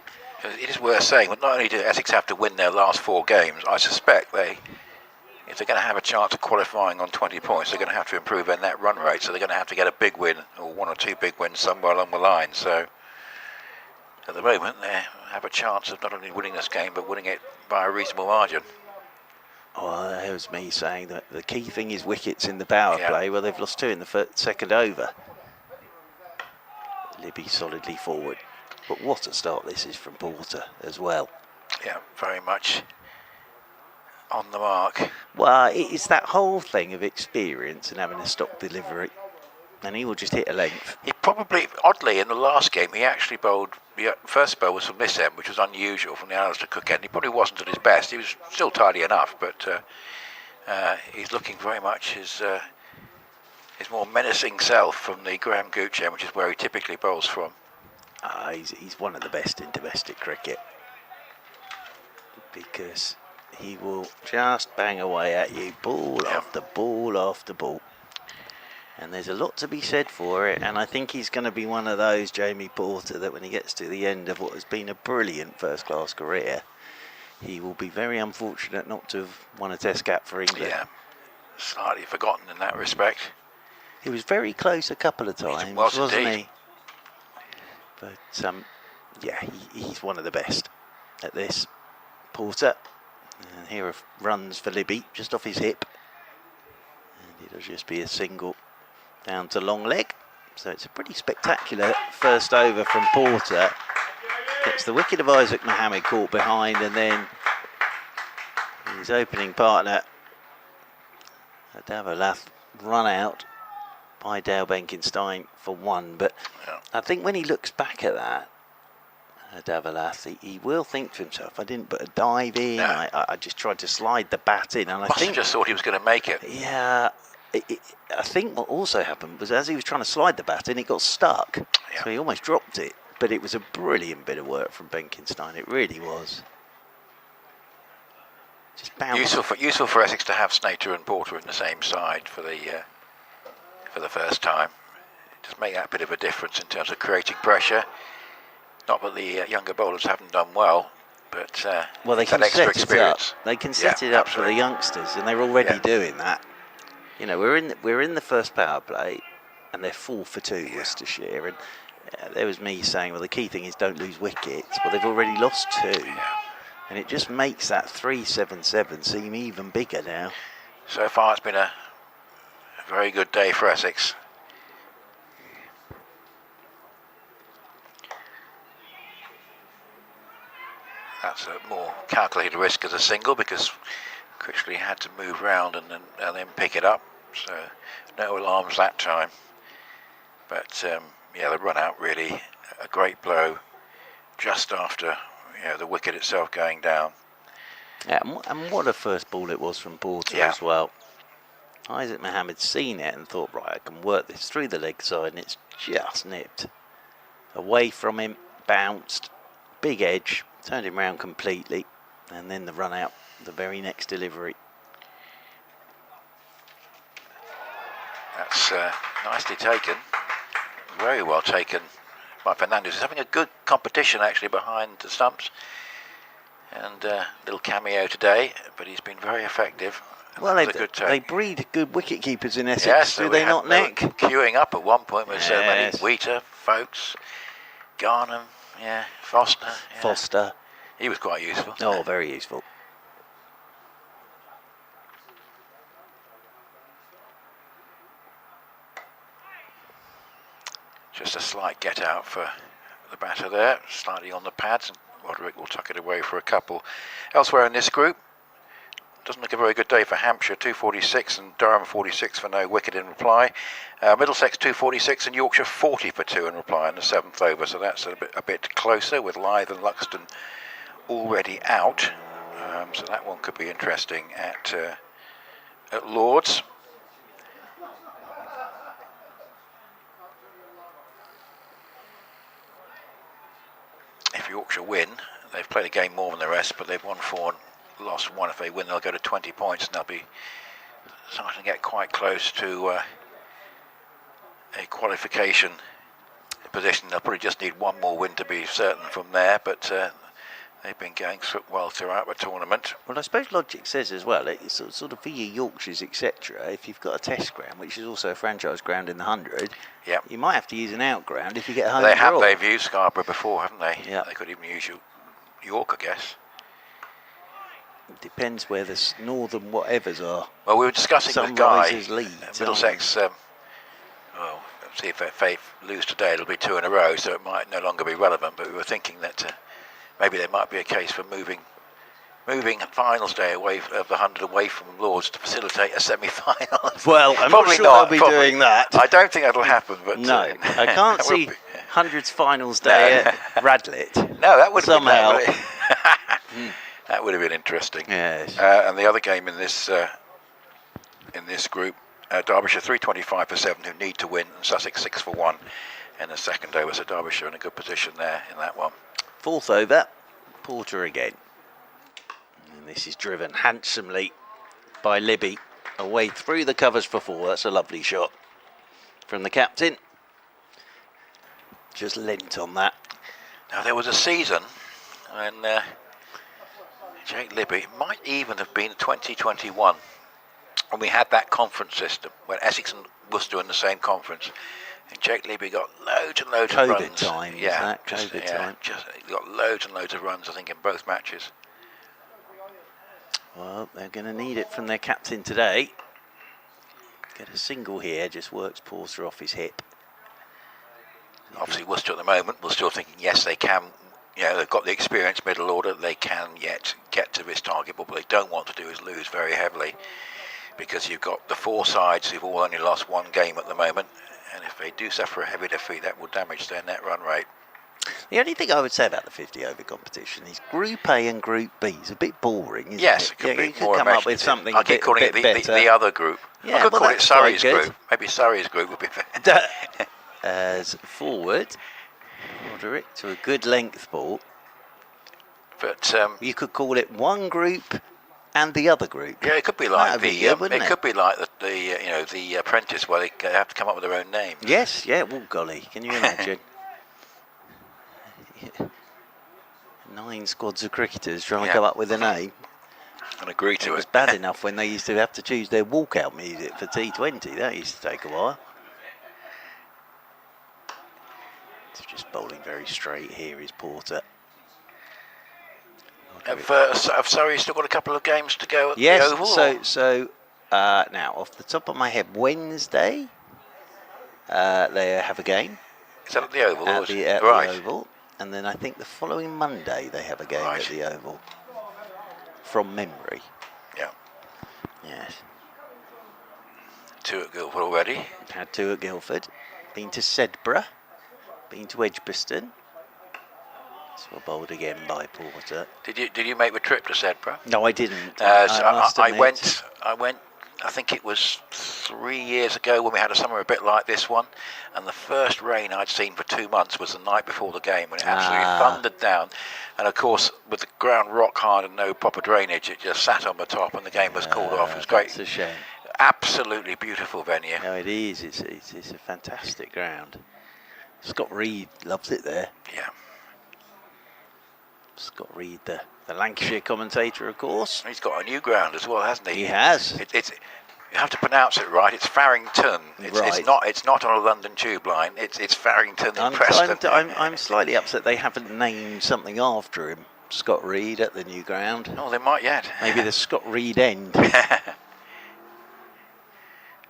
It is worth saying, but not only do Essex have to win their last 4 games, I suspect if they're going to have a chance of qualifying on 20 points, they're going to have to improve their net run rate. So they're going to have to get a big win, or 1 or 2 big wins somewhere along the line. So at the moment, they have a chance of not only winning this game, but winning it by a reasonable margin. Oh, that was me saying that the key thing is wickets in the power play. Well, they've lost 2 in the second over. Libby solidly forward. But what a start this is from Porter as well. Yeah, very much on the mark. Well, it's that whole thing of experience and having a stock delivery. And he will just hit a length. He probably, oddly, in the last game, he actually bowled, the first spell was from this end, which was unusual from the Alistair Cook end. He probably wasn't at his best. He was still tidy enough, but he's looking very much his more menacing self from the Graham Gooch end, which is where he typically bowls from. He's one of the best in domestic cricket. Because he will just bang away at you, ball after ball after ball. And there's a lot to be said for it, and I think he's going to be one of those, Jamie Porter, that when he gets to the end of what has been a brilliant first-class career, he will be very unfortunate not to have won a Test cap for England. Yeah, slightly forgotten in that respect. He was very close a couple of times, wasn't he? But, yeah, he's one of the best at this. Porter, and here are runs for Libby, just off his hip. And it'll just be a single down to long leg. So it's a pretty spectacular first over from Porter. Gets the wicket of Isaac Mohammed caught behind, and then his opening partner, Adavalath, run out by Dale Benkenstein for 1. But I think when he looks back at that, Adavalath, he will think to himself, I didn't put a dive in, no. I just tried to slide the bat in. And I think just thought he was going to make it. Yeah, I think what also happened was as he was trying to slide the bat in, it got stuck. Yeah. So he almost dropped it. But it was a brilliant bit of work from Benkenstein. It really was. Just bounced. Useful for Essex to have Snater and Porter in the same side for the first time. Just make that bit of a difference in terms of creating pressure. Not that the younger bowlers haven't done well, but well, they can extra set experience. It up. They can set it up for the youngsters, and they're already doing that. You know, we're in the first power play, and they're 4 for 2, Worcestershire, and there was me saying, well, the key thing is don't lose wickets. Well, they've already lost 2, and it just makes that 3-7-7 seem even bigger now. So far, it's been a very good day for Essex. That's a more calculated risk as a single because Critchley had to move round and then pick it up. So no alarms that time. But yeah, the run out really a great blow just after the wicket itself going down. Yeah, and what a first ball it was from Porter as well. Isaac Mohammed seen it and thought, right, I can work this through the leg side, and it's just nipped away from him, bounced, big edge, turned him round completely, and then the run out, the very next delivery. That's nicely taken, very well taken by Fernandez. He's having a good competition actually behind the stumps, and a little cameo today, but he's been very effective. Well, they breed good wicket keepers in Essex, yes, do they not, Nick? Queuing up at one point with so many. Wheater, Folkes, Garnham, Foster. Yeah. Foster. He was quite useful. Oh, very useful. just a slight get out for the batter there, slightly on the pads, and Roderick will tuck it away for a couple. Elsewhere in this group, doesn't look a very good day for Hampshire, 246, and Durham 46 for no wicket in reply. Middlesex 246 and Yorkshire 40 for 2 in reply in the 7th over, so that's a bit closer with Lythe and Luxton already out. So that one could be interesting at Lord's. If Yorkshire win, they've played a game more than the rest, but they've won 4 and lost 1. If they win, they'll go to 20 points, and they'll be starting to get quite close to a qualification position. They'll probably just need one more win to be certain from there, but they've been going well throughout the tournament. Well, I suppose logic says as well, it's sort of for your Yorkshires, etc. If you've got a test ground, which is also a franchise ground in the 100, yep, you might have to use an out ground if you get a home draw. They've used Scarborough before, haven't they? Yeah. They could even use York, I guess. It depends where the northern whatevers are. Well, we were discussing with Guy, Leeds, Middlesex. Well, see if they lose today, it'll be 2 in a row, so it might no longer be relevant. But we were thinking that maybe there might be a case for moving finals day away of the 100 away from Lords to facilitate a semi-final. Well, I'm probably not sure they'll be doing that. I don't think that'll happen. But no, I can't see hundreds finals day at Radlett. No, that would somehow. That would have been interesting. Yes. And the other game in this group, Derbyshire 325 for 7, who need to win, and Sussex 6 for 1 in the 2nd over. So Derbyshire in a good position there in that one. 4th over, Porter again. And this is driven handsomely by Libby away through the covers for 4. That's a lovely shot from the captain. Just lent on that. Now there was a season when Jake Libby, it might even have been 2021, when we had that conference system, when Essex and Worcester were in the same conference. And Jake Libby got loads and loads of runs. COVID time, yeah, COVID time. He got loads and loads of runs, I think, in both matches. Well, they're going to need it from their captain today. Get a single here, just works Porter off his hip. Obviously, Worcester at the moment, we're still thinking, yes, they can. They've got the experienced middle order. They can yet get to this target, but what they don't want to do is lose very heavily, because you've got the 4 sides who've all only lost 1 game at the moment. And if they do suffer a heavy defeat, that will damage their net run rate. The only thing I would say about the 50 over competition is Group A and Group B is a bit boring, isn't yes, it? It could you be more come up with something I keep calling it the other group. Yeah, I could call it that's Surrey's quite good. group. Maybe Surrey's group would be better. As forward, Roderick to a good length ball. But you could call it one group and the other group. yeah, it could be like it could be like the Apprentice, where they have to come up with their own names. Yes, yeah. Well, golly, can you imagine? 9 squads of cricketers trying to come up with a name. And agree to it. It was bad enough when they used to have to choose their walkout music for T20. That used to take a while. It's just bowling very straight here is Porter. Have Surrey still got a couple of games to go at the Oval? Yes, so now, off the top of my head, Wednesday, they have a game. Is that at the Oval? At the Oval. And then I think the following Monday they have a game at the Oval. From memory. Yeah. Yes. 2 at Guildford already. Had 2 at Guildford. Been to Sedbergh. Been to Edgbaston. So bowled again by Porter. Did you make the trip to Sedbergh? No, I didn't. I went. I think it was 3 years ago when we had a summer a bit like this one, and the first rain I'd seen for 2 months was the night before the game, when it absolutely thundered down. And of course, with the ground rock hard and no proper drainage, it just sat on the top, and the game was called off. It was great. It's a shame. Absolutely beautiful venue. No, it is. It's a fantastic ground. Scott Reed loves it there. Yeah. Scott Reed, the Lancashire commentator, of course. He's got a new ground as well, hasn't he? He has. You have to pronounce it right. It's Farrington. It's not on a London tube line. It's Farrington in Preston. I'm slightly upset they haven't named something after him. Scott Reed at the new ground. Oh, they might yet. Maybe the Scott Reed end.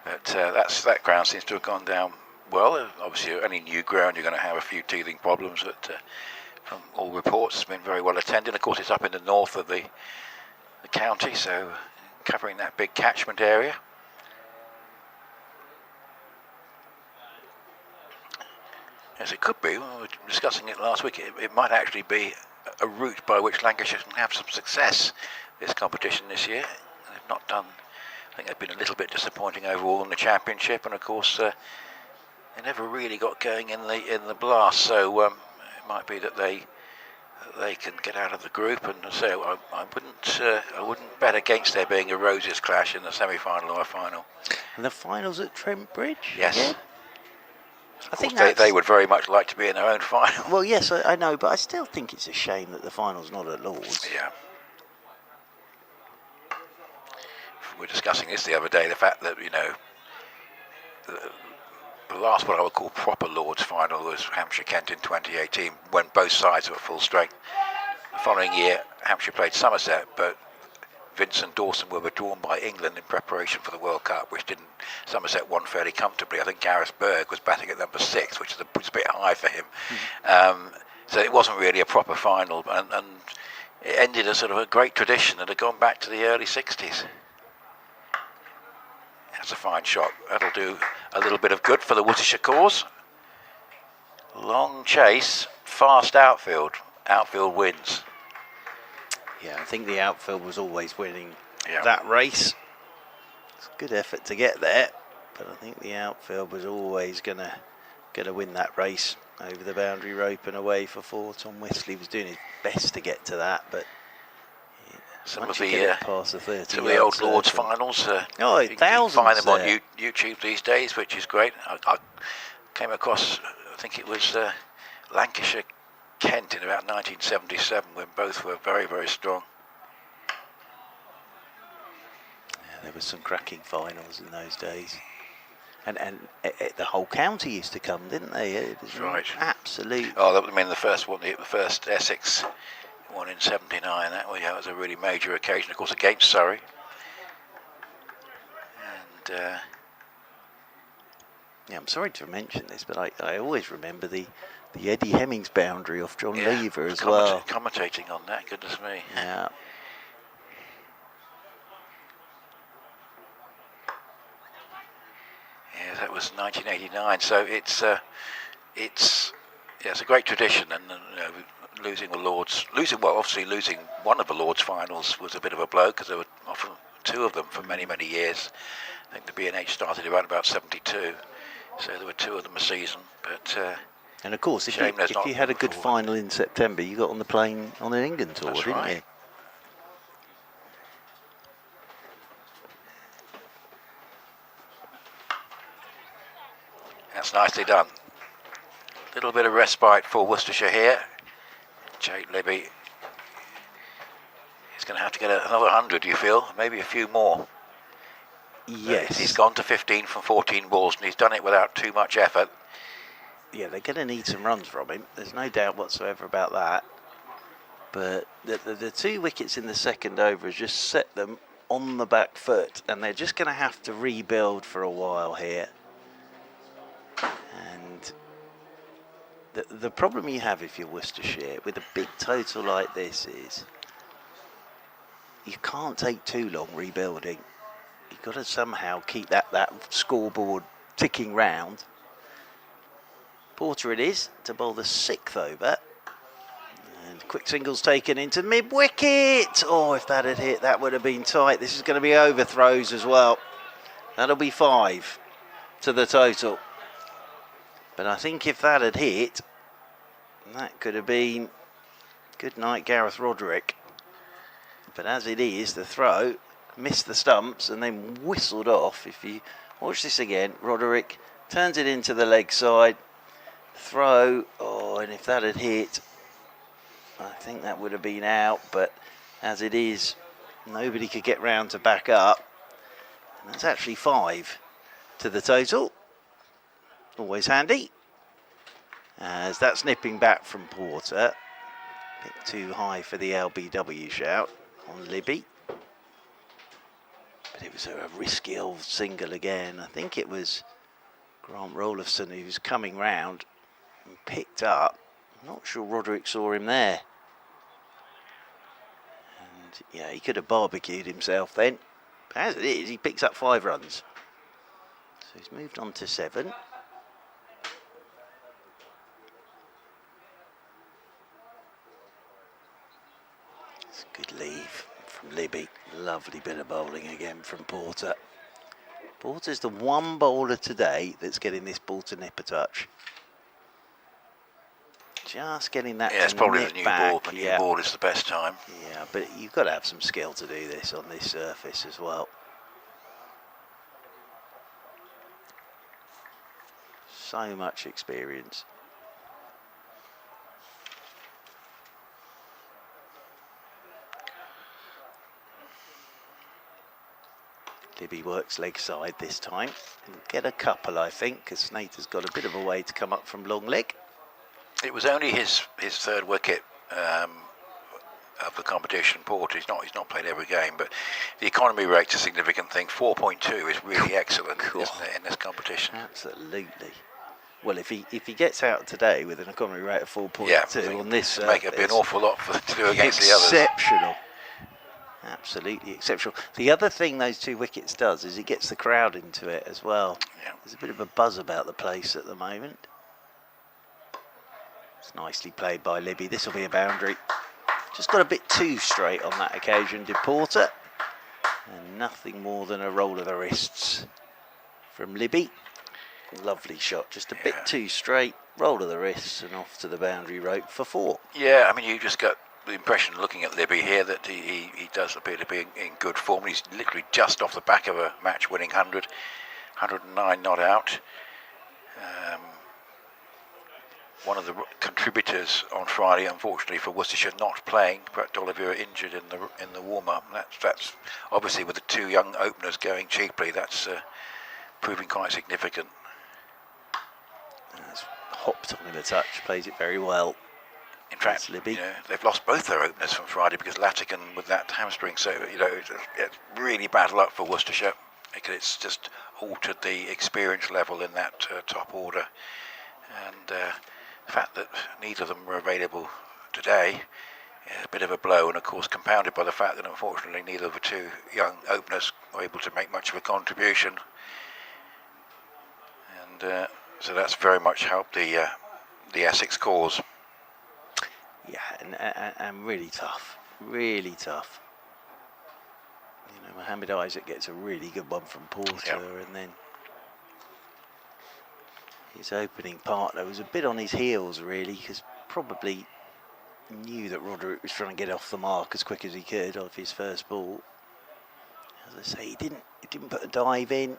But that ground seems to have gone down Well, obviously, any new ground, you're going to have a few teething problems. But from all reports, it's been very well attended. Of course, it's up in the north of the county, so covering that big catchment area. As it could be, we were discussing it last week, it might actually be a route by which Lancashire can have some success this competition this year. They've not done, I think they've been a little bit disappointing overall in the championship, and of course they never really got going in the blast, so it might be that they can get out of the group. And so I wouldn't bet against there being a Roses clash in the semi-final or a final. And the finals at Trent Bridge? Yes. Yeah. I think they would very much like to be in their own final. Well, yes, I know, but I still think it's a shame that the final's not at Lord's. Yeah. We were discussing this the other day, the fact that, the last what I would call proper Lord's final was Hampshire-Kent in 2018, when both sides were at full strength. The following year, Hampshire played Somerset, but Vince and Dawson were withdrawn by England in preparation for the World Cup, which Somerset won fairly comfortably. I think Gareth Berg was batting at number 6, which is a bit high for him. So it wasn't really a proper final, and it ended a sort of a great tradition that had gone back to the early 60s. That's a fine shot. That'll do a little bit of good for the Worcestershire cause. Long chase, fast outfield. Outfield wins. Yeah, I think the outfield was always winning that race. It's a good effort to get there, but I think the outfield was always gonna win that race over the boundary rope and away for 4. Tom Whistley was doing his best to get to that, but some of the past the 30 some of the old Lord's finals. You can find them on YouTube these days, which is great. I came across, I think it was Lancashire Kent in about 1977, when both were very, very strong. Yeah, there were some cracking finals in those days, and the whole county used to come, didn't they? It was right. Absolute. Oh, I mean the first one, the first Essex one in '79. That was a really major occasion, of course, against Surrey. And yeah, I'm sorry to mention this, but I always remember the Eddie Hemmings boundary off John Lever as well. Commentating on that, goodness me. Yeah. Yeah, that was 1989. So it's a great tradition, and losing losing one of the Lord's finals was a bit of a blow, because there were often 2 of them for many, many years. I think the B&H started around about 72, so there were 2 of them a season. But and of course, if you had a good final in September, you got on the plane on an England tour, didn't you? That's nicely done. A little bit of respite for Worcestershire here. Jake Libby is going to have to get another 100, do you feel? Maybe a few more. Yes. He's gone to 15 from 14 balls, and he's done it without too much effort. Yeah, they're going to need some runs from him. There's no doubt whatsoever about that. But the 2 wickets in the second over has just set them on the back foot, and they're just going to have to rebuild for a while here. And the problem you have if you're Worcestershire with a big total like this is you can't take too long rebuilding. You've got to somehow keep that scoreboard ticking round. Porter it is to bowl the 6th over. And quick singles taken into mid-wicket. Oh, if that had hit, that would have been tight. This is going to be overthrows as well. That'll be 5 to the total. But I think if that had hit, that could have been good night, Gareth Roderick. But as it is, the throw missed the stumps and then whistled off. If you watch this again, Roderick turns it into the leg side. Throw, and if that had hit, I think that would have been out, but as it is, nobody could get round to back up. And that's actually 5 to the total. Always handy. As that's nipping back from Porter. A bit too high for the LBW shout on Libby. But it was a risky old single again. I think it was Grant Rolofson, who's coming round and picked up. I'm not sure Roderick saw him there. And yeah, he could have barbecued himself then. But as it is, he picks up 5 runs. So he's moved on to 7. It's a good leave from Libby. Lovely bit of bowling again from Porter. Porter's the one bowler today that's getting this ball to nip a touch. Just getting that Yeah, it's to probably nip the new back. ball. The new ball is the best time. Yeah, but you've got to have some skill to do this on this surface as well. So much experience. Libby works leg side this time. He'll get a couple, I think, because Snater's got a bit of a way to come up from long leg. It was only his third wicket of the competition. Porter, he's not played every game, but the economy rate's a significant thing. 4.2 is really excellent, isn't it, in this competition? Absolutely. Well, if he gets out today with an economy rate of 4.2 on this, it'd be an awful lot to do against the others. Exceptional. Absolutely exceptional. The other thing those 2 wickets does is it gets the crowd into it as well. Yeah. There's a bit of a buzz about the place at the moment. It's nicely played by Libby. This will be a boundary. Just got a bit too straight on that occasion, did Porter. And nothing more than a roll of the wrists from Libby. Lovely shot, just a bit too straight. Roll of the wrists and off to the boundary rope for 4. Yeah, I mean, you just got the impression looking at Libby here that he does appear to be in good form. He's literally just off the back of a match-winning 100, 109 not out. One of the contributors on Friday, unfortunately for Worcestershire, not playing. Brett Oliver injured in the warm-up. That's obviously with the 2 young openers going cheaply. That's proving quite significant. That's hopped on him a touch. Plays it very well. In fact, they've lost both their openers from Friday because Latican with that hamstring. So it's really bad luck for Worcestershire because it's just altered the experience level in that top order, and the fact that neither of them were available today is a bit of a blow, and of course compounded by the fact that unfortunately neither of the 2 young openers were able to make much of a contribution, and so that's very much helped the Essex cause. Yeah, and really tough. Really tough. You know, Mohammed Isaac gets a really good one from Porter, and then his opening partner was a bit on his heels, really, because probably knew that Roderick was trying to get off the mark as quick as he could off his first ball. As I say, he didn't put a dive in,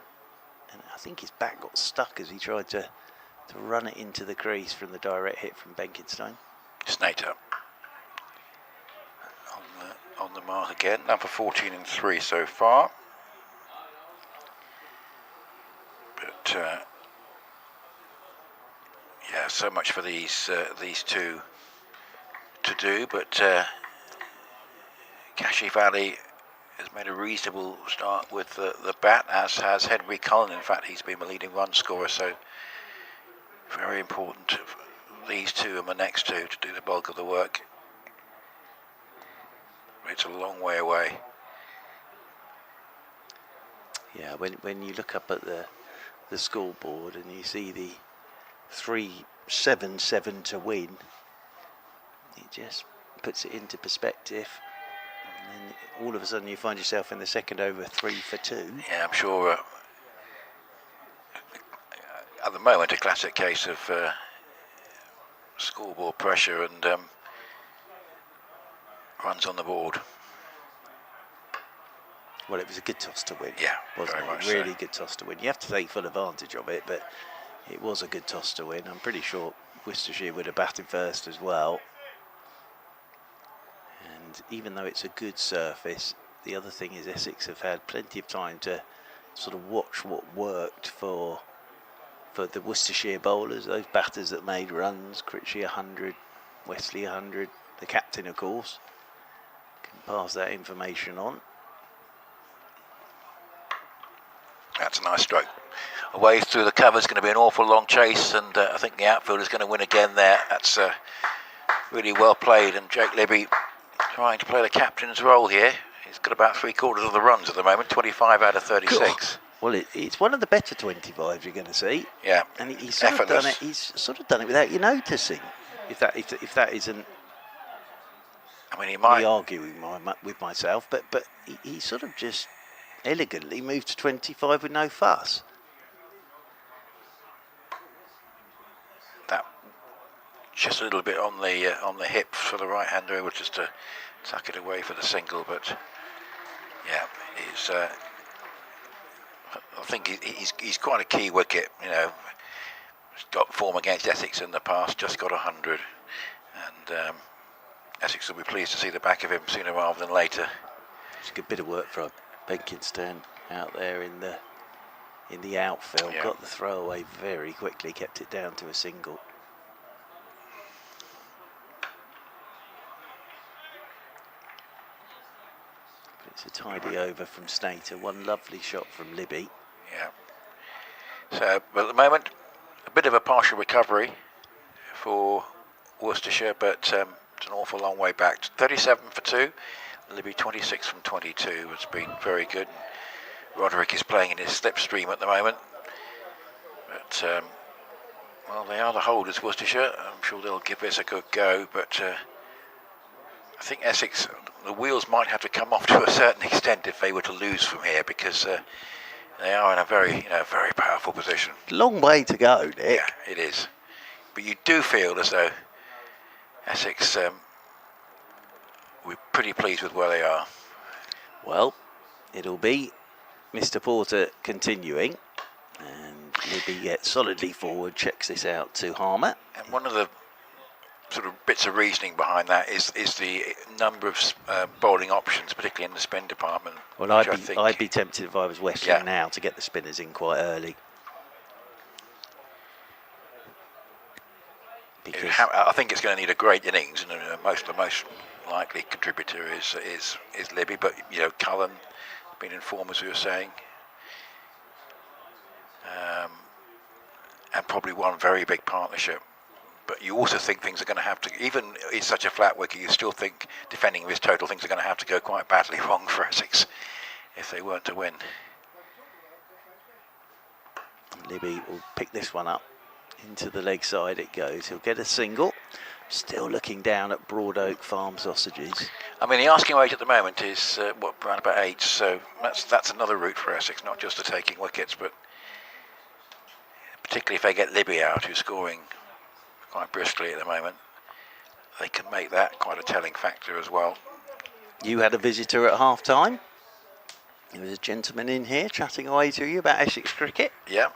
and I think his back got stuck as he tried to run it into the crease from the direct hit from Benkenstein. Snater on the mark again, number 14 and 3 so far. But yeah, so much for these 2 to do. But Kashif Ali has made a reasonable start with the bat, as has Henry Cullen. In fact, he's been the leading run scorer, so very important these 2 and the next 2 to do the bulk of the work. It's a long way away. Yeah, when you look up at the scoreboard and you see the 3-7-7 to win, it just puts it into perspective. And then all of a sudden you find yourself in the second over 3 for 2. Yeah, I'm sure at the moment a classic case of scoreboard pressure and runs on the board. Well, it was a good toss to win. Yeah, wasn't very it? much Really so. good toss to win. You have to take full advantage of it, but it was a good toss to win. I'm pretty sure Worcestershire would have batted first as well. And even though it's a good surface, the other thing is Essex have had plenty of time to sort of watch what worked for the Worcestershire bowlers, those batters that made runs. Critchley 100, Wesley 100, the captain of course, can pass that information on. That's a nice stroke. Away through the cover is going to be an awful long chase, and I think the outfield is going to win again there. That's really well played, and Jake Libby trying to play the captain's role here. He's got about 3/4 of the runs at the moment, 25 out of 36. Well, it's one of the better 25s you're going to see. Yeah, and he's sort of done it. He's sort of done it without you noticing. If that isn't, I mean, he might me arguing with myself, but he sort of just elegantly moved to 25 with no fuss. That just a little bit on the hip for the right-hander, able just to tuck it away for the single. But yeah, he's. I think he's quite a key wicket. You know, he's got form against Essex in the past, just got 100, and Essex will be pleased to see the back of him sooner rather than later. It's a good bit of work from Benkinston out there in the outfield. Yeah. Got the throw away very quickly, kept it down to a single. But it's a tidy over from Snater. One lovely shot from Libby. Yeah. So, but at the moment, a bit of a partial recovery for Worcestershire, but it's an awful long way back. 37 for 2. Libby 26 from 22 has been very good. Roderick is playing in his slipstream at the moment. But, well, they are the holders, Worcestershire. I'm sure they'll give this a good go, but I think Essex, the wheels might have to come off to a certain extent if they were to lose from here, because they are in a very powerful position. Long way to go, Nick. Yeah, it is. But you do feel as though Essex, we're pretty pleased with where they are. Well, it'll be Mr. Porter continuing, and Libby gets solidly forward, checks this out to Harmer. And one of the sort of bits of reasoning behind that is the number of bowling options, particularly in the spin department. Well, I'd be tempted if I was Western now to get the spinners in quite early. Because I think it's going to need a great innings, and the most likely contributor is Libby, but you know, Cullen been in form, as we were saying, and probably one very big partnership. But you also think things are going to have to, even it's such a flat wicket, you still think defending this total, things are going to have to go quite badly wrong for Essex if they weren't to win. Libby will pick this one up. Into the leg side it goes. He'll get a single. Still looking down at Broad Oak Farm sausages. I mean, the asking rate at the moment is around about 8. So that's another route for Essex, not just the taking wickets, but particularly if they get Libby out, who's scoring quite briskly at the moment, they can make that quite a telling factor as well. You had a visitor at half time. There was a gentleman in here chatting away to you about Essex cricket. Yeah.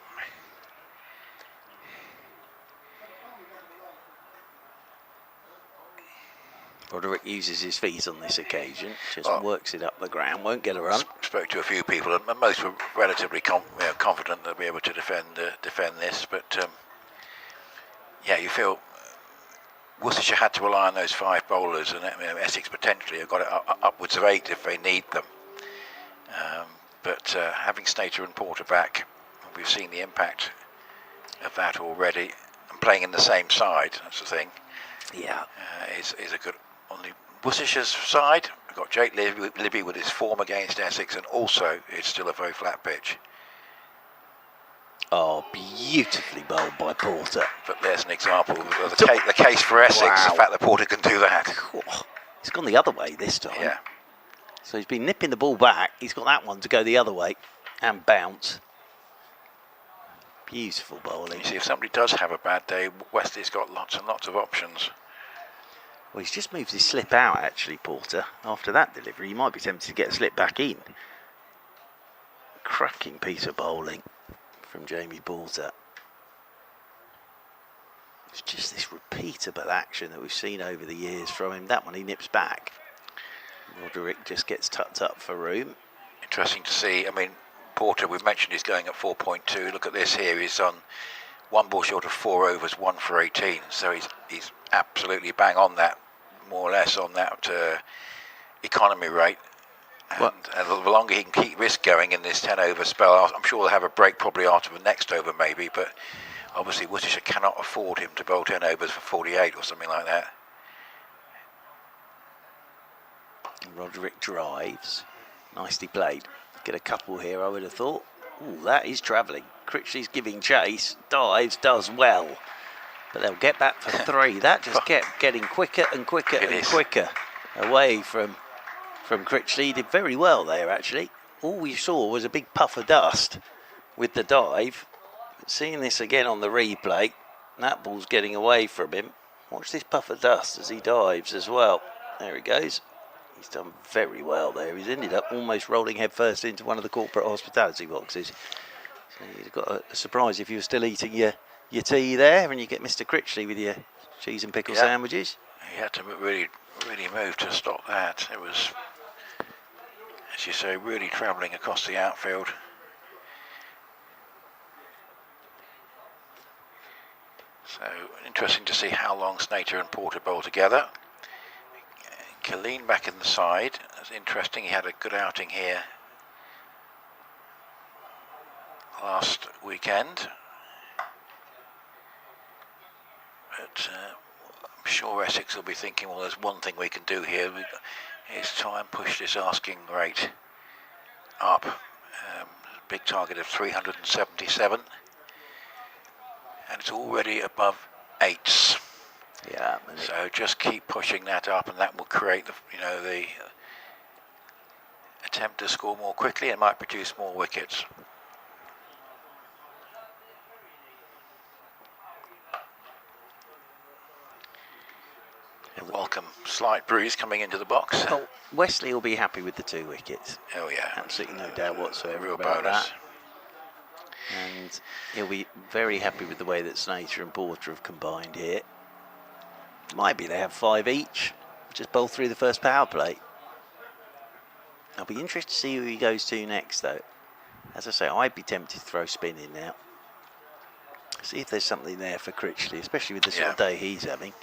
Roderick uses his feet on this occasion, just works it up the ground, won't get a run. Spoke to a few people, and most were relatively confident they'll be able to defend this. But yeah, you feel Worcestershire had to rely on those 5 bowlers, and Essex potentially have got it upwards of 8 if they need them. But having Snater and Porter back, we've seen the impact of that already, and playing in the same side, that's the thing. Yeah, is a good. On the Worcestershire's side, we've got Jake Libby with his form against Essex, and also it's still a very flat pitch. Oh, beautifully bowled by Porter. But there's an example of the case for Essex, the fact that Porter can do that. He's gone the other way this time. Yeah. So he's been nipping the ball back. He's got that one to go the other way and bounce. Beautiful bowling. You see, if somebody does have a bad day, Westy's got lots and lots of options. Well, he's just moved his slip out, actually, Porter. After that delivery, he might be tempted to get a slip back in. Cracking piece of bowling from Jamie Porter. It's just this repeatable action that we've seen over the years from him. That one he nips back. Roderick just gets tucked up for room. Interesting to see. I mean, Porter, we've mentioned he's going at 4.2. Look at this here. He's on 1 ball short of 4 overs, 1 for 18. So he's absolutely bang on that, more or less on that economy rate. And the longer he can keep this going in this 10-over spell, I'm sure they'll have a break probably after the next over maybe, but obviously Worcestershire cannot afford him to bowl 10 overs for 48 or something like that. Roderick drives. Nicely played. Get a couple here, I would have thought. Ooh, that is travelling. Critchley's giving chase. Dives, does well. But they'll get back for 3. That just kept getting quicker and quicker and quicker away from Critchley. He did very well there, actually. All we saw was a big puff of dust with the dive. But seeing this again on the replay, that ball's getting away from him. Watch this puff of dust as he dives as well. There he goes. He's done very well there. He's ended up almost rolling headfirst into one of the corporate hospitality boxes. So you've got a surprise if you were still eating your tea there and you get Mr. Critchley with your cheese and pickle sandwiches. He had to really move to stop that. It was, as you say, really travelling across the outfield. So interesting to see how long Snater and Porter bowl together. Killeen back in the side. That's interesting. He had a good outing here last weekend. But I'm sure Essex will be thinking, well, there's one thing we can do here. Is try and push this asking rate up. Big target of 377. And it's already above 8s. Yeah. So just keep pushing that up, and that will create the attempt to score more quickly and might produce more wickets. A welcome slight breeze coming into the box. Oh, Wesley will be happy with the 2 wickets. Oh yeah, absolutely no doubt whatsoever. Real about bonus. That. And he'll be very happy with the way that Snater and Porter have combined here. Might be they have 5 each. Just bowl through the first power play. I'll be interested to see who he goes to next, though. As I say, I'd be tempted to throw spin in now. See if there's something there for Critchley, especially with the sort of day he's having.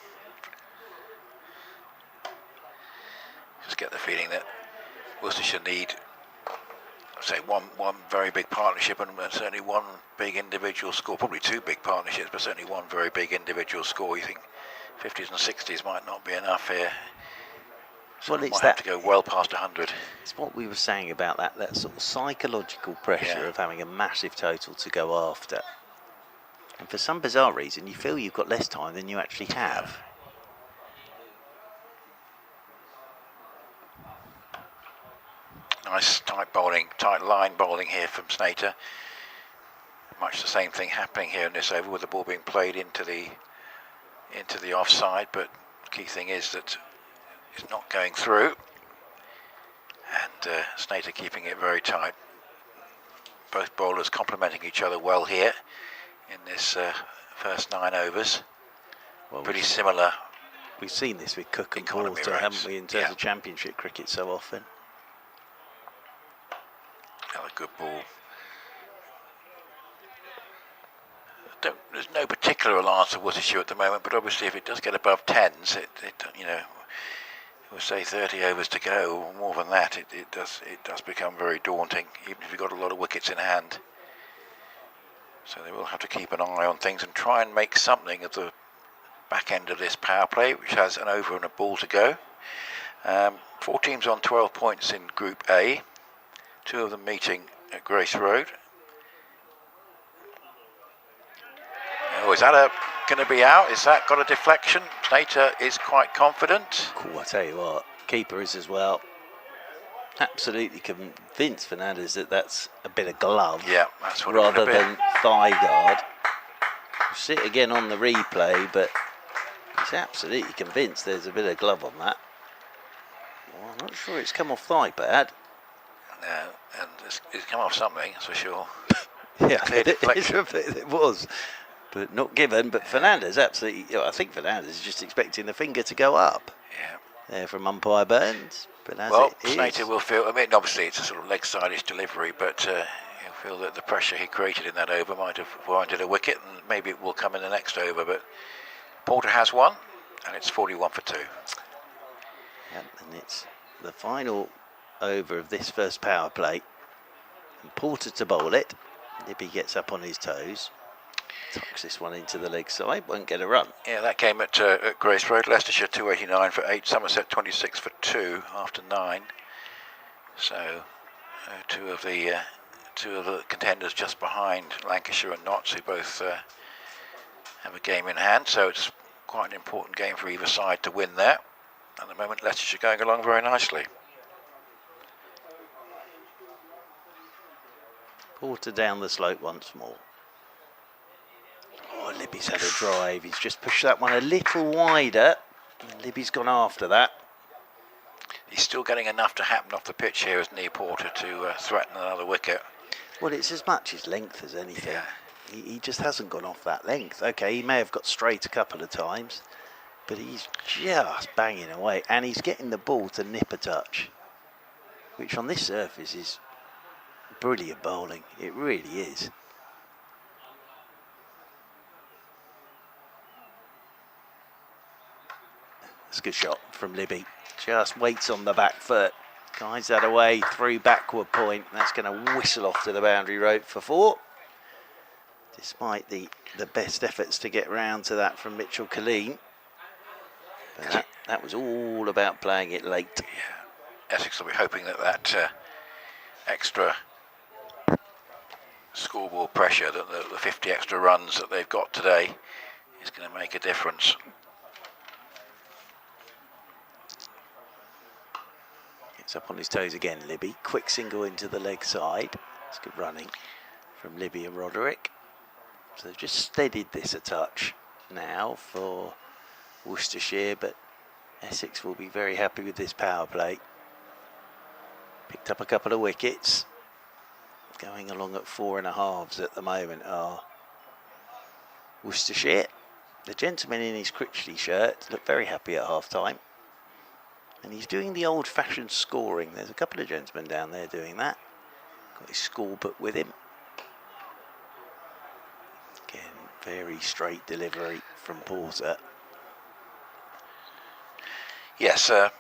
Just get the feeling that Worcestershire need, say, one very big partnership and certainly one big individual score. Probably 2 big partnerships, but certainly one very big individual score. You think 50s and 60s might not be enough here. So well, might have to go well past 100. It's what we were saying about that sort of psychological pressure of having a massive total to go after. And for some bizarre reason, you feel you've got less time than you actually have. Nice tight bowling, tight line bowling here from Snater. Much the same thing happening here in this over with the ball being played into the offside, but the key thing is that it's not going through, and Snater keeping it very tight. Both bowlers complementing each other well here in this first 9 overs. Well, pretty similar. We've seen this with Cook and Porter, haven't we, in terms of championship cricket so often. Another good ball. There's no particular alarm to Worcestershire at the moment, but obviously if it does get above 10s, we'll say 30 overs to go or more than that, it does become very daunting, even if you've got a lot of wickets in hand. So they will have to keep an eye on things and try and make something of the back end of this power play, which has an over and a ball to go. 4 teams on 12 points in Group A, 2 of them meeting at Grace Road. Oh, is that going to be out? Is that got a deflection? Snater is quite confident. Cool, I tell you what, keeper is as well. Absolutely convinced Fernandez that that's a bit of glove. Yeah, that's what rather than thigh guard. We'll see it again on the replay, but he's absolutely convinced there's a bit of glove on that. Well, I'm not sure it's come off thigh pad. No, and it's come off something, that's for sure. Yeah, it was. But not given, but Fernandez absolutely, I think Fernandez is just expecting the finger to go up. Yeah. There from umpire Burns. But as well, it is, Snater will feel, I mean, obviously it's a sort of leg-side-ish delivery, but he'll feel that the pressure he created in that over might have warranted a wicket, and maybe it will come in the next over, but Porter has one, and it's 41 for 2. Yep, and it's the final over of this first power play. And Porter to bowl it. Libby gets up on his toes. Tucks this one into the leg side, won't get a run. Yeah, that came at Grace Road. Leicestershire 289 for 8, Somerset 26 for 2 after 9. So two of the contenders just behind Lancashire and Notts, who both have a game in hand. So it's quite an important game for either side to win there. At the moment, Leicestershire going along very nicely. Porter down the slope once more. Oh, Libby's had a drive. He's just pushed that one a little wider. And Libby's gone after that. He's still getting enough to happen off the pitch here, isn't he, Porter, to threaten another wicket. Well, it's as much his length as anything. Yeah. He just hasn't gone off that length. Okay, he may have got straight a couple of times, but he's just banging away. And he's getting the ball to nip a touch, which on this surface is brilliant bowling. It really is. That's a good shot from Libby. Just waits on the back foot. Guides that away through backward point. That's going to whistle off to the boundary rope for 4. Despite the best efforts to get round to that from Mitchell Colleen. But that was all about playing it late. Yeah. Essex will be hoping that extra scoreboard pressure, that the 50 extra runs that they've got today, is going to make a difference. Gets up on his toes again, Libby. Quick single into the leg side. It's good running from Libby and Roderick. So they've just steadied this a touch now for Worcestershire, but Essex will be very happy with this power play. Picked up a couple of wickets. Going along at 4.5s at the moment are Worcestershire. The gentleman in his Critchley shirt looked very happy at half time. And he's doing the old-fashioned scoring. There's a couple of gentlemen down there doing that. Got his score book with him. Again, very straight delivery from Porter. Yes, at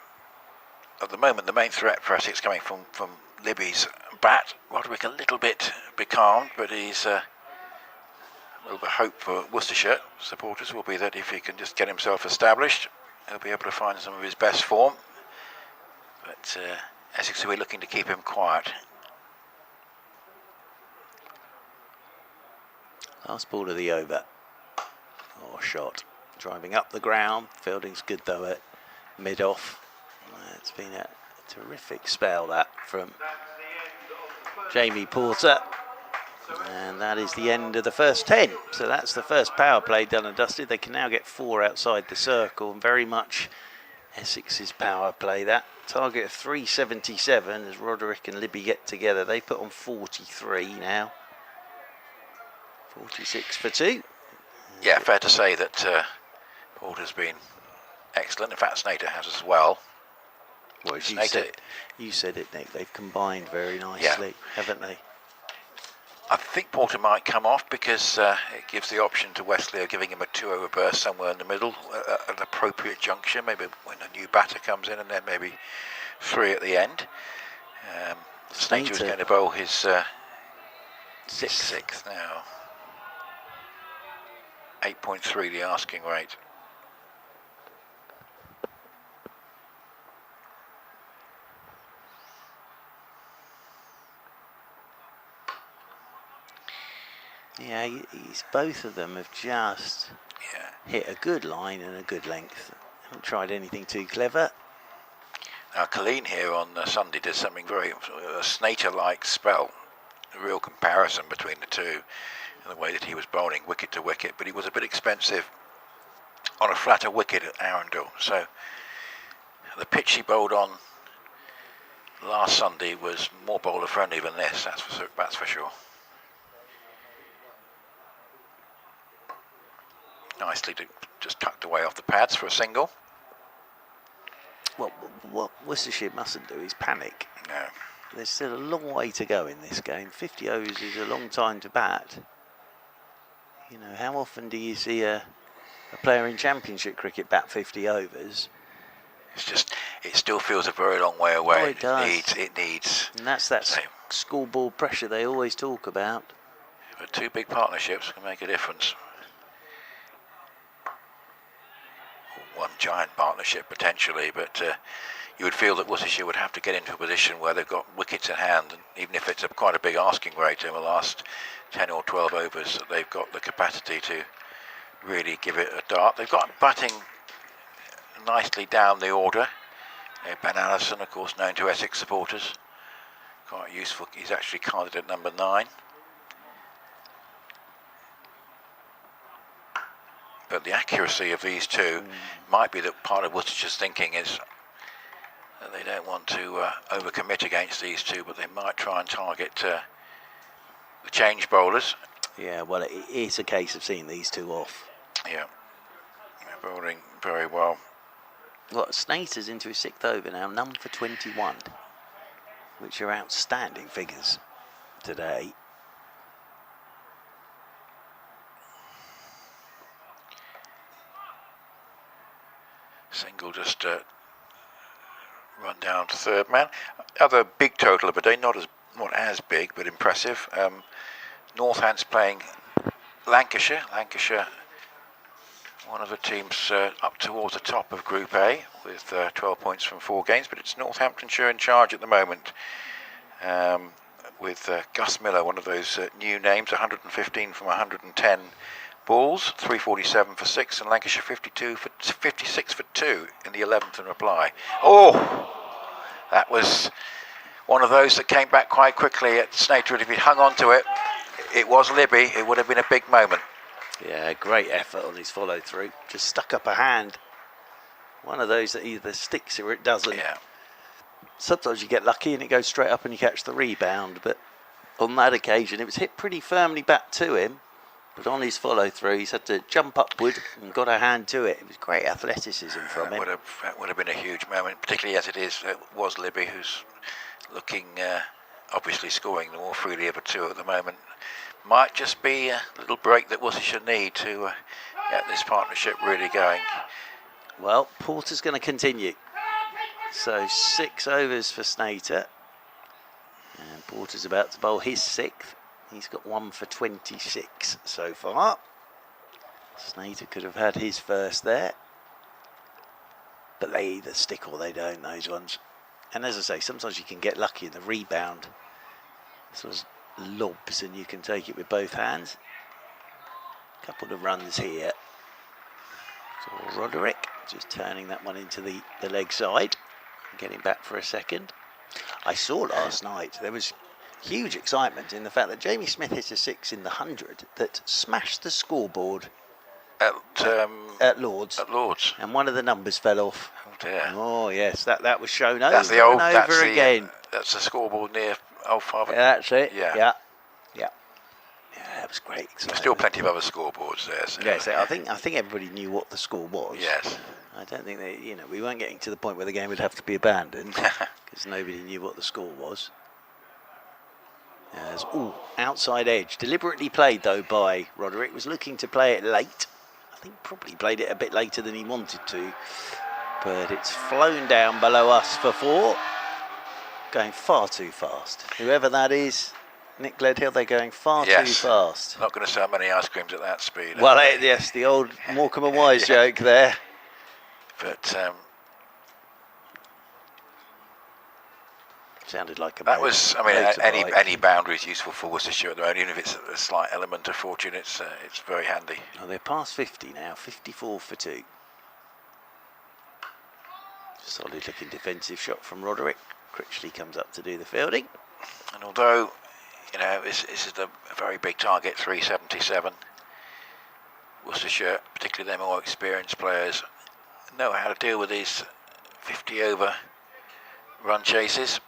the moment the main threat for Essex coming from Libby's bat. Roderick a little bit becalmed, but he's a little bit of hope for Worcestershire supporters will be that if he can just get himself established, he'll be able to find some of his best form. But Essex will be looking to keep him quiet. Last ball of the over. Oh, shot. Driving up the ground. Fielding's good though at mid-off. It's been a terrific spell that from Jamie Porter. And that is the end of the first 10. So that's the first power play done and dusted. They can now get 4 outside the circle, and very much Essex's power play. That target of 377 as Roderick and Libby get together. They put on 43 now. 46 for 2. Yeah, fair to say that Porter's been excellent. In fact, Snater has as well. Well, you said it, Nick. They've combined very nicely, haven't they? I think Porter might come off because it gives the option to Wesley of giving him a 2-over burst somewhere in the middle at an appropriate juncture, maybe when a new batter comes in, and then maybe 3 at the end. Snater is going to bowl his sixth now. 8.3 the asking rate. Yeah, both of them have just hit a good line and a good length. Haven't tried anything too clever. Now, Colleen here on Sunday did something very Snater-like spell. A real comparison between the two in the way that he was bowling wicket to wicket, but he was a bit expensive on a flatter wicket at Arundel. So the pitch he bowled on last Sunday was more bowler friendly than this. That's for sure. Nicely just tucked away off the pads for a single. Well, what Worcestershire mustn't do is panic. No. There's still a long way to go in this game. 50 overs is a long time to bat. You know, how often do you see a player in Championship cricket bat 50 overs? it still feels a very long way away. Oh, it does. It needs. And that's that So, scoreboard pressure they always talk about. but two big partnerships can make a difference. One giant partnership potentially, but you would feel that Worcestershire would have to get into a position where they've got wickets in hand, and even if it's quite a big asking rate in the last 10 or 12 overs, that they've got the capacity to really give it a dart. They've got batting nicely down the order. Ben Allison, of course, known to Essex supporters, quite useful. He's actually carded at number 9. But the accuracy of these two might be that part of Worcestershire's thinking is that they don't want to overcommit against these two, but they might try and target the change bowlers. Yeah, well, it is a case of seeing these two off. Yeah, they're bowling very well. Well, Snater's into his 6th over now, none for 21, which are outstanding figures today. Single just run down to third man. Other big total of the day, not as big, but impressive. Northants playing Lancashire. Lancashire, one of the teams up towards the top of Group A with 12 points from 4 games, but it's Northamptonshire in charge at the moment. With Gus Miller, one of those new names, 115 from 110 balls, 347 for 6, and Lancashire 56 for 2 in the 11th in reply. Oh, that was one of those that came back quite quickly at Snater. If he'd hung on to it, it was Libby, it would have been a big moment. Yeah, great effort on his follow through. Just stuck up a hand. One of those that either sticks or it doesn't. Yeah. Sometimes you get lucky and it goes straight up and you catch the rebound, but on that occasion it was hit pretty firmly back to him. But on his follow through, he's had to jump upward and got a hand to it. It was great athleticism from him. That would have been a huge moment, particularly as it was Libby, who's looking, obviously scoring the more freely of the two at the moment. Might just be a little break that Worcestershire need to get this partnership really going. Well, Porter's going to continue. So 6 overs for Snater. And Porter's about to bowl his 6th. He's got 1 for 26 so far. Snater could have had his first there. But they either stick or they don't, those ones. And as I say, sometimes you can get lucky in the rebound. Sort of lobs and you can take it with both hands. Couple of runs here. So Roderick just turning that one into the leg side. Getting back for a second. I saw last night there was huge excitement in the fact that Jamie Smith hit a 6 in the 100 that smashed the scoreboard at Lords. At Lords. And one of the numbers fell off. Oh dear. Oh yes, that was shown over That's the old. and over again. That's the scoreboard near Old Father. Yeah, that's it. Yeah. Yeah, that was great. There's still plenty of other scoreboards there. So. Yes, I think everybody knew what the score was. Yes. I don't think we weren't getting to the point where the game would have to be abandoned because nobody knew what the score was. As outside edge, deliberately played though by Roderick. Was looking to play it late. I think probably played it a bit later than he wanted to, but it's flown down below us for 4. Going far too fast. Whoever that is, Nick Gledhill, they're going far too fast. Not going to sell many ice creams at that speed. Well, yes, the old Morecambe and Wise joke there. But sounded like a that was. I mean, any boundary is useful for Worcestershire at the moment, even if it's a slight element of fortune. It's very handy. Oh, they're past 50 now, 54 for 2. Solid looking defensive shot from Roderick. Critchley comes up to do the fielding. And although this is a very big target, 377. Worcestershire, particularly their more experienced players, know how to deal with these 50 over run chases.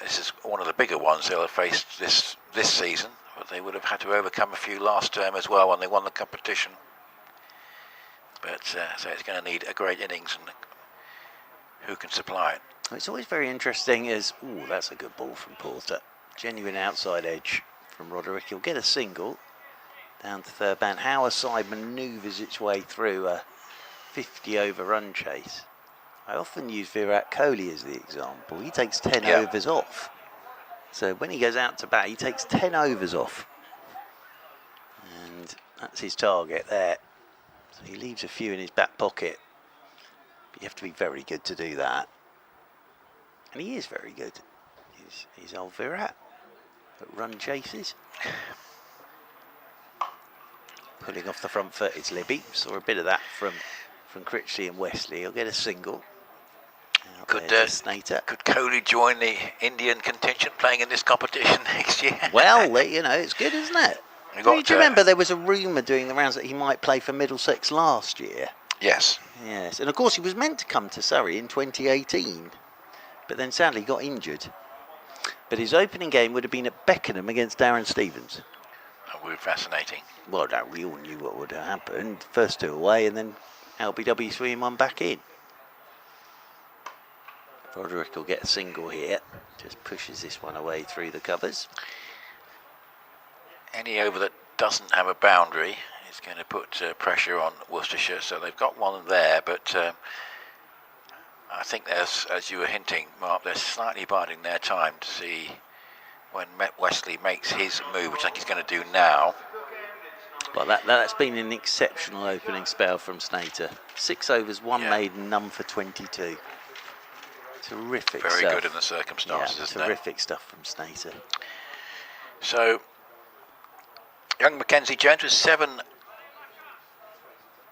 This is one of the bigger ones they'll have faced this season, but they would have had to overcome a few last term as well when they won the competition. But so it's going to need a great innings, and who can supply it? It's always very interesting that's a good ball from Porter. Genuine outside edge from Roderick. He'll get a single down to third man. How a side manoeuvres its way through a 50 over run chase. I often use Virat Kohli as the example. He takes 10 Yeah. overs off. So when he goes out to bat, he takes 10 overs off. And that's his target there. So he leaves a few in his back pocket. But you have to be very good to do that. And he is very good. He's old Virat. But run chases. Pulling off the front foot is Libby. Saw a bit of that from Critchley and Wesley. He'll get a single. Could Kohli join the Indian contingent playing in this competition next year? Well, you know, it's good, isn't it? Do you remember there was a rumour doing the rounds that he might play for Middlesex last year? Yes. Yes, and of course he was meant to come to Surrey in 2018, but then sadly got injured. But his opening game would have been at Beckenham against Darren Stevens. That would be fascinating. Well, no, we all knew what would have happened. First two away and then LBW 3-1 back in. Roderick will get a single here. Just pushes this one away through the covers. Any over that doesn't have a boundary is going to put pressure on Worcestershire. So they've got one there, but I think there's, as you were hinting, Mark, they're slightly biding their time to see when Wesley makes his move, which I think he's going to do now. Well, that's been an exceptional opening spell from Snater. 6 overs, 1 maiden, none for 22. Terrific stuff. Very good in the circumstances, isn't it? Terrific stuff from Snater. So, young Mackenzie Jones with 7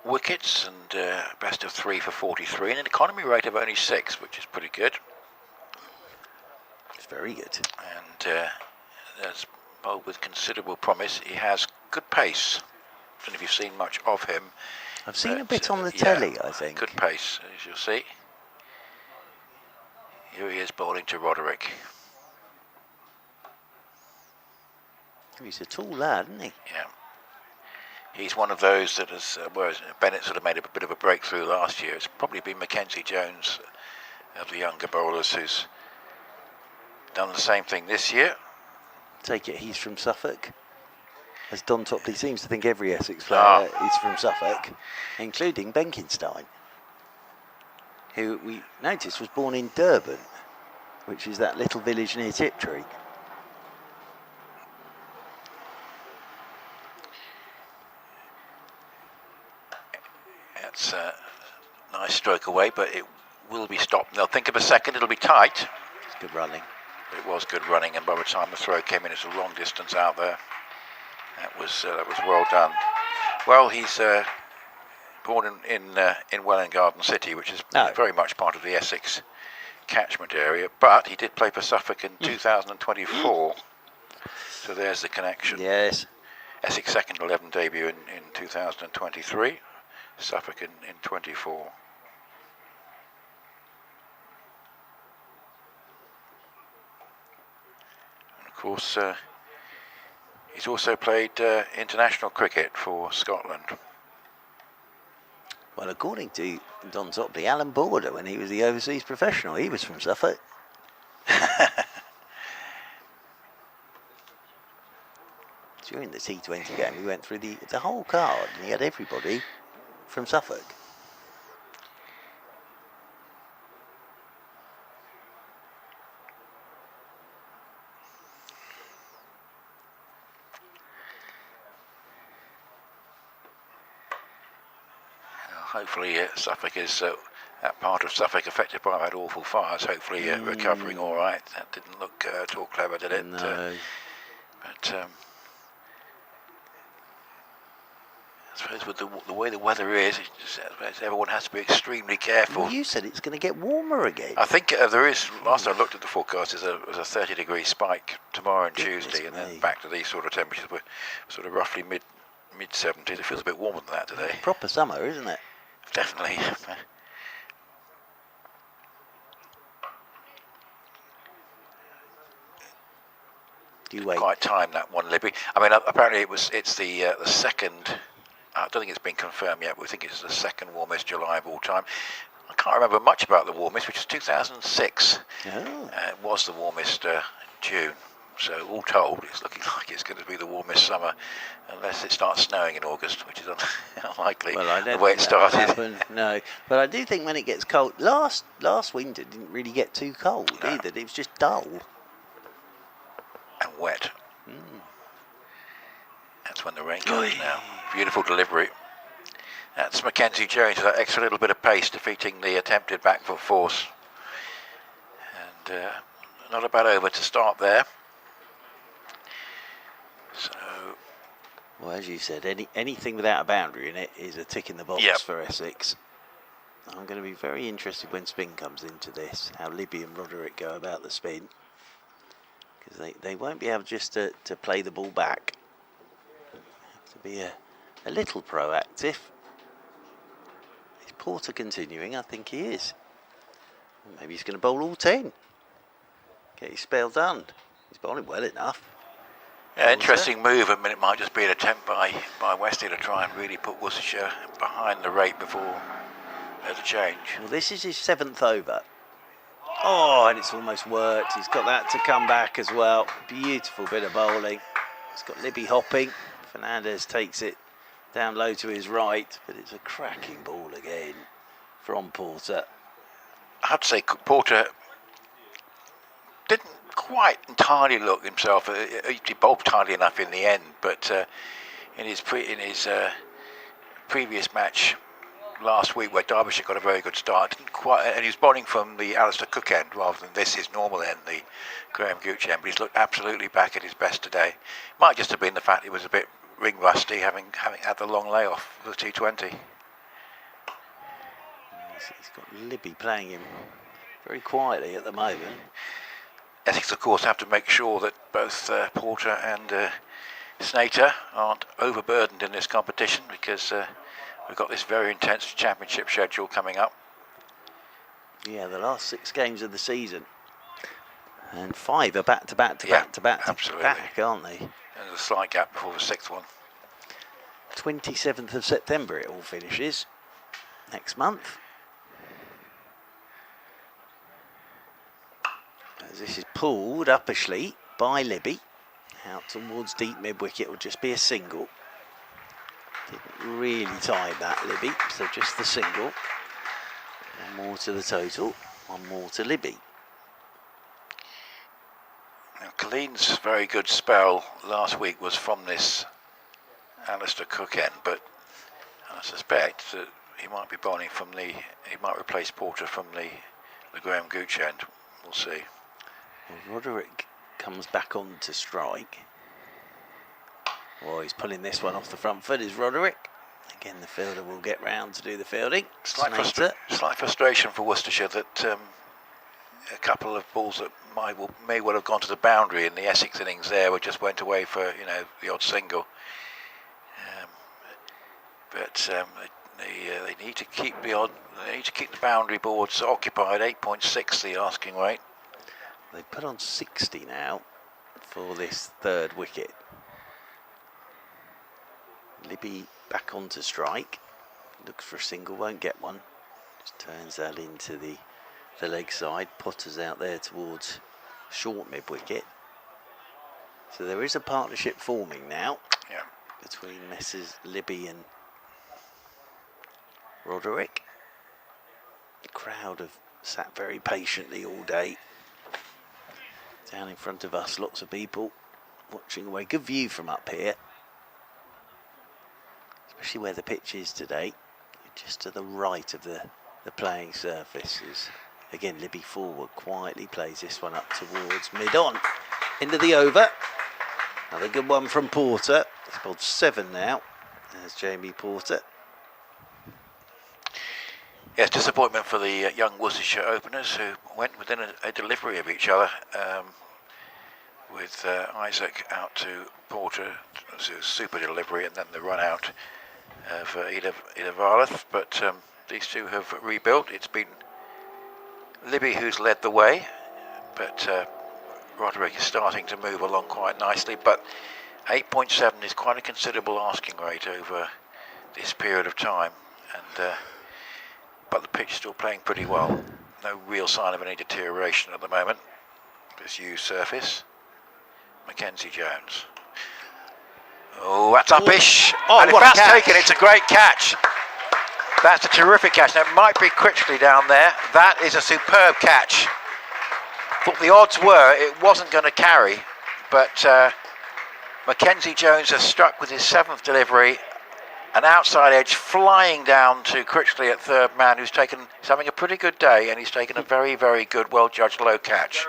wickets and best of 3 for 43 and an economy rate of only 6, which is pretty good. It's very good. And that's bowled with considerable promise. He has good pace. I don't know if you've seen much of him. I've seen a bit on the telly, I think. Good pace, as you'll see. Here he is bowling to Roderick. He's a tall lad, isn't he? Yeah. He's one of those that has, whereas Bennett sort of made a bit of a breakthrough last year, it's probably been Mackenzie Jones of the younger bowlers who's done the same thing this year. Take it he's from Suffolk. As Don Topley seems to think every Essex player is from Suffolk, including Benkenstein, who we noticed was born in Durban, which is that little village near Tiptree. That's a nice stroke away, but it will be stopped. They'll think of a second, it'll be tight. It's good running. It was good running, and by the time the throw came in, it's a long distance out there. That was well done. Well, he's born in Welwyn Garden City, which is very much part of the Essex catchment area, but he did play for Suffolk in 2024. So there's the connection. Yes. Essex second 11 debut in 2023, Suffolk in 24. And of course, he's also played international cricket for Scotland. Well, according to Don Topley, Alan Border, when he was the overseas professional, he was from Suffolk. During the T20 game, we went through the whole card, and he had everybody from Suffolk. Hopefully Suffolk is, that part of Suffolk affected by that awful fires, hopefully recovering all right. That didn't look at all clever, did it? No. But I suppose with the way the weather is, everyone has to be extremely careful. Well, you said it's going to get warmer again. I think there is, last I looked at the forecast, there's a 30-degree spike tomorrow and Tuesday, and then back to these sort of temperatures. We're sort of roughly mid-70s. It feels a bit warmer than that today. Proper summer, isn't it? Definitely. Do you wait? Quite timed that one, Libby. I mean, apparently it's the second. I don't think it's been confirmed yet, but we think it's the second warmest July of all time. I can't remember much about the warmest, which is 2006. Oh. It was the warmest June. So all told, it's looking like it's going to be the warmest summer, unless it starts snowing in August, which is unlikely. Well, I don't the way think it that will started. happen, no. But I do think when it gets cold, last winter didn't really get too cold No. either. It was just dull. And wet. That's when the rain comes now. Beautiful delivery. That's Mackenzie Jones with that extra little bit of pace, defeating the attempted back foot force. And not a bad over to start there. So, well, as you said, anything without a boundary in it is a tick in the box for Essex. I'm going to be very interested when spin comes into this, how Libby and Roderick go about the spin. Because they won't be able just to play the ball back. Have to be a little proactive. Is Porter continuing? I think he is. Maybe he's going to bowl all 10. Get his spell done. He's bowling well enough. yeah, interesting move. I mean, it might just be an attempt by Westy to try and really put Worcestershire behind the rate before the change. Well, this is his 7th over. Oh, and it's almost worked. He's got that to come back as well. Beautiful bit of bowling. He's got Libby hopping. Fernandez takes it down low to his right, but it's a cracking ball again from Porter. I'd say Porter didn't quite entirely look himself. He bowled tidy enough in the end, but in his previous match last week, where Derbyshire got a very good start, didn't quite, and he was bowling from the Alistair Cook end rather than his normal end, the Graham Gooch end. But he's looked absolutely back at his best today. Might just have been the fact he was a bit ring rusty, having had the long layoff for the T20. He's got Libby playing him very quietly at the moment. Essex, of course, have to make sure that both Porter and Snater aren't overburdened in this competition, because we've got this very intense championship schedule coming up. Yeah, the last 6 games of the season. And 5 are back to back to back, aren't they? And there's a slight gap before the 6th one. 27th of September it all finishes. Next month. As this is pulled uppishly by Libby. Out towards deep mid-wicket, will just be a single. Didn't really time that, Libby, so just the single. One more to the total, one more to Libby. Now, Colleen's very good spell last week was from this Alistair Cook end, but I suspect that he might be bowling from he might replace Porter from the Graham Gooch end. We'll see. Well, Roderick comes back on to strike. Oh, he's pulling this one off the front foot, is Roderick. Again, the fielder will get round to do the fielding. Slight frustration for Worcestershire that a couple of balls that may well have gone to the boundary in the Essex innings there just went away for the odd single. But they need to keep the boundary boards occupied. 8.6 the asking rate. They put on 60 now for this 3rd wicket. Libby back on to strike. Looks for a single, won't get one. Just turns that into the leg side. Potter's out there towards short mid-wicket. So there is a partnership forming now between Messrs Libby and Roderick. The crowd have sat very patiently all day. Down in front of us, lots of people watching away. Good view from up here, especially where the pitch is today. Just to the right of the playing surface is, again, Libby forward, quietly plays this one up towards mid-on. Into the over. Another good one from Porter. He's bowled 7 now. There's Jamie Porter. Yes, disappointment for the young Worcestershire openers, who went within a delivery of each other, with Isaac out to Porter, so super delivery, and then the run out for Ida Varlath. But these two have rebuilt. It's been Libby who's led the way, but Roderick is starting to move along quite nicely. But 8.7 is quite a considerable asking rate over this period of time, and but the pitch is still playing pretty well. No real sign of any deterioration at the moment. This used surface. Mackenzie Jones. Oh, that's uppish. Oh, and if what a that's catch. taken, it's a great catch. That's a terrific catch. Now, it might be Critchley down there. That is a superb catch. But the odds were it wasn't going to carry, but Mackenzie Jones has struck with his 7th delivery. An outside edge flying down to Critchley at third man, he's having a pretty good day, and he's taken a very, very good, well-judged low catch.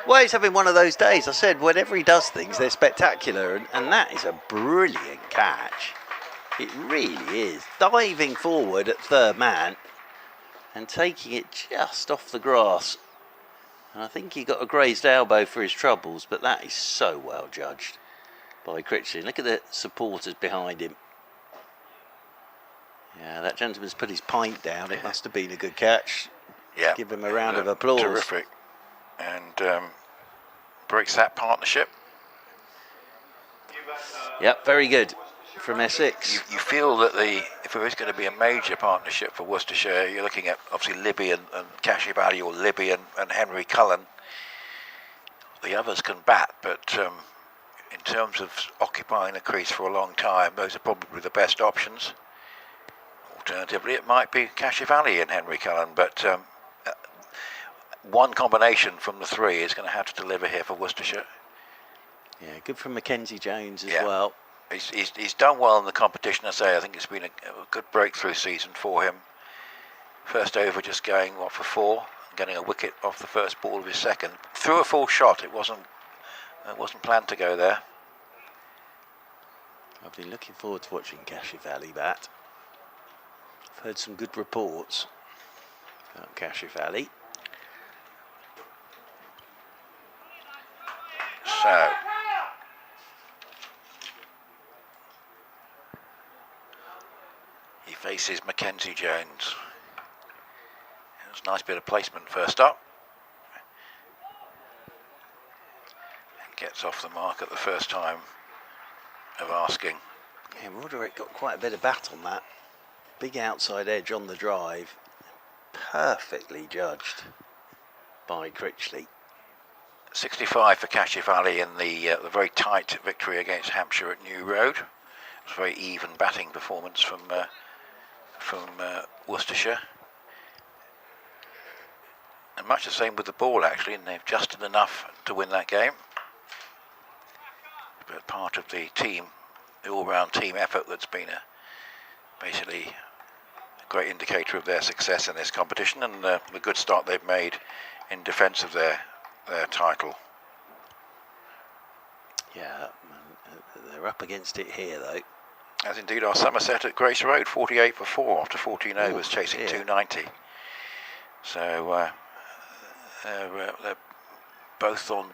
Well, he's having one of those days. I said, whenever he does things, they're spectacular, and that is a brilliant catch. It really is. Diving forward at third man and taking it just off the grass. And I think he got a grazed elbow for his troubles, but that is so well judged by Critchley. Look at the supporters behind him. Yeah, that gentleman's put his pint down. It must have been a good catch. Yeah. Give him a round of applause. Terrific. And breaks that partnership. Yep, very good from Essex. You feel that if there is going to be a major partnership for Worcestershire, you're looking at obviously Libby and Cashie, or Libby and Henry Cullen. The others can bat, but in terms of occupying the crease for a long time, those are probably the best options. Alternatively, it might be Cashie and Henry Cullen, but one combination from the three is going to have to deliver here for Worcestershire. Yeah, good from Mackenzie Jones as well. He's done well in the competition, I say. I think it's been a good breakthrough season for him. First over just going, for 4, getting a wicket off the first ball of his second. Threw a full shot, it wasn't planned to go there. I've been looking forward to watching Cashie bat. I've heard some good reports about Cashie. So, he faces Mackenzie Jones. It was a nice bit of placement first up. And gets off the mark at the first time of asking. Yeah, Roderick got quite a bit of bat on that. Big outside edge on the drive. Perfectly judged by Critchley. 65 for Cashie in the very tight victory against Hampshire at New Road. It was a very even batting performance from Worcestershire. And much the same with the ball, actually, and they've just done enough to win that game. But part of the team, the all-round team effort that's been basically a great indicator of their success in this competition, and the good start they've made in defence of their title. Yeah, they're up against it here though. As indeed are Somerset at Grace Road, 48 for 4 after 14 overs, chasing 290. So they're both on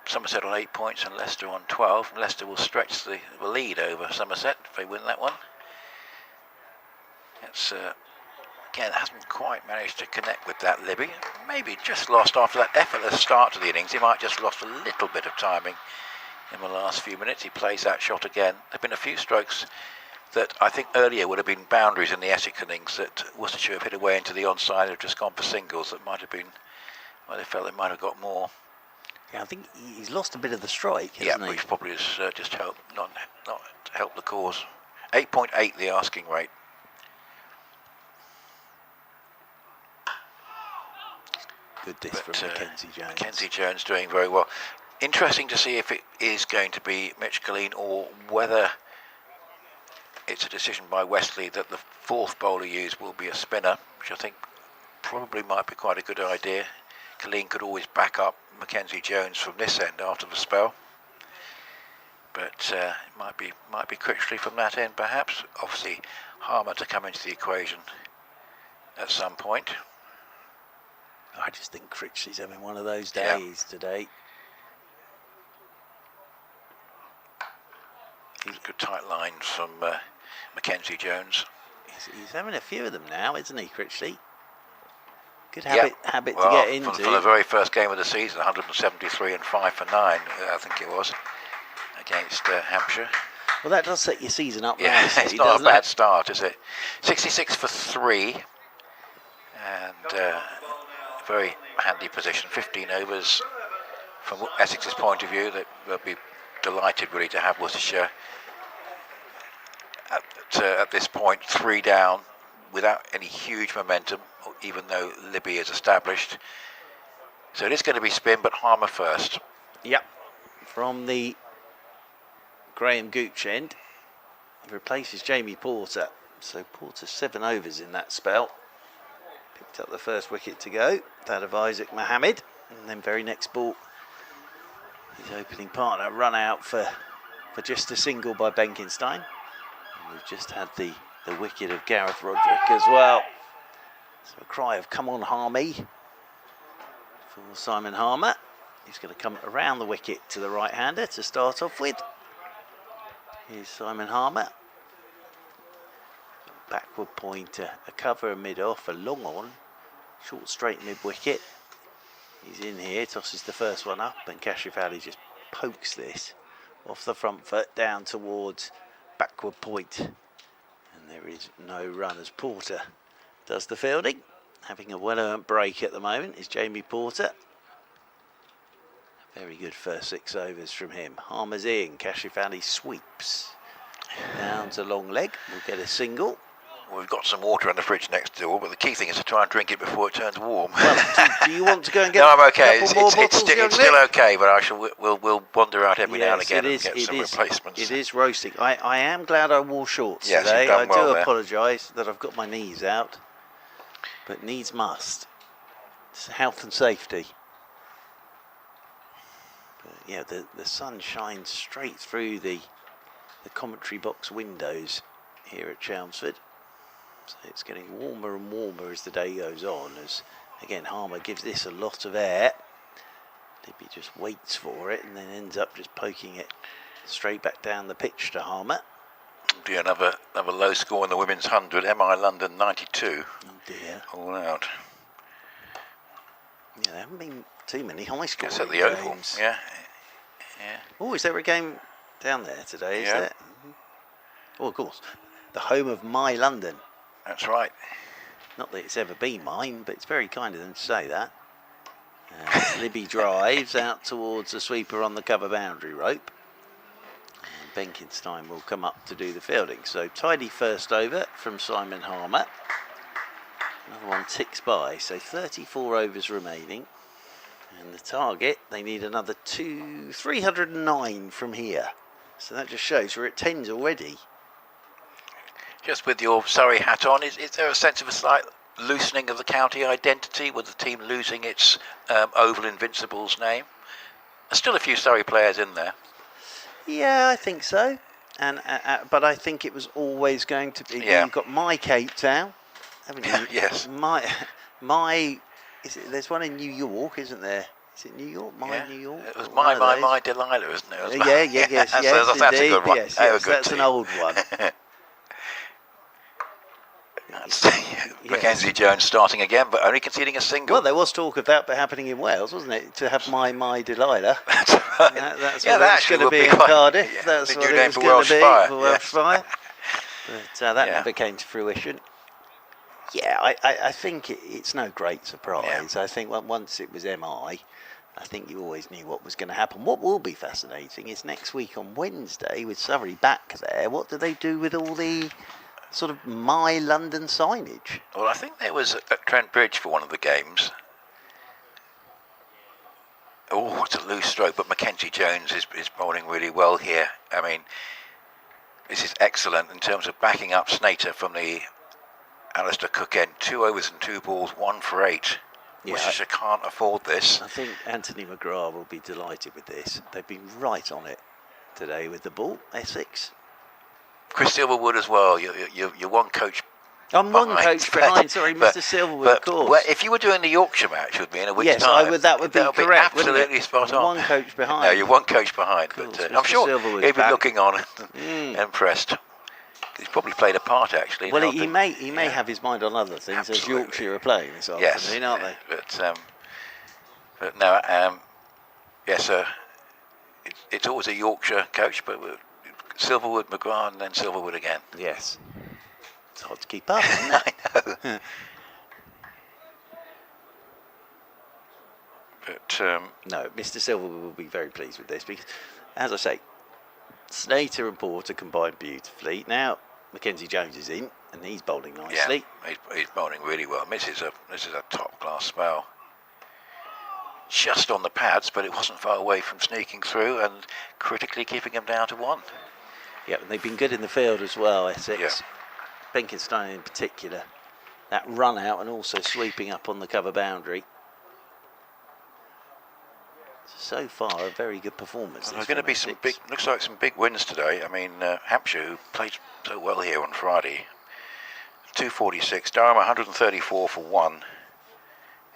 Somerset on 8 points and Leicester on 12. And Leicester will stretch the lead over Somerset if they win that one. It's again, hasn't quite managed to connect with that Libby. Maybe just lost after that effortless start to the innings. He might just lost a little bit of timing in the last few minutes. He plays that shot again. There have been a few strokes that I think earlier would have been boundaries in the Essex innings that Worcestershire have hit away into the onside, have just gone for singles that might have been, well, they felt they might have got more. Yeah, I think he's lost a bit of the strike, hasn't he? Yeah, which probably has just helped, not helped the cause. 8.8 the asking rate. Good disc from Mackenzie Jones. Mackenzie Jones doing very well. Interesting to see if it is going to be Mitch Killeen or whether it's a decision by Wesley that the fourth bowler used will be a spinner, which I think probably might be quite a good idea. Killeen could always back up Mackenzie Jones from this end after the spell, but it might be Critchley from that end perhaps. Obviously Harmer to come into the equation at some point. I just think Critchley's having one of those days today. Good tight lines from Mackenzie Jones. He's having a few of them now, isn't he, Critchley? Good habit to get into. For the very first game of the season, 173 and 5 for 9, I think it was, against Hampshire. Well, that does set your season up nicely, it's not a bad start, is it? 66 for 3, and very handy position, 15 overs, from Essex's point of view, they'll be delighted really to have Worcestershire at this point 3 down without any huge momentum, even though Libby is established. So it is going to be spin, but Harmer first. Yep. From the Graham Gooch end, he replaces Jamie Porter. So Porter 7 overs in that spell. Picked up the first wicket to go, that of Isaac Mohammed. And then very next ball, his opening partner run out for just a single by Benkenstein. And we've just had the wicket of Gareth Roderick as well. So a cry of come on Harmy for Simon Harmer. He's going to come around the wicket to the right-hander to start off with. Here's Simon Harmer. Backward pointer, a cover, a mid-off, a long on, short straight mid-wicket. He's in here, tosses the first one up, and Kashif Ali just pokes this off the front foot down towards backward point. And there is no run as Porter does the fielding. Having a well-earned break at the moment is Jamie Porter. Very good first 6 overs from him. Harmer's in, Kashif Ali sweeps down to long leg. We'll get a single. We've got some water in the fridge next door, but the key thing is to try and drink it before it turns warm. Well, do you want to go and get? No, I'm okay. It's still okay, but we'll wander out every now and again and get some replacements. It is roasting. I am glad I wore shorts yes, today. You've done well do apologise that I've got my knees out, but needs must. It's health and safety. But yeah, the sun shines straight through the commentary box windows here at Chelmsford. So it's getting warmer and warmer as the day goes on, as again Harmer gives this a lot of air. Libby just waits for it and then ends up just poking it straight back down the pitch to Harmer. Do another low score in the women's 100, MI London 92. Oh dear. All out. Yeah, there haven't been too many high scoring It's at the games. Oval, yeah. Oh, is there a game down there today, is Yeah. there? Oh, of course. The home of my London. That's right. Not that it's ever been mine, but it's very kind of them to say that. Libby drives out towards the sweeper on the cover boundary rope. And Benkenstein will come up to do the fielding. So tidy first over from Simon Harmer. Another one ticks by, so 34 overs remaining. And the target, they need another 309 from here. So that just shows we're at 10s already. Just with your Surrey hat on, is there a sense of a slight loosening of the county identity with the team losing its Oval Invincibles name? There's still a few Surrey players in there. Yeah, I think so. And but I think it was always going to be. Yeah. You've got my Cape Town, haven't you? Yes. My. There's one in New York, isn't there? Is it New York? New York? It was my Delilah, isn't it? Yes, that's a good one. Yes, Good that's team. an old one. Mackenzie Jones starting again, but only conceding a single. Well, there was talk of that happening in Wales, wasn't it? To have my Delilah. That's right. That's Yeah, what that it's going actually to would be be in quite- Cardiff. yeah, That's the what new it name was for going Welsh to be Fire, for Welsh yes. Fire. But that Yeah. never came to fruition. Yeah, I think it's no great surprise. Yeah. I think once it was MI, I think you always knew what was going to happen. What will be fascinating is next week on Wednesday with Surrey back there, what do they do with all the sort of My London signage? Well, I think there was at Trent Bridge for one of the games. Oh, it's a loose stroke, but Mackenzie Jones is bowling really well here. I mean, this is excellent in terms of backing up Snater from the Alistair Cook end. 2 overs and 2 balls, 1 for 8. Yeah. Worcestershire can't afford this. I think Anthony McGrath will be delighted with this. They've been right on it today with the ball, Essex. Chris Silverwood as well. You're one coach. I'm one behind. coach behind, sorry, But- Mr. Silverwood, but of course. well, if you were doing the Yorkshire match with me in a week's Yes, time, that would be correct. wouldn't it? absolutely spot on. One coach behind. No, you're one coach behind, Course, but Mr. I'm sure Silverwood's he'd be back. looking on and impressed. He's probably played a part actually. Well, in he helping- may yeah. have his mind on other things, as Absolutely. Yorkshire are playing this Yes, afternoon, aren't they? But no, yes, it's always a Yorkshire coach, but Silverwood, McGrath, and then Silverwood again. Yes. It's hard to keep up, isn't it? I know. But no, Mr. Silver will be very pleased with this because, as I say, Slater and Porter combined beautifully. Now Mackenzie Jones is in and he's bowling nicely. yeah, he's bowling really well. This is a top class spell. Just on the pads, but it wasn't far away from sneaking through and critically keeping him down to 1. Yeah, and they've been good in the field as well, Essex. Yeah. Benkenstein in particular. That run out and also sweeping up on the cover boundary. So far, a very good performance. There's going to be some big, looks like some big wins today. I mean, Hampshire, who played so well here on Friday, 246. Durham, 134 for 1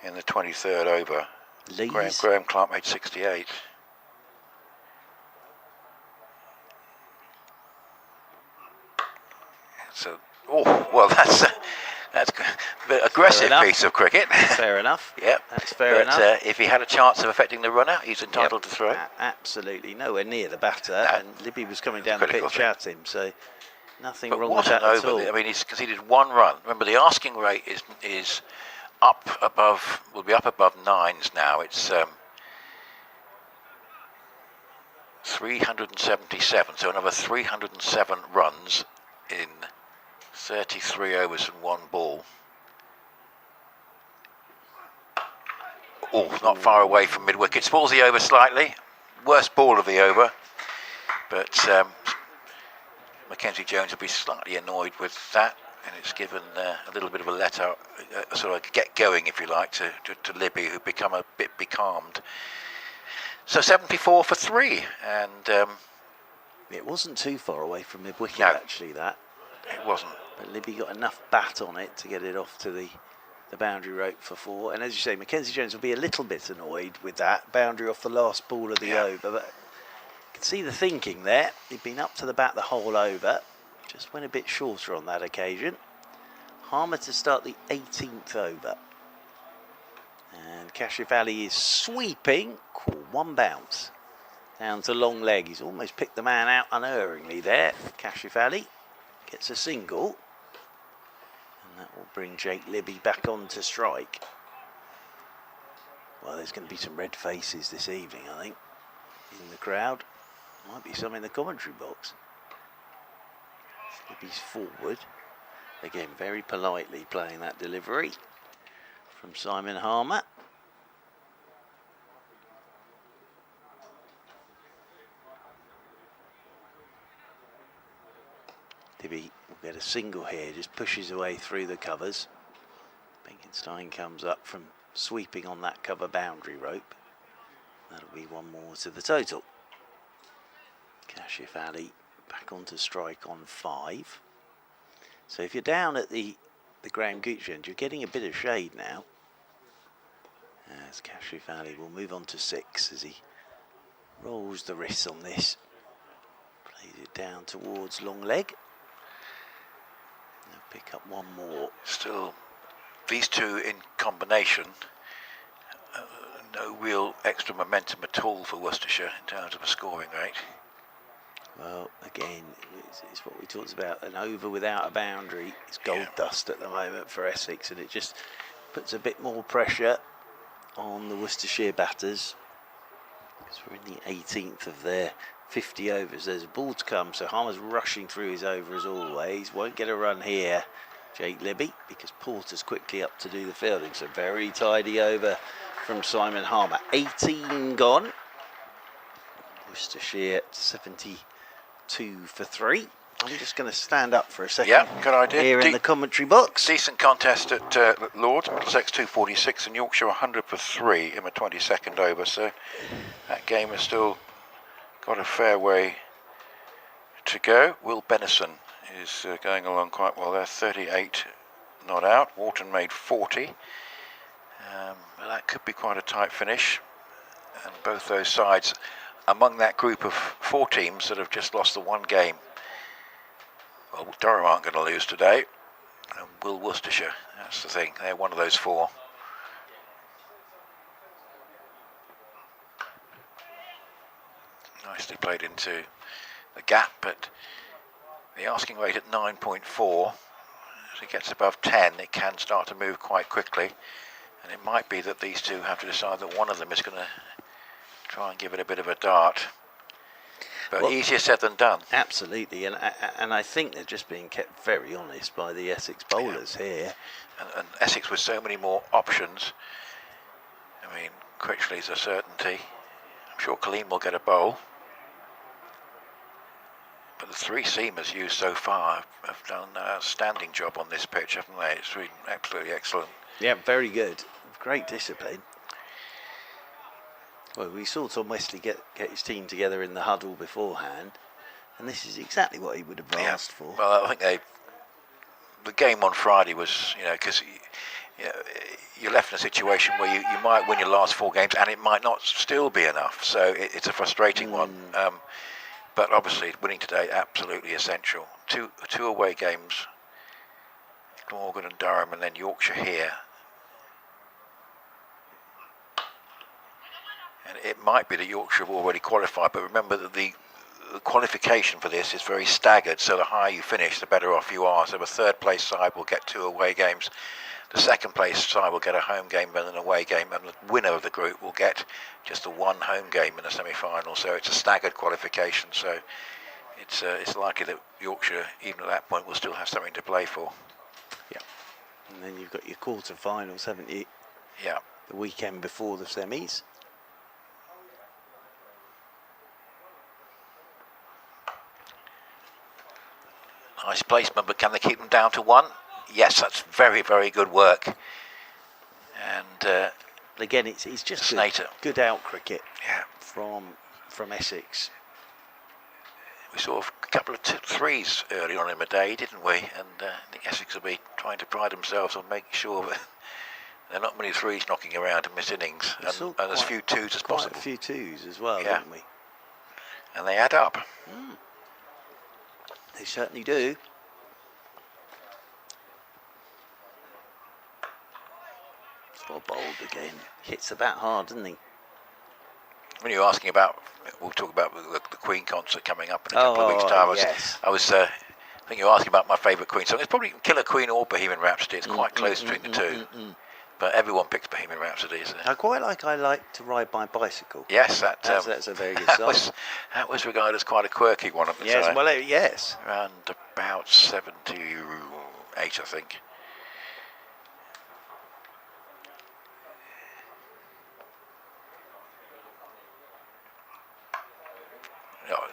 in the 23rd over. Graham Clark made 68. So, that's an aggressive piece of cricket. Fair enough. Yep, that's fair enough. If he had a chance of affecting the runner, he's entitled to throw. Absolutely, nowhere near the batter, and Libby was coming down the pitch at him, so nothing wrong with that at all. I mean, he's conceded 1 run. Remember, the asking rate is up above. Will be up above 9s now. It's 377. So another 307 runs in 33 overs and 1 ball. Oh, not far away from mid-wicket. Spoils the over slightly. Worst ball of the over. But Mackenzie Jones will be slightly annoyed with that. And it's given a little bit of a let-out, sort of get going, if you like, to Libby, who've become a bit becalmed. So 74 for 3. And it wasn't too far away from mid-wicket, actually, that. It wasn't. But Libby got enough bat on it to get it off to the boundary rope for 4. And as you say, Mackenzie Jones will be a little bit annoyed with that. Boundary off the last ball of the over. But you can see the thinking there. He'd been up to the bat the whole over. Just went a bit shorter on that occasion. Harmer to start the 18th over. And Kashif Ali is sweeping. Cool, 1 bounce. Down to long leg. He's almost picked the man out unerringly there. Kashif Ali gets a single. And that will bring Jake Libby back on to strike. Well, there's going to be some red faces this evening, I think, in the crowd. Might be some in the commentary box. Libby's forward. Again, very politely playing that delivery from Simon Harmer. Libby will get a single here, just pushes away through the covers. Benkenstein comes up from sweeping on that cover boundary rope. That'll be 1 more to the total. Kashif Ali back onto strike on 5. So if you're down at the Graham Gooch end, you're getting a bit of shade now. As Kashif Ali will move on to 6 as he rolls the wrists on this. Plays it down towards long leg. They'll pick up 1 more. Still, these two in combination, no real extra momentum at all for Worcestershire in terms of a scoring rate. Well, again, it's what we talked about. An over without a boundary is gold dust at the moment for Essex, and it just puts a bit more pressure on the Worcestershire batters. Because we're in the 18th of their 50 overs. There's a ball to come, so Harmer's rushing through his over as always. Won't get a run here, Jake Libby, because Porter's quickly up to do the fielding. So very tidy over from Simon Harmer. 18 gone. Worcestershire 72 for 3. I'm just going to stand up for a second. Yeah, good idea. Here in the commentary box. Decent contest at Lords. Middlesex 246 and Yorkshire 100 for 3 in the 22nd over. So that game has still got a fair way to go. Will Benison is going along quite well there. 38 not out. Wharton made 40. That could be quite a tight finish. And both those sides among that group of 4 teams that have just lost the 1 game. Well, Durham aren't going to lose today. And will Worcestershire? That's the thing. They're one of those 4. Nicely played into the gap, but the asking rate at 9.4. As it gets above 10, it can start to move quite quickly. And it might be that these two have to decide that one of them is going to try and give it a bit of a dart. But Well, easier said than done. Absolutely, and I think they're just being kept very honest by the Essex bowlers here. And Essex with so many more options. I mean, Critchley's a certainty. I'm sure Kaleem will get a bowl. But the three seamers used so far have done an outstanding job on this pitch, haven't they? It's been absolutely excellent. Yeah, very good. Great discipline. Well, we saw Tom Wesley get his team together in the huddle beforehand, and this is exactly what he would have asked for. Well, I think the game on Friday was, because you're left in a situation where you might win your last 4 games and it might not still be enough. So it's a frustrating one. But obviously, winning today absolutely essential. Two away games, Glamorgan and Durham, and then Yorkshire here. And it might be that Yorkshire have already qualified, but remember that the qualification for this is very staggered, so the higher you finish, the better off you are. So the third place side will get 2 away games, the second place side will get a home game and an away game, and the winner of the group will get just the 1 home game in the semi-final. So it's a staggered qualification, so it's likely that Yorkshire, even at that point, will still have something to play for. Yeah, and then you've got your quarter-finals, haven't you? Yeah. The weekend before the semis. Nice placement, but can they keep them down to 1? Yes, that's very, very good work. And again, it's just Snater. Good out cricket. Yeah. From Essex. We saw a couple of threes early on in the day, didn't we? And I think Essex will be trying to pride themselves on making sure that there are not many threes knocking around in this innings, and as few twos as possible. Quite a few twos as well, didn't we? And they add up. They certainly do. Well bowled again. Hits the bat hard, doesn't he? When you were asking about, we'll talk about the Queen concert coming up in a couple of weeks' time. Yes. I think you were asking about my favourite Queen song. It's probably Killer Queen or Bohemian Rhapsody. It's quite close between the two. But everyone picks Bohemian Rhapsody, isn't it? I like to ride my bicycle. Yes, that's a very good song. That was regarded as quite a quirky one at the time. Yes. Around about 78, I think.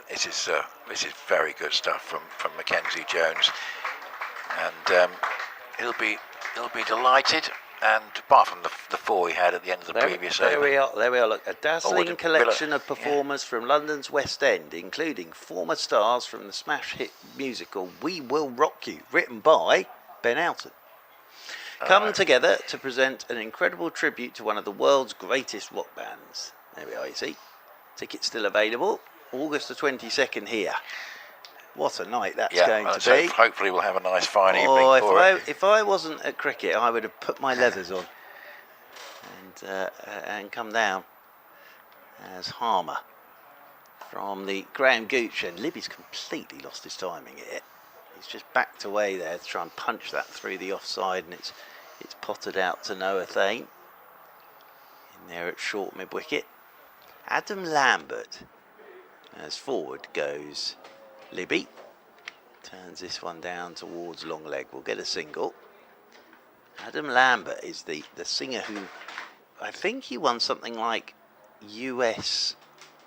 This is very good stuff from Mackenzie Jones, and he'll be delighted. And apart from the 4 he had at the end of the previous over. There we are. Look, a dazzling collection of performers from London's West End, including former stars from the smash hit musical We Will Rock You, written by Ben Elton, come together to present an incredible tribute to one of the world's greatest rock bands. There we are, you see. Tickets still available. August the 22nd here. What a night that's going to be. Hopefully we'll have a nice fine evening for it. If I wasn't at cricket, I would have put my leathers on and come down as Harmer from the Graham Gooch. And Libby's completely lost his timing here. He's just backed away there to try and punch that through the offside, and it's potted out to Noah Thane. In there at short mid-wicket. Adam Lambert. As forward goes Libby. Turns this one down towards long leg. We'll get a single. Adam Lambert is the singer who, I think he won something like US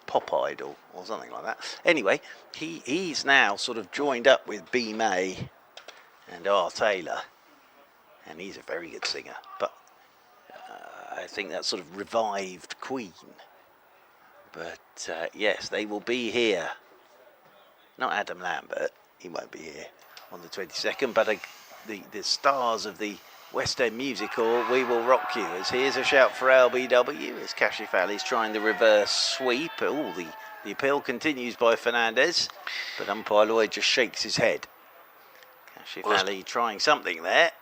Pop Idol or something like that. Anyway, he's now sort of joined up with B. May and R. Taylor. And he's a very good singer. But I think that's sort of revived Queen. But yes, they will be here. Not Adam Lambert, he won't be here on the 22nd, but the stars of the West End musical We Will Rock You. As here's a shout for LBW as Kashif Ali's trying the reverse sweep. The appeal continues by Fernandez, but umpire Lloyd just shakes his head. Kashif Ali trying something there.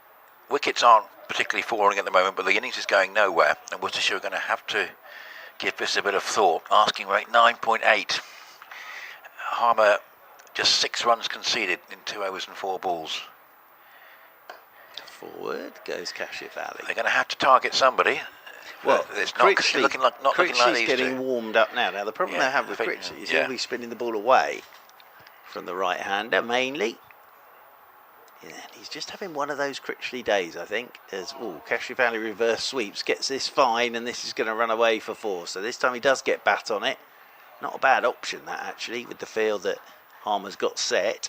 Wickets aren't particularly falling at the moment, but the innings is going nowhere, and Worcestershire are going to have to give this a bit of thought. Asking rate 9.8. Harmer just 6 runs conceded in 2 overs and 4 balls. Forward goes Cashier Valley. They're going to have to target somebody. Well, it's not looking like Critchley's these getting two. warmed up now. Now, the problem they have with Critchley is he'll be spinning the ball away from the right-hander, mainly. Yeah, he's just having one of those Critchley days, I think. As Cashier Valley reverse sweeps, gets this fine, and this is going to run away for 4. So this time he does get bat on it. Not a bad option, that, actually, with the field that Harmer's got set.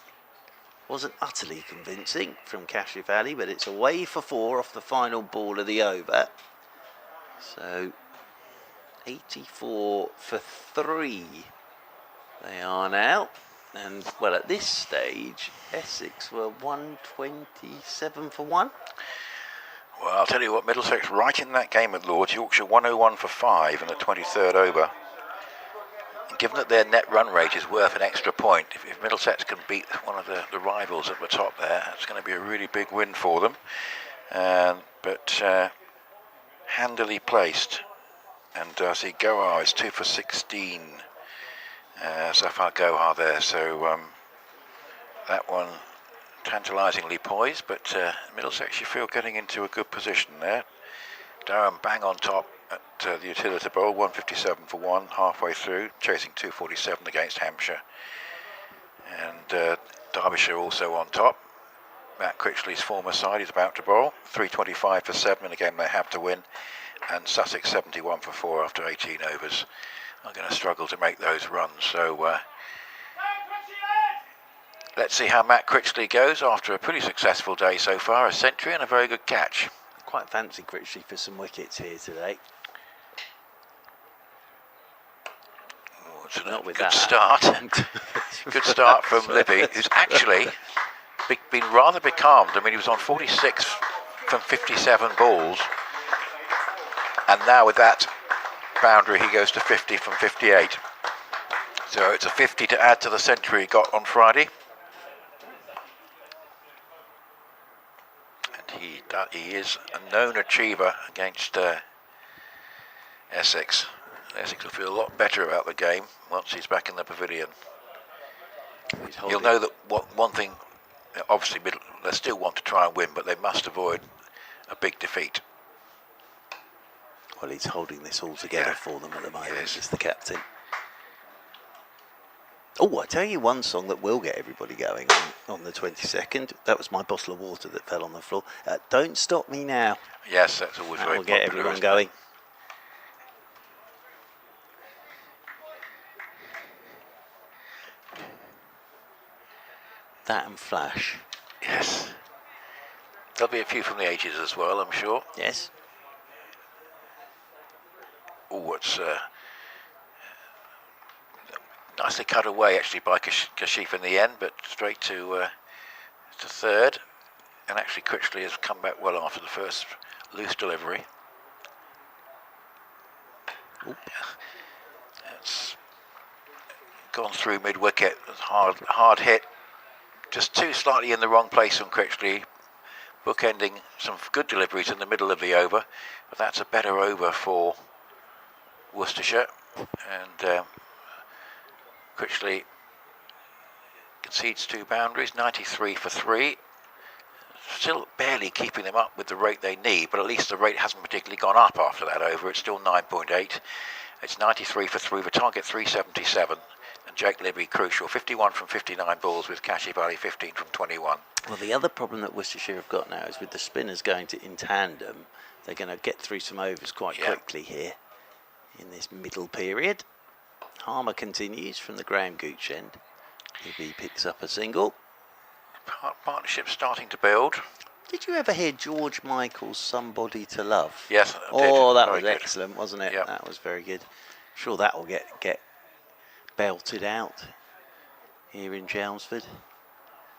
Wasn't utterly convincing from Cashier Valley, but it's away for 4 off the final ball of the over. So 84 for 3 they are now. And, well, at this stage, Essex were 127 for 1. Well, I'll tell you what, Middlesex right in that game at Lords. Yorkshire 101 for 5 in the 23rd over. And given that their net run rate is worth an extra point, if Middlesex can beat one of the rivals at the top there, it's going to be a really big win for them. But handily placed. And I see Gohar is 2 for 16. So far Gohar there, so that one tantalisingly poised, but Middlesex you feel getting into a good position there. Durham bang on top at the Utility Bowl, 157 for 1 halfway through, chasing 247 against Hampshire. And Derbyshire also on top. Matt Critchley's former side is about to bowl, 325 for 7 in a game they have to win, and Sussex 71 for 4 after 18 overs. I'm going to struggle to make those runs, so let's see how Matt Critchley goes after a pretty successful day so far, a century and a very good catch. Quite fancy Critchley for some wickets here today. Oh, it's a good start. Good start from Libby, who's actually been rather becalmed. I mean, he was on 46 from 57 balls, and now with that boundary he goes to 50 from 58. So it's a 50 to add to the century he got on Friday. And he is a known achiever against Essex. Essex will feel a lot better about the game once he's back in the pavilion. You'll know that one thing, obviously they still want to try and win, but they must avoid a big defeat. Well, he's holding this all together for them at the moment. He's the captain. Oh, I tell you one song that will get everybody going on the 22nd. That was My Bottle of Water that fell on the floor. Don't Stop Me Now. Yes, that's always very popular. That will get everyone going. That and Flash. Yes. There'll be a few from the 80s as well, I'm sure. Yes. Oh, it's nicely cut away actually by Kashif in the end, but straight to third. And actually Critchley has come back well after the first loose delivery. Oop. It's gone through mid-wicket, hard hit. Just too slightly in the wrong place on Critchley, bookending some good deliveries in the middle of the over. But that's a better over for Worcestershire, and Critchley concedes 2 boundaries, 93 for 3. Still barely keeping them up with the rate they need, but at least the rate hasn't particularly gone up after that over. It's still 9.8. It's 93 for 3, the target 377. And Jake Libby crucial, 51 from 59 balls with Cashier Valley 15 from 21. Well, the other problem that Worcestershire have got now is with the spinners going in tandem, they're going to get through some overs quite quickly here in this middle period. Harmer continues from the Graham Gooch end. Libby picks up a single. Partnership starting to build. Did you ever hear George Michael's Somebody to Love? Yes, I did. Oh, that very was good. Excellent, wasn't it? Yep. That was very good. Sure that will get belted out here in Chelmsford.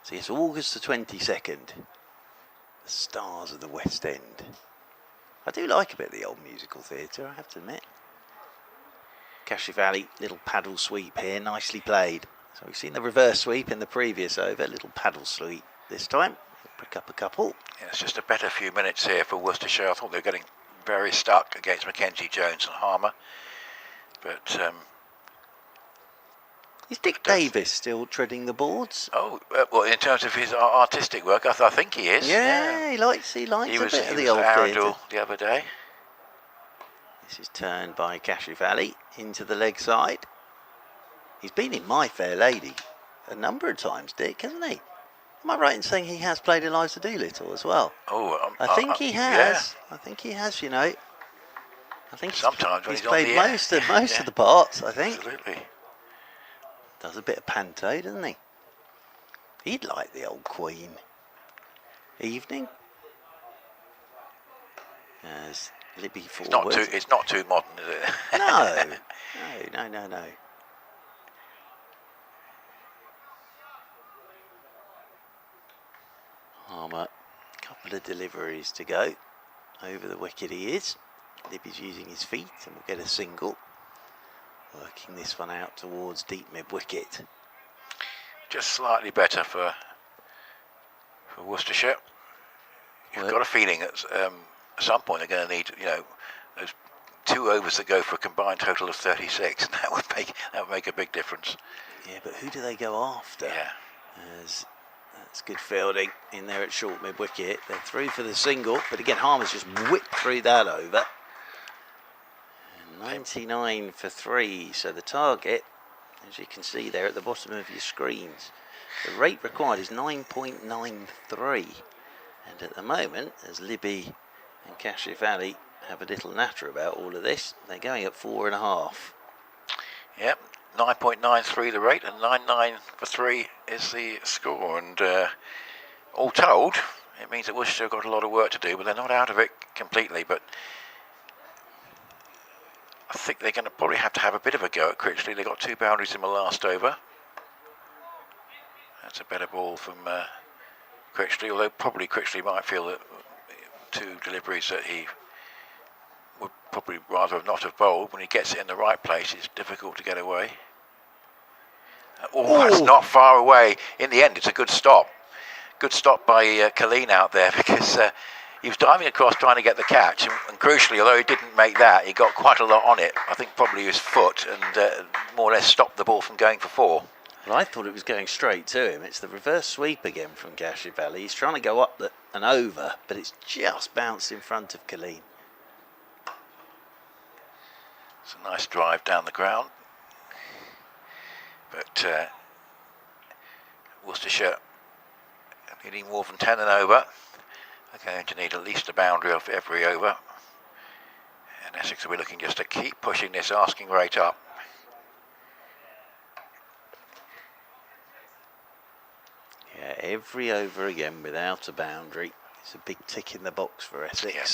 So it's August the 22nd. The stars of the West End. I do like a bit of the old musical theatre, I have to admit. Cashier Valley, little paddle sweep here, nicely played. So we've seen the reverse sweep in the previous over, little paddle sweep this time. Pick up a couple. Yeah, it's just a better few minutes here for Worcestershire. I thought they were getting very stuck against Mackenzie Jones and Harmer. But Is Dick Davis still treading the boards? Oh, well, in terms of his artistic work, I think he is. Yeah, he likes He a was bit of the old Arundel theatre. the other day. This is turned by Cashifali into the leg side. He's been in My Fair Lady a number of times, Dick, hasn't he? Am I right in saying he has played Eliza Doolittle as well? Oh, I think he has. Yeah. I think he has, you know. I think Sometimes when he's he's on played the air. most of the parts, I think. Absolutely. Does a bit of panto, doesn't he? He'd like the old Queen. Evening. As Libby forward. It's not too modern, is it? No. Harmer, couple of deliveries to go. Over the wicket he is. Libby's using his feet and will get a single. Working this one out towards deep mid-wicket. Just slightly better for Worcestershire. You've got a feeling at some point they're going to need, those 2 overs to go for a combined total of 36. And that would make a big difference. Yeah, but who do they go after? Yeah. That's good fielding in there at short mid-wicket. They're through for the single, but again, Harmer's just whipped through that over. 99 for 3, so the target, as you can see there at the bottom of your screens, the rate required is 9.93. And at the moment, as Libby and Cashifali have a little natter about all of this, they're going at 4.5. Yep, 9.93 the rate, and 9.9 for 3 is the score. And all told, it means that Worcestershire have got a lot of work to do, but they're not out of it completely. But I think they're going to probably have to have a bit of a go at Critchley. They got 2 boundaries in the last over. That's a better ball from Critchley, although probably Critchley might feel that 2 deliveries that he would probably rather have not have bowled. When he gets it in the right place, it's difficult to get away. That's not far away. In the end, it's a good stop. Good stop by Colleen out there, because he was diving across trying to get the catch, and crucially, although he didn't make that, he got quite a lot on it. I think probably his foot, and more or less stopped the ball from going for 4. Well, I thought it was going straight to him. It's the reverse sweep again from Cashifali. He's trying to go up and over, but it's just bounced in front of Colleen. It's a nice drive down the ground. But Worcestershire needing more than 10 and over. They're going to need at least a boundary off every over. And Essex will be looking just to keep pushing this asking rate up. Yeah, every over again without a boundary. It's a big tick in the box for Essex. Yeah.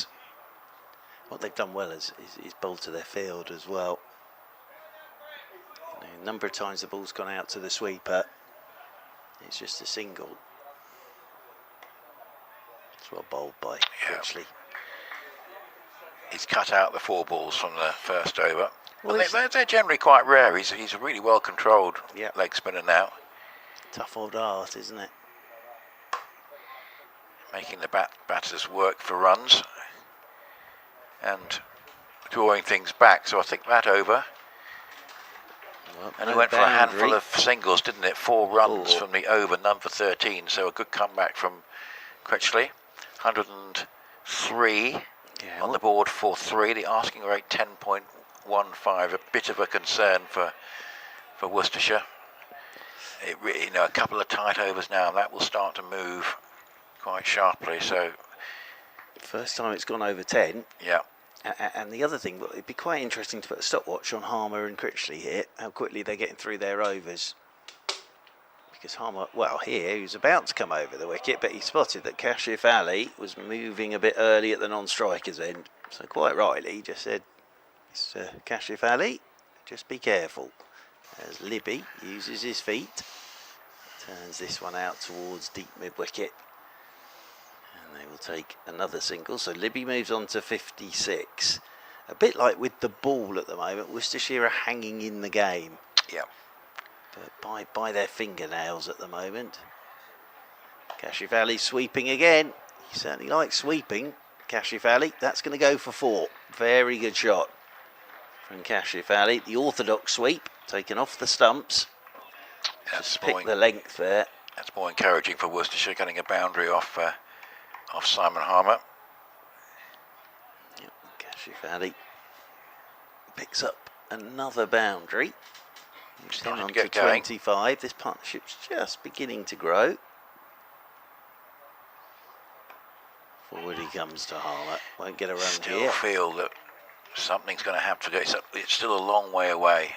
What they've done well is bowl to their field as well. A number of times the ball's gone out to the sweeper. It's just a single. It's well bowled by Critchley. He's cut out the 4 balls from the first over. Well, they're generally quite rare. He's a really well controlled leg spinner now. Tough old art, isn't it? Making the batters work for runs and drawing things back. So I think that over. Well, and he went for a handful of singles, didn't it? 4 runs from the over, number 13. So a good comeback from Critchley. 103 on the board for 3. The asking rate 10.15. A bit of a concern for Worcestershire. A couple of tight overs now, and that will start to move quite sharply. So first time it's gone over 10. Yeah. And the other thing, it'd be quite interesting to put a stopwatch on Harmer and Critchley here, how quickly they're getting through their overs. Because Harmer, well, here he was about to come over the wicket, but he spotted that Cashifali was moving a bit early at the non-striker's end. So quite rightly, he just said, Cashifali, just be careful. As Libby uses his feet, turns this one out towards deep mid-wicket. And they will take another single. So Libby moves on to 56. A bit like with the ball at the moment, Worcestershire are hanging in the game. Yeah. But by their fingernails at the moment. Cashifali sweeping again. He certainly likes sweeping. Cashifali, that's going to go for 4. Very good shot from Cashifali. The orthodox sweep, taken off the stumps. Just pick the length there. That's more encouraging for Worcestershire, getting a boundary off Simon Harmer. Yep, Cashif picks up another boundary. Moves him on to 25. This partnership's just beginning to grow. Forward he comes to Harmer. Won't get a run here. Still feel that something's going to have to go. It's still a long way away.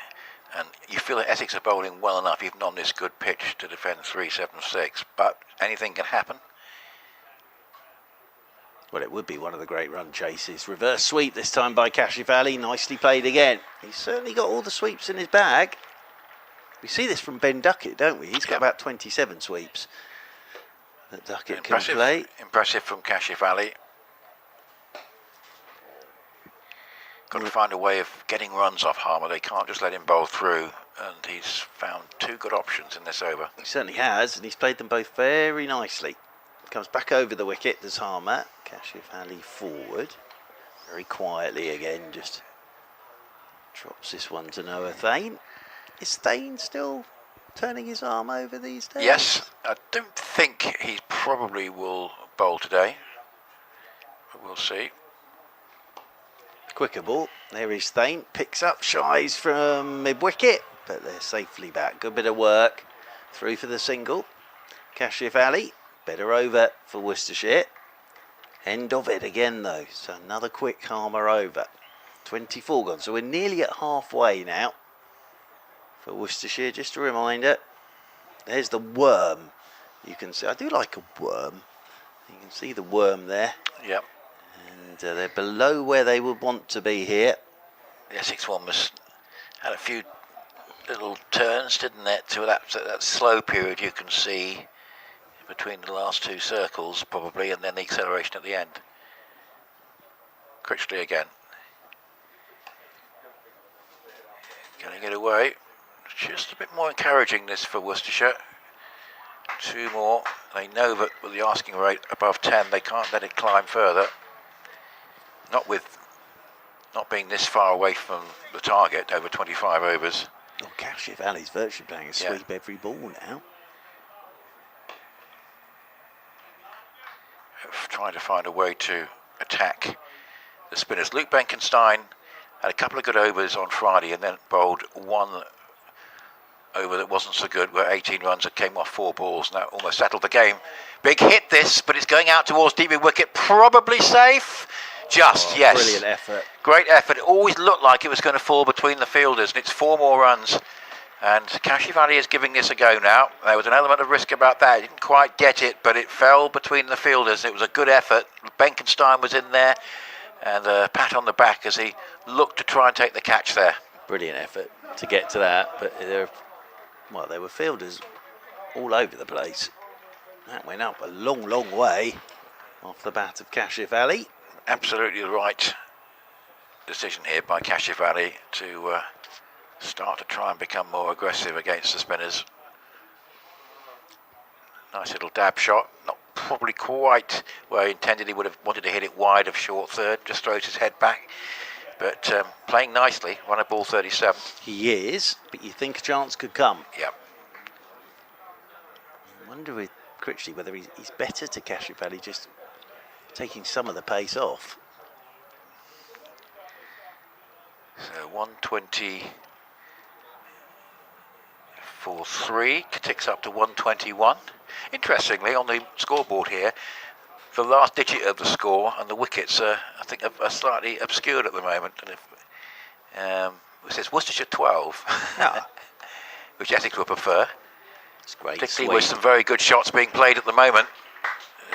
And you feel that Essex are bowling well enough, even on this good pitch, to defend 3-7-6. But anything can happen. Well, it would be one of the great run chases. Reverse sweep this time by Cashif. Nicely played again. He's certainly got all the sweeps in his bag. We see this from Ben Duckett, don't we? He's got about 27 sweeps that Duckett can play. Impressive from Cashif. Got to find a way of getting runs off Harmer. They can't just let him bowl through, and he's found two good options in this over. He certainly has, and he's played them both very nicely. Comes back over the wicket, does Harmer. Cashif forward. Very quietly again, just drops this one to Noah Thane. Is Thane still turning his arm over these days? Yes, I don't think he probably will bowl today, but we'll see. Quicker ball. There is Thane. Picks up, shies from mid-wicket, but they're safely back. Good bit of work. Through for the single. Cashif. Better over for Worcestershire. End of it again, though. So another quick Harmer over. 24 gone. So we're nearly at halfway now for Worcestershire. Just a reminder. There's the worm. You can see. I do like a worm. You can see the worm there. Yep. And they're below where they would want to be here. The Essex one had a few little turns, didn't it? To that slow period you can see between the last two circles, probably, and then the acceleration at the end. Critchley again. Can he get away? Just a bit more encouraging this for Worcestershire. Two more. They know that with the asking rate above 10, they can't let it climb further. Not being this far away from the target, over 25 overs. Oh, Cashif virtually playing a sweep every ball now. Trying to find a way to attack the spinners. Luke Benkenstein had a couple of good overs on Friday and then bowled one over that wasn't so good, where 18 runs that came off 4 balls, and that almost settled the game. Big hit this, but it's going out towards deep wicket, probably safe. Yes. Brilliant effort. Great effort. It always looked like it was going to fall between the fielders, and it's 4 more runs. And Cashif is giving this a go now. There was an element of risk about that. He didn't quite get it, but it fell between the fielders. It was a good effort. Benkenstein was in there, and a pat on the back as he looked to try and take the catch there. Brilliant effort to get to that, but there were fielders all over the place. That went up a long way off the bat of Cashif. Absolutely the right decision here by Cashif to start to try and become more aggressive against the spinners. Nice little dab shot, not probably quite where he intended. He would have wanted to hit it wide of short third, just throws his head back. But playing nicely, won a ball 37. He is, but you think a chance could come. Yep. I wonder with Critchley whether he's better to Cashif just taking some of the pace off. So 120 for 3, ticks up to 121. Interestingly, on the scoreboard here, the last digit of the score and the wickets are, I think, are slightly obscured at the moment. And it says Worcestershire 12, which Essex would prefer. It's great. Particularly with some very good shots being played at the moment.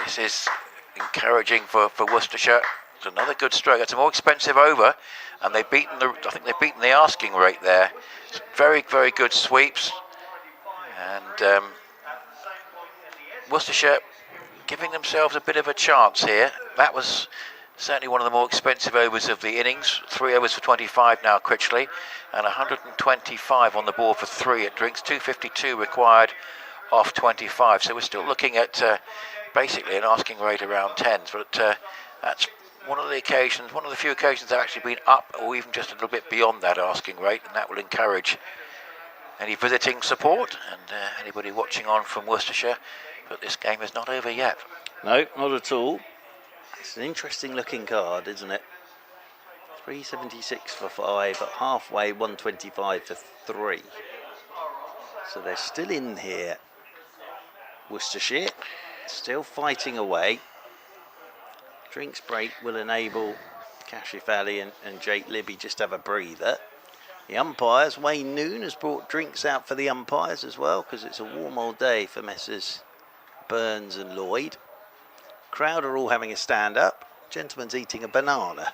This is encouraging for Worcestershire. It's another good stroke. It's a more expensive over, and I think they've beaten the asking rate there. It's very good sweeps, and Worcestershire giving themselves a bit of a chance here. That was certainly one of the more expensive overs of the innings. 3 overs for 25 now, Critchley, and 125 on the board for 3 at drinks. 252 required off 25. So we're still looking at basically an asking rate around 10s, but that's one of the few occasions they've actually been up or even just a little bit beyond that asking rate, and that will encourage any visiting support and anybody watching on from Worcestershire, but this game is not over yet. No, not at all. It's an interesting looking card, isn't it? 376 for 5, at halfway 125 for 3. So they're still in here. Worcestershire still fighting away. Drinks break will enable Kashif Ali and Jake Libby just have a breather. The umpires, Wayne Noon has brought drinks out for the umpires as well, because it's a warm old day for Messrs Burns and Lloyd. Crowd are all having a stand up. Gentleman's eating a banana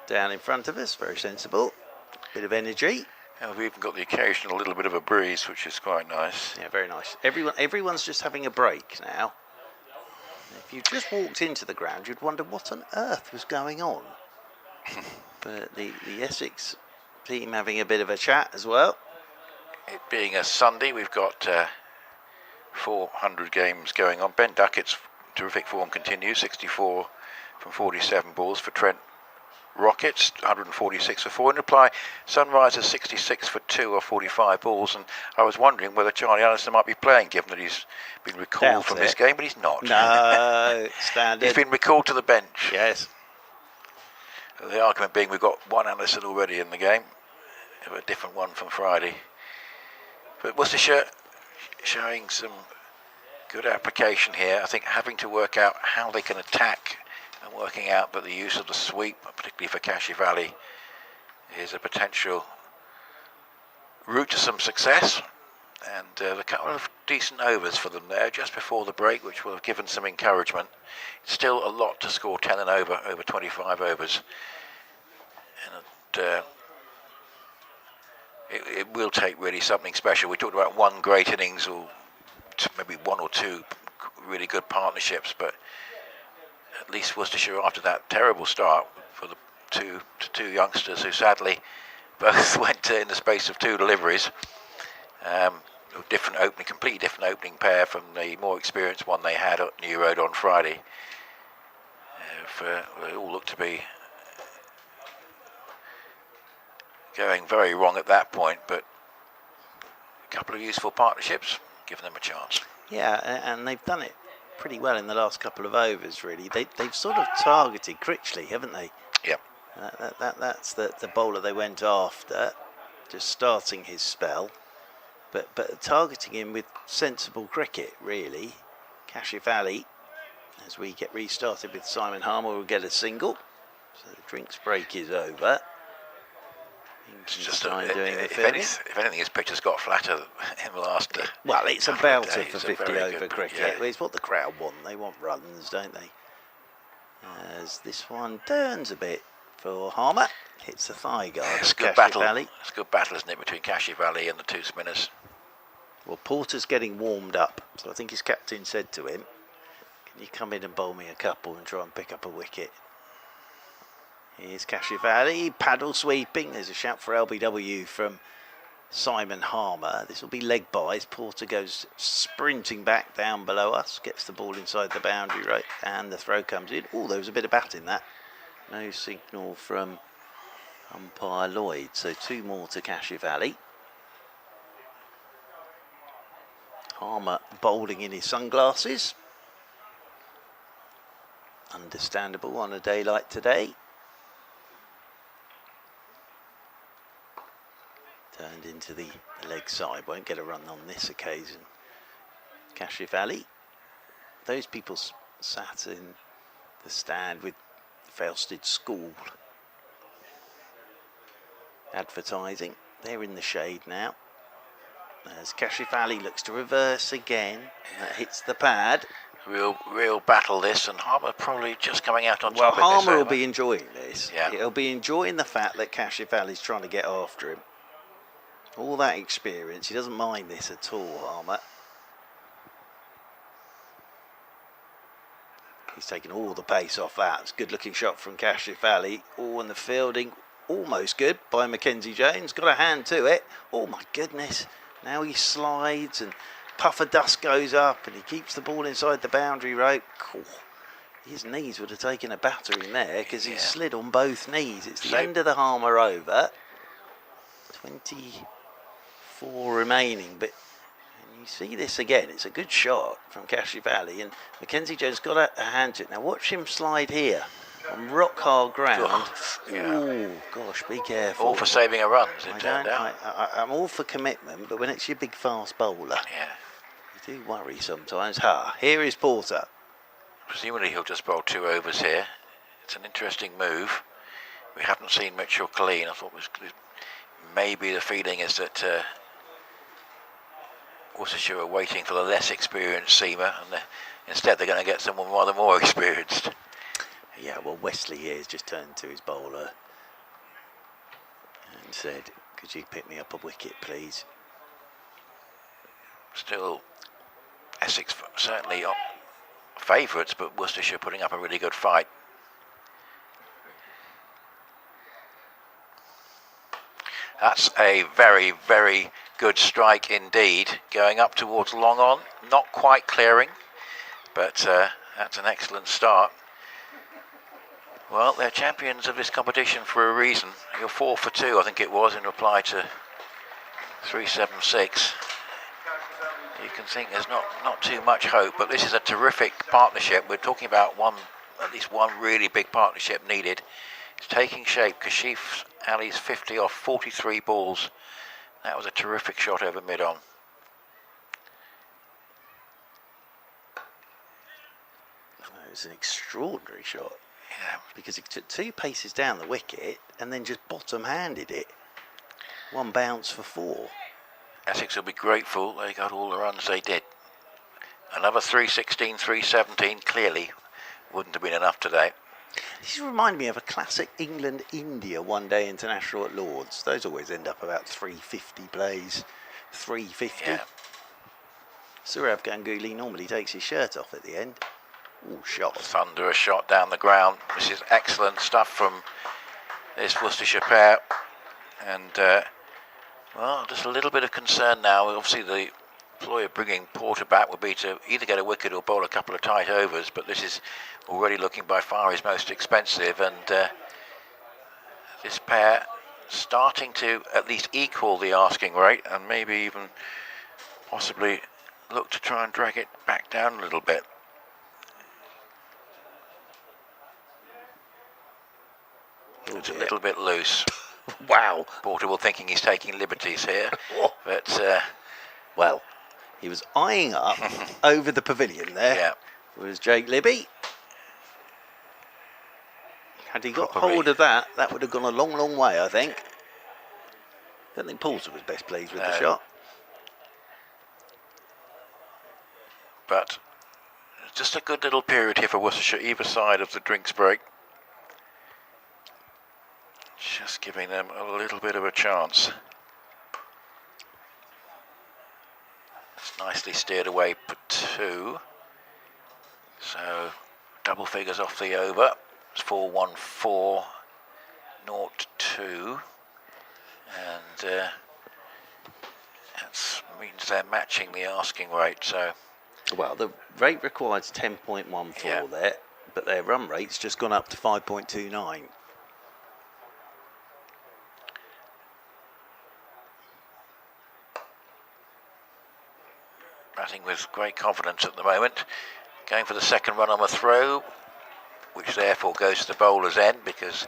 down in front of us, very sensible. Bit of energy. And we've even got the occasional little bit of a breeze, which is quite nice. Yeah, very nice. Everyone's just having a break now. If you just walked into the ground, you'd wonder what on earth was going on. But the Essex team having a bit of a chat as well. It being a Sunday, we've got 400 games going on. Ben Duckett's terrific form continues, 64 from 47 balls for Trent Rockets, 146 for 4. In reply, Sunrisers 66 for 2 or 45 balls, and I was wondering whether Charlie Allison might be playing, given that he's been recalled from this game, but he's not. No, standard. He's been recalled to the bench. Yes. The argument being we've got one Allison already in the game, a different one from Friday. But Worcestershire showing some good application here. I think having to work out how they can attack and working out that the use of the sweep, particularly for Kashif Ali, is a potential route to some success. And a couple of decent overs for them there just before the break, which will have given some encouragement. It's still a lot to score 10 and over 25 overs. And it will take really something special. We talked about one great innings or maybe one or two really good partnerships, but at least Worcestershire, after that terrible start for the two youngsters who sadly both went in the space of 2 deliveries, completely different opening pair from the more experienced one they had at New Road on Friday. They all looked to be going very wrong at that point, but a couple of useful partnerships, giving them a chance. Yeah, and they've done it pretty well in the last couple of overs, really. They've sort of targeted Critchley, haven't they? Yep. That's the bowler they went after, just starting his spell, but targeting him with sensible cricket, really. Kashif Ali, as we get restarted with Simon Harmer, will get a single. So the drinks break is over. It's just if anything, his pitch has got flatter in the last. Well, it's a belter for 50 over good, cricket. Yeah. It's what the crowd want. They want runs, don't they? As this one turns a bit for Harmer, hits the thigh guard. It's a good Kashif battle. Ali. It's a good battle, isn't it, between Kashif Ali and the 2 spinners? Well, Porter's getting warmed up, so I think his captain said to him, "Can you come in and bowl me a couple and try and pick up a wicket?" Here's Kashif Ali, paddle sweeping. There's a shout for LBW from Simon Harmer. This will be leg buys. Porter goes sprinting back down below us, gets the ball inside the boundary, right, and the throw comes in. Oh, there was a bit of bat in that. No signal from umpire Lloyd, so 2 more to Kashif Ali. Harmer bowling in his sunglasses. Understandable on a day like today. Turned into the leg side, won't get a run on this occasion. Kashif Ali. Those people sat in the stand with Felsted School advertising. They're in the shade now. As Kashif Ali looks to reverse again, that hits the pad. Real battle this, and Harmer probably just coming out on well, top. Well, Harmer will be enjoying this. Yeah. He'll be enjoying the fact that Kashif Ali's trying to get after him. All that experience, he doesn't mind this at all, Harmer. He's taken all the pace off that. It's a good looking shot from Kashif Ali. Oh, and the fielding almost good by Mackenzie Jones. Got a hand to it. Oh my goodness. Now he slides and puff of dust goes up and he keeps the ball inside the boundary rope. Cool. His knees would have taken a battering there because he slid on both knees. It's the end of the Harmer over. 4 remaining, but you see this again. It's a good shot from Valley, and Mackenzie Jones got a hand to it. Now watch him slide here on rock hard ground. Yeah. Oh gosh, be careful. All for saving a run, as it turned out. I'm all for commitment, but when it's your big fast bowler, Yeah. you do worry sometimes. Here is Porter. Presumably he'll just bowl 2 overs here. It's an interesting move. We haven't seen Mitchell Colleen. I thought maybe the feeling is that Worcestershire are waiting for the less experienced seamer, and instead they're going to get someone rather more experienced. Yeah, well, Wesley here has just turned to his bowler and said, "Could you pick me up a wicket, please?" Still, Essex certainly favourites, but Worcestershire putting up a really good fight. That's a very, very good strike indeed. Going up towards long on, not quite clearing, but that's an excellent start. Well, they're champions of this competition for a reason. You're 4 for 2, I think it was, in reply to 376. You can think there's not too much hope, but this is a terrific partnership. We're talking about at least one really big partnership needed. It's taking shape. Kashif Ali's 50 off 43 balls. That was a terrific shot over mid-on. It was an extraordinary shot. Yeah. Because he took 2 paces down the wicket and then just bottom-handed it. 1 bounce for 4. Essex will be grateful they got all the runs they did. Another 316, 317 clearly wouldn't have been enough today. This reminded me of a classic England-India one-day international at Lords. Those always end up about 350 plays. 350. Yeah. Sourav Ganguly normally takes his shirt off at the end. Ooh, shot. Thunderous shot down the ground. This is excellent stuff from this Worcestershire pair. And, well, just a little bit of concern now. Obviously, the ploy of bringing Porter back would be to either get a wicket or bowl a couple of tight overs, but this is already looking by far his most expensive. And this pair starting to at least equal the asking rate and maybe even possibly look to try and drag it back down a little bit. It's a little bit loose. Wow. Porter will thinking he's taking liberties here, but well, he was eyeing up over the pavilion there. Yeah. Was Jake Libby. Had he got Probably. hold of that, that would have gone a long, long way, I think. Don't think Porter was best pleased with the shot. But just a good little period here for Worcestershire, either side of the drinks break. Just giving them a little bit of a chance. It's nicely steered away for 2. So double figures off the over. It's 4-1-4, 0-2. And that means they're matching the asking rate. So, well, the rate required is 10.14 there, but their run rate's just gone up to 5.29. batting with great confidence at the moment. Going for the second run on the throw, which therefore goes to the bowler's end because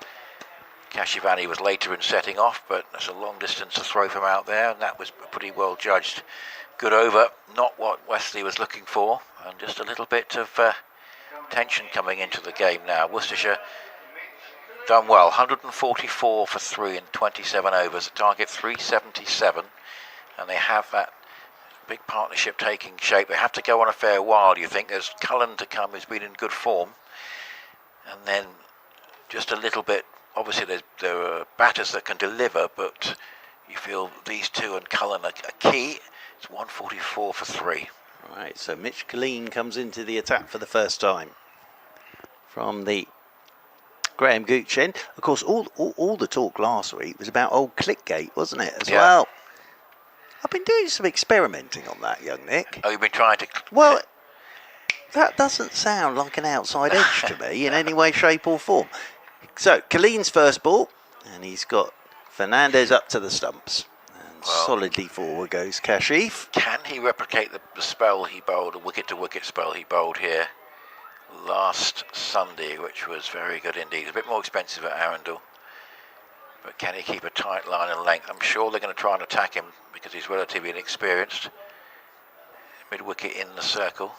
Kashivani was later in setting off, but that's a long distance to throw from out there, and that was pretty well judged. Good over, not what Wesley was looking for, and just a little bit of tension coming into the game now. Worcestershire done well, 144 for 3 in 27 overs, the target 377, and they have that big partnership taking shape. They have to go on a fair while, you think. There's Cullen to come, who's been in good form, and then just a little bit, obviously there are batters that can deliver, but you feel these two and Cullen are key. It's 144 for 3. Right, so Mitch Colleen comes into the attack for the first time from the Graham Gooch end. Of course, all the talk last week was about old Clickgate, wasn't it, as well? I've been doing some experimenting on that, young Nick. Oh, you've been trying to... Well, that doesn't sound like an outside edge to me in any way, shape or form. So, Colleen's first ball, and he's got Fernandez up to the stumps. Solidly forward goes Kashif. Can he replicate the spell he bowled, the wicket-to-wicket spell he bowled here last Sunday, which was very good indeed? A bit more expensive at Arundel, but can he keep a tight line and length? I'm sure they're going to try and attack him because he's relatively inexperienced. Mid-wicket in the circle.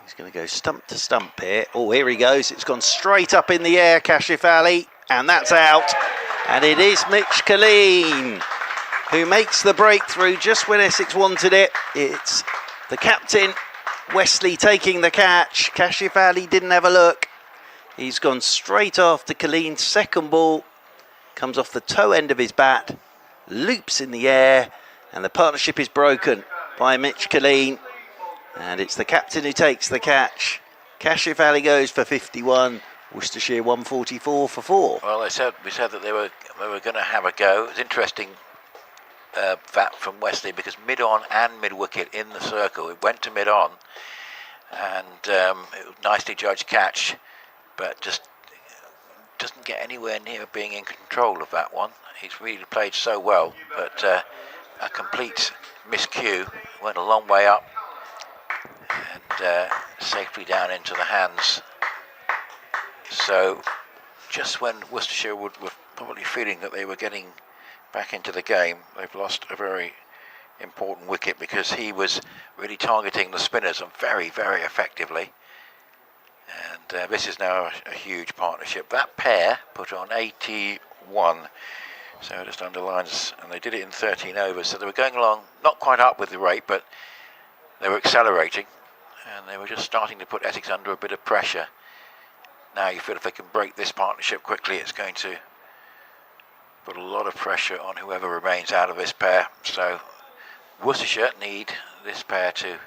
He's going to go stump to stump here. Oh, here he goes. It's gone straight up in the air, Kashif Ali, and that's out. And it is Mitch Killeen who makes the breakthrough just when Essex wanted it. It's the captain, Wesley, taking the catch. Kashif Ali didn't have a look. He's gone straight after Killeen's second ball. Comes off the toe end of his bat, loops in the air, and the partnership is broken by Mitch Killeen. And it's the captain who takes the catch. Kashif Ali goes for 51. Worcestershire 144 for 4. Well, we said that they were going to have a go. It was interesting that from Wesley, because mid-on and mid-wicket in the circle. It went to mid-on, and it was nicely judged catch, but just doesn't get anywhere near being in control of that one. He's really played so well, but a complete miscue. Went a long way up and safely down into the hands. So just when Worcestershire were probably feeling that they were getting back into the game, they've lost a very important wicket, because he was really targeting the spinners and very, very effectively. And this is now a huge partnership. That pair put on 81, so it just underlines, and they did it in 13 overs, so they were going along, not quite up with the rate, but they were accelerating, and they were just starting to put Essex under a bit of pressure. Now you feel if they can break this partnership quickly, it's going to put a lot of pressure on whoever remains out of this pair. So Worcestershire need this pair to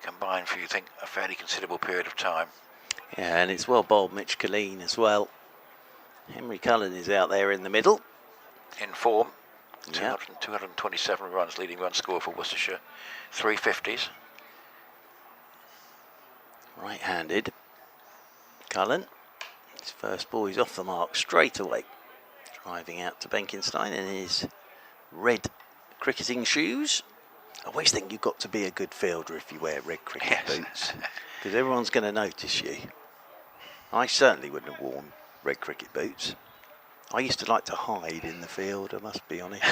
combine for, you think, a fairly considerable period of time. Yeah, and it's well bowled Mitch Killeen as well. Henry Cullen is out there in the middle. In form, Yep. 227 runs, leading run score for Worcestershire, 350s. Right-handed. Cullen. His first ball, he's off the mark straight away. Driving out to Benkenstein in his red cricketing shoes. I always think you've got to be a good fielder if you wear red cricket boots, because everyone's going to notice you. I certainly wouldn't have worn red cricket boots. I used to like to hide in the field, I must be honest.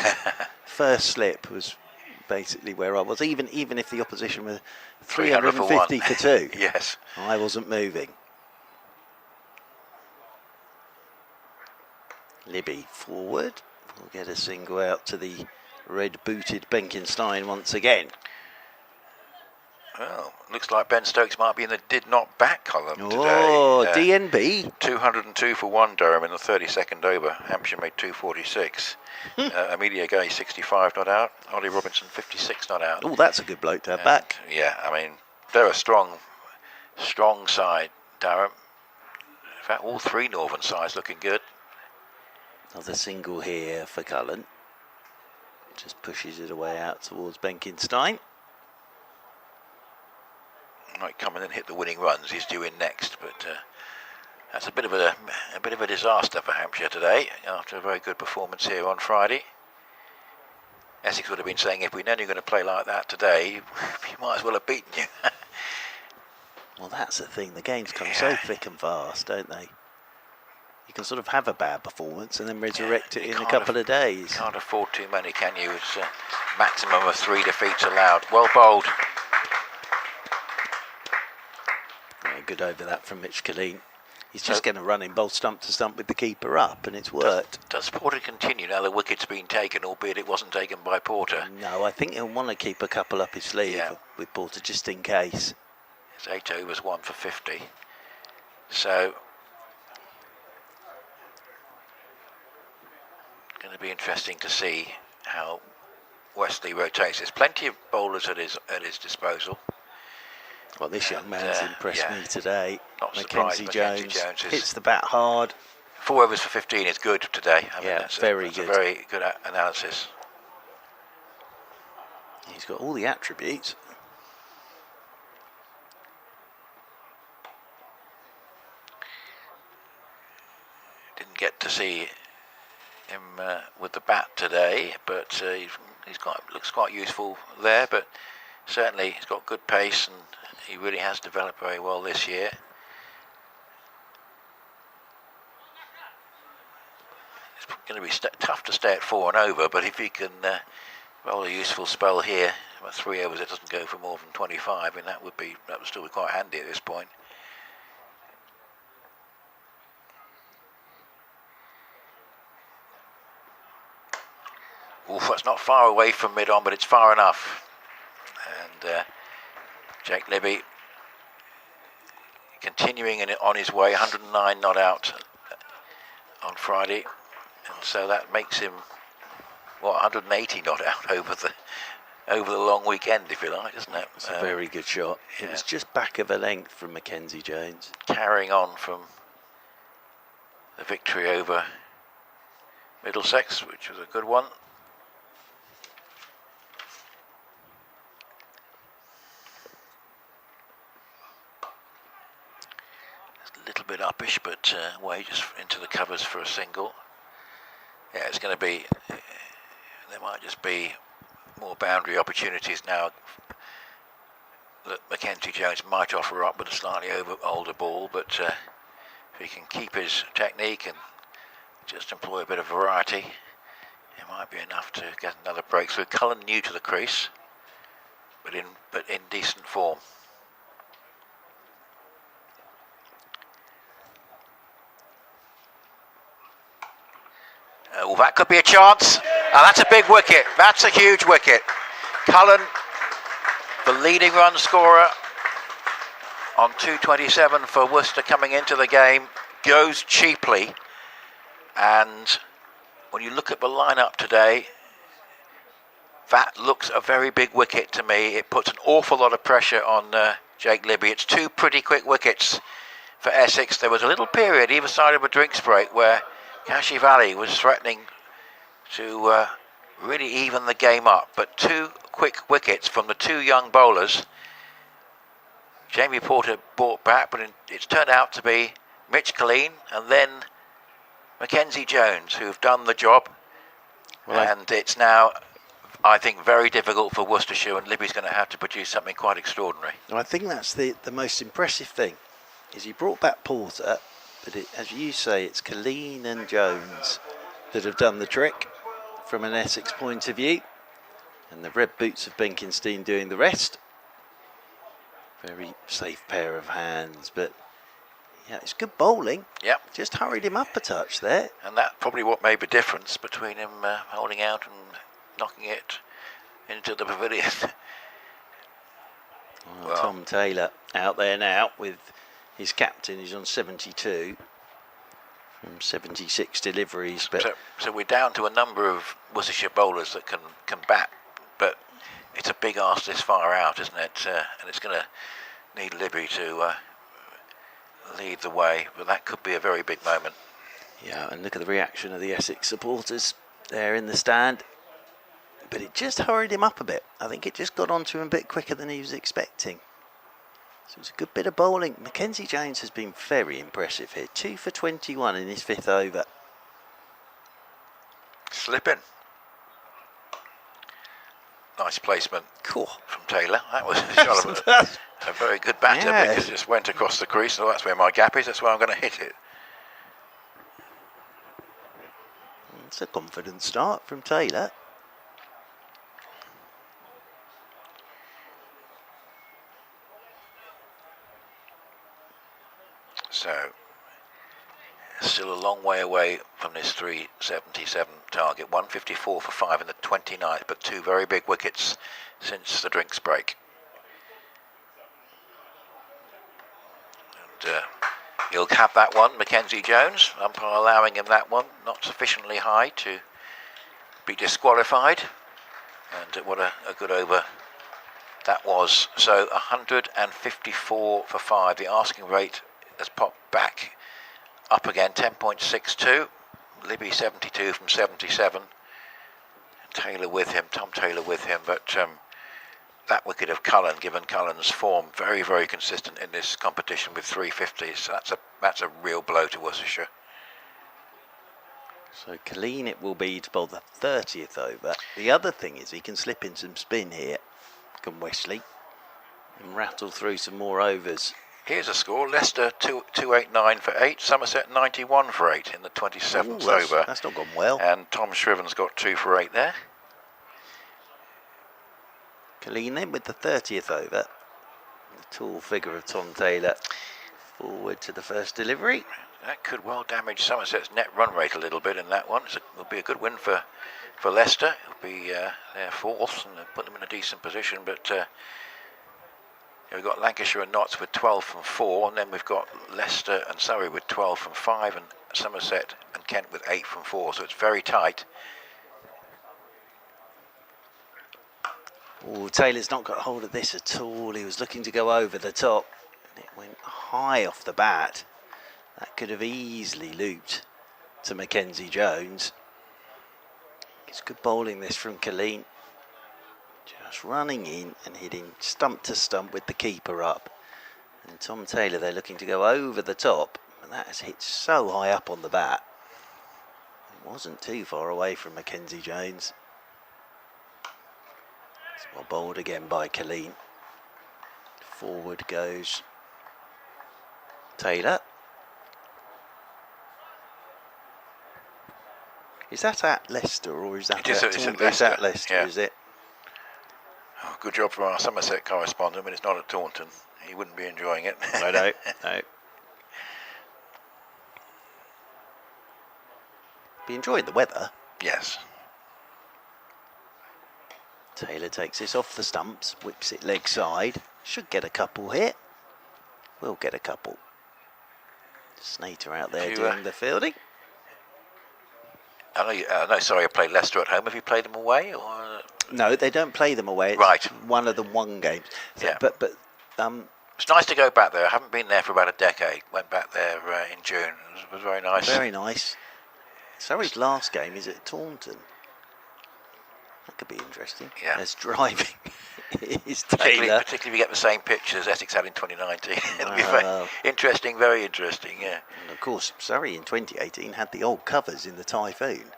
First slip was basically where I was, even if the opposition were 350 for 2. Yes. I wasn't moving. Libby forward. We'll get a single out to the red-booted Benkenstein once again. Well, looks like Ben Stokes might be in the did not bat column today. Oh, DNB. 202 for 1 Durham in the 32nd over. Hampshire made 246. Amelia Gay 65 not out. Ollie Robinson 56 not out. Oh, that's a good bloke to have back. Yeah, I mean, they're a strong side, Durham. In fact, all three northern sides looking good. Another single here for Cullen. Just pushes it away out towards Benkenstein. Might come in and hit the winning runs. He's due in next, but that's a bit of a disaster for Hampshire today after a very good performance here on Friday. Essex would have been saying, if we know you're going to play like that today, you might as well have beaten you. Well, that's the thing. The games come so thick and fast, don't they? You can sort of have a bad performance and then resurrect it in a couple of days. You can't afford too many, can you? It's a maximum of 3 defeats allowed. Well bowled. Yeah, good over that from Mitch Killeen. He's just going to run in bowl stump to stump with the keeper up, and it's worked. Does Porter continue now the wicket's been taken, albeit it wasn't taken by Porter? No, I think he'll want to keep a couple up his sleeve with Porter just in case. It's 8 overs, 1 for 50. So going to be interesting to see how Wesley rotates. There's plenty of bowlers at his disposal. Well, this young man's impressed me today. Not surprised. Mackenzie Jones hits the bat hard. 4 overs for 15 is good today. I mean, that's very good. A very good analysis. He's got all the attributes. Didn't get to see him with the bat today, but looks quite useful there. But certainly he's got good pace, and he really has developed very well this year. It's going to be tough to stay at 4 and over, but if he can roll a useful spell here, about 3 overs, it doesn't go for more than 25, and that would still be quite handy at this point. Oof, that's not far away from mid-on, but it's far enough. And Jake Libby continuing on his way, 109 not out on Friday, and so that makes him 180 not out over the long weekend, if you like, isn't it? It's a very good shot. It was just back of a length from Mackenzie Jones. Carrying on from the victory over Middlesex, which was a good one. A little bit uppish, but way just into the covers for a single. Yeah, it's going to be, there might just be more boundary opportunities now that Mackenzie Jones might offer up with a slightly older ball, but if he can keep his technique and just employ a bit of variety, it might be enough to get another breakthrough. Cullen new to the crease, but in decent form. Well, that could be a chance. That's a big wicket. That's a huge wicket. Cullen, the leading run scorer on 227 for Worcester coming into the game, goes cheaply. And when you look at the lineup today, that looks a very big wicket to me. It puts an awful lot of pressure on Jake Libby. It's 2 pretty quick wickets for Essex. There was a little period either side of a drinks break where Kashi Valley was threatening to really even the game up, but 2 quick wickets from the 2 young bowlers. Jamie Porter brought back, but it's turned out to be Mitch Killeen and then Mackenzie Jones who've done the job. Well, and it's now, I think, very difficult for Worcestershire, and Libby's going to have to produce something quite extraordinary. I think that's the most impressive thing, is he brought back Porter, but as you say, it's Killeen and Jones that have done the trick from an Essex point of view, and the red boots of Benkenstein doing the rest. Very safe pair of hands, but yeah, it's good bowling. Yep. Just hurried him up a touch there. And that's probably what made the difference between him holding out and knocking it into the pavilion. Well, Tom Taylor out there now with his captain. He's on 72 from 76 deliveries. But so we're down to a number of Worcestershire bowlers that can bat, but it's a big ask this far out, isn't it? And it's going to need Libby to lead the way, but that could be a very big moment. Yeah, and look at the reaction of the Essex supporters there in the stand. But it just hurried him up a bit. I think it just got onto him a bit quicker than he was expecting. So it's a good bit of bowling. Mackenzie Jones has been very impressive here. 2 for 21 in his 5th over. Slipping. Nice placement. Cool. From Taylor. That was a very good batter, because it just went across the crease. So that's where my gap is. That's where I'm going to hit it. It's a confident start from Taylor. So, still a long way away from this 377 target. 154 for 5 in the 29th, but 2 very big wickets since the drinks break. And he'll have that one, Mackenzie Jones. Umpire allowing him that one, not sufficiently high to be disqualified. And what a good over that was. So 154 for 5. The asking rate has popped back up again, 10.62. Libby 72 from 77. Taylor with him, Tom Taylor with him, but that wicket of Cullen, given Cullen's form, very, very consistent in this competition with 350s. So that's a real blow to Worcestershire. So Colleen it will be to bowl the 30th over. The other thing is he can slip in some spin here, can Wesley, and rattle through some more overs. Here's a score: Leicester 289 for 8, Somerset 91 for 8 in the 27th over. That's not gone well. And Tom Shriven's got 2 for 8 there. Colleen then with the 30th over. The tall figure of Tom Taylor forward to the first delivery. That could well damage Somerset's net run rate a little bit in that one. It'll be a good win for Leicester. It'll be their fourth and put them in a decent position. But we've got Lancashire and Notts with 12 from 4, and then we've got Leicester and Surrey with 12 from 5, and Somerset and Kent with 8 from 4. So it's very tight. Oh, Taylor's not got hold of this at all. He was looking to go over the top, and it went high off the bat. That could have easily looped to Mackenzie Jones. It's good bowling this from Colleen. Just running in and hitting stump to stump with the keeper up. And Tom Taylor, they're looking to go over the top, and that has hit so high up on the bat. It wasn't too far away from Mackenzie Jones. It's well bowled again by Colleen. Forward goes Taylor. Is that at Leicester or is that It is at at Taunton? It's at Leicester, yeah. is it? Oh, good job from our Somerset correspondent, but it's not at Taunton. He wouldn't be enjoying it. No. Be enjoying the weather. Yes. Taylor takes this off the stumps, whips it leg side. Should get a couple here. Will get a couple. Snater out there doing the fielding. I know, sorry, I played Leicester at home. Have you played them away? Or? No, they don't play them away. It's right. one of the one games. So, yeah. But it's nice to go back there. I haven't been there for about a decade. Went back there in June. It was very nice. Very nice. Surrey's last game is at Taunton. That could be interesting. Yeah. As driving is Taylor. Particularly if you get the same pitch as Essex had in 2019. It'll be very interesting, very interesting, yeah. And of course, Surrey in 2018 had the old covers in the Typhoon.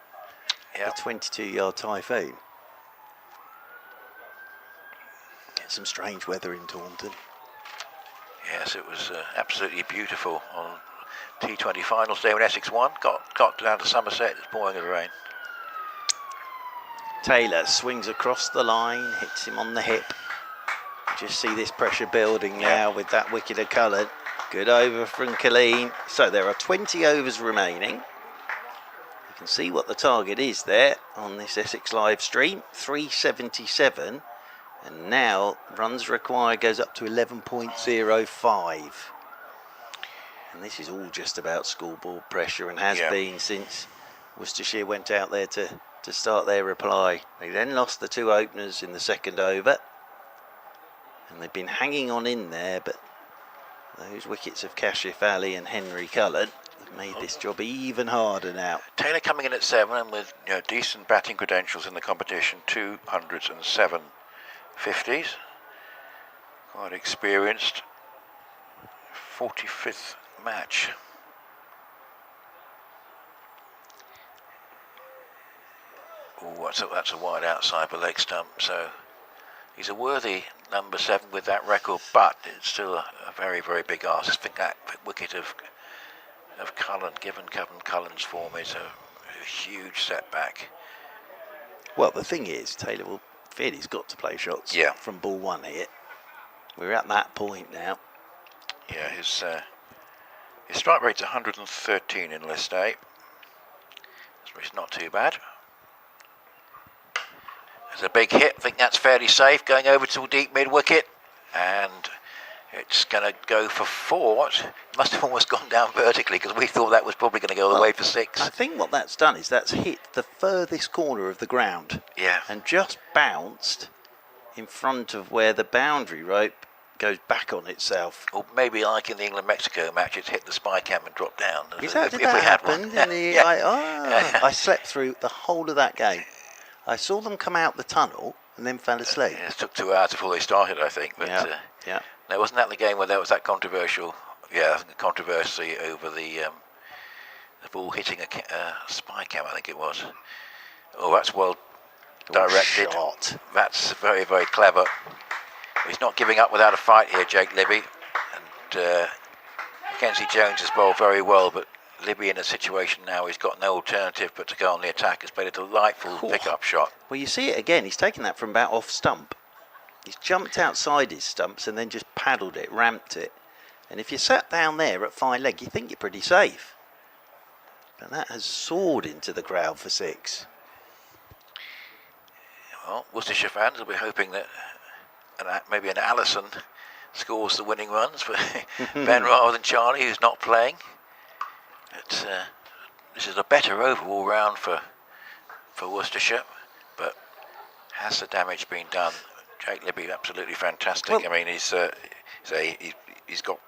Yeah. The 22-yard Typhoon. Get some strange weather in Taunton. Yes, it was absolutely beautiful on T20 finals day when Essex won. Got down to Somerset, it's pouring with rain. Taylor swings across the line, hits him on the hip. Just see this pressure building now with that wicket of colour. Good over from Colleen. So there are 20 overs remaining. You can see what the target is there on this Essex live stream, 377. And now runs required goes up to 11.05. And this is all just about scoreboard pressure and has been since Worcestershire went out there to start their reply. They then lost the 2 openers in the second over. And they've been hanging on in there, but those wickets of Kashif Ali and Henry Cullen have made this job even harder now. Taylor coming in at 7 and with decent batting credentials in the competition, 200s and 7 50s. Quite experienced. 45th match. Oh, that's a wide outside for leg stump, so he's a worthy number 7 with that record, but it's still a very, very big ask. I think that wicket of Cullen, given Kevin Cullen's form, is a huge setback. Well, the thing is, Taylor will feel he's got to play shots from ball 1 here. We're at that point now. Yeah, his strike rate's 113 in List A. It's not too bad. There's a big hit. I think that's fairly safe. Going over to deep mid wicket, and it's going to go for 4. It must have almost gone down vertically because we thought that was probably going to go all the way for 6. I think what that's done is that's hit the furthest corner of the ground. Yeah. And just bounced in front of where the boundary rope goes back on itself. Or maybe like in the England-Mexico match, it's hit the spy cam and dropped down. Is that, did that happen? I slept through the whole of that game. I saw them come out the tunnel and then fell asleep. It took 2 hours before they started, I think. But no, wasn't that the game where there was that controversy over the The ball hitting a spy cam, I think it was. Oh, that's well directed. Shot. That's very, very clever. He's not giving up without a fight here, Jake Libby. And Mackenzie Jones has bowled very well, but Libby in a situation now he's got no alternative but to go on the attack. Has played a delightful pick-up shot. Well, you see it again. He's taken that from about off stump. He's jumped outside his stumps and then just paddled it, ramped it. And if you sat down there at fine leg, you think you're pretty safe. But that has soared into the crowd for 6. Well, Worcestershire fans will be hoping that maybe an Allison scores the winning runs for Ben rather than Charlie, who's not playing. This is a better overall round for Worcestershire, but has the damage been done? Jake Libby, absolutely fantastic. Well, I mean, he's got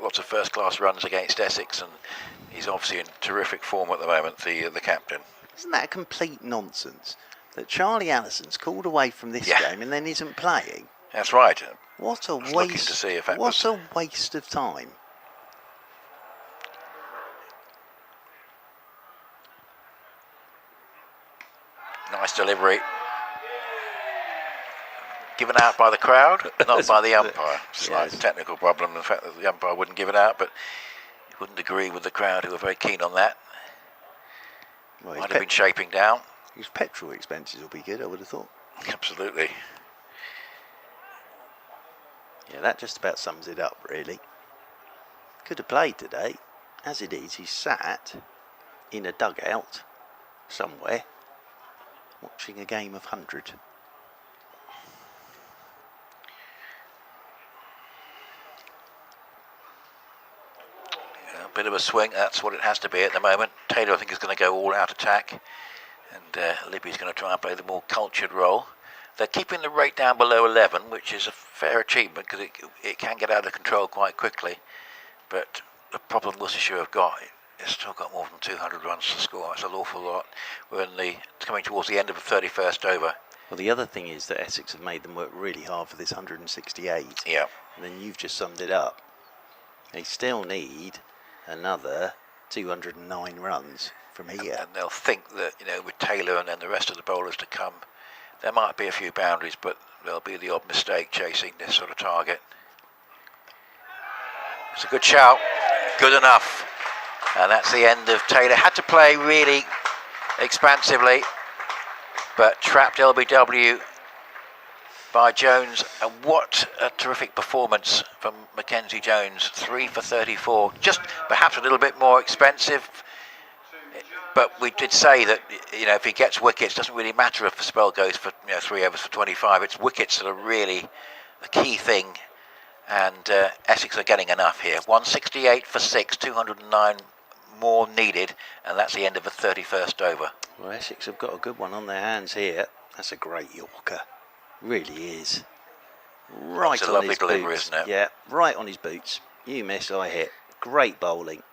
lots of first-class runs against Essex, and he's obviously in terrific form at the moment. The captain. Isn't that complete nonsense? That Charlie Allison's called away from this game and then isn't playing. That's right. What a waste! To see if that what a waste of time. Nice delivery. Given out by the crowd, not by the umpire. Slight technical problem, the fact that the umpire wouldn't give it out, but he wouldn't agree with the crowd, who were very keen on that. Well, might have been shaping down. His petrol expenses will be good, I would have thought. Absolutely. Yeah, that just about sums it up, really. Could have played today. As it is, he's sat in a dugout somewhere watching a game of 100. Yeah, a bit of a swing, that's what it has to be at the moment. Taylor, I think, is going to go all-out attack, and Libby's going to try and play the more cultured role. They're keeping the rate down below 11, which is a fair achievement because it can get out of control quite quickly. But the problem Worcestershire have got, it's still got more than 200 runs to score. That's an awful lot. We're coming towards the end of the 31st over. Well, the other thing is that Essex have made them work really hard for this 168. Yeah. And then you've just summed it up. They still need another 209 runs from here. And they'll think that, with Taylor and then the rest of the bowlers to come, there might be a few boundaries, but there'll be the odd mistake chasing this sort of target. It's a good shout, good enough. And that's the end of Taylor. Had to play really expansively, but trapped LBW by Jones. And what a terrific performance from Mackenzie Jones. 3 for 34. Just perhaps a little bit more expensive. But we did say that, if he gets wickets, it doesn't really matter if the spell goes for 3 overs for 25. It's wickets that are really the key thing. And Essex are getting enough here. 168 for 6, 209 more needed. And that's the end of the 31st over. Well, Essex have got a good one on their hands here. That's a great Yorker. Really is. Right on his boots. It's a lovely delivery, isn't it? Yeah, right on his boots. You miss, I hit. Great bowling.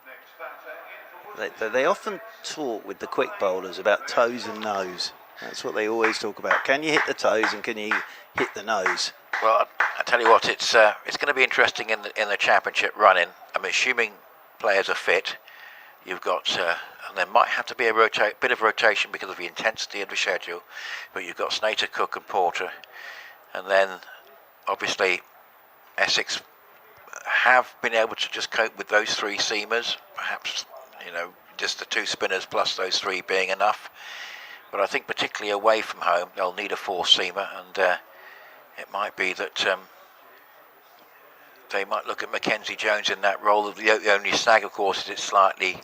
They often talk with the quick bowlers about toes and nose. That's what they always talk about. Can you hit the toes and can you hit the nose? Well, I tell you what, it's going to be interesting in the championship running. I'm assuming players are fit. You've got, and there might have to be a bit of rotation because of the intensity of the schedule. But you've got Snater, Cook, and Porter, and then obviously Essex have been able to just cope with those 3 seamers. Perhaps just the 2 spinners plus those 3 being enough. But I think particularly away from home, they'll need a 4th seamer, and it might be that they might look at Mackenzie Jones in that role. The only snag, of course, is it slightly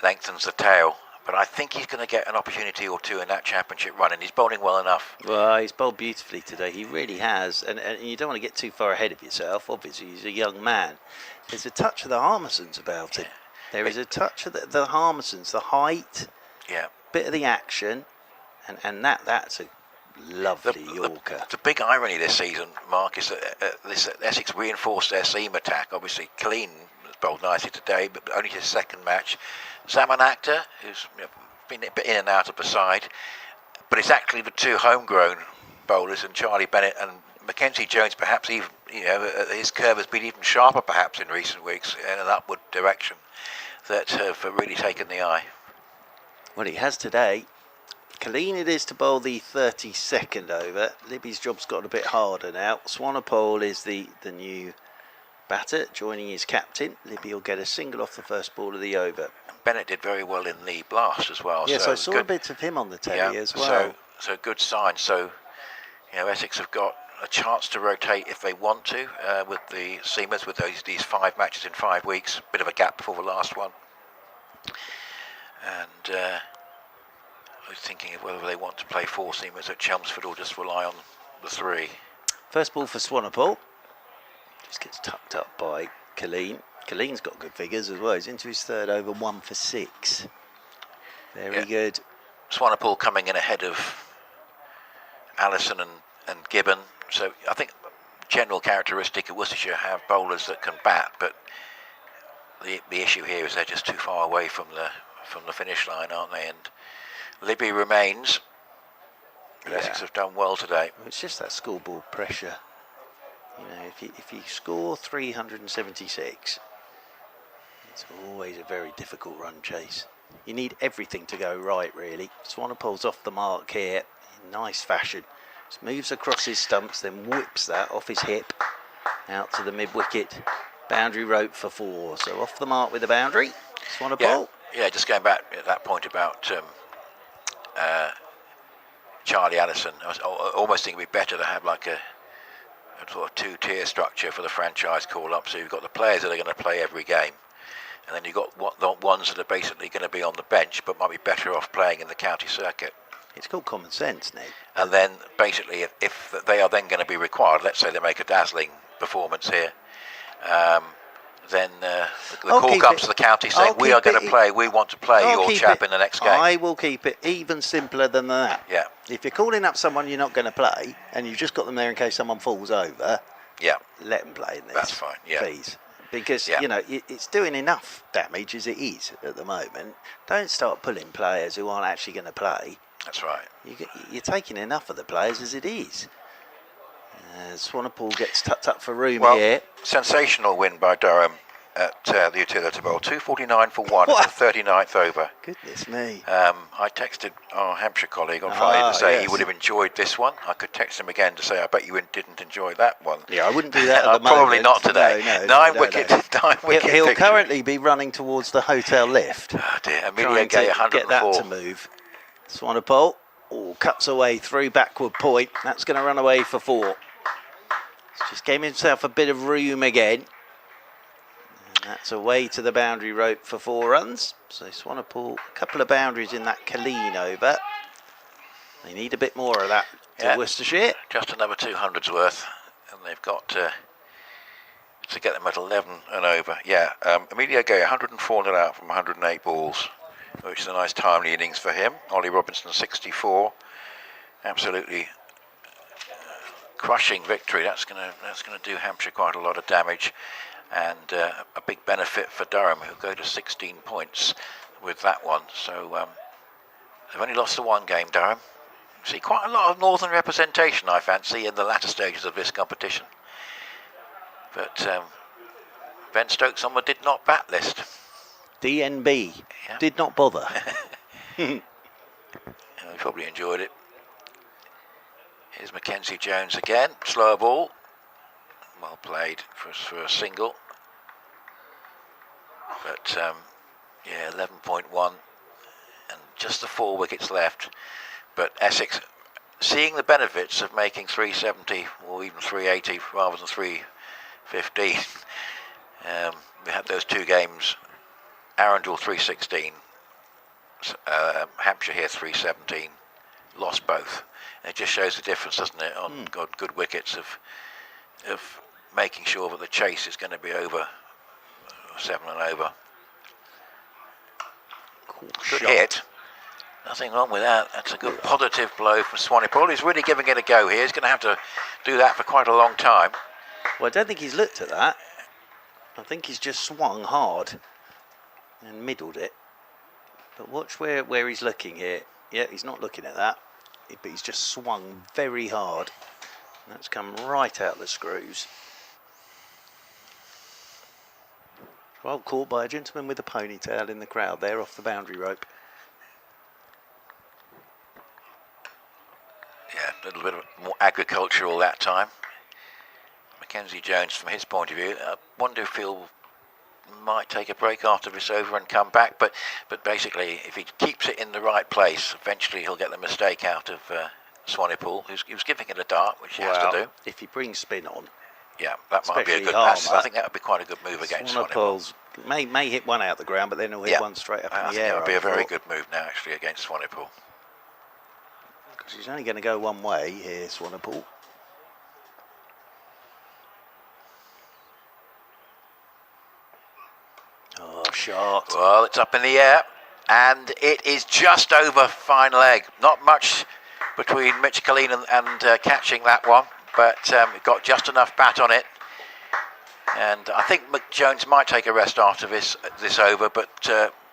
lengthens the tail. But I think he's going to get an opportunity or 2 in that championship run, and he's bowling well enough. Well, he's bowled beautifully today. He really has. And you don't want to get too far ahead of yourself. Obviously, he's a young man. There's a touch of the Harmisons about him. There is a touch of the Harmisons, the height, bit of the action, and that's a lovely Yorker. The big irony this season, Mark, is that Essex reinforced their seam attack. Obviously, Clean has bowled nicely today, but only his 2nd match. Salmon Actor, who's been a bit in and out of the side, but it's actually the 2 homegrown bowlers, and Charlie Bennett and Mackenzie Jones. Perhaps even his curve has been even sharper, perhaps in recent weeks in an upward direction. that have really taken the eye. Well, he has today. Colleen it is to bowl the 32nd over. Libby's job's got a bit harder now. Swanepoel is the new batter, joining his captain. Libby will get a single off the first ball of the over. Bennett did very well in the blast as well. Yes, so I saw a bit of him on the telly as well. So good sign. So, Essex have got a chance to rotate if they want to with the seamers, with these 5 matches in 5 weeks. A bit of a gap before the last one. And I was thinking of whether they want to play 4 seamers at Chelmsford or just rely on the 3. First ball for Swanepoel. Just gets tucked up by Colleen. Colleen's got good figures as well. He's into his 3rd over, 1 for 6. Very good. Swanepoel coming in ahead of Allison and Gibbon. So I think general characteristic of Worcestershire have bowlers that can bat, but the issue here is they're just too far away from the finish line, aren't they? And Libby remains. But Essex have done well today. It's just that scoreboard pressure. If you score 376, it's always a very difficult run chase. You need everything to go right, really. Swanepoel's off the mark here in nice fashion. Just moves across his stumps, then whips that off his hip out to the mid-wicket. Boundary rope for 4. So off the mark with the boundary. Swanepoel. Yeah, just going back at that point about Charlie Allison. I almost think it'd be better to have like a sort of 2-tier structure for the franchise call-up. So you've got the players that are going to play every game, and then you've got the ones that are basically going to be on the bench but might be better off playing in the county circuit. It's called common sense, Nick. And then basically if they are then going to be required, let's say they make a dazzling performance here, then the call comes to the county saying, we are going to play, we want to play your chap in the next game. I will keep it even simpler than that. Yeah. If you're calling up someone you're not going to play and you've just got them there in case someone falls over, let them play in this. That's fine, please. Because, it's doing enough damage as it is at the moment. Don't start pulling players who aren't actually going to play. That's right. You're taking enough of the players as it is. Swanepoel gets tucked up for room here. Sensational win by Durham at the Utility Bowl. 249 for 1 in the 39th over. Goodness me. I texted our Hampshire colleague on Friday to say he would have enjoyed this one. I could text him again to say, I bet you didn't enjoy that one. Yeah, I wouldn't do that at the moment. Probably not today. Nine wicket. He'll currently be running towards the hotel lift. Oh dear. Amelia Gay, 104. Get that to move. Swanepoel cuts away through backward point. That's going to run away for 4. Just gave himself a bit of room again. And that's away to the boundary rope for 4 runs. So Swanepoel, a couple of boundaries in that Colleen over. They need a bit more of that to Worcestershire. Just another 200's worth. And they've got to get them at 11 and over. Emilio Gay, 104 not out from 108 balls, which is a nice timely innings for him. Ollie Robinson, 64. Absolutely crushing victory. That's going to do Hampshire quite a lot of damage, and a big benefit for Durham, who go to 16 points with that one. So they've only lost the 1 game, Durham. See quite a lot of northern representation, I fancy, in the latter stages of this competition. But Ben Stokes on the did not bat list. DNB did not bother. He probably enjoyed it. Here's Mackenzie Jones again, slower ball, well played for a single, but 11.1 and just the 4 wickets left. But Essex, seeing the benefits of making 370 or even 380 rather than 315, we had those 2 games, Arundel 316, Hampshire here 317, lost both. It just shows the difference, doesn't it, on good wickets of making sure that the chase is going to be over 7 and over. Good hit. Nothing wrong with that. That's a good positive blow from Swanepoel. He's really giving it a go here. He's going to have to do that for quite a long time. Well, I don't think he's looked at that. I think he's just swung hard and middled it. But watch where he's looking here. Yeah, he's not looking at that. But he's just swung very hard. That's come right out the screws. Well, caught by a gentleman with a ponytail in the crowd there off the boundary rope. Yeah, a little bit more agricultural that time. Mackenzie Jones, from his point of view, I wonder if he'll might take a break after this over and come back. But basically, if he keeps it in the right place, eventually he'll get the mistake out of Swanepoel, he was giving it a dart, which he has to do. If he brings spin on, yeah, that might be a good. I think that would be quite a good move against Swanepoel. May hit one out the ground, but then he'll hit one straight up in the air. That would be a very good move now, actually, against Swanepoel. Because he's only going to go one way here, Swanepoel. Oh, shot. Well, it's up in the air, and it is just over fine leg. Not much between Mitch Colleen and catching that one, but it got just enough bat on it. And I think Jones might take a rest after this over, but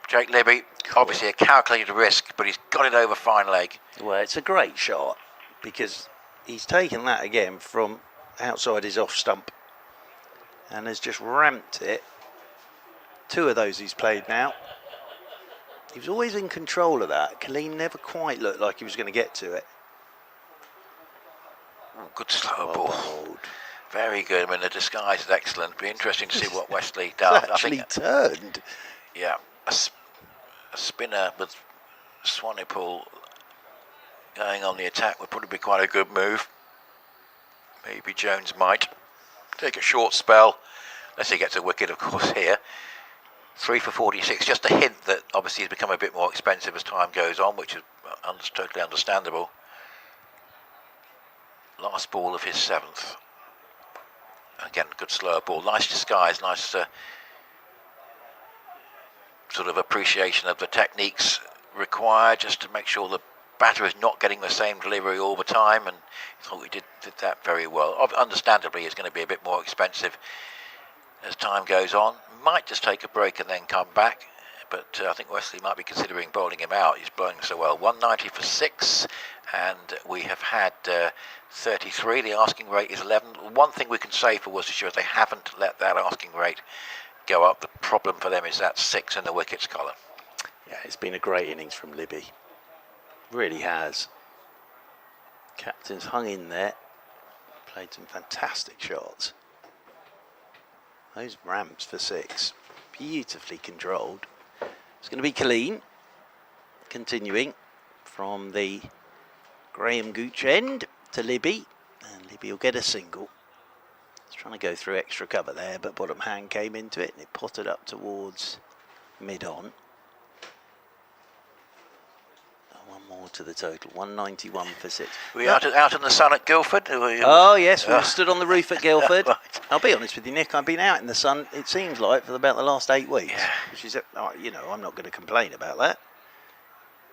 Jake Libby, obviously a calculated risk, but he's got it over fine leg. Well, it's a great shot because he's taken that again from outside his off stump and has just ramped it. 2 of those he's played now. He was always in control of that. Colleen never quite looked like he was going to get to it. Oh, good slow ball. Very good. I mean, the disguise is excellent. Be interesting to see what Wesley does. Actually turned. Yeah, a spinner with Swanepoel going on the attack would probably be quite a good move. Maybe Jones might take a short spell, unless he gets a wicket, of course, here. 3 for 46, just a hint that obviously he's become a bit more expensive as time goes on, which is totally understandable. Last ball of his 7th. Again, good slower ball. Nice disguise, nice sort of appreciation of the techniques required just to make sure the batter is not getting the same delivery all the time, and I thought he did that very well. Understandably, it's going to be a bit more expensive as time goes on. Might just take a break and then come back, but I think Wesley might be considering bowling him out. He's bowling so well. 190 for 6, and we have had 33. The asking rate is 11. One thing we can say for Worcestershire is they haven't let that asking rate go up. The problem for them is that 6 in the wickets column. Yeah, it's been a great innings from Libby. Really has. Captain's hung in there. Played some fantastic shots. Those ramps for 6, beautifully controlled. It's going to be Colleen, continuing from the Graham Gooch end to Libby, and Libby will get a single. He's trying to go through extra cover there, but bottom hand came into it and it potted up towards mid-on. One more to the total, 191 for 6. Were you out in the sun at Guildford? Oh yes, we stood on the roof at Guildford. Right. I'll be honest with you, Nick, I've been out in the sun, it seems like, for about the last 8 weeks. Yeah. Which is, you know, I'm not going to complain about that.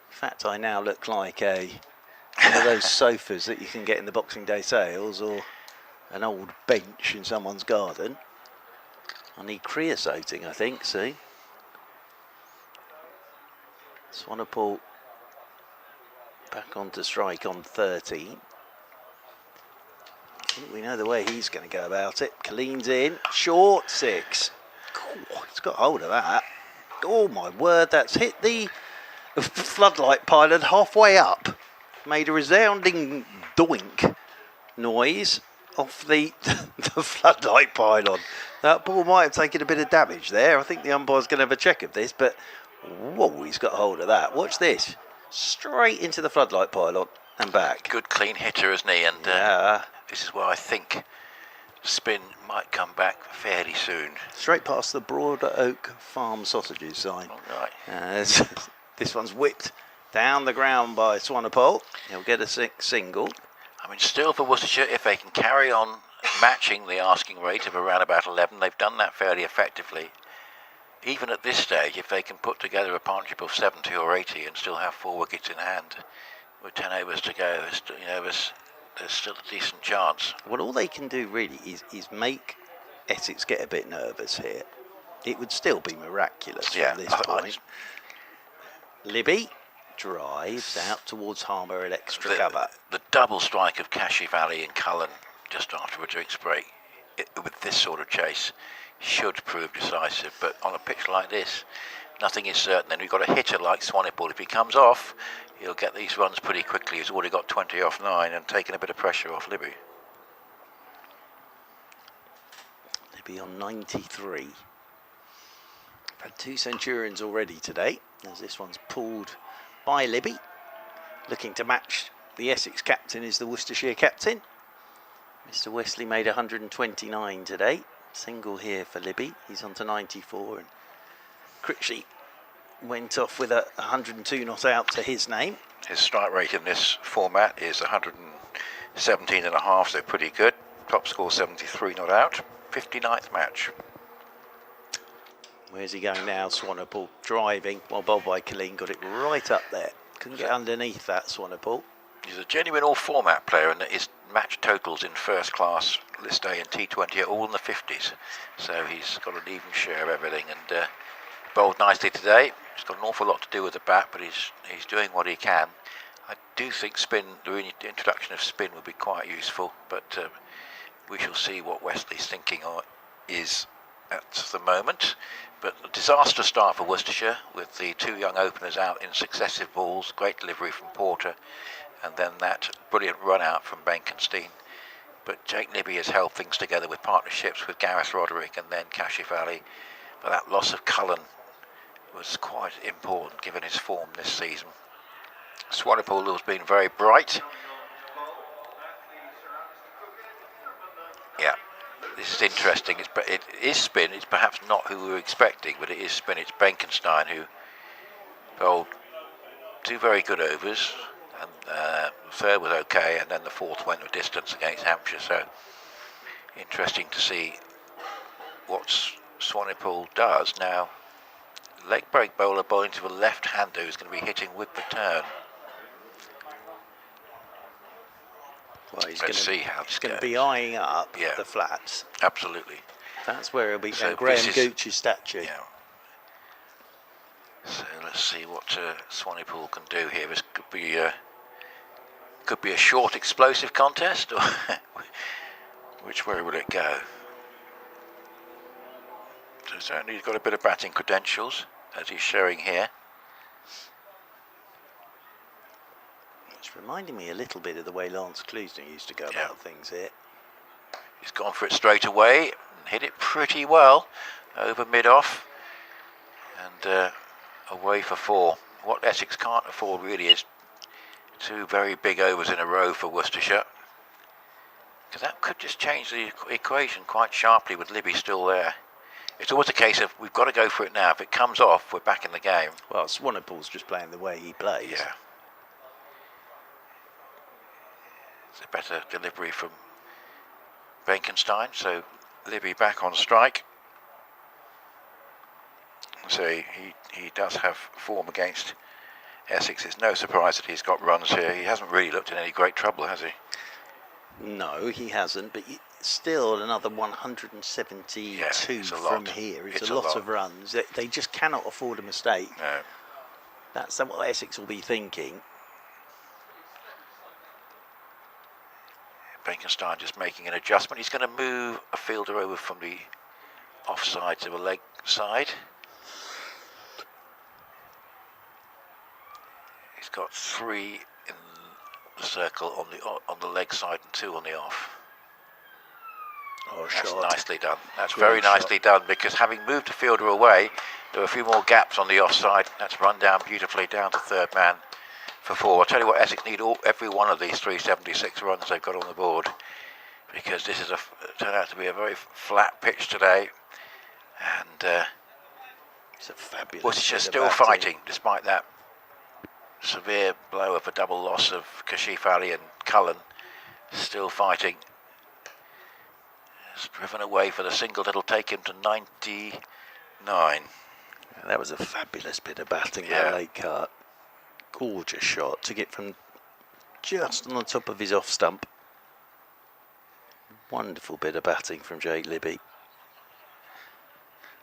In fact, I now look like one of those sofas that you can get in the Boxing Day sales, or an old bench in someone's garden. I need creosoting, I think, see. Swanepoel back onto strike on 13. I think we know the way he's going to go about it. Colleen's in, short 6. Oh, he's got hold of that. Oh my word, that's hit the floodlight pylon halfway up. Made a resounding doink noise off the floodlight pylon. That ball might have taken a bit of damage there. I think the umpire's going to have a check of this, but whoa, he's got hold of that. Watch this. Straight into the floodlight pylon and back. Good clean hitter, isn't he? And this is where I think spin might come back fairly soon. Straight past the Broader Oak Farm Sausages sign. All right. This one's whipped down the ground by Swanepoel. He'll get a single. I mean, still for Worcestershire, if they can carry on matching the asking rate of around about 11, they've done that fairly effectively. Even at this stage, if they can put together a partnership of 70 or 80 and still have 4 wickets in hand with 10 overs to go, there's still a decent chance. Well, all they can do really is make Essex get a bit nervous here. It would still be miraculous from this point. Libby drives out towards Harbour at extra cover. The double strike of Kashif Ali and Cullen just after a drinks break with this sort of chase should prove decisive. But on a pitch like this, nothing is certain. And we've got a hitter like Swanepoel. If he comes off, he'll get these runs pretty quickly. He's already got 20 off 9 and taken a bit of pressure off Libby. Libby on 93. Had 2 Centurions already today, as this one's pulled by Libby. Looking to match the Essex captain is the Worcestershire captain. Mr. Wesley made 129 today. Single here for Libby. He's on to 94. And Critchley went off with a 102 not out to his name. His strike rate in this format is 117.5, so pretty good. Top score 73 not out. 59th match. Where's he going now? Swanepoel driving, well bowled by Colleen, got it right up there. Couldn't get underneath that, Swanepoel. He's a genuine all-format player, and his match totals in first class, List A and T20 are all in the 50s. So he's got an even share of everything, and bowled nicely today. He's got an awful lot to do with the bat, but he's doing what he can. I do think spin, the introduction of spin would be quite useful, but we shall see what Wesley's thinking is at the moment. But a disastrous start for Worcestershire, with the 2 young openers out in successive balls. Great delivery from Porter, and then that brilliant run out from Benkenstein. But Jake Libby has held things together with partnerships with Gareth Roderick and then Kashif Ali. But that loss of Cullen was quite important given his form this season. Swanepoel has been very bright. Yeah. This is interesting. It is spin. It's perhaps not who we were expecting, but it is spin. It's Benkenstein who bowled 2 very good overs, and the third was okay, and then the 4th went with distance against Hampshire. So interesting to see what Swanepoel does now. Leg break bowler bowling to a left-hander who's going to be hitting with the turn. Well, he's Let's see how he's going to be eyeing up the flats. Absolutely. That's where he'll be. So Graham Gooch's statue. Yeah. So let's see what Swanepoel can do here. This could be a short, explosive contest, or which way will it go? So certainly he's got a bit of batting credentials, as he's showing here. It's reminding me a little bit of the way Lance Clousner used to go about things here. He's gone for it straight away and hit it pretty well over mid-off and away for 4. What Essex can't afford really is 2 very big overs in a row for Worcestershire, because that could just change the equation quite sharply with Libby still there. It's always a case of we've got to go for it now. If it comes off, we're back in the game. Well, Swanepoel's just playing the way he plays. Yeah. It's a better delivery from Benkenstein, so Libby back on strike. So he does have form against Essex. It's no surprise that he's got runs here. He hasn't really looked in any great trouble, has he? No, he hasn't, but still another 172 from here. It's a lot of runs. They just cannot afford a mistake. No. That's what Essex will be thinking. Benkenstein just making an adjustment. He's going to move a fielder over from the offside to the leg side. He's got 3 in the circle on the leg side and 2 on the off. Oh, that's shot. Nicely done. That's Great very nicely done, because having moved the fielder away, there were a few more gaps on the offside. That's run down beautifully down to third man for 4. I'll tell you what, Essex need every one of these 376 runs they've got on the board, because this is turned out to be a very flat pitch today, and it's a fabulous. Worcestershire still fighting despite that severe blow of a double loss of Kashif Ali and Cullen. Still fighting. It's driven away for the single that'll take him to 99. That was a fabulous bit of batting, that late cart. Gorgeous shot to get from just on the top of his off stump. Wonderful bit of batting from Jake Libby.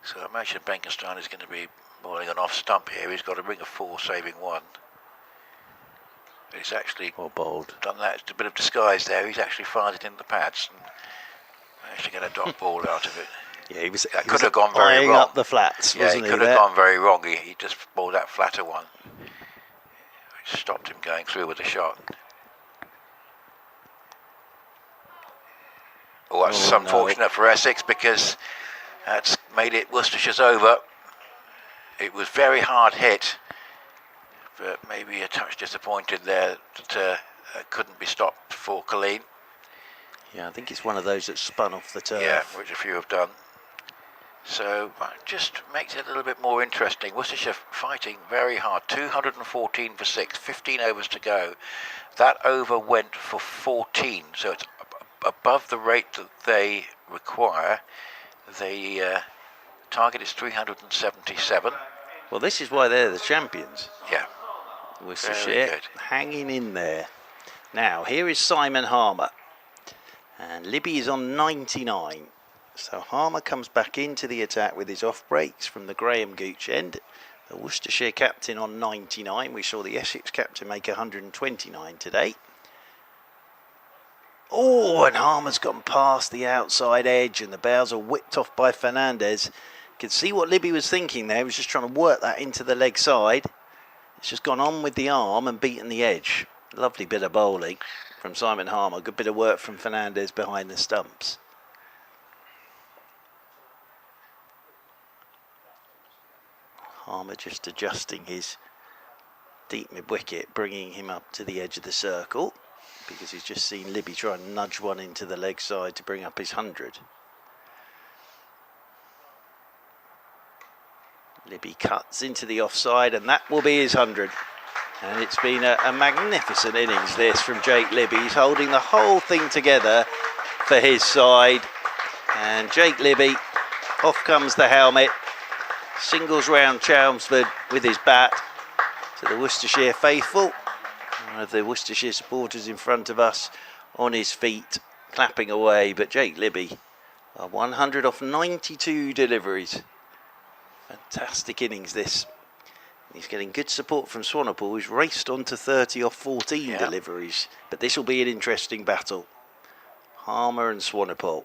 So I imagine Benkenstein is going to be bowling an off stump here. He's got a ring of 4, saving 1. But he's actually done that. It's a bit of disguise there. He's actually fired it in the pads and managed to get a dot ball out of it. Yeah, he was. That He could was have gone very eyeing wrong. up the flats, Yeah, wasn't he he? could have there? gone very wrong. He just bowled that flatter one. Which stopped him going through with the shot. Oh, that's Oh, unfortunate for Essex because that's made it Worcestershire's over. It was very hard hit, but maybe a touch disappointed there that couldn't be stopped for Colleen. Yeah, I think it's one of those that spun off the turf. Yeah, which a few have done. So just makes it a little bit more interesting. Worcestershire fighting very hard. 214 for 6, 15 overs to go. That over went for 14, so it's above the rate that they require. The target is 377. Well, this is why they're the champions. Yeah, Worcestershire hanging in there. Now, here is Simon Harmer. And Libby is on 99. So Harmer comes back into the attack with his off breaks from the Graham Gooch end. The Worcestershire captain on 99. We saw the Essex captain make 129 today. Oh, and Harmer's gone past the outside edge and the bails are whipped off by Fernandez. You can see what Libby was thinking there. He was just trying to work that into the leg side. It's just gone on with the arm and beaten the edge. Lovely bit of bowling from Simon Harmer. Good bit of work from Fernandez behind the stumps. Harmer just adjusting his deep mid-wicket, bringing him up to the edge of the circle because he's just seen Libby try and nudge one into the leg side to bring up his 100. Libby cuts into the offside and that will be his 100. And it's been a magnificent innings this from Jake Libby. He's holding the whole thing together for his side. And Jake Libby, off comes the helmet, singles round Chelmsford with his bat to the Worcestershire faithful. One of the Worcestershire supporters in front of us on his feet, clapping away. But Jake Libby, 100 off 92 deliveries. Fantastic innings this. He's getting good support from Swanepoel, who's raced on to 30 off 14 deliveries. But this will be an interesting battle. Harmer and Swanepoel.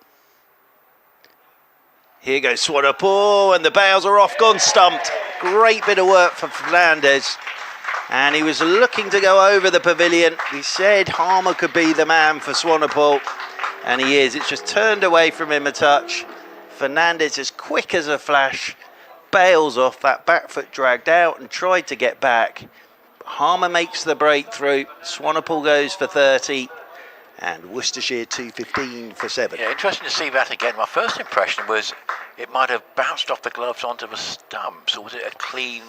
Here goes Swanepoel, and the bails are off, gone stumped. Great bit of work for Fernandez. And he was looking to go over the pavilion. He said Harmer could be the man for Swanepoel. And he is. It's just turned away from him a touch. Fernandez as quick as a flash. Bails off, that back foot dragged out and tried to get back. Harmer makes the breakthrough. Swanepoel goes for 30 and Worcestershire 215 for 7. Yeah, interesting to see that again. My first impression was it might have bounced off the gloves onto the stumps, or was it a clean?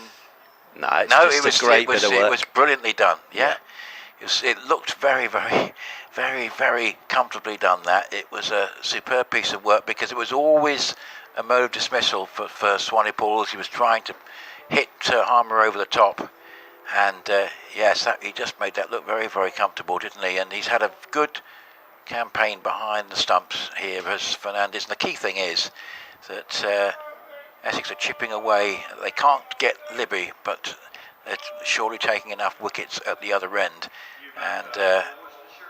No, it was a great bit of work. It was brilliantly done. Yeah. It looked very, very, very, very comfortably done. That it was a superb piece of work because it was always a mode of dismissal for Swanepoel as he was trying to hit Harmer over the top. And yes, he just made that look very, very comfortable, didn't he? And he's had a good campaign behind the stumps here as Fernandez. And the key thing is that Essex are chipping away. They can't get Libby, but they're surely taking enough wickets at the other end. And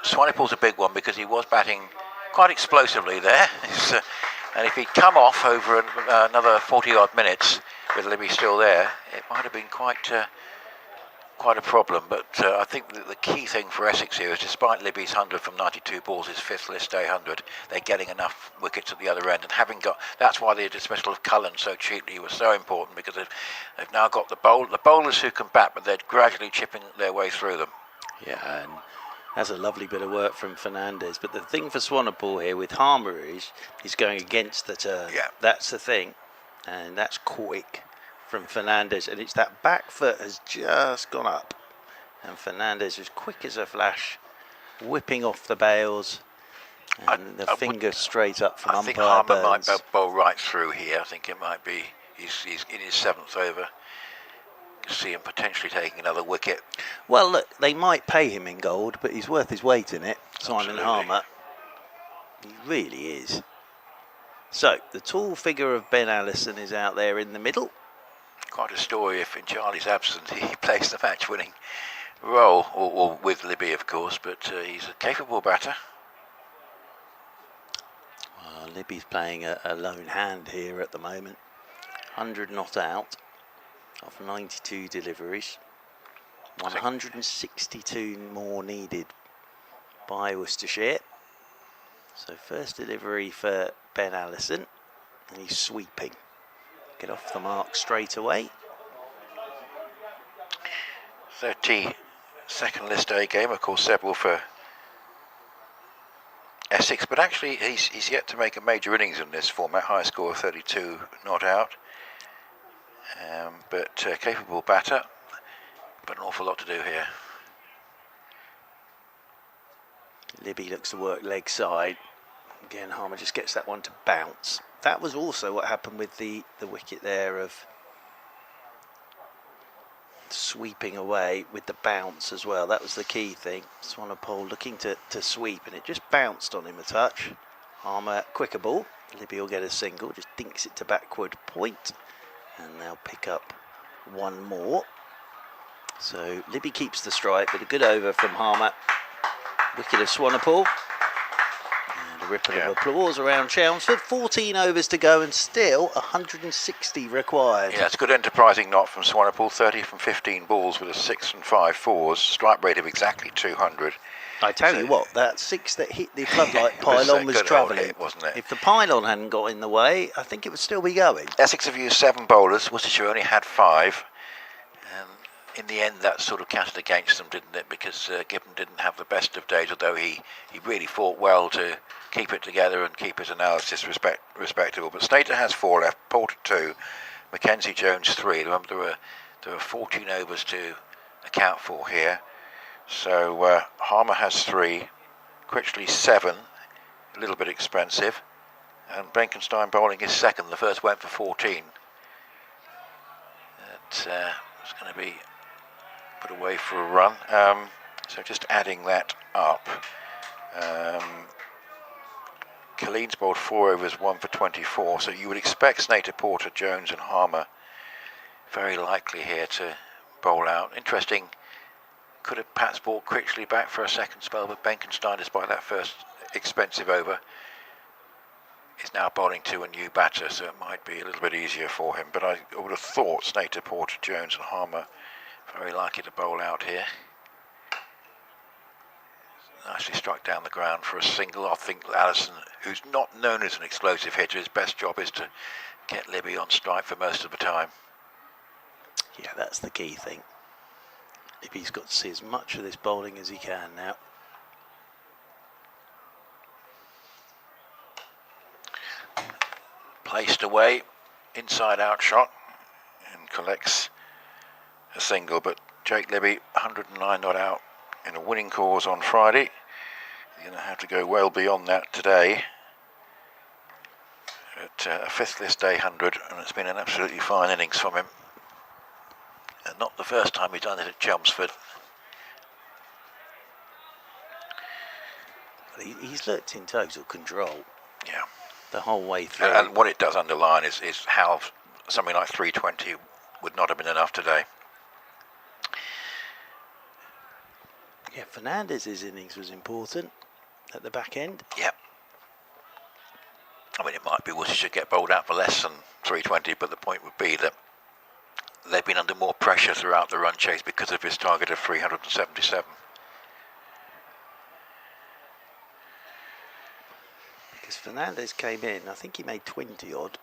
Swanepoel's a big one because he was batting quite explosively there. And if he'd come off over another 40-odd minutes with Libby still there, it might have been quite a problem. But I think that the key thing for Essex here is, despite Libby's 100 from 92 balls, his fifth list day 100, they're getting enough wickets at the other end. And that's why the dismissal of Cullen so cheaply was so important, because they've now got the bowlers who can bat, but they're gradually chipping their way through them. Yeah, and that's a lovely bit of work from Fernandez. But the thing for Swanepoel here with Harmer is he's going against the turn. Yeah. That's the thing. And that's quick from Fernandez. And it's that back foot has just gone up. And Fernandez is quick as a flash, whipping off the bails. And the finger straight up from umpire Burns. I think Harmer might bowl right through here. I think it might be, he's in his 7th over. See him potentially taking another wicket. Well, look, they might pay him in gold, but he's worth his weight in it, Simon Harmer. He really is. So, the tall figure of Ben Allison is out there in the middle. Quite a story if in Charlie's absence he plays the match-winning role, or with Libby, of course, but he's a capable batter. Well, Libby's playing a lone hand here at the moment. 100 not out of 92 deliveries. 162 more needed by Worcestershire. So first delivery for Ben Allison, and he's sweeping. Get off the mark straight away. 32nd list A game, of course, several for Essex, but actually he's yet to make a major innings in this format. High score of 32 not out, but capable batter, but an awful lot to do here. Libby looks to work leg side. Again, Harmer just gets that one to bounce. That was also what happened with the wicket there, of sweeping away with the bounce as well. That was the key thing. Swanepoel looking to sweep, and it just bounced on him a touch. Harmer, quicker ball. Libby will get a single, just dinks it to backward point, and they'll pick up one more. So Libby keeps the strike, but a good over from Harmer. Wicket of Swanepoel. And a ripple of applause around Chelmsford. 14 overs to go and still 160 required. Yeah, it's a good enterprising knot from Swanepoel. 30 from 15 balls with a 6 and 5 fours. Strike rate of exactly 200. I tell you what, that 6 that hit the floodlight pylon was travelling, wasn't it? If the pylon hadn't got in the way, I think it would still be going. Essex have used 7 bowlers. Worcestershire only had 5. In the end, that sort of counted against them, didn't it? Because Gibbon didn't have the best of days, although he really fought well to keep it together and keep his analysis respectable. But Snater has 4 left, Porter 2, Mackenzie Jones 3. Remember, there were 14 overs to account for here. So Harmer has 3, Critchley 7, a little bit expensive, and Benkenstein bowling his second. The first went for 14. It's going to be put away for a run. So just adding that up. Killeen's bowled 4 overs, 1 for 24. So you would expect Snater, Porter, Jones and Harmer very likely here to bowl out. Interesting. Could have perhaps brought Critchley back for a second spell, but Benkenstein, despite that first expensive over, is now bowling to a new batter, so it might be a little bit easier for him. But I would have thought Snater, Porter, Jones and Harmer very likely to bowl out here. Nicely struck down the ground for a single. I think Allison, who's not known as an explosive hitter, his best job is to get Libby on strike for most of the time. Yeah, that's the key thing. Libby's got to see as much of this bowling as he can now. Placed away, inside out shot, and collects a single. But Jake Libby, 109 not out in a winning cause on Friday. He's going to have to go well beyond that today at a 5th list day 100, and it's been an absolutely fine innings from him. And not the first time he's done it at Chelmsford. He's looked in total control. Yeah. The whole way through. And what it does underline is how something like 320 would not have been enough today. Yeah, Fernandez's innings was important at the back end. Yep. I mean, it might be Worcestershire get bowled out for less than 320, but the point would be that they've been under more pressure throughout the run chase because of his target of 377. Because Fernandez came in, I think he made 20 odd,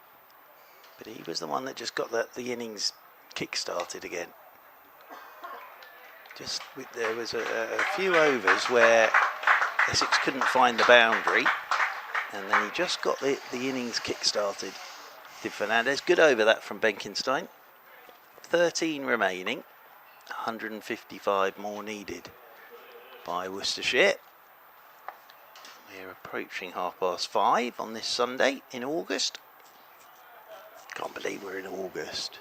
but he was the one that just got the innings kick-started again. There was a few overs where Essex couldn't find the boundary, and then he just got the innings kick-started. Did Fernandez. Good over that from Benkenstein. 13 remaining, 155 more needed by Worcestershire. We're approaching 5:30 on this Sunday in August. Can't believe we're in August.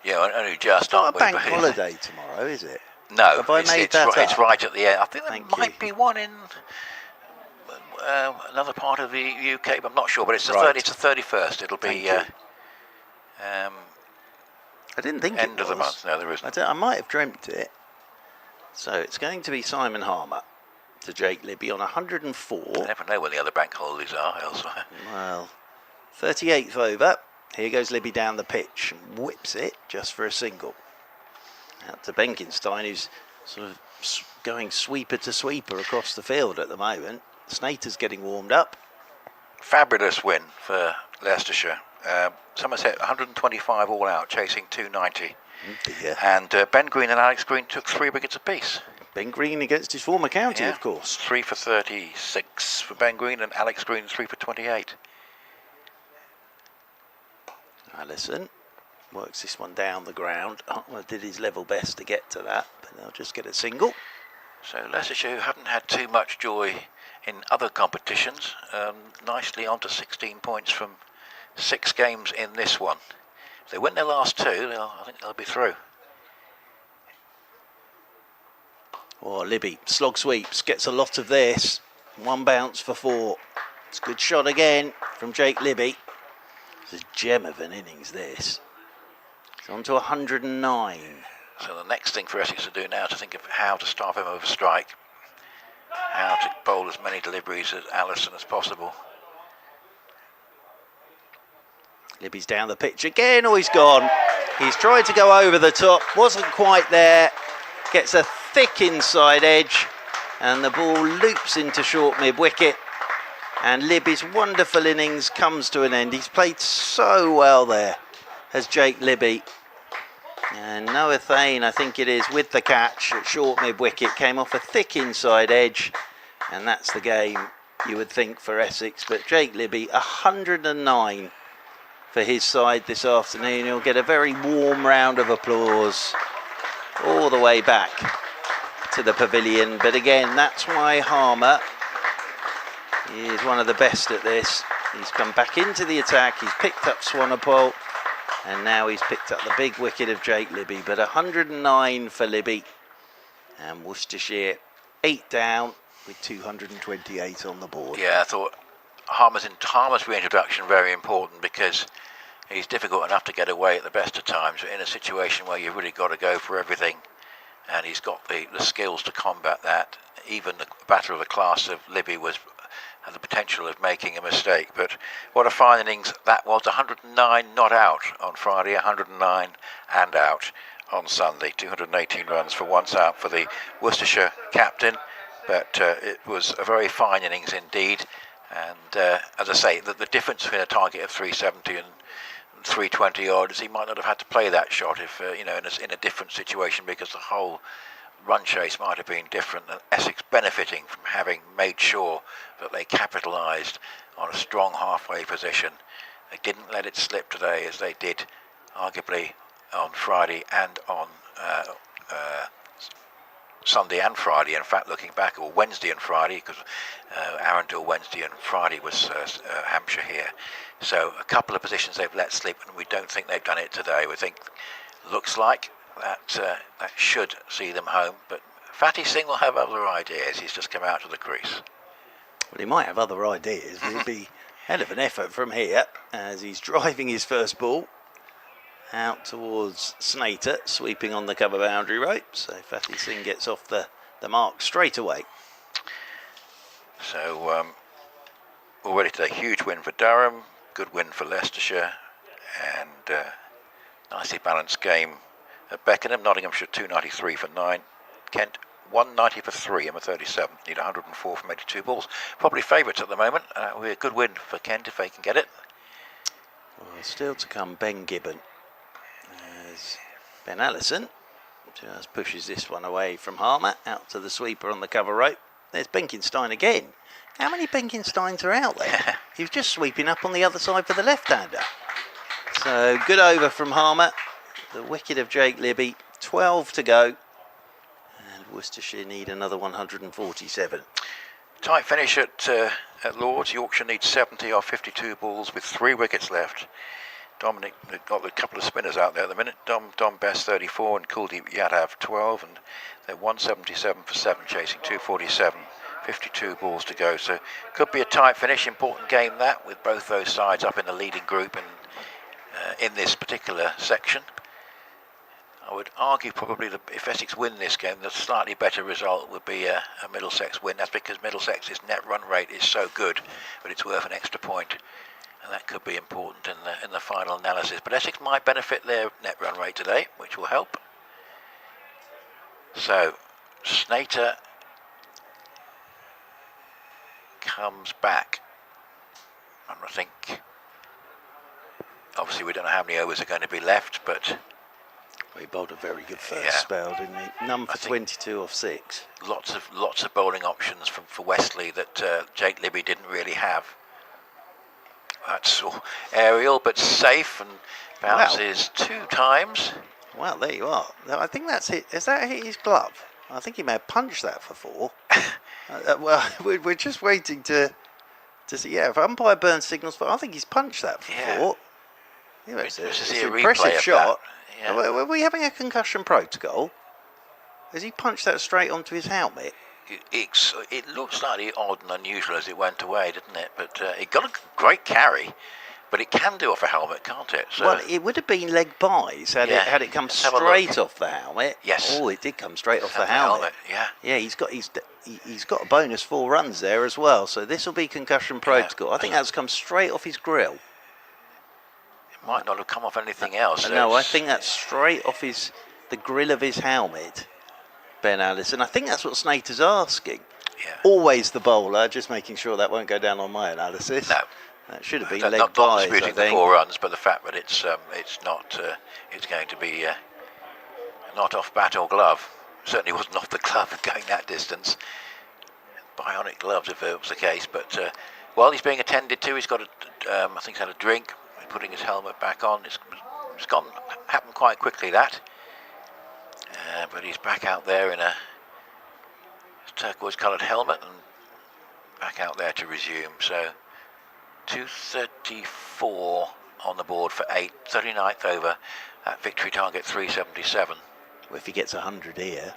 Yeah, only just. It's not a bank holiday tomorrow, is it? No, Have I made that up? It's right at the end. I think there Thank might you. be one in another part of the UK, but I'm not sure. But it's the Right. It's the 31st. It'll be I didn't think end it of the was. month. No, there isn't. I might have dreamt it. So it's going to be Simon Harmer to Jake Libby on 104. You never know when the other bank holidays are elsewhere. Well, 38th over. Here goes Libby down the pitch and whips it just for a single. Out to Benkenstein, who's sort of going sweeper to sweeper across the field at the moment. Snater's getting warmed up. Fabulous win for Leicestershire. Somerset 125 all out, chasing 290. Yeah. And Ben Green and Alex Green took 3 wickets apiece. Ben Green against his former county, of course. 3 for 36 for Ben Green and Alex Green 3 for 28. Allison works this one down the ground. Harmer did his level best to get to that, but they'll just get a single. So Leicestershire, who haven't had too much joy in other competitions, nicely onto 16 points from 6 games in this one. If they win their last 2, I think they'll be through. Oh, Libby, slog sweeps, gets a lot of this. 1 bounce for 4. It's a good shot again from Jake Libby. It's a gem of an innings, this. It's on to 109. So the next thing for Essex to do now is to think of how to stop him over strike. How to bowl as many deliveries as Allison as possible. Libby's down the pitch again. Oh, he's gone. He's tried to go over the top. Wasn't quite there. Gets a thick inside edge. And the ball loops into short mid-wicket. And Libby's wonderful innings comes to an end. He's played so well there, as Jake Libby. And Noah Thane, I think it is, with the catch at short mid-wicket, came off a thick inside edge. And that's the game, you would think, for Essex. But Jake Libby, 109 for his side this afternoon. He'll get a very warm round of applause all the way back to the pavilion. But again, that's why Harmer is one of the best at this. He's come back into the attack. He's picked up Swanepoel. And now he's picked up the big wicket of Jake Libby. But 109 for Libby. And Worcestershire 8 down with 228 on the board. Yeah, I thought Harmer's reintroduction very important, because he's difficult enough to get away at the best of times. But in a situation where you've really got to go for everything, and he's got the skills to combat that, even the batter of the class of Libby had the potential of making a mistake. But what a fine innings that was. 109 not out on Friday, 109 and out on Sunday. 218 runs for once out for the Worcestershire captain. But it was a very fine innings indeed. And as I say, the difference between a target of 370 and 320 odd is he might not have had to play that shot if in a different situation, because the whole run chase might have been different, and Essex benefiting from having made sure that they capitalised on a strong halfway position. They didn't let it slip today, as they did arguably on Friday and on Sunday and Friday. In fact, looking back, or Wednesday and Friday, because Arundel Wednesday and Friday was Hampshire here. So a couple of positions they've let slip, and we don't think they've done it today. We think, looks like that should see them home. But Fatty Singh will have other ideas. He's just come out to the crease. Well, he might have other ideas. It'll be hell of an effort from here as he's driving his first ball out towards Snater, sweeping on the cover boundary rope. So Fatty Singh gets off the mark straight away. So already today, huge win for Durham, good win for Leicestershire, and nicely balanced game at Beckenham. Nottinghamshire 293 for 9, Kent 190 for 3, and a 37. Need 104 from 82 balls. Probably favourites at the moment. Will be a good win for Kent if they can get it. Well, still to come, Ben Gibbon. As Ben Allison just pushes this one away from Harmer, out to the sweeper on the cover rope. There's Benkenstein again. How many Benkensteins are out there? He was just sweeping up on the other side for the left-hander. So good over from Harmer. The wicket of Jake Libby. 12 to go. And Worcestershire need another 147. Tight finish at Lords. Yorkshire needs 70 off 52 balls with 3 wickets left. Dominic got a couple of spinners out there at the minute. Dom Best 34 and Kuldeep Yadav 12, and they're 177 for 7, chasing 247. 52 balls to go, so could be a tight finish. Important game that, with both those sides up in the leading group and in this particular section. I would argue probably that if Essex win this game, the slightly better result would be a Middlesex win. That's because Middlesex's net run rate is so good, but it's worth an extra point, and that could be important in the final analysis. But Essex might benefit their net run rate today, which will help. So Snater comes back, and I think obviously we don't know how many overs are going to be left, but he bowled a very good first spell, didn't he? None for 22 off 6. Lots of bowling options for Westley that Jake Libby didn't really have. That's all aerial, but safe, and bounces 2 times. Well, there you are. I think that's it. Has that hit his glove? I think he may have punched that for 4. Well, we're just waiting to see. Yeah, if umpire burns signals for, I think he's punched that for 4. You know, it's an impressive shot. Yeah. Were we having a concussion protocol? Has he punched that straight onto his helmet? It looked slightly odd and unusual as it went away, didn't it? But it got a great carry. But it can do off a helmet, can't it? So, well, it would have been leg buys had it come straight off the helmet. Yes. Oh, it did come straight off the helmet. Yeah. Yeah, he's got a bonus 4 runs there as well. So this will be concussion protocol. I think that's come straight off his grill. It might not have come off anything else. No, I think that's straight off the grill of his helmet, Ben Allison. I think that's what Snater's asking. Yeah. Always the bowler, just making sure that won't go down on my analysis. No. That should have been leg not buys, disputing the 4 runs, but the fact that it's not, it's going to be not off bat or glove. Certainly wasn't off the glove going that distance. Bionic gloves, if it was the case. But while he's being attended to, he's got I think he's had a drink. He's putting his helmet back on. It's happened quite quickly, that. But he's back out there in a turquoise-coloured helmet and back out there to resume. So 234 on the board for 8, 39th over at victory target 377. Well, if he gets 100 here,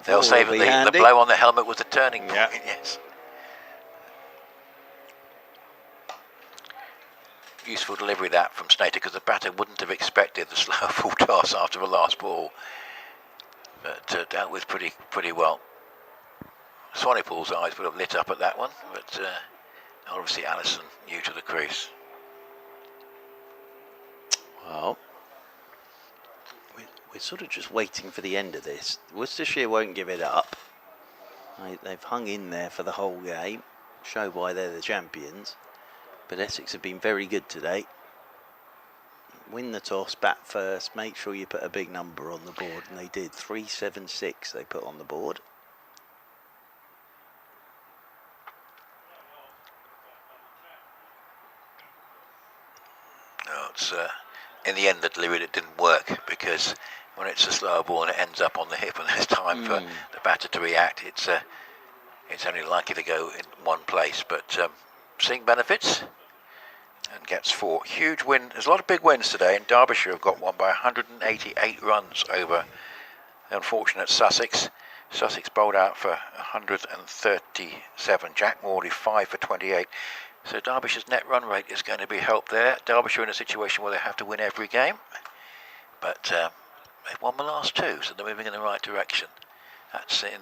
they'll say that the blow on the helmet was the turning point. Yeah. Yes. Useful delivery that from Snater, because the batter wouldn't have expected the slow full toss after the last ball, but dealt with pretty well. Swanepoel's eyes would have lit up at that one, but obviously Allison new to the crease. Well, we're sort of just waiting for the end of this. Worcestershire won't give it up. They've hung in there for the whole game, show why they're the champions. But Essex have been very good today. Win the toss, bat first, make sure you put a big number on the board, and they did. 376 they put on the board. Oh, it's in the end the delivery that didn't work, because when it's a slower ball and it ends up on the hip and there's time for the batter to react, it's only likely to go in one place. But seeing benefits and gets 4. Huge win. There's a lot of big wins today, and Derbyshire have got one by 188 runs over the unfortunate Sussex. Sussex bowled out for 137. Jack Morley 5 for 28. So Derbyshire's net run rate is going to be helped there. Derbyshire in a situation where they have to win every game, but they've won the last 2, so they're moving in the right direction. That's in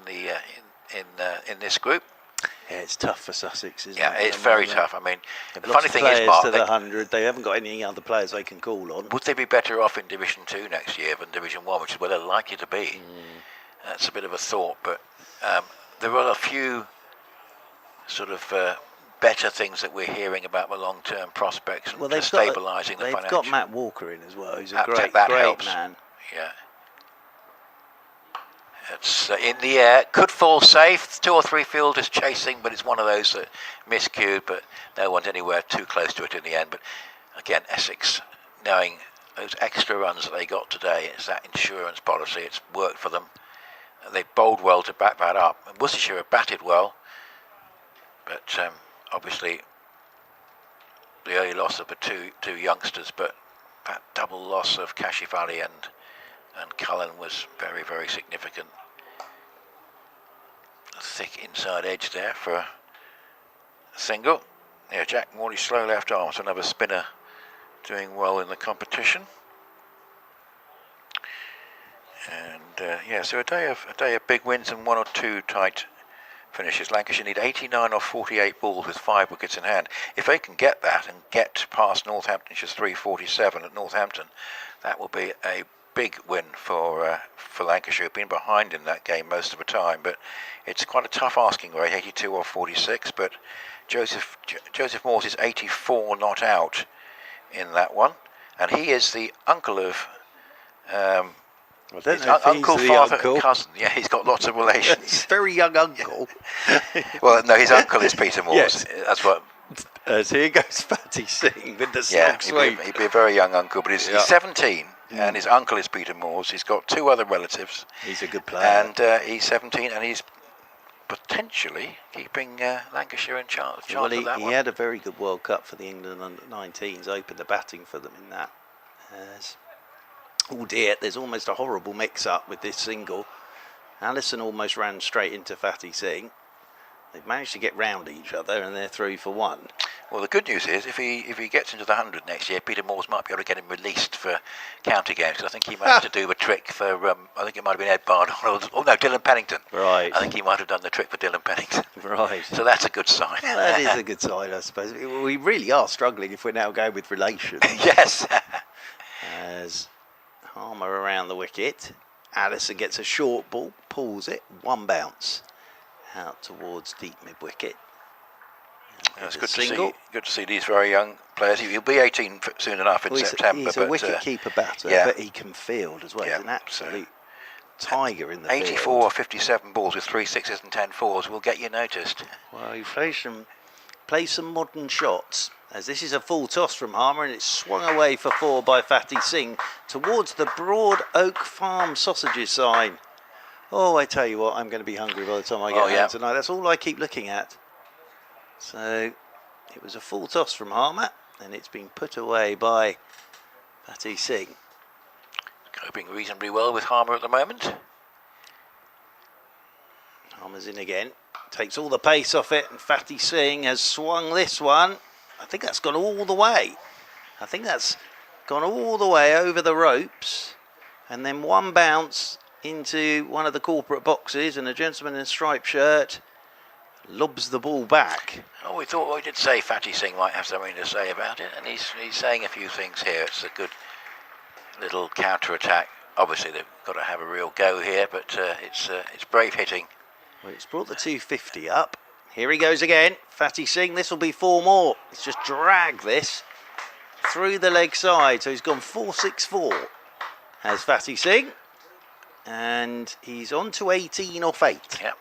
this group. Yeah, it's tough for Sussex, isn't it? Yeah, it's very tough. I mean, the funny thing is, is, Mark, to the 100, they haven't got any other players they can call on. Would they be better off in Division 2 next year than Division 1, which is where they're likely to be? That's a bit of a thought, but there are a few sort of better things that we're hearing about the long-term prospects and stabilising the financial. They've got Matt Walker in as well. He's a great helps. man. Yeah. It's in the air, could fall safe. 2 or 3 fielders chasing, but it's one of those that miscued, but no one's anywhere too close to it in the end. But again, Essex, knowing those extra runs that they got today, it's that insurance policy. It's worked for them. They bowled well to back that up. And Worcestershire have batted well, but obviously the early loss of the two youngsters, but that double loss of Kashif Ali and Cullen was very, very significant. A thick inside edge there for a single. Yeah, Jack Morley slow left arm, so another spinner doing well in the competition. And yeah, so a day of big wins and one or two tight finishes. Lancashire need 89 or 48 balls with 5 wickets in hand. If they can get that and get past Northamptonshire's 347 at Northampton, that will be a big win for Lancashire. Been behind in that game most of the time, but it's quite a tough asking rate, 82 or 46. But Joseph Moores is 84 not out in that one, and he is the uncle of. I don't His know if uncle, he's the father, uncle. and cousin. Yeah, he's got lots of relations. He's a very young uncle. Well, no, his uncle is Peter Moores. Yes. That's what. As here goes Fatty Singh with the Yeah, slog sweep. he'd be a very young uncle, but he's 17, and his uncle is Peter Moores. He's got 2 other relatives. He's a good player. And he's 17, and he's potentially keeping Lancashire in charge Well, of that he one. had a very good World Cup for the England under-19s, opened the batting for them in that. Albeit there's almost a horrible mix-up with this single. Allison almost ran straight into Fatty Singh. They've managed to get round each other, and they're 3 for 1. Well, the good news is if he gets into the 100 next year, Peter Moores might be able to get him released for county games. Because I think he might have to do the trick for. I think it might have been Ed Bardon. Oh no, Dylan Pennington. Right. I think he might have done the trick for Dylan Pennington. Right. So that's a good sign. Well, that is a good sign, I suppose. We really are struggling if we're now going with relations. Yes. As Harmer around the wicket. Allison gets a short ball, pulls it, 1 bounce out towards deep mid-wicket. It's good to see these very young players. He'll be 18 soon enough in September. He's a wicket-keeper batter, but he can field as well. He's an absolute tiger in the 84 field. or 57 balls with 3 sixes and 10 fours will get you noticed. Well, he plays some modern shots, as this is a full toss from Harmer, and it's swung away for 4 by Fatty Singh towards the Broad Oak Farm sausages sign. Oh, I tell you what, I'm going to be hungry by the time I get home tonight. That's all I keep looking at. So it was a full toss from Harmer, and it's been put away by Fatty Singh. Coping reasonably well with Harmer at the moment. Harmer's in again. Takes all the pace off it, and Fatty Singh has swung this one. I think that's gone all the way. I think that's gone all the way over the ropes, and then 1 bounce into one of the corporate boxes, and a gentleman in a striped shirt lobs the ball back. Oh, we did say Fatty Singh might have something to say about it, and he's saying a few things here. It's a good little counter-attack. Obviously, they've got to have a real go here, but it's brave hitting. Well, it's brought the 250 up. Here he goes again. Fatty Singh, this will be 4 more. It's just dragged this through the leg side. So he's gone 4-6-4, has Fatty Singh. And he's on to 18 off 8. Yep,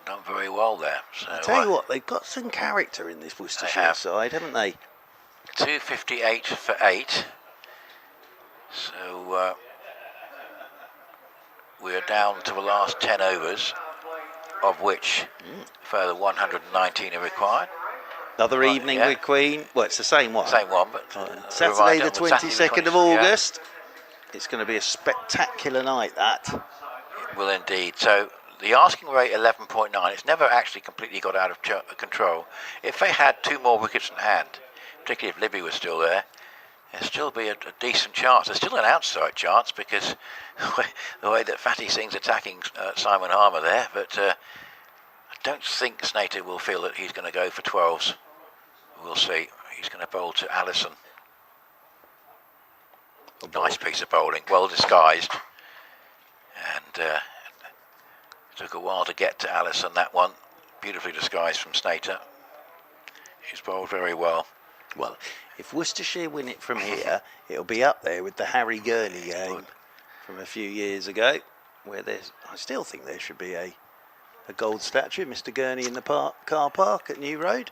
done very well there. So, I tell you what, they've got some character in this Worcestershire side, haven't they? 258 for 8. So we're down to the last 10 overs, of which further 119 are required. Another evening with Queen. Well, it's the same one. Same one, but Saturday the 22nd of August. It's going to be a spectacular night, that. It will indeed. So the asking rate 11.9. It's never actually completely got out of control. If they had 2 more wickets in hand, particularly if Libby was still there, there'd still be a decent chance. There's still an outside chance because the way that Fatty Singh's attacking Simon Harmer there, but I don't think Snater will feel that he's going to go for 12s. We'll see. He's going to bowl to Allison. Nice piece of bowling, well disguised. And it took a while to get to Allison, that one. Beautifully disguised from Snater. He's bowled very well. Well, if Worcestershire win it from here, it'll be up there with the Harry Gurney game from a few years ago, where I still think there should be a gold statue of Mr. Gurney in the car park at New Road.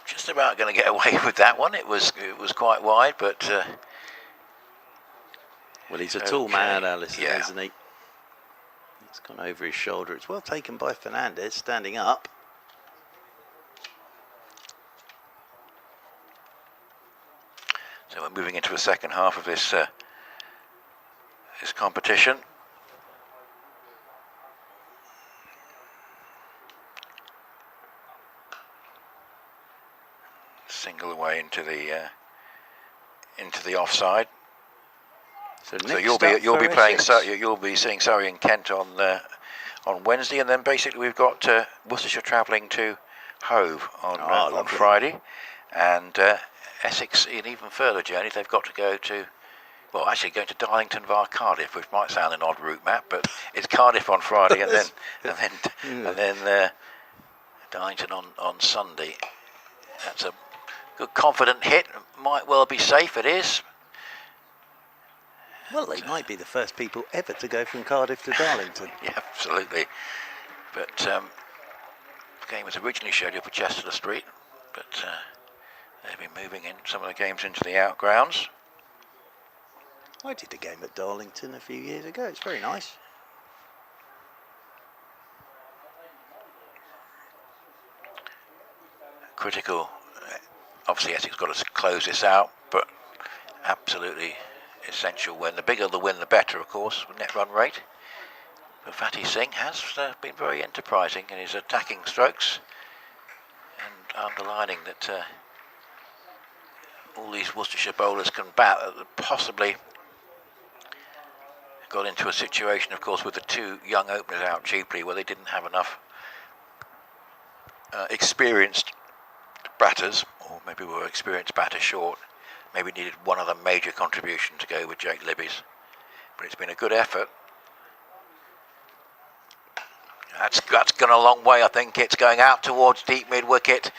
Just about going to get away with that one. It was quite wide, but well, he's a tall man, Allison, isn't he? It's gone over his shoulder. It's well taken by Fernandez, standing up. So we're moving into the second half of this competition. single away into the offside. So you'll be playing. You'll be seeing Surrey and Kent on Wednesday, and then basically we've got Worcestershire travelling to Hove on Friday, and Essex in even further journey. They've got to go to, well, actually going to Darlington via Cardiff, which might sound an odd route map, but it's Cardiff on Friday, and then Darlington on Sunday. That's a good confident hit. Might well be safe. It is. Well, they might be the first people ever to go from Cardiff to Darlington. Yeah, absolutely. But the game was originally scheduled for Chester Street, but they've been moving in some of the games into the outgrounds. I did a game at Darlington a few years ago. It's very nice. Critical. Obviously, Essex got to close this out, but absolutely essential win. The bigger the win, the better, of course, with net run rate. But Fatty Singh has been very enterprising in his attacking strokes, and underlining that all these Worcestershire bowlers can bat. Possibly got into a situation, of course, with the two young openers out cheaply, where they didn't have enough experienced batters, or maybe were experienced batters short. Maybe needed one other major contribution to go with Jake Libby's. But it's been a good effort. That's gone a long way, I think. It's going out towards deep mid-wicket,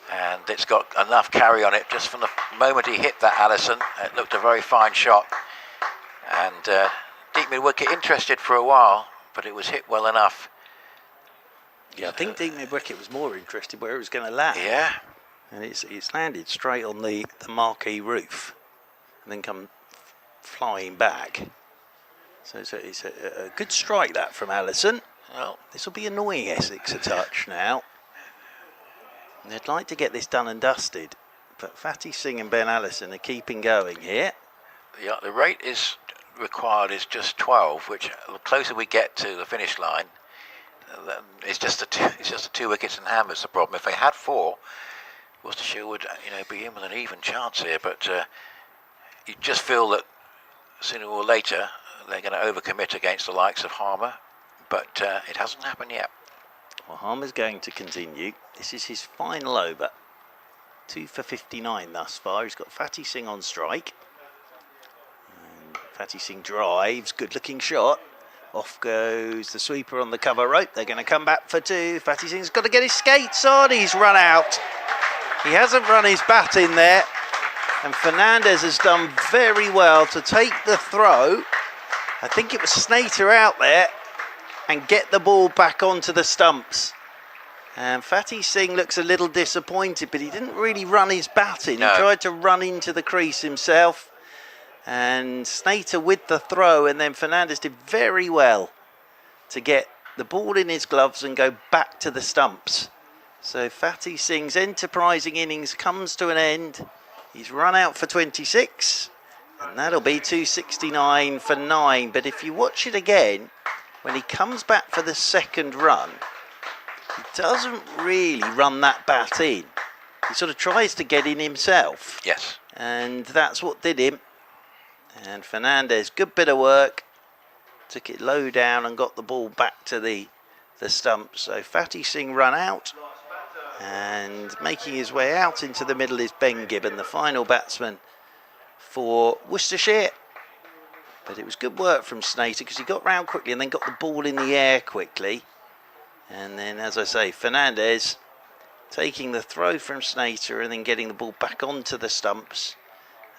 and it's got enough carry on it. Just from the moment he hit that, Allison, it looked a very fine shot. And deep mid-wicket interested for a while, but it was hit well enough. Yeah, I think deep mid-wicket was more interested where it was going to land. Yeah. And it's landed straight on the marquee roof and then come flying back. So it's a good strike, that, from Allison. Well, this will be annoying Essex a touch now. And they'd like to get this done and dusted, but Fatty Singh and Ben Allison are keeping going here. Yeah, the rate is required is just 12, which the closer we get to the finish line, it's just the two wickets and hammers the problem. If they had 4, Worcestershire would, be in with an even chance here, but you just feel that sooner or later they're going to overcommit against the likes of Harmer, but it hasn't happened yet. Well, Harmer's going to continue. This is his final over. 2 for 59 thus far. He's got Fatty Singh on strike. And Fatty Singh drives, good looking shot. Off goes the sweeper on the cover rope. They're going to come back for 2. Fatty Singh's got to get his skates on. He's run out. He hasn't run his bat in there, and Fernandez has done very well to take the throw. I think it was Snater out there, and get the ball back onto the stumps. And Fatty Singh looks a little disappointed, but he didn't really run his bat in. No. He tried to run into the crease himself, and Snater with the throw, and then Fernandez did very well to get the ball in his gloves and go back to the stumps. So Fatty Singh's enterprising innings comes to an end. He's run out for 26, and that'll be 269 for 9. But if you watch it again, when he comes back for the second run, he doesn't really run that bat in. He sort of tries to get in himself. Yes. And that's what did him. And Fernandez, good bit of work. Took it low down and got the ball back to the stumps. So Fatty Singh run out. And making his way out into the middle is Ben Gibbon, the final batsman for Worcestershire. But it was good work from Snater because he got round quickly and then got the ball in the air quickly. And then, as I say, Fernandez taking the throw from Snater and then getting the ball back onto the stumps.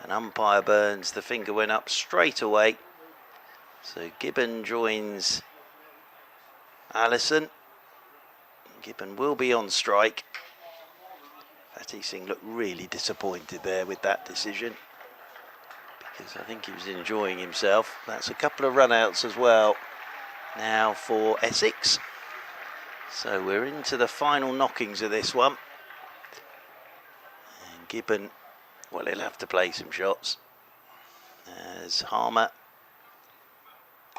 And umpire Burns, the finger went up straight away. So Gibbon joins Allison. Gibbon will be on strike. Fatty Singh looked really disappointed there with that decision, because I think he was enjoying himself. That's a couple of run-outs as well now for Essex. So we're into the final knockings of this one. And Gibbon, well, he'll have to play some shots. As Harmer,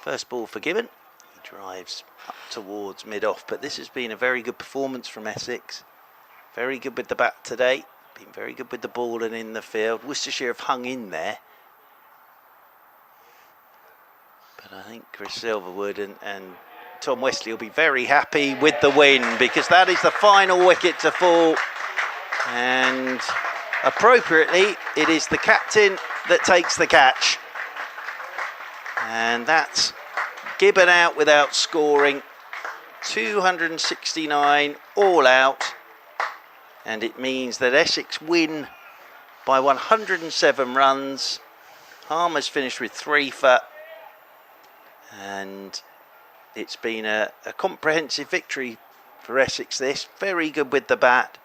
first ball for Gibbon. He drives up towards mid-off, but this has been a very good performance from Essex. Very good with the bat today. been very good with the ball and in the field. Worcestershire have hung in there. But I think Chris Silverwood and Tom Wesley will be very happy with the win, because that is the final wicket to fall. And appropriately, it is the captain that takes the catch. And that's Gibbon out without scoring. 269 all out. And it means that Essex win by 107 runs. Harmer's finished with 3 for. And it's been a comprehensive victory for Essex this. Very good with the bat.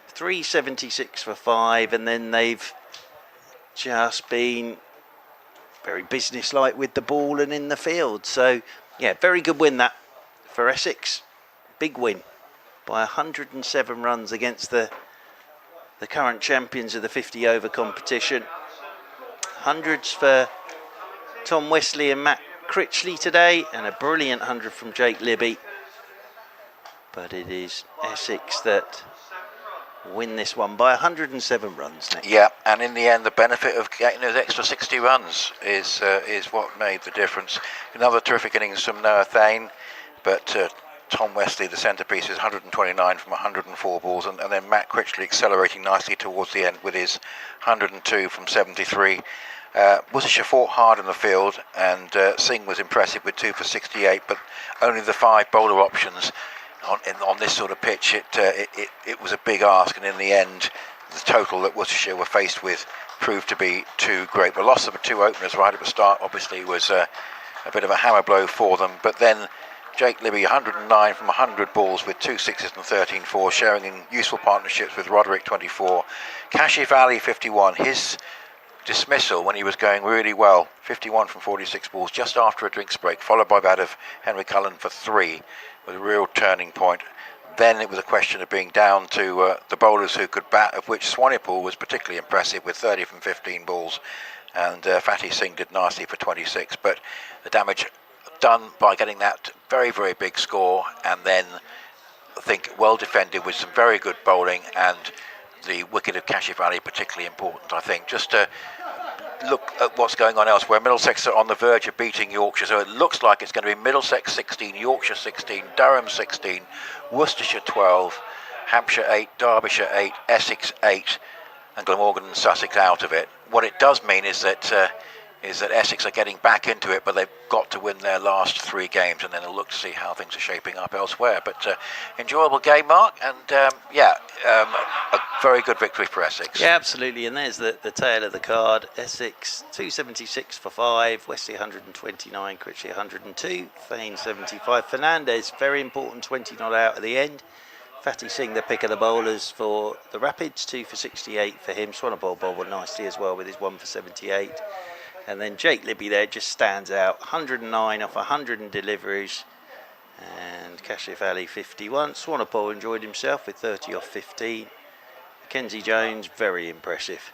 376 for 5. And then they've just been very businesslike with the ball and in the field. So, yeah, very good win that for Essex. Big win by 107 runs against the current champions of the 50 over competition. Hundreds for Tom Wesley and Matt Critchley today, and a brilliant 100 from Jake Libby. But it is Essex that win this one by 107 runs, Nick. Yeah, and in the end, the benefit of getting those extra 60 runs is what made the difference. Another terrific innings from Noah Thane, but Tom Wesley, the centrepiece, is 129 from 104 balls, and then Matt Critchley accelerating nicely towards the end with his 102 from 73. Worcestershire fought hard in the field, and Singh was impressive with 2 for 68, but only the 5 bowler options on this sort of pitch, it was a big ask, and in the end, the total that Worcestershire were faced with proved to be too great. The loss of the 2 openers right at the start obviously was a bit of a hammer blow for them, but then Jake Libby, 109 from 100 balls with 2 sixes and 13 fours, sharing in useful partnerships with Roderick, 24. Kashif Ali, 51. His dismissal when he was going really well, 51 from 46 balls just after a drinks break, followed by that of Henry Cullen for 3, was a real turning point. Then it was a question of being down to the bowlers who could bat, of which Swanepoel was particularly impressive with 30 from 15 balls, and Fatih Singh did nicely for 26, but the damage done by getting that very, very big score, and then I think well defended with some very good bowling, and the wicket of Kashif Ali particularly important, I think. Just to look at what's going on elsewhere, Middlesex are on the verge of beating Yorkshire, so it looks like it's going to be Middlesex 16, Yorkshire 16, Durham 16, Worcestershire 12, Hampshire 8, Derbyshire 8, Essex 8, and Glamorgan and Sussex out of it. What it does mean is that Essex are getting back into it, but they've got to win their last 3 games, and then they'll look to see how things are shaping up elsewhere. But enjoyable game, Mark, and a very good victory for Essex. Yeah, absolutely, and there's the tail of the card. Essex 276 for 5, Wesley 129, Critchley 102, Thane 75. Fernandez, very important, 20 not out at the end. Fatih Singh, the pick of the bowlers for the Rapids, 2 for 68 for him. Swanepoel bowled nicely as well with his 1 for 78. And then Jake Libby there just stands out, 109 off 100 in deliveries. And Kashif Ali 51. Swanepoel enjoyed himself with 30 off 15. Mackenzie Jones, very impressive,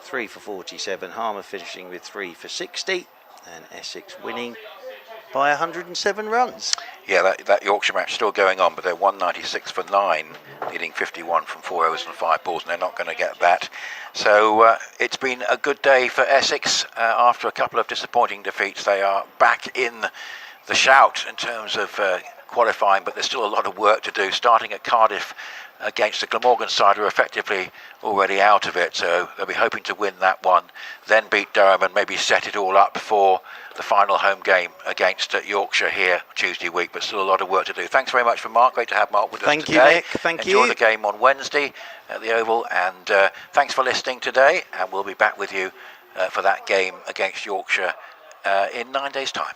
3 for 47. Harmer finishing with 3 for 60. And Essex winning by 107 runs. Yeah, that Yorkshire match still going on, but they're 196 for 9, leading 51 from 4 overs and 5 balls, and they're not going to get that. So it's been a good day for Essex. After a couple of disappointing defeats, they are back in the shout in terms of qualifying, but there's still a lot of work to do, starting at Cardiff against the Glamorgan side, who are effectively already out of it, so they'll be hoping to win that one, then beat Durham and maybe set it all up for the final home game against Yorkshire here Tuesday week, but still a lot of work to do. Thanks very much for Mark. Great to have Mark with us today. Thank you, Nick. Thank you. Enjoy the game on Wednesday at the Oval, and thanks for listening today, and we'll be back with you for that game against Yorkshire in 9 days' time.